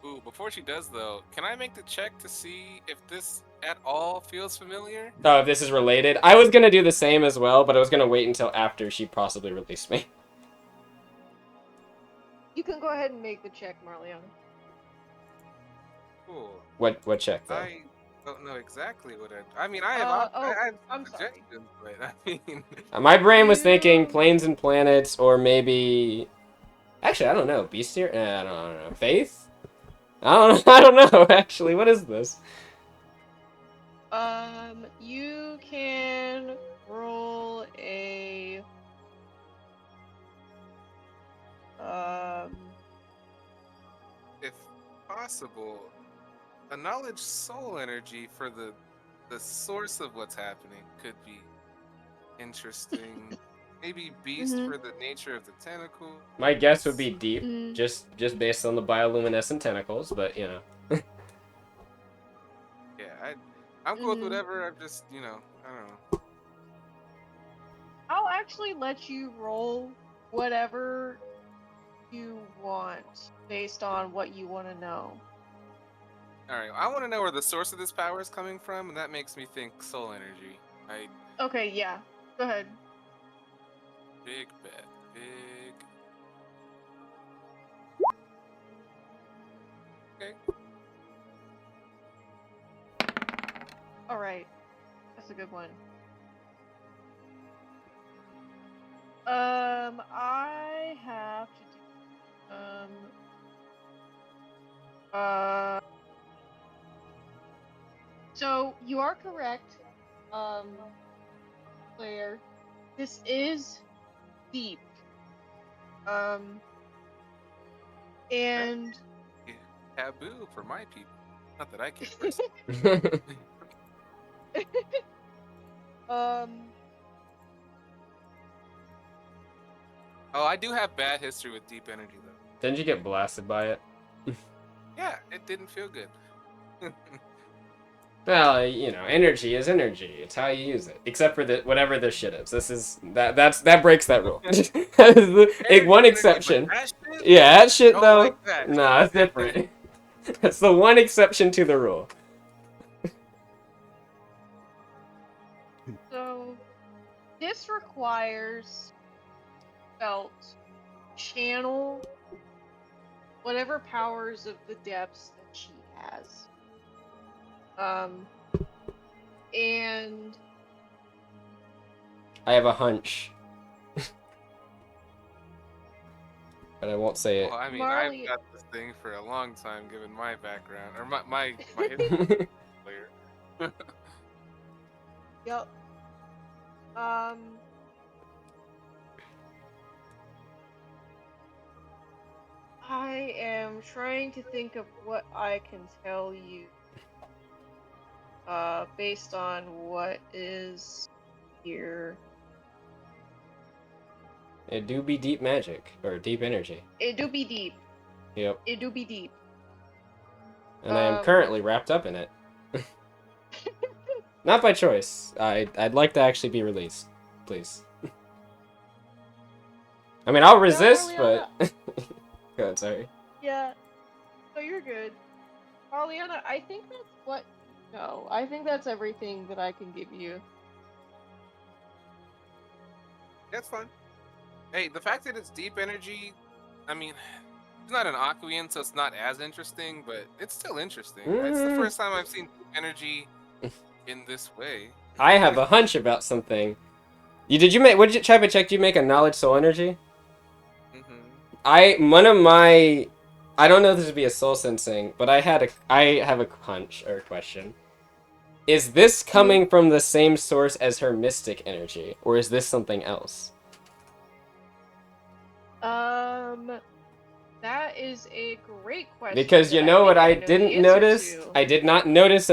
Speaker 1: Ooh, before she does though, can I make the check to see if this at all feels familiar?
Speaker 2: Oh, if this is related? I was gonna do the same as well, but I was gonna wait until after she possibly released me.
Speaker 3: You can go ahead and make the check, Marliana.
Speaker 1: Cool.
Speaker 2: What check, though?
Speaker 1: I don't know exactly what I mean, I
Speaker 3: Oh,
Speaker 1: have
Speaker 3: I'm sorry.
Speaker 1: suggestions, but I mean,
Speaker 2: My brain was thinking
Speaker 3: You
Speaker 2: planes and planets, or maybe... Actually, I don't know. Bestiary? I don't know. Faith? I don't, I don't know, actually. What is this?
Speaker 3: you can roll a
Speaker 1: if possible, a knowledge soul energy for the source of what's happening could be interesting. Maybe beast
Speaker 3: mhm,
Speaker 1: for the nature of the tentacle.
Speaker 2: My guess would be deep,
Speaker 3: mm,
Speaker 2: just based on the bioluminescent tentacles, but, you know.
Speaker 1: Yeah, I'm cool with
Speaker 3: mhm.
Speaker 1: whatever. I'm just, I don't know.
Speaker 3: I'll actually let you roll whatever you want based on what you want to know.
Speaker 1: All right, I want to know where the source of this power is coming from, and that makes me think soul energy. I
Speaker 3: Okay, yeah. Go ahead.
Speaker 1: big bet, big. Okay.
Speaker 3: All right. That's a good one. I have to do you are correct, Claire. This is deep. And
Speaker 1: Taboo for my people. Not that I care personally.
Speaker 3: um,
Speaker 1: Oh, I do have bad history with deep energy though.
Speaker 2: Didn't you get blasted by it?
Speaker 1: Yeah, it didn't feel good.
Speaker 2: Well, you know, energy is energy. It's how you use it. Except for the whatever this shit is. This is that breaks that rule. One
Speaker 1: Energy,
Speaker 2: exception.
Speaker 1: but that shit,
Speaker 2: Yeah, that shit
Speaker 1: don't
Speaker 2: though.
Speaker 1: like that.
Speaker 2: Nah, it's different. That's the one exception to the rule.
Speaker 3: so this requires Felt channel whatever powers of the depths that she has. And
Speaker 2: I have a hunch. But I won't say it.
Speaker 1: Well, I mean,
Speaker 3: Marley-
Speaker 1: I've got this thing for a long time, given my background or my history player.
Speaker 3: Yep. I am trying to think of what I can tell you. Based on what is here.
Speaker 2: It do be deep magic or deep energy.
Speaker 3: It do be deep.
Speaker 2: Yep.
Speaker 3: It do be deep.
Speaker 2: And I am currently wrapped up in it. Not by choice. I'd like to actually be released, please. I mean, I'll resist,
Speaker 3: Marliana.
Speaker 2: but go ahead, sorry.
Speaker 3: Yeah. So you're good. Marliana, I think that's what. No, I think that's everything that I can give you.
Speaker 1: That's fine. Hey, the fact that it's deep energy, I mean, it's not an Aquian, so it's not as interesting, but it's still interesting. It's the first time I've seen deep energy in this way.
Speaker 2: I have a hunch about something. Did you make? What did you try to check? Did you make a knowledge soul energy? One of my, I don't know if this would be a soul sensing, but I have a hunch or a question. Is this coming from the same source as her mystic energy, or is this something else?
Speaker 3: That is a great question.
Speaker 2: Because you know what I didn't notice? I did not notice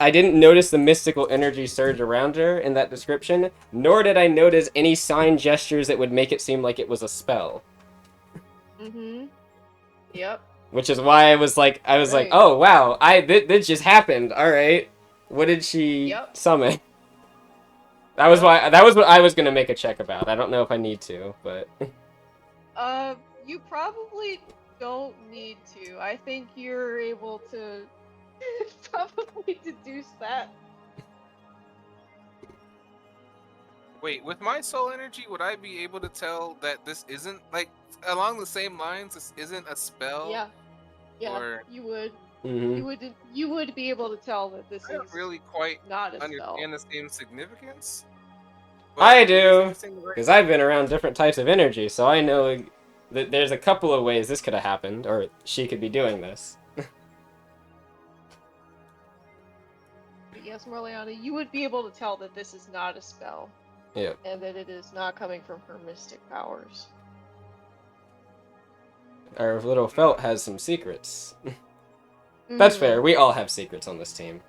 Speaker 2: I didn't notice the mystical energy surge around her in that description, nor did I notice any sign gestures that would make it seem like it was a spell.
Speaker 3: Mm-hmm. Yep.
Speaker 2: Which is why I was like, oh wow, this just happened. All right, what did she summon? That was what I was gonna make a check about. I don't know if I need to, but.
Speaker 3: You probably don't need to. I think you're able to probably deduce that.
Speaker 1: Wait, with my soul energy, would I be able to tell that this isn't, like, along the same lines, this isn't a spell?
Speaker 3: Yeah. Yeah,
Speaker 1: or...
Speaker 3: you would.
Speaker 2: Mm-hmm.
Speaker 3: You would be able to tell that this
Speaker 1: I don't
Speaker 3: is
Speaker 1: really quite
Speaker 3: not a
Speaker 1: understand
Speaker 3: spell.
Speaker 1: the same significance.
Speaker 2: I do, because I've been around different types of energy, so I know that there's a couple of ways this could have happened, or she could be doing this.
Speaker 3: But yes, Marliana, you would be able to tell that this is not a spell.
Speaker 2: Yep.
Speaker 3: And that it is not coming from her mystic powers.
Speaker 2: Our little Felt has some secrets. That's fair. We all have secrets on this team.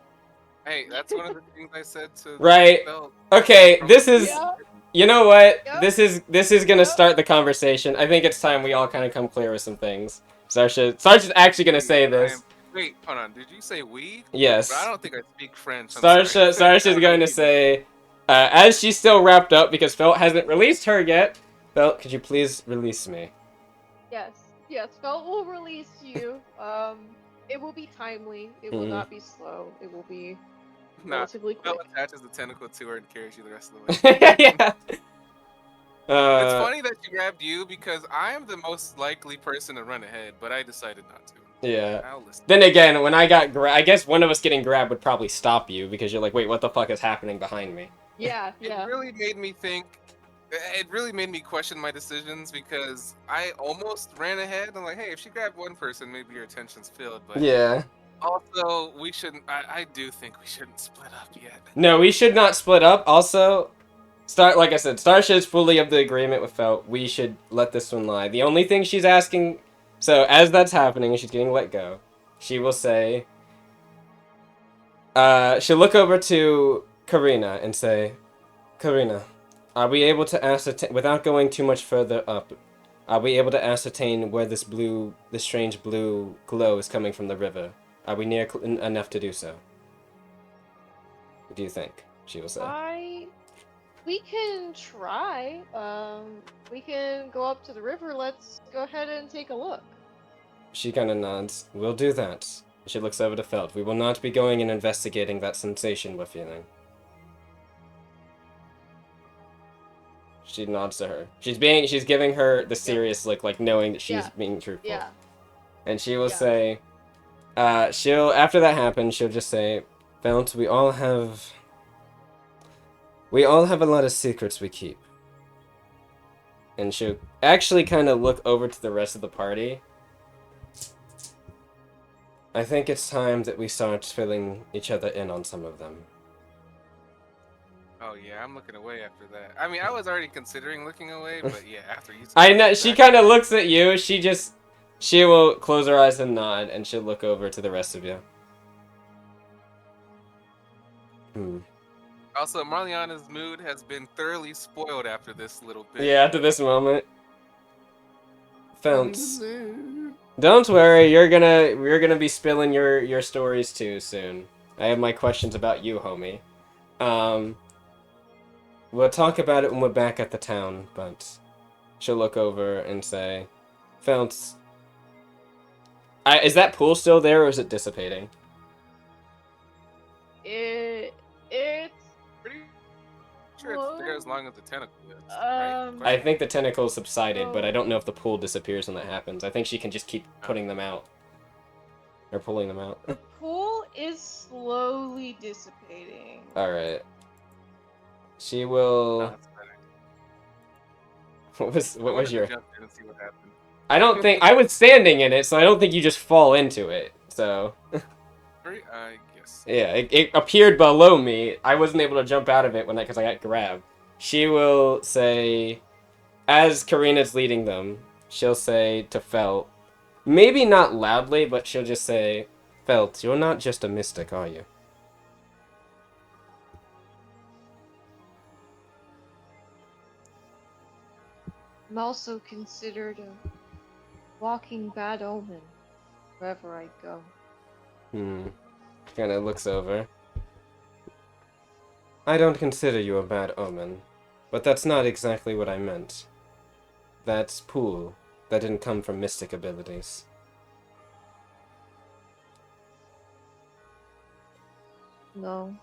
Speaker 1: Hey, that's one of the things I said to
Speaker 2: Right.
Speaker 1: Felt.
Speaker 2: Okay, this is...
Speaker 3: Yeah.
Speaker 2: You know what?
Speaker 3: Yep.
Speaker 2: This is gonna start the conversation. I think it's time we all kind of come clear with some things. Sarsha's actually gonna say this.
Speaker 1: Wait, hold on. Did you say we?
Speaker 2: Yes.
Speaker 1: But I don't think I speak French. Sarsha's
Speaker 2: Sarsha's going to say, as she's still wrapped up because Felt hasn't released her yet. Felt, could you please release me?
Speaker 3: Yes. Yes, Felt will release you. It will be timely. It will not be slow. It will be relatively quick.
Speaker 1: Felt attaches the tentacle to her and carries you the rest of the way.
Speaker 2: Yeah.
Speaker 1: It's funny that she grabbed you because I am the most likely person to run ahead, but I decided not to.
Speaker 2: Yeah.
Speaker 1: I'll listen.
Speaker 2: Then again, when I got I guess one of us getting grabbed would probably stop you because you're like, wait, what the fuck is happening behind me?
Speaker 3: Yeah, yeah.
Speaker 1: It really made me think. It really made me question my decisions because I almost ran ahead. I'm like, hey, if she grabbed one person, maybe your attention's filled. But
Speaker 2: Yeah.
Speaker 1: Also, we shouldn't. I do think we shouldn't split up yet.
Speaker 2: No, we should not split up. Also, like I said, Starsha's fully of the agreement with Felt. We should let this one lie. The only thing she's asking, so as that's happening, she's getting let go. She will say, she'll look over to Karina and say, Karina, are we able to ascertain, without going too much further up, are we able to ascertain where this strange blue glow is coming from the river? Are we near enough to do so? What do you think? She will say.
Speaker 3: We can try. We can go up to the river. Let's go ahead and take a look.
Speaker 2: She kind of nods. We'll do that. She looks over to Felt. We will not be going and investigating that sensation we're feeling. She nods to her. She's giving her the serious look, like knowing that she's being truthful.
Speaker 3: Yeah.
Speaker 2: And she will say, after that happens, she'll just say, Felt, we all have a lot of secrets we keep. And she'll actually kind of look over to the rest of the party. I think it's time that we start filling each other in on some of them.
Speaker 1: Oh yeah, I'm looking away after that. I mean, I was already considering looking away, but yeah, after you.
Speaker 2: I know she kind of looks at you. She will close her eyes and nod, and she'll look over to the rest of you.
Speaker 1: Also, Marliana's mood has been thoroughly spoiled after this little bit.
Speaker 2: Yeah, after this moment. Founts. Don't worry, we're gonna be spilling your stories too soon. I have my questions about you, homie. We'll talk about it when we're back at the town, but she'll look over and say, Founts, is that pool still there or is it dissipating?
Speaker 3: It's
Speaker 1: Pretty sure it's there as long as the tentacle is,
Speaker 3: right?
Speaker 2: I think the tentacles subsided, but I don't know if the pool disappears when that happens. I think she can just keep putting them out. Or pulling them out.
Speaker 3: The pool is slowly dissipating.
Speaker 2: Alright. She will... What was your... I don't think... I was standing in it, so I don't think you just fall into it, so...
Speaker 1: I guess.
Speaker 2: Yeah, it appeared below me. I wasn't able to jump out of it because I got grabbed. She will say... As Karina's leading them, she'll say to Felt... Maybe not loudly, but she'll just say... Felt, you're not just a mystic, are you?
Speaker 3: I'm also considered a walking bad omen wherever I go.
Speaker 2: Kind of looks over. I don't consider you a bad omen, but that's not exactly what I meant. That pool, that didn't come from mystic abilities.
Speaker 3: No.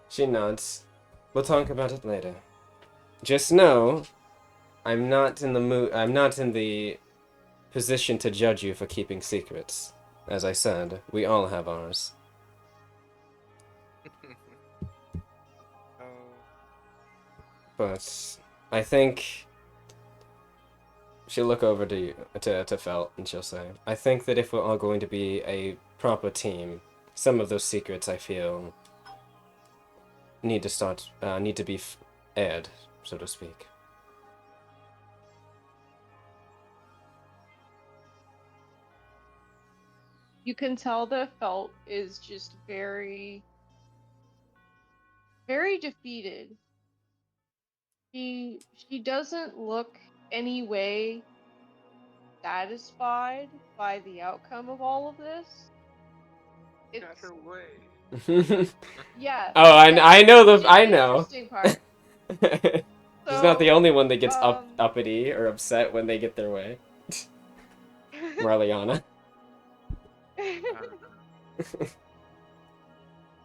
Speaker 2: She nods. We'll talk about it later. Just know, I'm not in the position to judge you for keeping secrets. As I said, we all have ours. But I think she'll look over to you, to Felt, and she'll say, I think that if we're all going to be a proper team, some of those secrets, I feel, need to be aired, so to speak.
Speaker 3: You can tell that Felt is just very, very defeated. She doesn't look any way satisfied by the outcome of all of this.
Speaker 1: Got her way.
Speaker 3: Yeah.
Speaker 2: Oh, I know I know.
Speaker 3: Interesting part.
Speaker 2: She's not the only one that gets uppity or upset when they get their way. Marliana.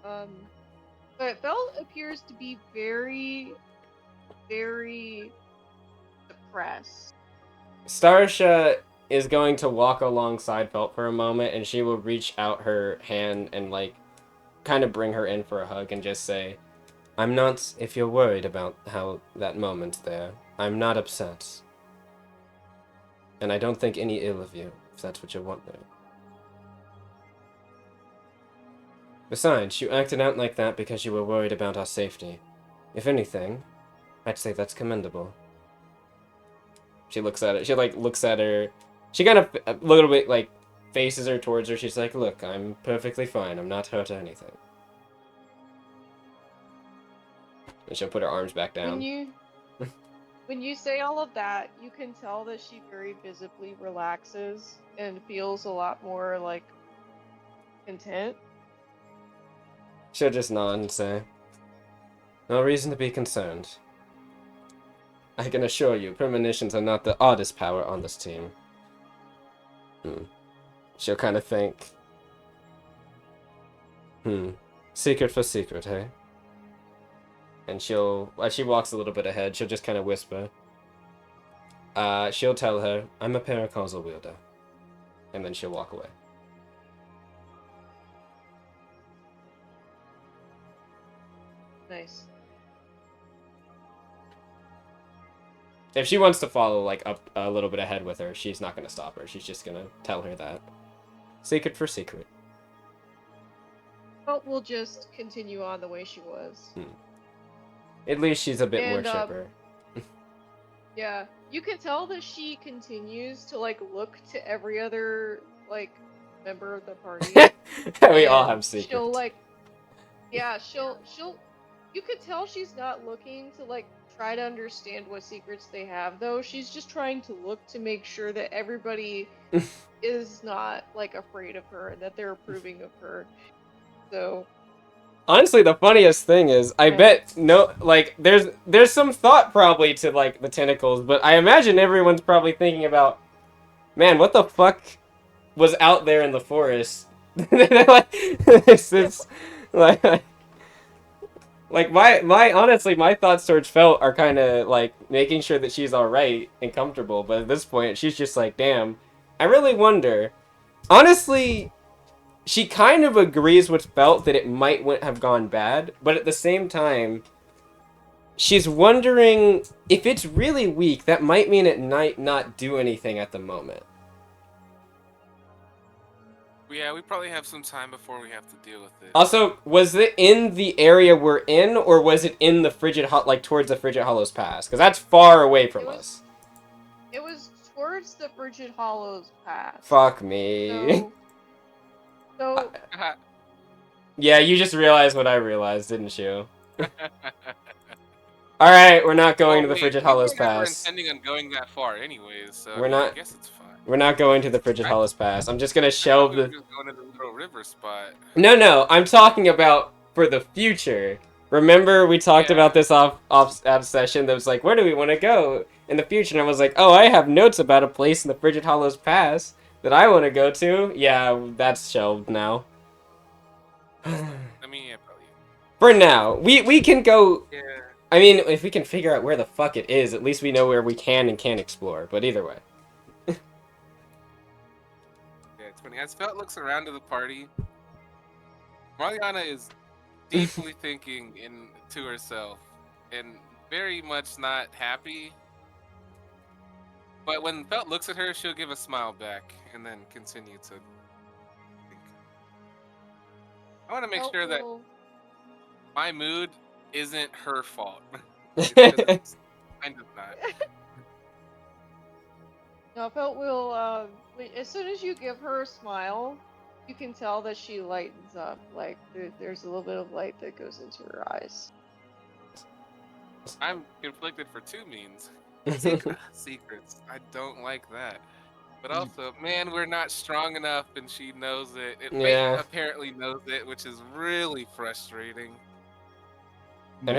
Speaker 3: But Felt appears to be very, very depressed.
Speaker 2: Starsha is going to walk alongside Felt for a moment, and she will reach out her hand and, like, kind of bring her in for a hug and just say, I'm not, if you're worried about how that moment there, I'm not upset. And I don't think any ill of you, if that's what you want there. Besides, you acted out like that because you were worried about our safety. If anything, I'd say that's commendable. She looks at it. She, like, looks at her. She kind of, a little bit, like, faces her towards her. She's like, look, I'm perfectly fine. I'm not hurt or anything. And she'll put her arms back down.
Speaker 3: When you say all of that, you can tell that she very visibly relaxes and feels a lot more like content.
Speaker 2: She'll just nod and say, no reason to be concerned. I can assure you, premonitions are not the oddest power on this team. She'll kind of think, secret for secret, hey? And she'll, as she walks a little bit ahead, she'll just kind of whisper. She'll tell her, I'm a paracausal wielder. And then she'll walk away.
Speaker 3: Nice.
Speaker 2: If she wants to follow, like, up a little bit ahead with her, she's not going to stop her. She's just going to tell her that. Secret for secret.
Speaker 3: But we'll just continue on the way she was.
Speaker 2: At least she's a bit more chipper.
Speaker 3: Yeah, you can tell that she continues to, like, look to every other, like, member of the party.
Speaker 2: We all have secrets.
Speaker 3: She'll, like, yeah, you could tell she's not looking to, like, try to understand what secrets they have, though. She's just trying to look to make sure that everybody is not, like, afraid of her and that they're approving of her. So...
Speaker 2: Honestly, the funniest thing is, I bet there's some thought probably to, like, the tentacles, but I imagine everyone's probably thinking about, man, what the fuck was out there in the forest? Honestly, my thoughts towards Felt are kind of, like, making sure that she's alright and comfortable, but at this point, she's just like, damn, I really wonder. Honestly... She kind of agrees with Felt that it might have gone bad, but at the same time, she's wondering if it's really weak, that might mean it might not do anything at the moment.
Speaker 1: Yeah, we probably have some time before we have to deal with it.
Speaker 2: Also, was it in the area we're in, or was it in the towards the Frigid Hollows Pass? Because that's far away from us.
Speaker 3: It was towards the Frigid Hollows Pass.
Speaker 2: Fuck me.
Speaker 3: So
Speaker 2: yeah, you just realized what I realized, didn't you? Alright, we're not going to the Frigid Hollows Pass.
Speaker 1: We were intending on going that far anyways, so I guess it's fine.
Speaker 2: We're not going to the Frigid Hollows Pass. I'm just gonna shelve the...
Speaker 1: Just going to the little river spot.
Speaker 2: No, I'm talking about for the future. Remember, we talked about this off session that was like, where do we want to go in the future? And I was like, oh, I have notes about a place in the Frigid Hollows Pass that I want to go to. Yeah, that's shelved now.
Speaker 1: I mean, yeah, probably.
Speaker 2: For now, we can go.
Speaker 1: Yeah.
Speaker 2: I mean, if we can figure out where the fuck it is, at least we know where we can and can't explore. But either way.
Speaker 1: Yeah, it's funny. As Felt looks around to the party, Marliana is deeply thinking to herself and very much not happy. But when Felt looks at her, she'll give a smile back and then continue to think. I want to make sure that my mood isn't her fault. It's kind of not.
Speaker 3: No, Felt will, as soon as you give her a smile, you can tell that she lightens up. Like, there's a little bit of light that goes into her eyes.
Speaker 1: I'm conflicted for two means. Secrets. I don't like that. But also, man, we're not strong enough, and she knows it. Fate apparently knows it, which is really frustrating.
Speaker 2: And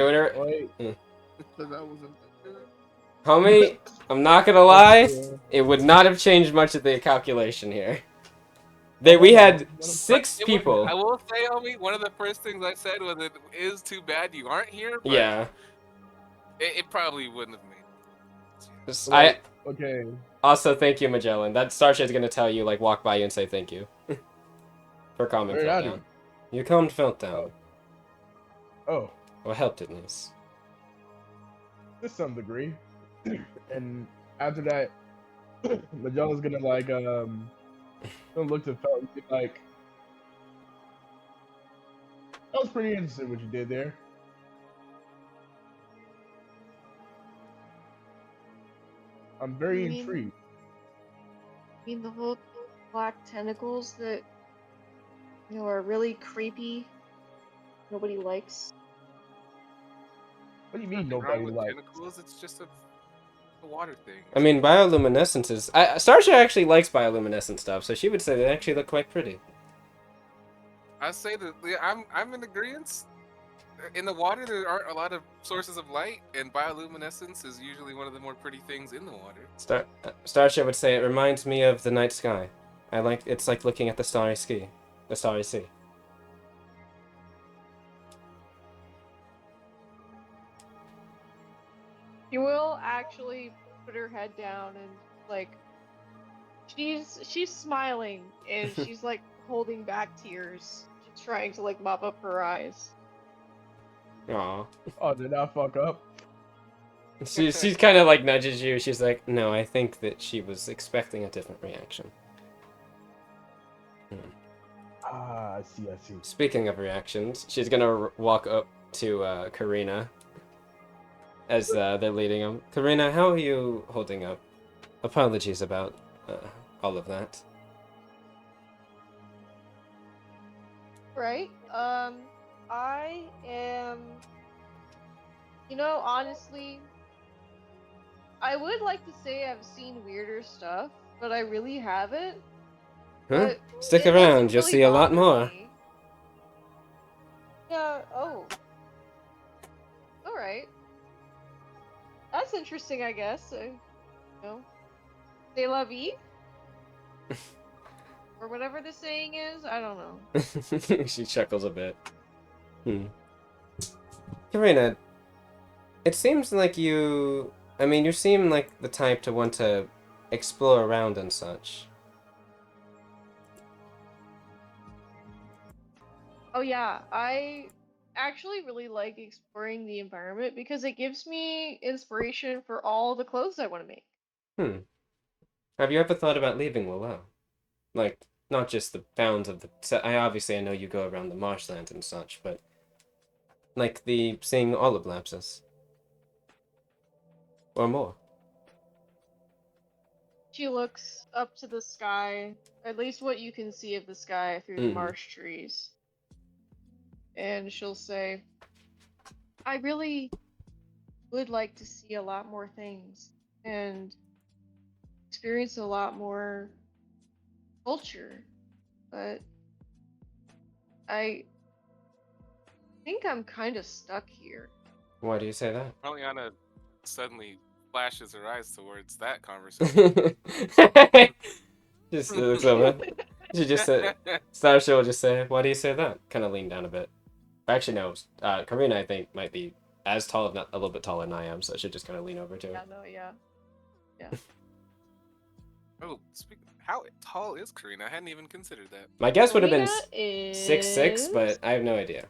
Speaker 2: homie, I'm not gonna lie, it would not have changed much of the calculation here. We had 6 people.
Speaker 1: I will say, homie, one of the first things I said was it is too bad you aren't here. But
Speaker 2: yeah.
Speaker 1: It probably wouldn't have made.
Speaker 5: Okay.
Speaker 2: Also, thank you, Magellan. That Starship's gonna tell you, like, walk by you and say thank you. For calming Felt down. You calmed Felt down.
Speaker 5: Oh.
Speaker 2: Or helped at least.
Speaker 5: To some degree. And after that, Magellan's gonna like gonna look to Felt and be like, that was pretty interesting what you did there. I'm
Speaker 3: You
Speaker 5: very
Speaker 3: mean
Speaker 5: intrigued.
Speaker 3: the whole black tentacles that are really creepy? Nobody likes.
Speaker 5: What do you mean
Speaker 1: Nothing wrong
Speaker 5: nobody
Speaker 1: with
Speaker 5: likes?
Speaker 1: tentacles. It's just a water thing.
Speaker 2: I mean, bioluminescences. Starsha actually likes bioluminescent stuff, so she would say they actually look quite pretty.
Speaker 1: I say that I'm in agreement. In the water, there aren't a lot of sources of light, and bioluminescence is usually one of the more pretty things in the water.
Speaker 2: Starsha would say it reminds me of the night sky. It's like looking at the starry sea.
Speaker 3: She will actually put her head down and like she's smiling and she's like holding back tears. She's trying to like mop up her eyes.
Speaker 2: Aw.
Speaker 5: Oh, did I fuck up?
Speaker 2: She's kind of like nudges you. She's like, no, I think that she was expecting a different reaction.
Speaker 5: Ah, I see.
Speaker 2: Speaking of reactions, she's gonna walk up to Karina as they're leading them. Karina, how are you holding up? Apologies about all of that.
Speaker 3: Right? I am honestly, I would like to say I've seen weirder stuff, but I really haven't.
Speaker 2: Huh?
Speaker 3: But
Speaker 2: Stick
Speaker 3: it doesn't
Speaker 2: around, you'll
Speaker 3: really
Speaker 2: see a lot
Speaker 3: bother
Speaker 2: more.
Speaker 3: me. Yeah, oh. Alright. That's interesting, I guess. They love Eve? Or whatever the saying is, I don't know.
Speaker 2: She chuckles a bit. Karina, it seems like you seem like the type to want to explore around and such.
Speaker 3: Oh yeah, I actually really like exploring the environment because it gives me inspiration for all the clothes I want to make.
Speaker 2: Hmm. Have you ever thought about leaving Lalel? Like, not just the bounds of the... I know you go around the marshland and such, but... Like seeing olive lapses. Or more.
Speaker 3: She looks up to the sky, at least what you can see of the sky through the marsh trees. And she'll say, I really would like to see a lot more things and experience a lot more culture, but I think I'm kind of stuck here.
Speaker 2: Why do you say that?
Speaker 1: Marliana suddenly flashes her eyes towards that conversation.
Speaker 2: Just looks over. She just said, Starsha will just say, why do you say that? Kind of lean down a bit. Actually, no. Karina, I think, might be as tall, if not a little bit taller than I am, so I should just kind of lean over to her.
Speaker 3: Yeah, no, yeah.
Speaker 1: Oh, how tall is Karina? I hadn't even considered that.
Speaker 2: My guess would have been
Speaker 3: Karina
Speaker 2: 6'6", but I have no idea.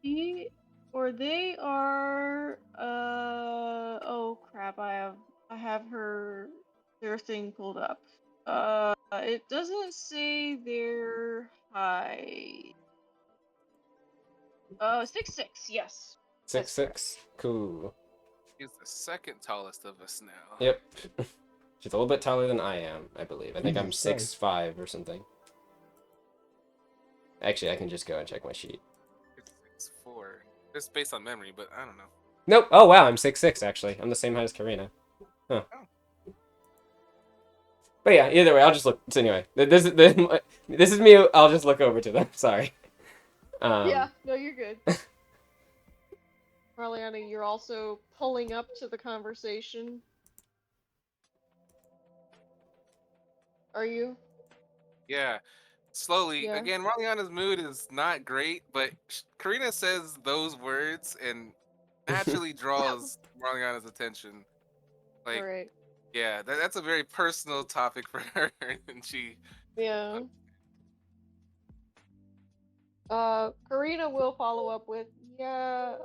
Speaker 3: They are oh crap, I have their thing pulled up. It doesn't say their height. 6'6", yes.
Speaker 2: 6'6", cool.
Speaker 1: He's the second tallest of us now.
Speaker 2: Yep. She's a little bit taller than I am, I believe. I think I'm
Speaker 5: Jesus
Speaker 2: 6'5" or something. Actually, I can just go and check my sheet.
Speaker 1: It's 6'4". Just based on memory, but I don't know.
Speaker 2: Nope. Oh, wow, I'm 6'6", actually. I'm the same height as Karina. Huh.
Speaker 1: Oh.
Speaker 2: But yeah, either way, I'll just look. So anyway, this is me. I'll just look over to them. Sorry.
Speaker 3: Yeah, no, you're good. Marliana, you're also pulling up to the conversation. Are you?
Speaker 1: Yeah. Slowly.
Speaker 3: Yeah.
Speaker 1: Again, Marliana's mood is not great, but Karina says those words and naturally draws Marliana's attention. Like,
Speaker 3: Alright.
Speaker 1: yeah, that's a very personal topic for her, and she.
Speaker 3: Yeah. Karina will follow up with, yeah,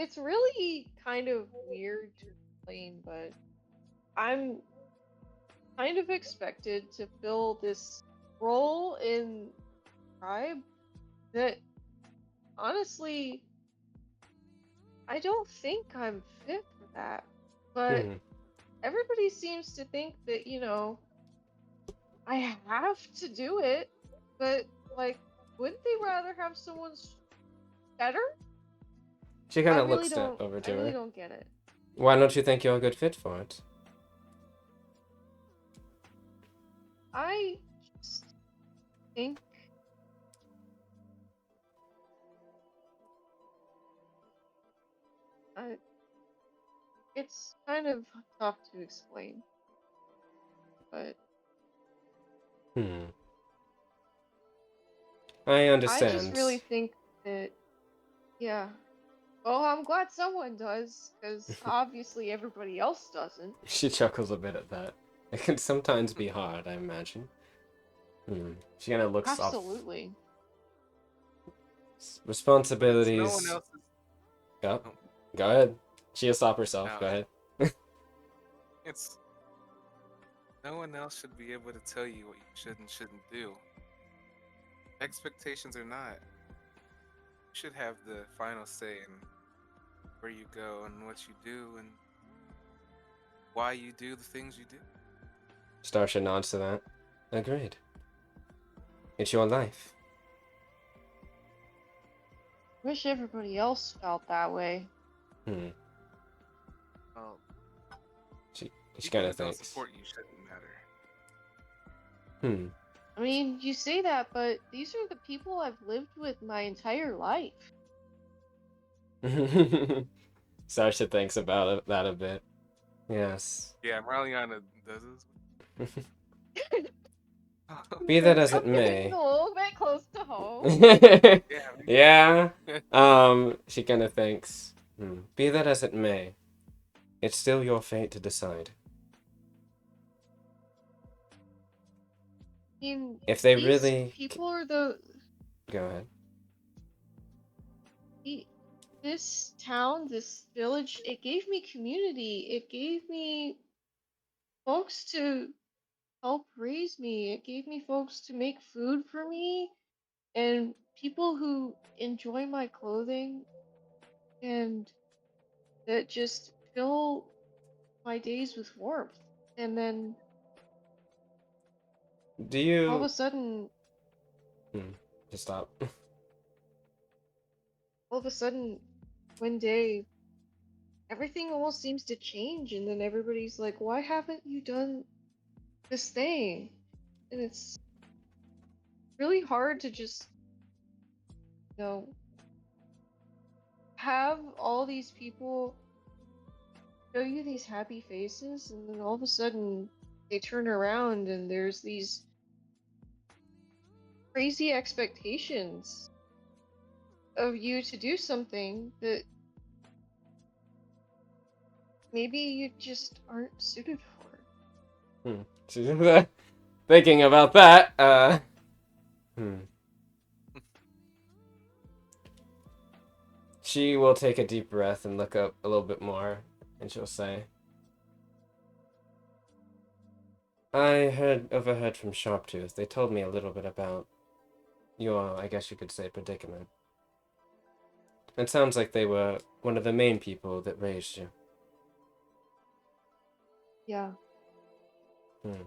Speaker 3: it's really kind of weird to explain, but I'm kind of expected to fill this role in tribe that honestly I don't think I'm fit for that. But
Speaker 2: Hmm.
Speaker 3: everybody seems to think that, I have to do it. But like, wouldn't they rather have someone's better?
Speaker 2: She kind of looks over
Speaker 3: I
Speaker 2: to
Speaker 3: really
Speaker 2: her.
Speaker 3: don't get it.
Speaker 2: Why don't you think you're a good fit for it?
Speaker 3: I just think uh, it's kind of tough to explain, but
Speaker 2: Hmm. I
Speaker 3: I just
Speaker 2: understand.
Speaker 3: really think that, yeah. Well, I'm glad someone does, because obviously everybody else doesn't.
Speaker 2: She chuckles a bit at that. It can sometimes be hard, I imagine. Hmm. She kind of looks off.
Speaker 3: Absolutely.
Speaker 1: It's no one
Speaker 2: Responsibilities.
Speaker 1: else's.
Speaker 2: Go.
Speaker 1: Oh,
Speaker 2: Go ahead. She'll stop herself.
Speaker 1: no,
Speaker 2: Go ahead.
Speaker 1: it's no one else should be able to tell you what you should and shouldn't do. Expectations or not, you should have the final say in where you go and what you do and why you do the things you do.
Speaker 2: Starsha nods to that. Agreed. It's your life.
Speaker 3: Wish everybody else felt that way.
Speaker 2: Hmm.
Speaker 1: Well,
Speaker 2: She
Speaker 1: people
Speaker 2: kind
Speaker 1: who
Speaker 2: of
Speaker 1: don't
Speaker 2: thinks.
Speaker 1: support you shouldn't matter.
Speaker 2: Hmm.
Speaker 3: I mean, you say that, but these are the people I've lived with my entire life.
Speaker 2: Starsha thinks about that a bit. Yes.
Speaker 1: Yeah, Marliana does this.
Speaker 2: Be that as
Speaker 3: I'm
Speaker 2: it
Speaker 3: getting
Speaker 2: may.
Speaker 3: a little bit close to home.
Speaker 1: Yeah.
Speaker 2: Yeah. She kind of thinks. Hmm. Be that as it may, it's still your fate to decide.
Speaker 3: I mean,
Speaker 2: If they
Speaker 3: these
Speaker 2: really.
Speaker 3: people are the
Speaker 2: Go ahead.
Speaker 3: this town, this village, it gave me community. It gave me folks to help raise me. It gave me folks to make food for me and people who enjoy my clothing and that just fill my days with warmth. And then
Speaker 2: Do
Speaker 3: all of a
Speaker 2: you.
Speaker 3: sudden,
Speaker 2: Hmm. Just stop.
Speaker 3: all of a sudden, one day, everything almost seems to change. And then everybody's like, why haven't you done this thing? And it's really hard to just, you know, have all these people show you these happy faces, and then all of a sudden they turn around and there's these crazy expectations of you to do something that maybe you just aren't suited for.
Speaker 2: Hmm. She's thinking about that. Hmm. She will take a deep breath and look up a little bit more, and she'll say, overheard from Sharptooth. They told me a little bit about your, I guess you could say, predicament. It sounds like they were one of the main people that raised you.
Speaker 3: Yeah.
Speaker 2: Hmm.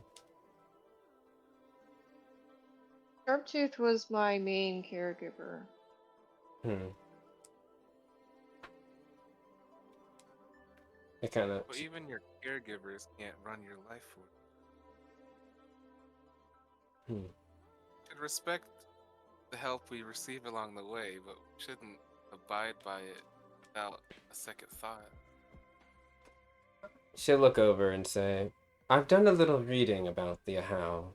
Speaker 3: Sharptooth was my main caregiver.
Speaker 2: Hmm. It kind of.
Speaker 1: Well, even your caregivers can't run your life for you.
Speaker 2: Hmm.
Speaker 1: We should respect the help we receive along the way, but we shouldn't abide by it without a second thought.
Speaker 2: She'll look over and say, I've done a little reading about the Ahau.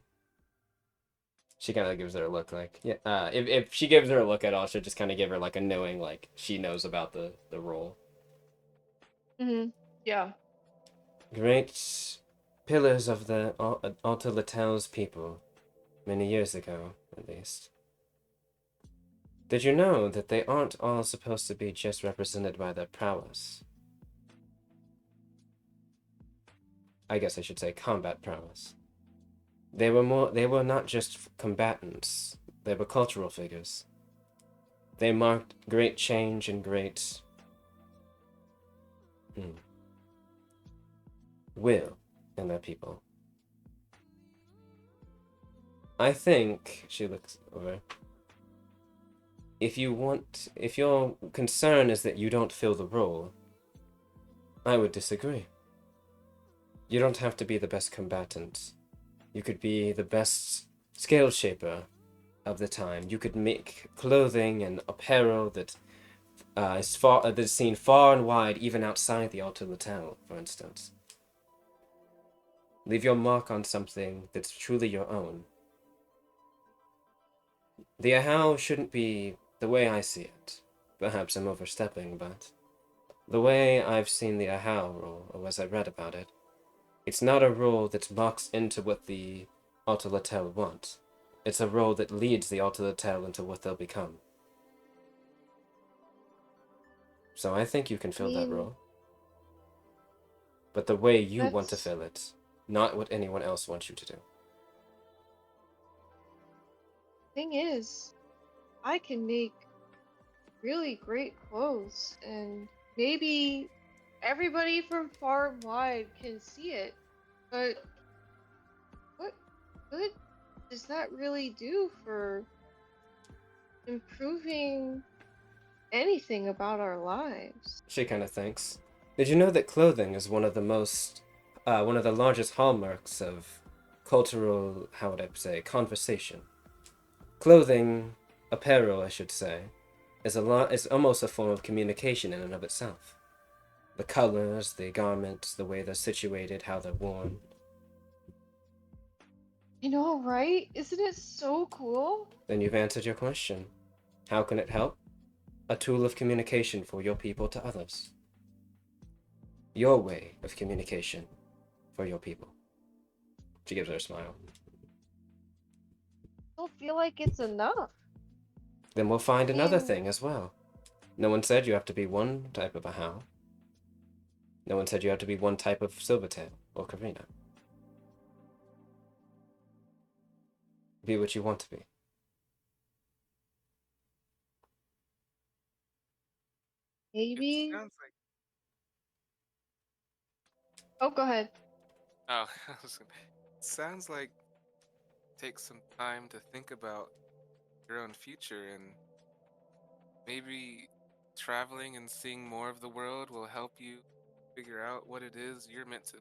Speaker 2: She kind of gives her a look like, yeah. If she gives her a look at all, she'll just kind of give her like a knowing, like she knows about the role.
Speaker 3: Yeah.
Speaker 2: Great pillars of the Alta Latel's people, many years ago, at least. Did you know that they aren't all supposed to be just represented by their prowess? I guess I should say combat prowess. They were not just combatants, they were cultural figures. They marked great change and great will in their people. I think, she looks over, if your concern is that you don't fill the role, I would disagree. You don't have to be the best combatant. You could be the best scale shaper of the time. You could make clothing and apparel that that's seen far and wide, even outside the Alta Latel, for instance. Leave your mark on something that's truly your own. The Ahau shouldn't be the way I see it. Perhaps I'm overstepping, but the way I've seen the Ahau role, or as I read about it, it's not a role that boxed into what the Alta Latel want. It's a role that leads the Alta Latel into what they'll become. So I think you can fill that role. But the way you want to fill it, not what anyone else wants you to do.
Speaker 3: Thing is, I can make really great clothes, and maybe everybody from far and wide can see it, but what good does that really do for improving anything about our lives?
Speaker 2: She kind of thinks. Did you know that clothing is one of the largest hallmarks of cultural, how would I say, conversation? Clothing, apparel, I should say, is almost a form of communication in and of itself. The colors, the garments, the way they're situated, how they're worn.
Speaker 3: You know, right? Isn't it so cool?
Speaker 2: Then you've answered your question. How can it help? A tool of communication for your people to others. Your way of communication for your people. She gives her a smile.
Speaker 3: I don't feel like it's enough.
Speaker 2: Then we'll find another
Speaker 3: And
Speaker 2: thing as well. No one said you have to be one type of a How. No one said you have to be one type of Silvertail or Karina. Be what you want to be.
Speaker 1: It
Speaker 3: maybe.
Speaker 1: sounds like
Speaker 3: Oh, go ahead.
Speaker 1: oh, it sounds like take some time to think about your own future, and maybe traveling and seeing more of the world will help you figure out what it is you're meant to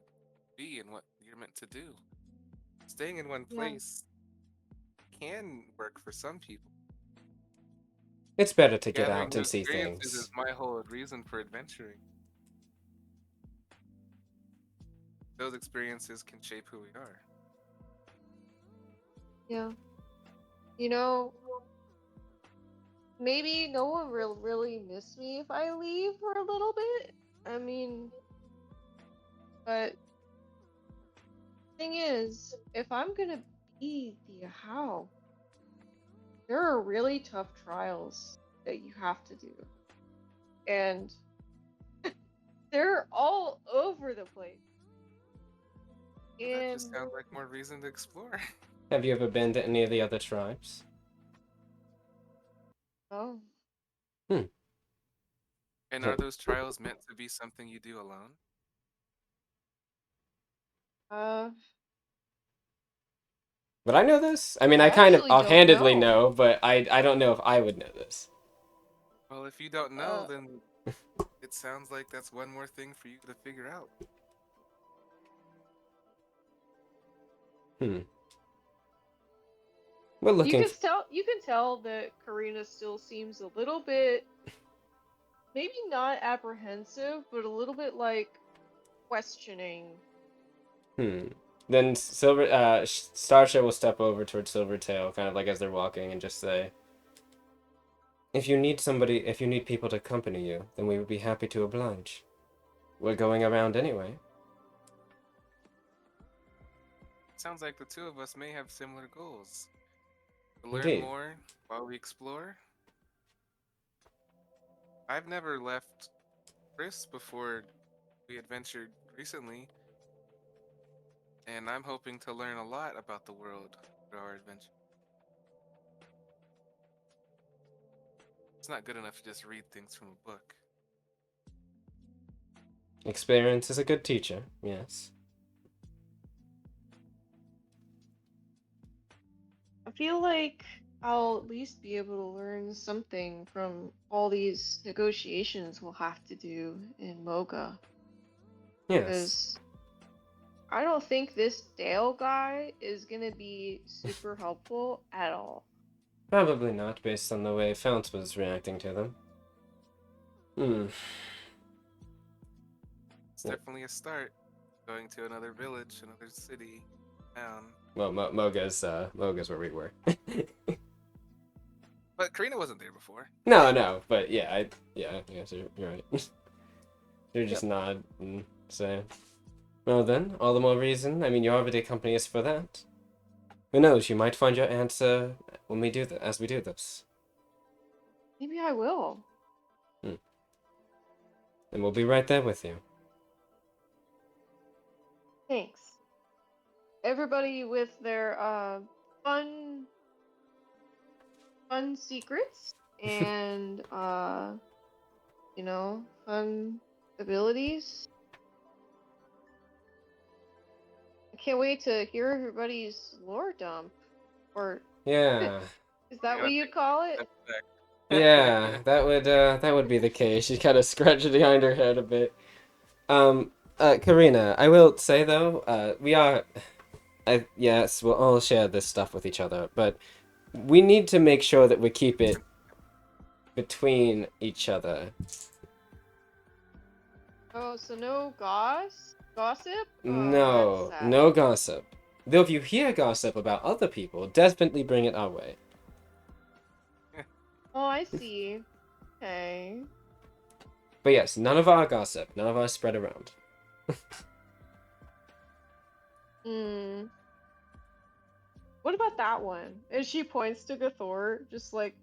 Speaker 1: be and what you're meant to do. Staying in one
Speaker 3: Yeah.
Speaker 1: place can work for some people.
Speaker 2: It's better to get
Speaker 1: Gathering
Speaker 2: out
Speaker 1: new
Speaker 2: and see
Speaker 1: experiences is
Speaker 2: things.
Speaker 1: my whole reason for adventuring. Those experiences can shape who we are.
Speaker 3: Yeah. You know, maybe no one will really miss me if I leave for a little bit. I mean, but thing is, if I'm gonna be the how, there are really tough trials that you have to do. And they're all over the place.
Speaker 1: Well, that just
Speaker 3: And
Speaker 1: sounds like more reason to explore.
Speaker 2: Have you ever been to any of the other tribes?
Speaker 3: oh,
Speaker 2: Hmm.
Speaker 1: And are those trials meant to be something you do alone?
Speaker 3: uh,
Speaker 2: Would I know this? I mean,
Speaker 3: I
Speaker 2: I kind of
Speaker 3: actually don't
Speaker 2: offhandedly
Speaker 3: know.
Speaker 2: know, but I don't know if I would know this.
Speaker 1: Well, if you don't know,
Speaker 3: Uh,
Speaker 1: then it sounds like that's one more thing for you to figure out.
Speaker 2: Hmm. We're looking.
Speaker 3: you can tell that Karina still seems a little bit, maybe not apprehensive, but a little bit like questioning.
Speaker 2: Then Starsha will step over towards Silvertail, kind of like as they're walking, and just say, if you need people to accompany you, then we would be happy to oblige. We're going around anyway.
Speaker 1: Sounds like the two of us may have similar goals. To learn
Speaker 2: Indeed.
Speaker 1: more while we explore, I've never left Chris before we adventured recently, and I'm hoping to learn a lot about the world through our adventure. It's not good enough to just read things from a book.
Speaker 2: Experience is a good teacher, yes.
Speaker 3: I feel like I'll at least be able to learn something from all these negotiations we'll have to do in Moga.
Speaker 2: Yes.
Speaker 3: Because I don't think this Dale guy is gonna be super helpful at all.
Speaker 2: Probably not, based on the way Fount was reacting to them.
Speaker 1: It's definitely a start. Going to another village, another city, town.
Speaker 2: Well, Moga's where we were.
Speaker 1: But Karina wasn't there before.
Speaker 2: No, but yeah, I guess you're right. You're just nod and say, well then, all the more reason. I mean, you already accompany us for that. Who knows? You might find your answer when we do as we do this.
Speaker 3: Maybe I will.
Speaker 2: And we'll be right there with you.
Speaker 3: Thanks. Everybody with their fun secrets and fun abilities. I can't wait to hear everybody's lore dump. Or
Speaker 2: Yeah.
Speaker 3: is that what you call it?
Speaker 2: Yeah, that would be the case. She kind of scratched behind her head a bit. Karina, I will say though, yes, we'll all share this stuff with each other, but we need to make sure that we keep it between each other.
Speaker 3: Oh, so no gossip?
Speaker 2: No,
Speaker 3: That's sad.
Speaker 2: no gossip. Though if you hear gossip about other people, definitely bring it our way.
Speaker 3: Oh, I see. Okay.
Speaker 2: But yes, none of our gossip, none of our spread around.
Speaker 3: What about that one? And she points to Gathor, just like,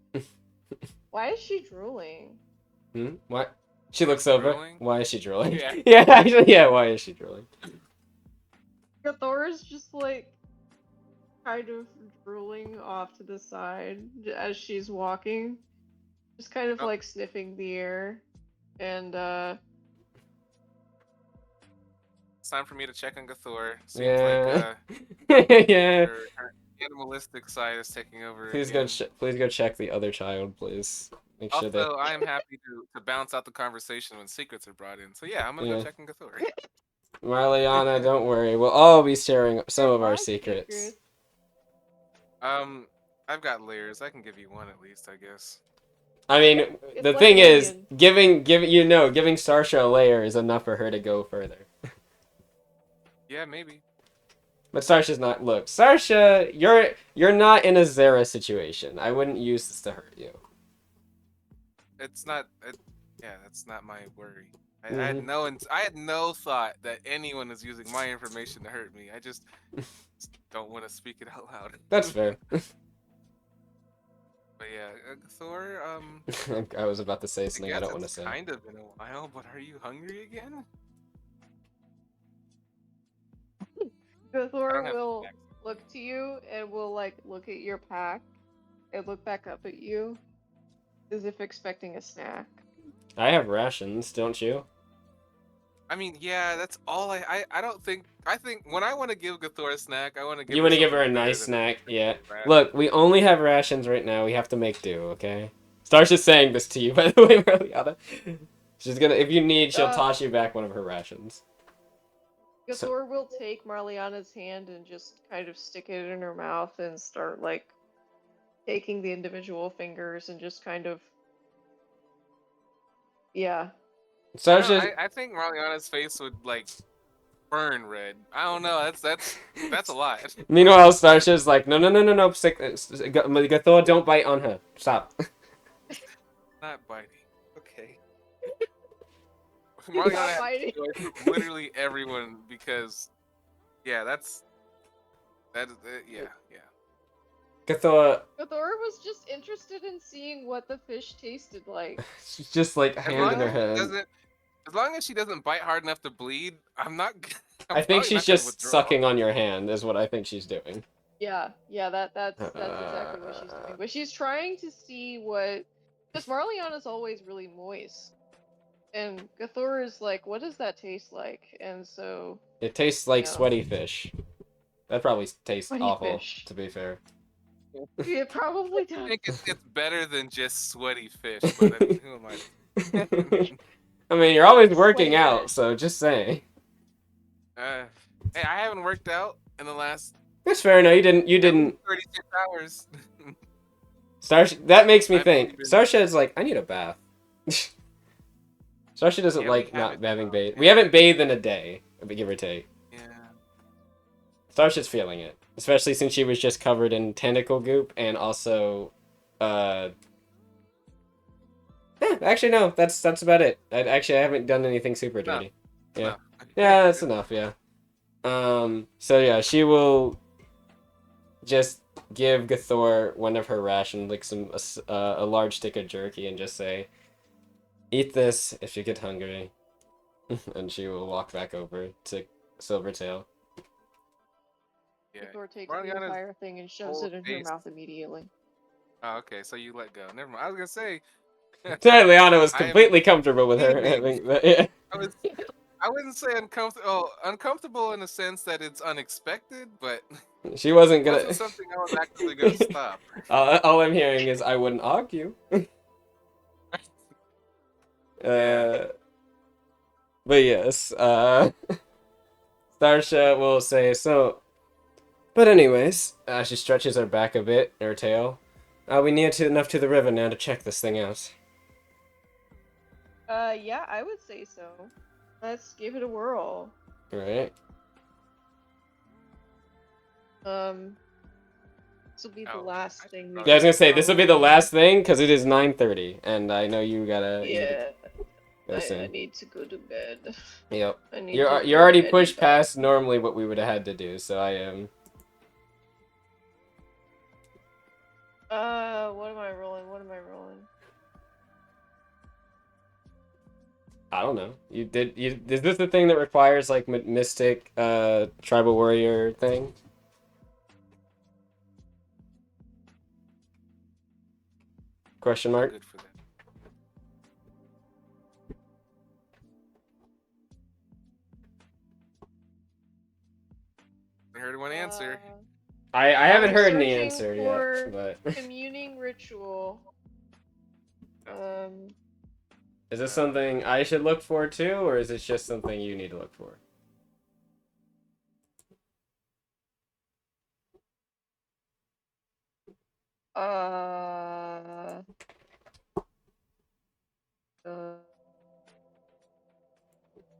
Speaker 3: why is she drooling?
Speaker 2: What? She looks over.
Speaker 1: Drooling?
Speaker 2: Why is she drooling?
Speaker 1: Yeah.
Speaker 2: Yeah, actually, yeah, why is she drooling?
Speaker 3: Gathor is just like, kind of drooling off to the side as she's walking. Just kind of
Speaker 1: Oh.
Speaker 3: like sniffing the air. And,
Speaker 1: It's time for me to check on Gathor. Seems
Speaker 2: Yeah.
Speaker 1: like
Speaker 2: Yeah.
Speaker 1: her animalistic side is taking over.
Speaker 2: Please
Speaker 1: again.
Speaker 2: go check the other child, please. Make sure
Speaker 1: Also, I am happy to bounce out the conversation when secrets are brought in. So yeah, I'm gonna go check on Gathor.
Speaker 2: Marliana, don't worry. We'll all be sharing some of our
Speaker 3: my
Speaker 2: secrets.
Speaker 1: I've got layers. I can give you one at least, I guess.
Speaker 2: I mean,
Speaker 3: It's
Speaker 2: the
Speaker 3: like
Speaker 2: thing
Speaker 3: an
Speaker 2: is,
Speaker 3: onion.
Speaker 2: giving Sarsha a layer is enough for her to go further.
Speaker 1: Yeah, maybe.
Speaker 2: But Sarsha's not. Look, Sarsha, you're not in a Zera situation. I wouldn't use this to hurt you.
Speaker 1: It's not. Yeah, that's not my worry. I
Speaker 2: Mhm.
Speaker 1: had no thought that anyone is using my information to hurt me. I just don't want to speak it out loud.
Speaker 2: That's fair.
Speaker 1: But yeah, Thor.
Speaker 2: I was about to say
Speaker 1: I
Speaker 2: something I
Speaker 1: guess
Speaker 2: don't want to
Speaker 1: it's
Speaker 2: say.
Speaker 1: kind of been a while, but are you hungry again? I don't
Speaker 3: Gathor
Speaker 1: have
Speaker 3: will
Speaker 1: snacks.
Speaker 3: look to you and will like look at your pack and look back up at you as if expecting a snack.
Speaker 2: I have rations, don't you?
Speaker 1: I mean, yeah, that's all I don't think. I think when I want to give Gathor a snack, I want to give
Speaker 2: You
Speaker 1: her
Speaker 2: want to give her a
Speaker 1: something better
Speaker 2: nice
Speaker 1: than
Speaker 2: snack? Yeah.
Speaker 1: rat.
Speaker 2: Look, we only have rations right now. We have to make do, okay? Starsha's saying this to you, by the way, Marliana. She's gonna, if you need, she'll toss you back one of her rations.
Speaker 3: Gathor will take Marliana's hand and just kind of stick it in her mouth and start like taking the individual fingers and just kind of yeah.
Speaker 1: I think Marliana's face would like burn red. I don't know. That's a lot.
Speaker 2: Meanwhile, Starsha's like, no. Gathor, don't bite on her. Stop.
Speaker 1: Not biting. Okay.
Speaker 3: Not
Speaker 1: Marliana has
Speaker 3: biting.
Speaker 1: joy from literally everyone because, yeah, yeah.
Speaker 2: Gathor,
Speaker 3: Gathor was just interested in seeing what the fish tasted like.
Speaker 2: she's just like
Speaker 1: As
Speaker 2: hand in
Speaker 1: long
Speaker 2: her
Speaker 1: as she
Speaker 2: head.
Speaker 1: doesn't, as long as she doesn't bite hard enough to bleed, I'm not. I'm
Speaker 2: I think
Speaker 1: probably
Speaker 2: she's
Speaker 1: not gonna
Speaker 2: just
Speaker 1: withdraw.
Speaker 2: sucking on your hand, is what I think she's doing.
Speaker 3: Yeah, that's exactly what she's doing. But she's trying to see what, because Marliana's always really moist, and Gathor is like, what does that taste like? And so,
Speaker 2: It tastes like
Speaker 3: Yeah.
Speaker 2: sweaty fish. That probably tastes
Speaker 3: Sweaty
Speaker 2: awful,
Speaker 3: fish.
Speaker 2: to be fair.
Speaker 3: It probably
Speaker 1: I
Speaker 3: does.
Speaker 1: think it's better than just sweaty fish, but who am I?
Speaker 2: I mean, you're always
Speaker 3: Sweaty
Speaker 2: working
Speaker 3: fish.
Speaker 2: out, so just saying.
Speaker 1: Hey, I haven't worked out in the last
Speaker 2: That's fair. No, you
Speaker 1: at least
Speaker 2: didn't.
Speaker 1: 36 hours.
Speaker 2: That makes me
Speaker 1: I've only
Speaker 2: think.
Speaker 1: been-
Speaker 2: Starshad's like, I need a bath. Starshad doesn't
Speaker 1: Yeah, we
Speaker 2: like not
Speaker 1: haven't,
Speaker 2: having bathed.
Speaker 1: yeah.
Speaker 2: We haven't bathed in a day, give or take.
Speaker 1: Yeah.
Speaker 2: Starshad's feeling it, especially since she was just covered in tentacle goop and also, actually no, that's about it. I haven't done anything super dirty. Yeah,
Speaker 1: No.
Speaker 2: yeah, that's enough. Yeah. So yeah, she will just give Gathor one of her rations, like a large stick of jerky, and just say, "Eat this if you get hungry," and she will walk back over to Silvertail.
Speaker 1: Yeah.
Speaker 3: Gathor takes the
Speaker 1: Marliana's
Speaker 3: entire thing and shoves
Speaker 1: whole
Speaker 3: it in her
Speaker 1: face-
Speaker 3: mouth immediately.
Speaker 1: Oh, okay, so you let go. Never mind. I was gonna say.
Speaker 2: Liana was
Speaker 1: I am
Speaker 2: completely comfortable with her
Speaker 1: leaving.
Speaker 2: having that. Yeah.
Speaker 1: I wouldn't say uncomfortable. Oh, uncomfortable in the sense that it's unexpected, but
Speaker 2: She wasn't
Speaker 1: it
Speaker 2: gonna.
Speaker 1: wasn't something I was actually gonna stop.
Speaker 2: All I'm hearing is I wouldn't argue.
Speaker 1: Yeah.
Speaker 2: But yes, Starsha will say so. But anyways, she stretches her back a bit, her tail. We near enough to the river now to check this thing out.
Speaker 3: Yeah, I would say so. Let's give it a whirl.
Speaker 2: Right.
Speaker 3: This will be the
Speaker 1: Oh,
Speaker 3: last
Speaker 1: I
Speaker 3: thing.
Speaker 1: thought-
Speaker 2: Yeah, I was gonna say this will be the
Speaker 3: follow.
Speaker 2: last thing because it is 9:30, and I know you gotta.
Speaker 3: Yeah,
Speaker 2: Go
Speaker 3: I
Speaker 2: soon.
Speaker 3: need to go to bed.
Speaker 2: Yep.
Speaker 3: I need
Speaker 2: You're
Speaker 3: to
Speaker 2: you're
Speaker 3: go
Speaker 2: already
Speaker 3: to bed
Speaker 2: pushed
Speaker 3: and die.
Speaker 2: past normally what we would have had to do, so I am.
Speaker 3: What am I rolling? What am I rolling?
Speaker 2: I don't know. Is this the thing that requires like mystic tribal warrior thing? Question mark.
Speaker 1: Good for that. I heard one answer.
Speaker 2: I haven't
Speaker 3: I'm
Speaker 2: heard any
Speaker 3: searching
Speaker 2: answer
Speaker 3: for
Speaker 2: yet, but
Speaker 3: Communing ritual.
Speaker 2: is this something I should look for too, or is it just something you need to look for?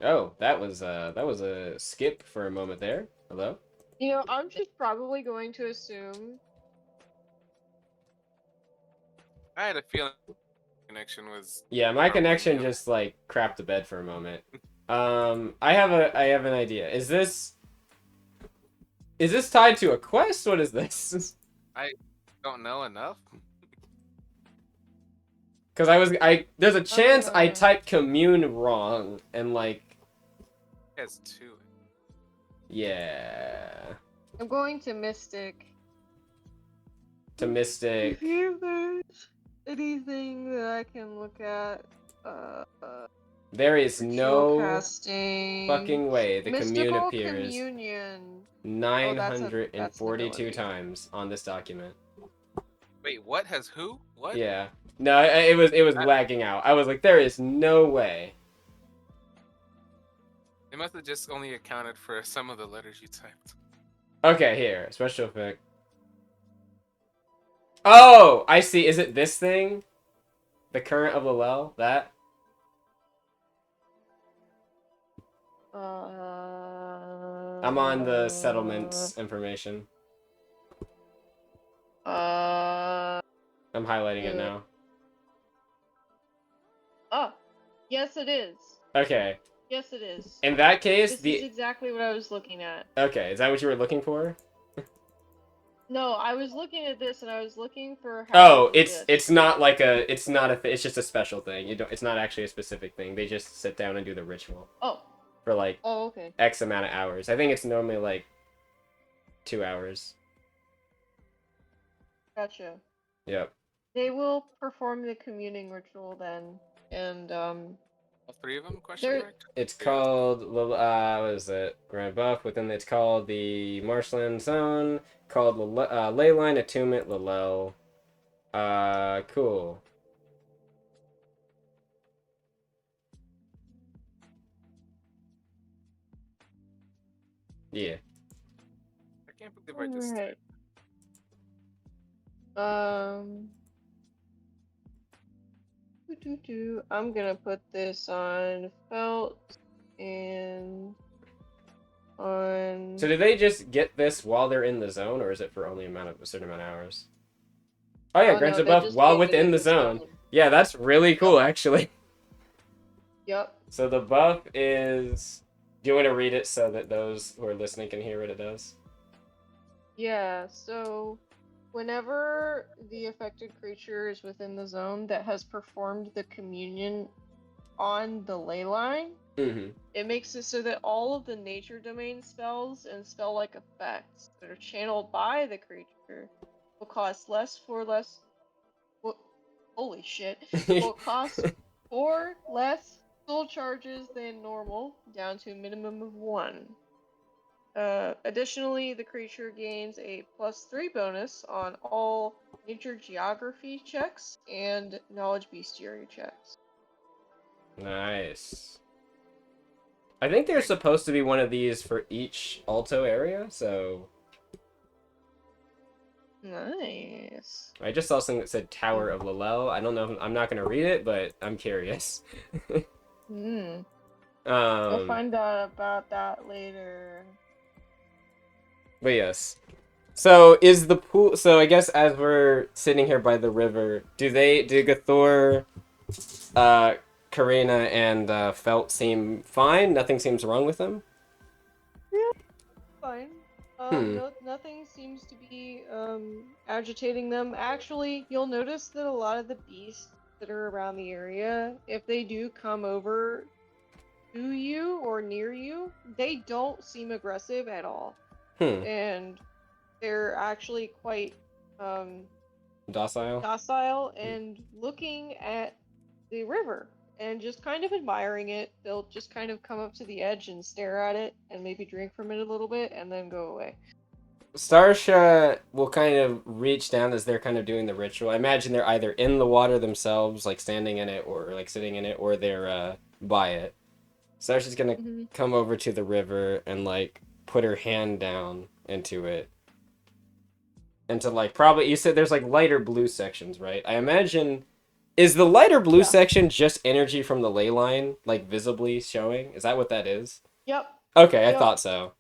Speaker 2: Oh, that was a skip for a moment there. Hello?
Speaker 3: You know, I'm just probably going to assume.
Speaker 1: I had a feeling connection was.
Speaker 2: Yeah, my
Speaker 1: probably
Speaker 2: connection
Speaker 1: me.
Speaker 2: just like crapped the bed for a moment. I have an idea. Is this tied to a quest? What is this?
Speaker 1: I don't know enough.
Speaker 2: Because there's a chance I
Speaker 3: Uh.
Speaker 2: typed commune wrong and like
Speaker 1: It has two.
Speaker 2: yeah
Speaker 3: I'm going to Mystic.
Speaker 2: to mystic.
Speaker 3: See if there's anything that I can look at.
Speaker 2: There is
Speaker 3: Ritual
Speaker 2: no
Speaker 3: casting.
Speaker 2: fucking way the commune
Speaker 3: Mystical
Speaker 2: appears
Speaker 3: communion.
Speaker 2: 942
Speaker 3: ability.
Speaker 2: times on this document.
Speaker 1: Wait, what has who? What?
Speaker 2: Yeah. No, it was lagging out. I was like, there is no way.
Speaker 1: They must have just only accounted for some of the letters you typed.
Speaker 2: Okay, here. Special effect. Oh, I see. Is it this thing? The current of Lalel? That? I'm on the settlements information. I'm highlighting it now.
Speaker 3: Oh, yes it is.
Speaker 2: Okay.
Speaker 3: Yes it is.
Speaker 2: In that case,
Speaker 3: This is exactly what I was looking at.
Speaker 2: Okay, is that what you were looking for?
Speaker 3: No, I was looking at this and I was looking for how to
Speaker 2: Oh,
Speaker 3: do this.
Speaker 2: it's not like a it's not a it's just a special thing. You don't. It's not actually a specific thing. They just sit down and do the ritual
Speaker 3: Oh,
Speaker 2: for like
Speaker 3: oh, okay.
Speaker 2: X amount of hours. I think it's normally like 2 hours.
Speaker 3: Gotcha.
Speaker 2: Yep.
Speaker 3: They will perform the communing ritual then, and
Speaker 1: All three of them? Question
Speaker 3: there.
Speaker 1: mark.
Speaker 2: It's
Speaker 1: Yeah.
Speaker 2: called what is it? Grand buff within it's called the Marshland Zone. Called Leyline Attunement Lalel. Cool. Yeah.
Speaker 1: I can't believe I just.
Speaker 3: Alright. Um. I'm gonna put this on felt and on.
Speaker 2: So do they just get this while they're in the zone, or is it for only a certain amount of hours? Oh yeah,
Speaker 3: Oh
Speaker 2: grants
Speaker 3: no,
Speaker 2: a
Speaker 3: they
Speaker 2: buff
Speaker 3: just
Speaker 2: while
Speaker 3: get it
Speaker 2: within
Speaker 3: in
Speaker 2: the
Speaker 3: the
Speaker 2: zone.
Speaker 3: zone.
Speaker 2: Yeah, that's really cool, actually.
Speaker 3: Yep.
Speaker 2: So the buff is. Do you want to read it so that those who are listening can hear what it does?
Speaker 3: Yeah. So, whenever the affected creature is within the zone that has performed the communion on the ley line,
Speaker 2: Mm-hmm.
Speaker 3: it makes it so that all of the nature domain spells and spell-like effects that are channeled by the creature will cost less. Well, holy shit! Will cost 4 less soul charges than normal, down to a minimum of 1. Additionally, the creature gains a +3 bonus on all nature geography checks and knowledge bestiary checks.
Speaker 2: Nice. I think there's supposed to be one of these for each alto area, so
Speaker 3: Nice.
Speaker 2: I just saw something that said Tower of Lalel. I don't know. I'm not gonna read it, but I'm curious.
Speaker 3: Hmm. You'll
Speaker 2: um,
Speaker 3: find out about that later.
Speaker 2: but yes. So is the pool? So I guess as we're sitting here by the river, do Gathor, uh, Karina, and Felt seem fine? Nothing seems wrong with them.
Speaker 3: Yeah, fine.
Speaker 2: Hmm.
Speaker 3: Nothing seems to be agitating them. Actually, you'll notice that a lot of the beasts that are around the area, if they do come over to you or near you, they don't seem aggressive at all.
Speaker 2: Hmm.
Speaker 3: And they're actually quite um
Speaker 2: Docile.
Speaker 3: docile and looking at the river and just kind of admiring it. They'll just kind of come up to the edge and stare at it and maybe drink from it a little bit and then go away.
Speaker 2: Starsha will kind of reach down as they're kind of doing the ritual. I imagine they're either in the water themselves, like standing in it, or like sitting in it, or they're by it. Starsha's gonna
Speaker 3: Mm-hmm.
Speaker 2: come over to the river and like put her hand down into it. And to like probably you said there's like lighter blue sections, right? I imagine is the lighter blue
Speaker 3: Yeah.
Speaker 2: section just energy from the ley line, like visibly showing? Is that what that is?
Speaker 3: Yep.
Speaker 2: Okay, I
Speaker 3: Yep.
Speaker 2: thought so.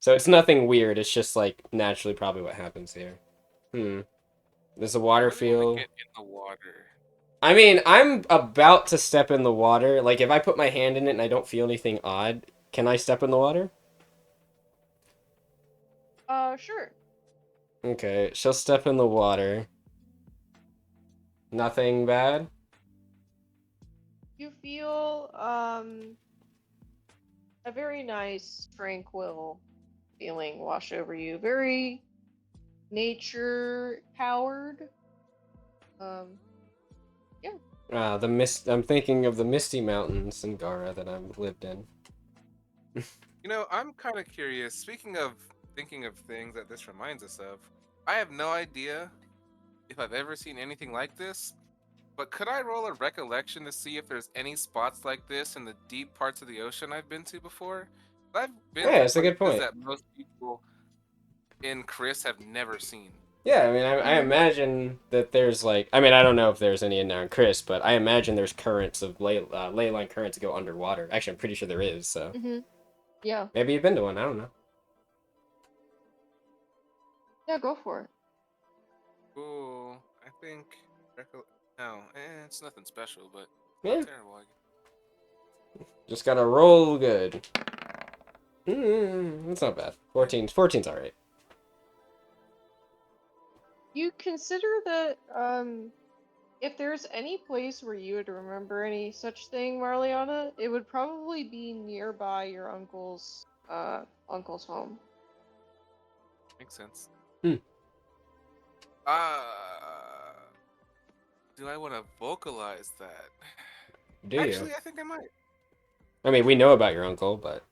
Speaker 2: So it's nothing weird. It's just like naturally probably what happens here. Does the water
Speaker 1: I wouldn't want
Speaker 2: feel?
Speaker 1: to get in the water.
Speaker 2: I mean, I'm about to step in the water. Like if I put my hand in it and I don't feel anything odd, can I step in the water?
Speaker 3: Sure.
Speaker 2: Okay, she'll step in the water. Nothing bad?
Speaker 3: You feel a very nice, tranquil feeling wash over you. Very nature powered. Yeah.
Speaker 2: The mist. I'm thinking of the Misty Mountains in Gara that I've lived in.
Speaker 1: You know, I'm kind of curious. Speaking of thinking of things that this reminds us of, I have no idea if I've ever seen anything like this. But could I roll a recollection to see if there's any spots like this in the deep parts of the ocean I've been to before? I've been
Speaker 2: Yeah,
Speaker 1: to
Speaker 2: that's a good
Speaker 1: places
Speaker 2: point.
Speaker 1: that most people in Chris have never seen.
Speaker 2: Yeah, I mean, I
Speaker 3: Mhm.
Speaker 2: imagine that there's like, I mean, I don't know if there's any in there in Chris, but I imagine there's currents of ley line currents go underwater. Actually, I'm pretty sure there is. So
Speaker 3: Mhm. Yeah.
Speaker 2: maybe you've been to one. I don't know.
Speaker 3: Yeah. Go for it.
Speaker 1: Ooh, I think no, it's nothing special, but
Speaker 2: Yeah,
Speaker 1: not terrible.
Speaker 2: just gotta roll good. That's not bad. 14's all right.
Speaker 3: You consider that if there's any place where you would remember any such thing, Marliana, it would probably be nearby your uncle's home.
Speaker 1: Makes sense.
Speaker 2: Hmm.
Speaker 1: Do I want to vocalize that?
Speaker 2: Do you?
Speaker 1: Actually, I think I might.
Speaker 2: I mean, we know about your uncle, but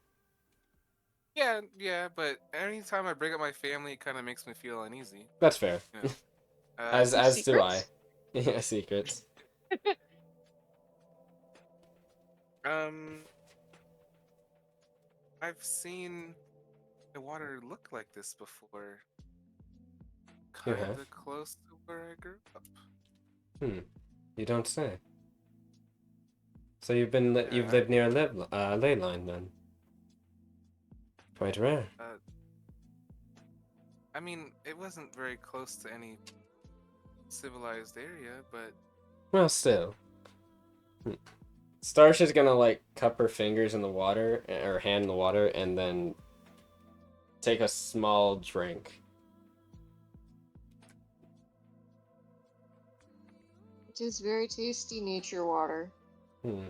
Speaker 1: Yeah, but anytime I bring up my family, it kind of makes me feel uneasy.
Speaker 2: that's fair.
Speaker 1: You know.
Speaker 2: as
Speaker 3: Some
Speaker 2: as do I.
Speaker 3: secrets?
Speaker 2: Yeah, secrets.
Speaker 1: Um, I've seen the water look like this before.
Speaker 2: You
Speaker 1: Kind
Speaker 2: have?
Speaker 1: of close to where I grew up.
Speaker 2: You don't say. So you've
Speaker 1: Yeah,
Speaker 2: lived near a ley line then. Quite rare.
Speaker 1: I mean, it wasn't very close to any civilized area, but
Speaker 2: Well, still. Starsh is gonna like cup her fingers in the water, or hand in the water, and then take a small drink.
Speaker 3: It is very tasty nature water.
Speaker 2: Hmm.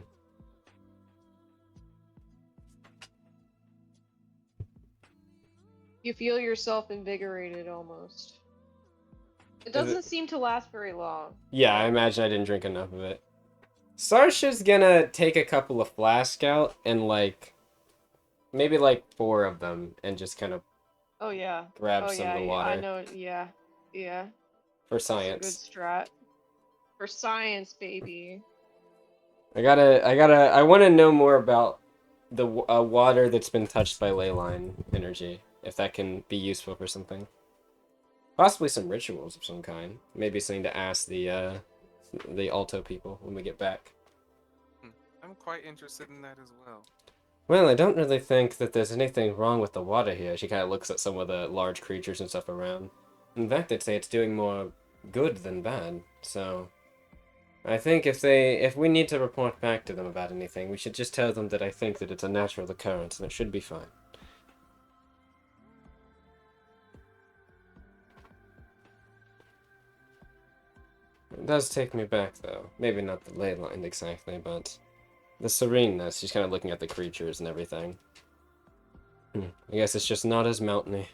Speaker 3: You feel yourself invigorated almost. It
Speaker 2: Is
Speaker 3: doesn't
Speaker 2: it?
Speaker 3: seem to last very long.
Speaker 2: Yeah, I imagine I didn't drink enough of it. Sarsha's gonna take a couple of flasks out and like maybe like 4 of them and just kind of
Speaker 3: Oh yeah.
Speaker 2: grab
Speaker 3: Oh
Speaker 2: some
Speaker 3: yeah,
Speaker 2: of the
Speaker 3: yeah, I
Speaker 2: water
Speaker 3: know. Yeah. Yeah.
Speaker 2: for
Speaker 3: That's a good
Speaker 2: science.
Speaker 3: strat. For science, baby.
Speaker 2: I want to know more about the water that's been touched by ley line energy, if that can be useful for something. Possibly some rituals of some kind. Maybe something to ask the Alto people when we get back.
Speaker 1: I'm quite interested in that as well.
Speaker 2: Well, I don't really think that there's anything wrong with the water here. She kind of looks at some of the large creatures and stuff around. In fact, I'd say it's doing more good than bad. So, I think if we need to report back to them about anything, we should just tell them that I think that it's a natural occurrence and it should be fine. It does take me back, though. Maybe not the ley line exactly, but the sereneness. She's kind of looking at the creatures and everything. I guess it's just not as mountainy.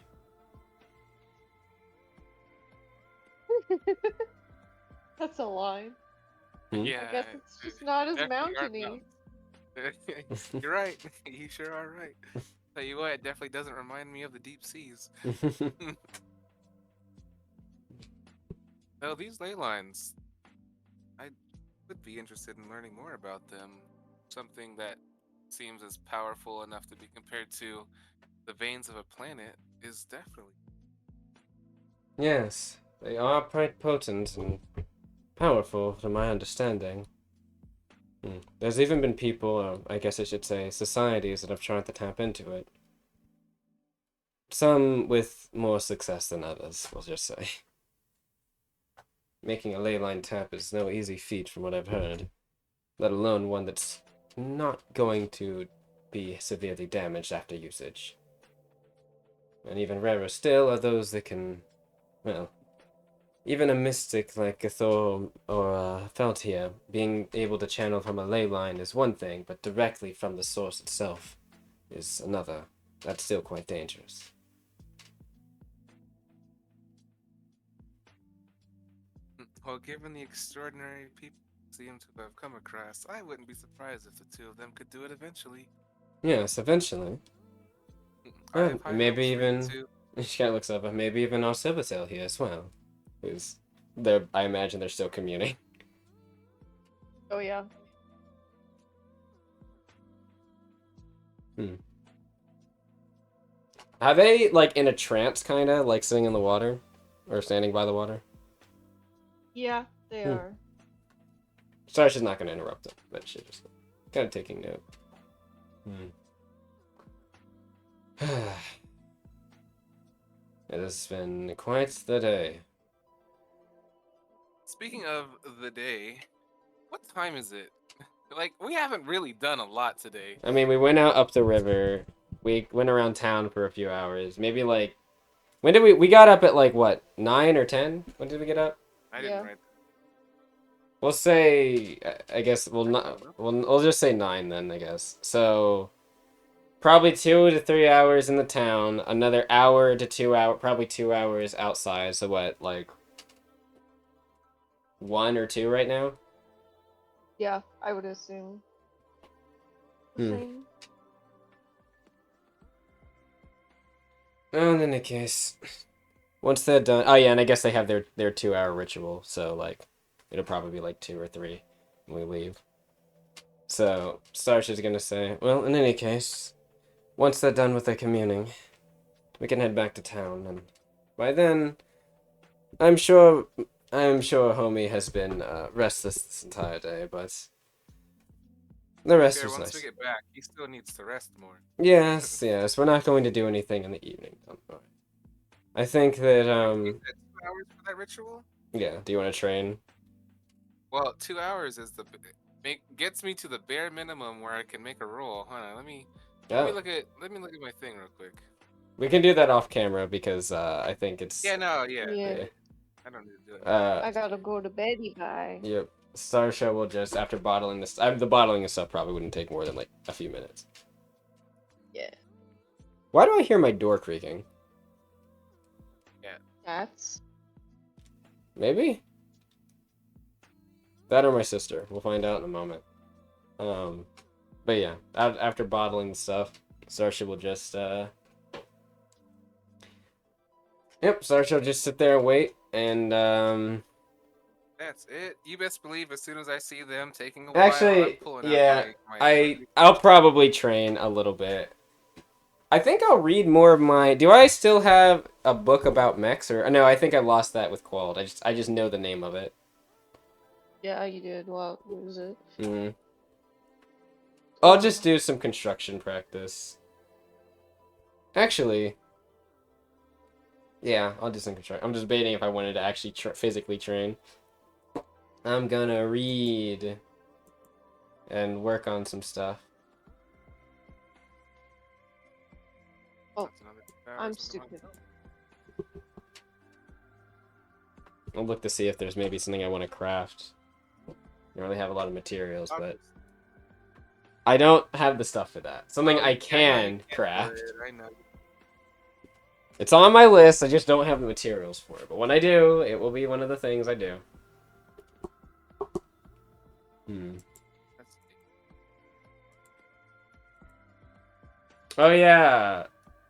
Speaker 3: That's a line.
Speaker 1: Yeah,
Speaker 3: I guess it's just not as
Speaker 1: definitely aren't
Speaker 3: mountainy.
Speaker 1: mountains. You're right. You sure are right. Tell you what, it definitely doesn't remind me of the deep seas. No, these ley lines, I would be interested in learning more about them. Something that seems as powerful enough to be compared to the veins of a planet is definitely.
Speaker 2: Yes, they are quite potent and powerful, to my understanding. There's even been people, or I guess I should say, societies that have tried to tap into it. Some with more success than others, we'll just say. Making a ley line tap is no easy feat from what I've heard, let alone one that's not going to be severely damaged after usage. And even rarer still are those that can, well, even a mystic like Thor or Felt here, being able to channel from a ley line is one thing, but directly from the source itself is another. That's still quite dangerous.
Speaker 1: Well, given the extraordinary people we seem to have come across, I wouldn't be surprised if the two of them could do it eventually.
Speaker 2: Yes, eventually.
Speaker 1: I
Speaker 2: Well,
Speaker 1: have high
Speaker 2: maybe
Speaker 1: hopes for you
Speaker 2: even
Speaker 1: two.
Speaker 2: she kind of looks up, and maybe even our Silvertail here as well, because they're. I imagine they're still communing.
Speaker 3: Oh yeah.
Speaker 2: Are they like in a trance, kind of like sitting in the water, or standing by the water?
Speaker 3: Yeah, they are.
Speaker 2: Sorry, she's not going to interrupt them, but she's just kind of taking note. It has been quite the day.
Speaker 1: Speaking of the day, what time is it? Like, we haven't really done a lot today.
Speaker 2: I mean, we went out up the river. We went around town for a few hours. Maybe like When did we got up at like what, 9 or 10? When did we get up?
Speaker 1: I didn't
Speaker 3: Yeah.
Speaker 1: write.
Speaker 2: We'll say, I guess we'll
Speaker 1: I
Speaker 2: not.
Speaker 1: don't know.
Speaker 2: We'll just say 9 then. I guess so. Probably 2 to 3 hours in the town. Another hour to 2 hour. Probably 2 hours outside. So what, like 1 or 2 right now?
Speaker 3: Yeah, I would assume. The
Speaker 2: Hmm.
Speaker 3: same.
Speaker 2: Well, in any case, once they're done. Oh yeah, and I guess they have their 2 hour ritual. So like, it'll probably be like 2 or 3 when we leave. So Starsha's gonna say, well, in any case, once they're done with their communing, we can head back to town, and by then, I'm sure, Homie has been restless this entire day, but the rest
Speaker 1: Fair.
Speaker 2: was
Speaker 1: Once we
Speaker 2: nice.
Speaker 1: get back, he still needs to rest more.
Speaker 2: Yes, yes, we're not going to do anything in the evening. Don't worry. I think that,
Speaker 1: You said 2 hours for that ritual?
Speaker 2: yeah, do you want to train?
Speaker 1: Well, 2 hours is gets me to the bare minimum where I can make a roll. Hold on,
Speaker 2: Yeah,
Speaker 1: let me look at my thing real quick.
Speaker 2: we can do that off camera because I think
Speaker 1: Yeah,
Speaker 2: it's,
Speaker 1: no, yeah,
Speaker 3: Yeah.
Speaker 2: yeah.
Speaker 1: I don't need to do it.
Speaker 3: I gotta go to beddy bye.
Speaker 2: Yep. Starsha will just, after bottling this, the bottling of stuff probably wouldn't take more than like a few minutes.
Speaker 3: Yeah.
Speaker 2: Why do I hear my door creaking?
Speaker 3: That's
Speaker 2: Maybe? That or my sister. We'll find out in a moment. But yeah, after bottling the stuff, Starsha will just, Yep, Starsha will just sit there and wait, and,
Speaker 1: That's it. You best believe as soon as I see them taking a while, I'm
Speaker 2: actually,
Speaker 1: pulling out
Speaker 2: yeah,
Speaker 1: my
Speaker 2: I'll probably train a little bit. I think I'll read more of my. Do I still have a book about mechs, or no? I think I lost that with Qual'd. I just know the name of it.
Speaker 3: yeah, you did. What was it?
Speaker 2: Mm. I'll just do some construction practice. Actually, yeah, I'll do some construction. I'm just debating if I wanted to actually physically train. I'm gonna read and work on some stuff.
Speaker 3: Oh,
Speaker 1: That's another 2 hours
Speaker 3: I'm
Speaker 1: in the
Speaker 3: stupid.
Speaker 1: month.
Speaker 2: I'll look to see if there's maybe something I want to craft. I don't really have a lot of materials, but I don't have the stuff for that. Something
Speaker 1: Oh,
Speaker 2: I
Speaker 1: yeah, I know you
Speaker 2: can
Speaker 1: can't do
Speaker 2: craft.
Speaker 1: it, I know.
Speaker 2: It's on my list, I just don't have the materials for it. But when I do, it will be one of the things I do. Hmm.
Speaker 1: That's
Speaker 2: Oh yeah.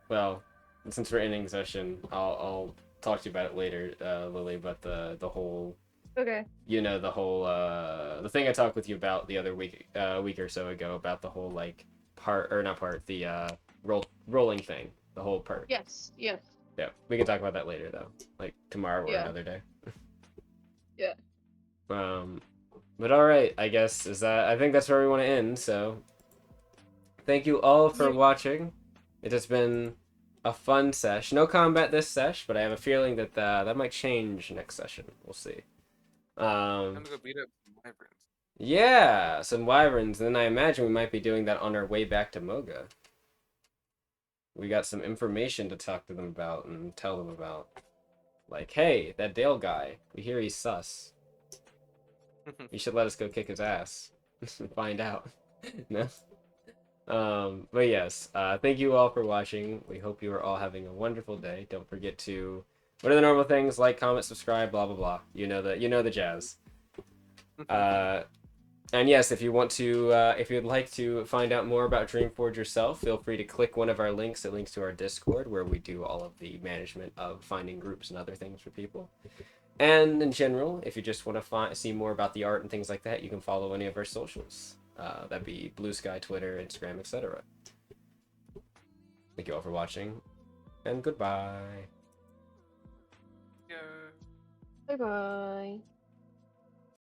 Speaker 2: Well, since we're ending session, I'll talk to you about it later, Lily. But the whole,
Speaker 3: Okay.
Speaker 2: the whole the thing I talked with you about the other week or so ago about the whole like the rolling thing, the whole part.
Speaker 3: Yes. Yes.
Speaker 2: Yeah, we can talk about that later though, like tomorrow or
Speaker 3: Yeah.
Speaker 2: another day.
Speaker 3: Yeah.
Speaker 2: But all right, I guess I think that's where we want to end. So, thank you all for
Speaker 3: Yeah.
Speaker 2: watching. It has been a fun sesh. No combat this sesh, but I have a feeling that that might change next session. We'll see.
Speaker 1: I'm gonna go beat up some wyverns.
Speaker 2: Yeah, some wyverns. And then I imagine we might be doing that on our way back to Moga. We got some information to talk to them about and tell them about. Like, hey, that Dale guy. We hear he's sus. You should let us go kick his ass. Find out. No? But yes, thank you all for watching. We hope you are all having a wonderful day. Don't forget to, what are the normal things? Like, comment, subscribe, blah blah blah. You know the jazz. And yes, if you want to, if you'd like to find out more about Dream Forge yourself, feel free to click one of our links. It links to our Discord, where we do all of the management of finding groups and other things for people. And in general, if you just want to see more about the art and things like that, you can follow any of our socials. That'd be Blue Sky, Twitter, Instagram, etc. Thank you all for watching, and goodbye.
Speaker 1: Yeah.
Speaker 3: Bye bye.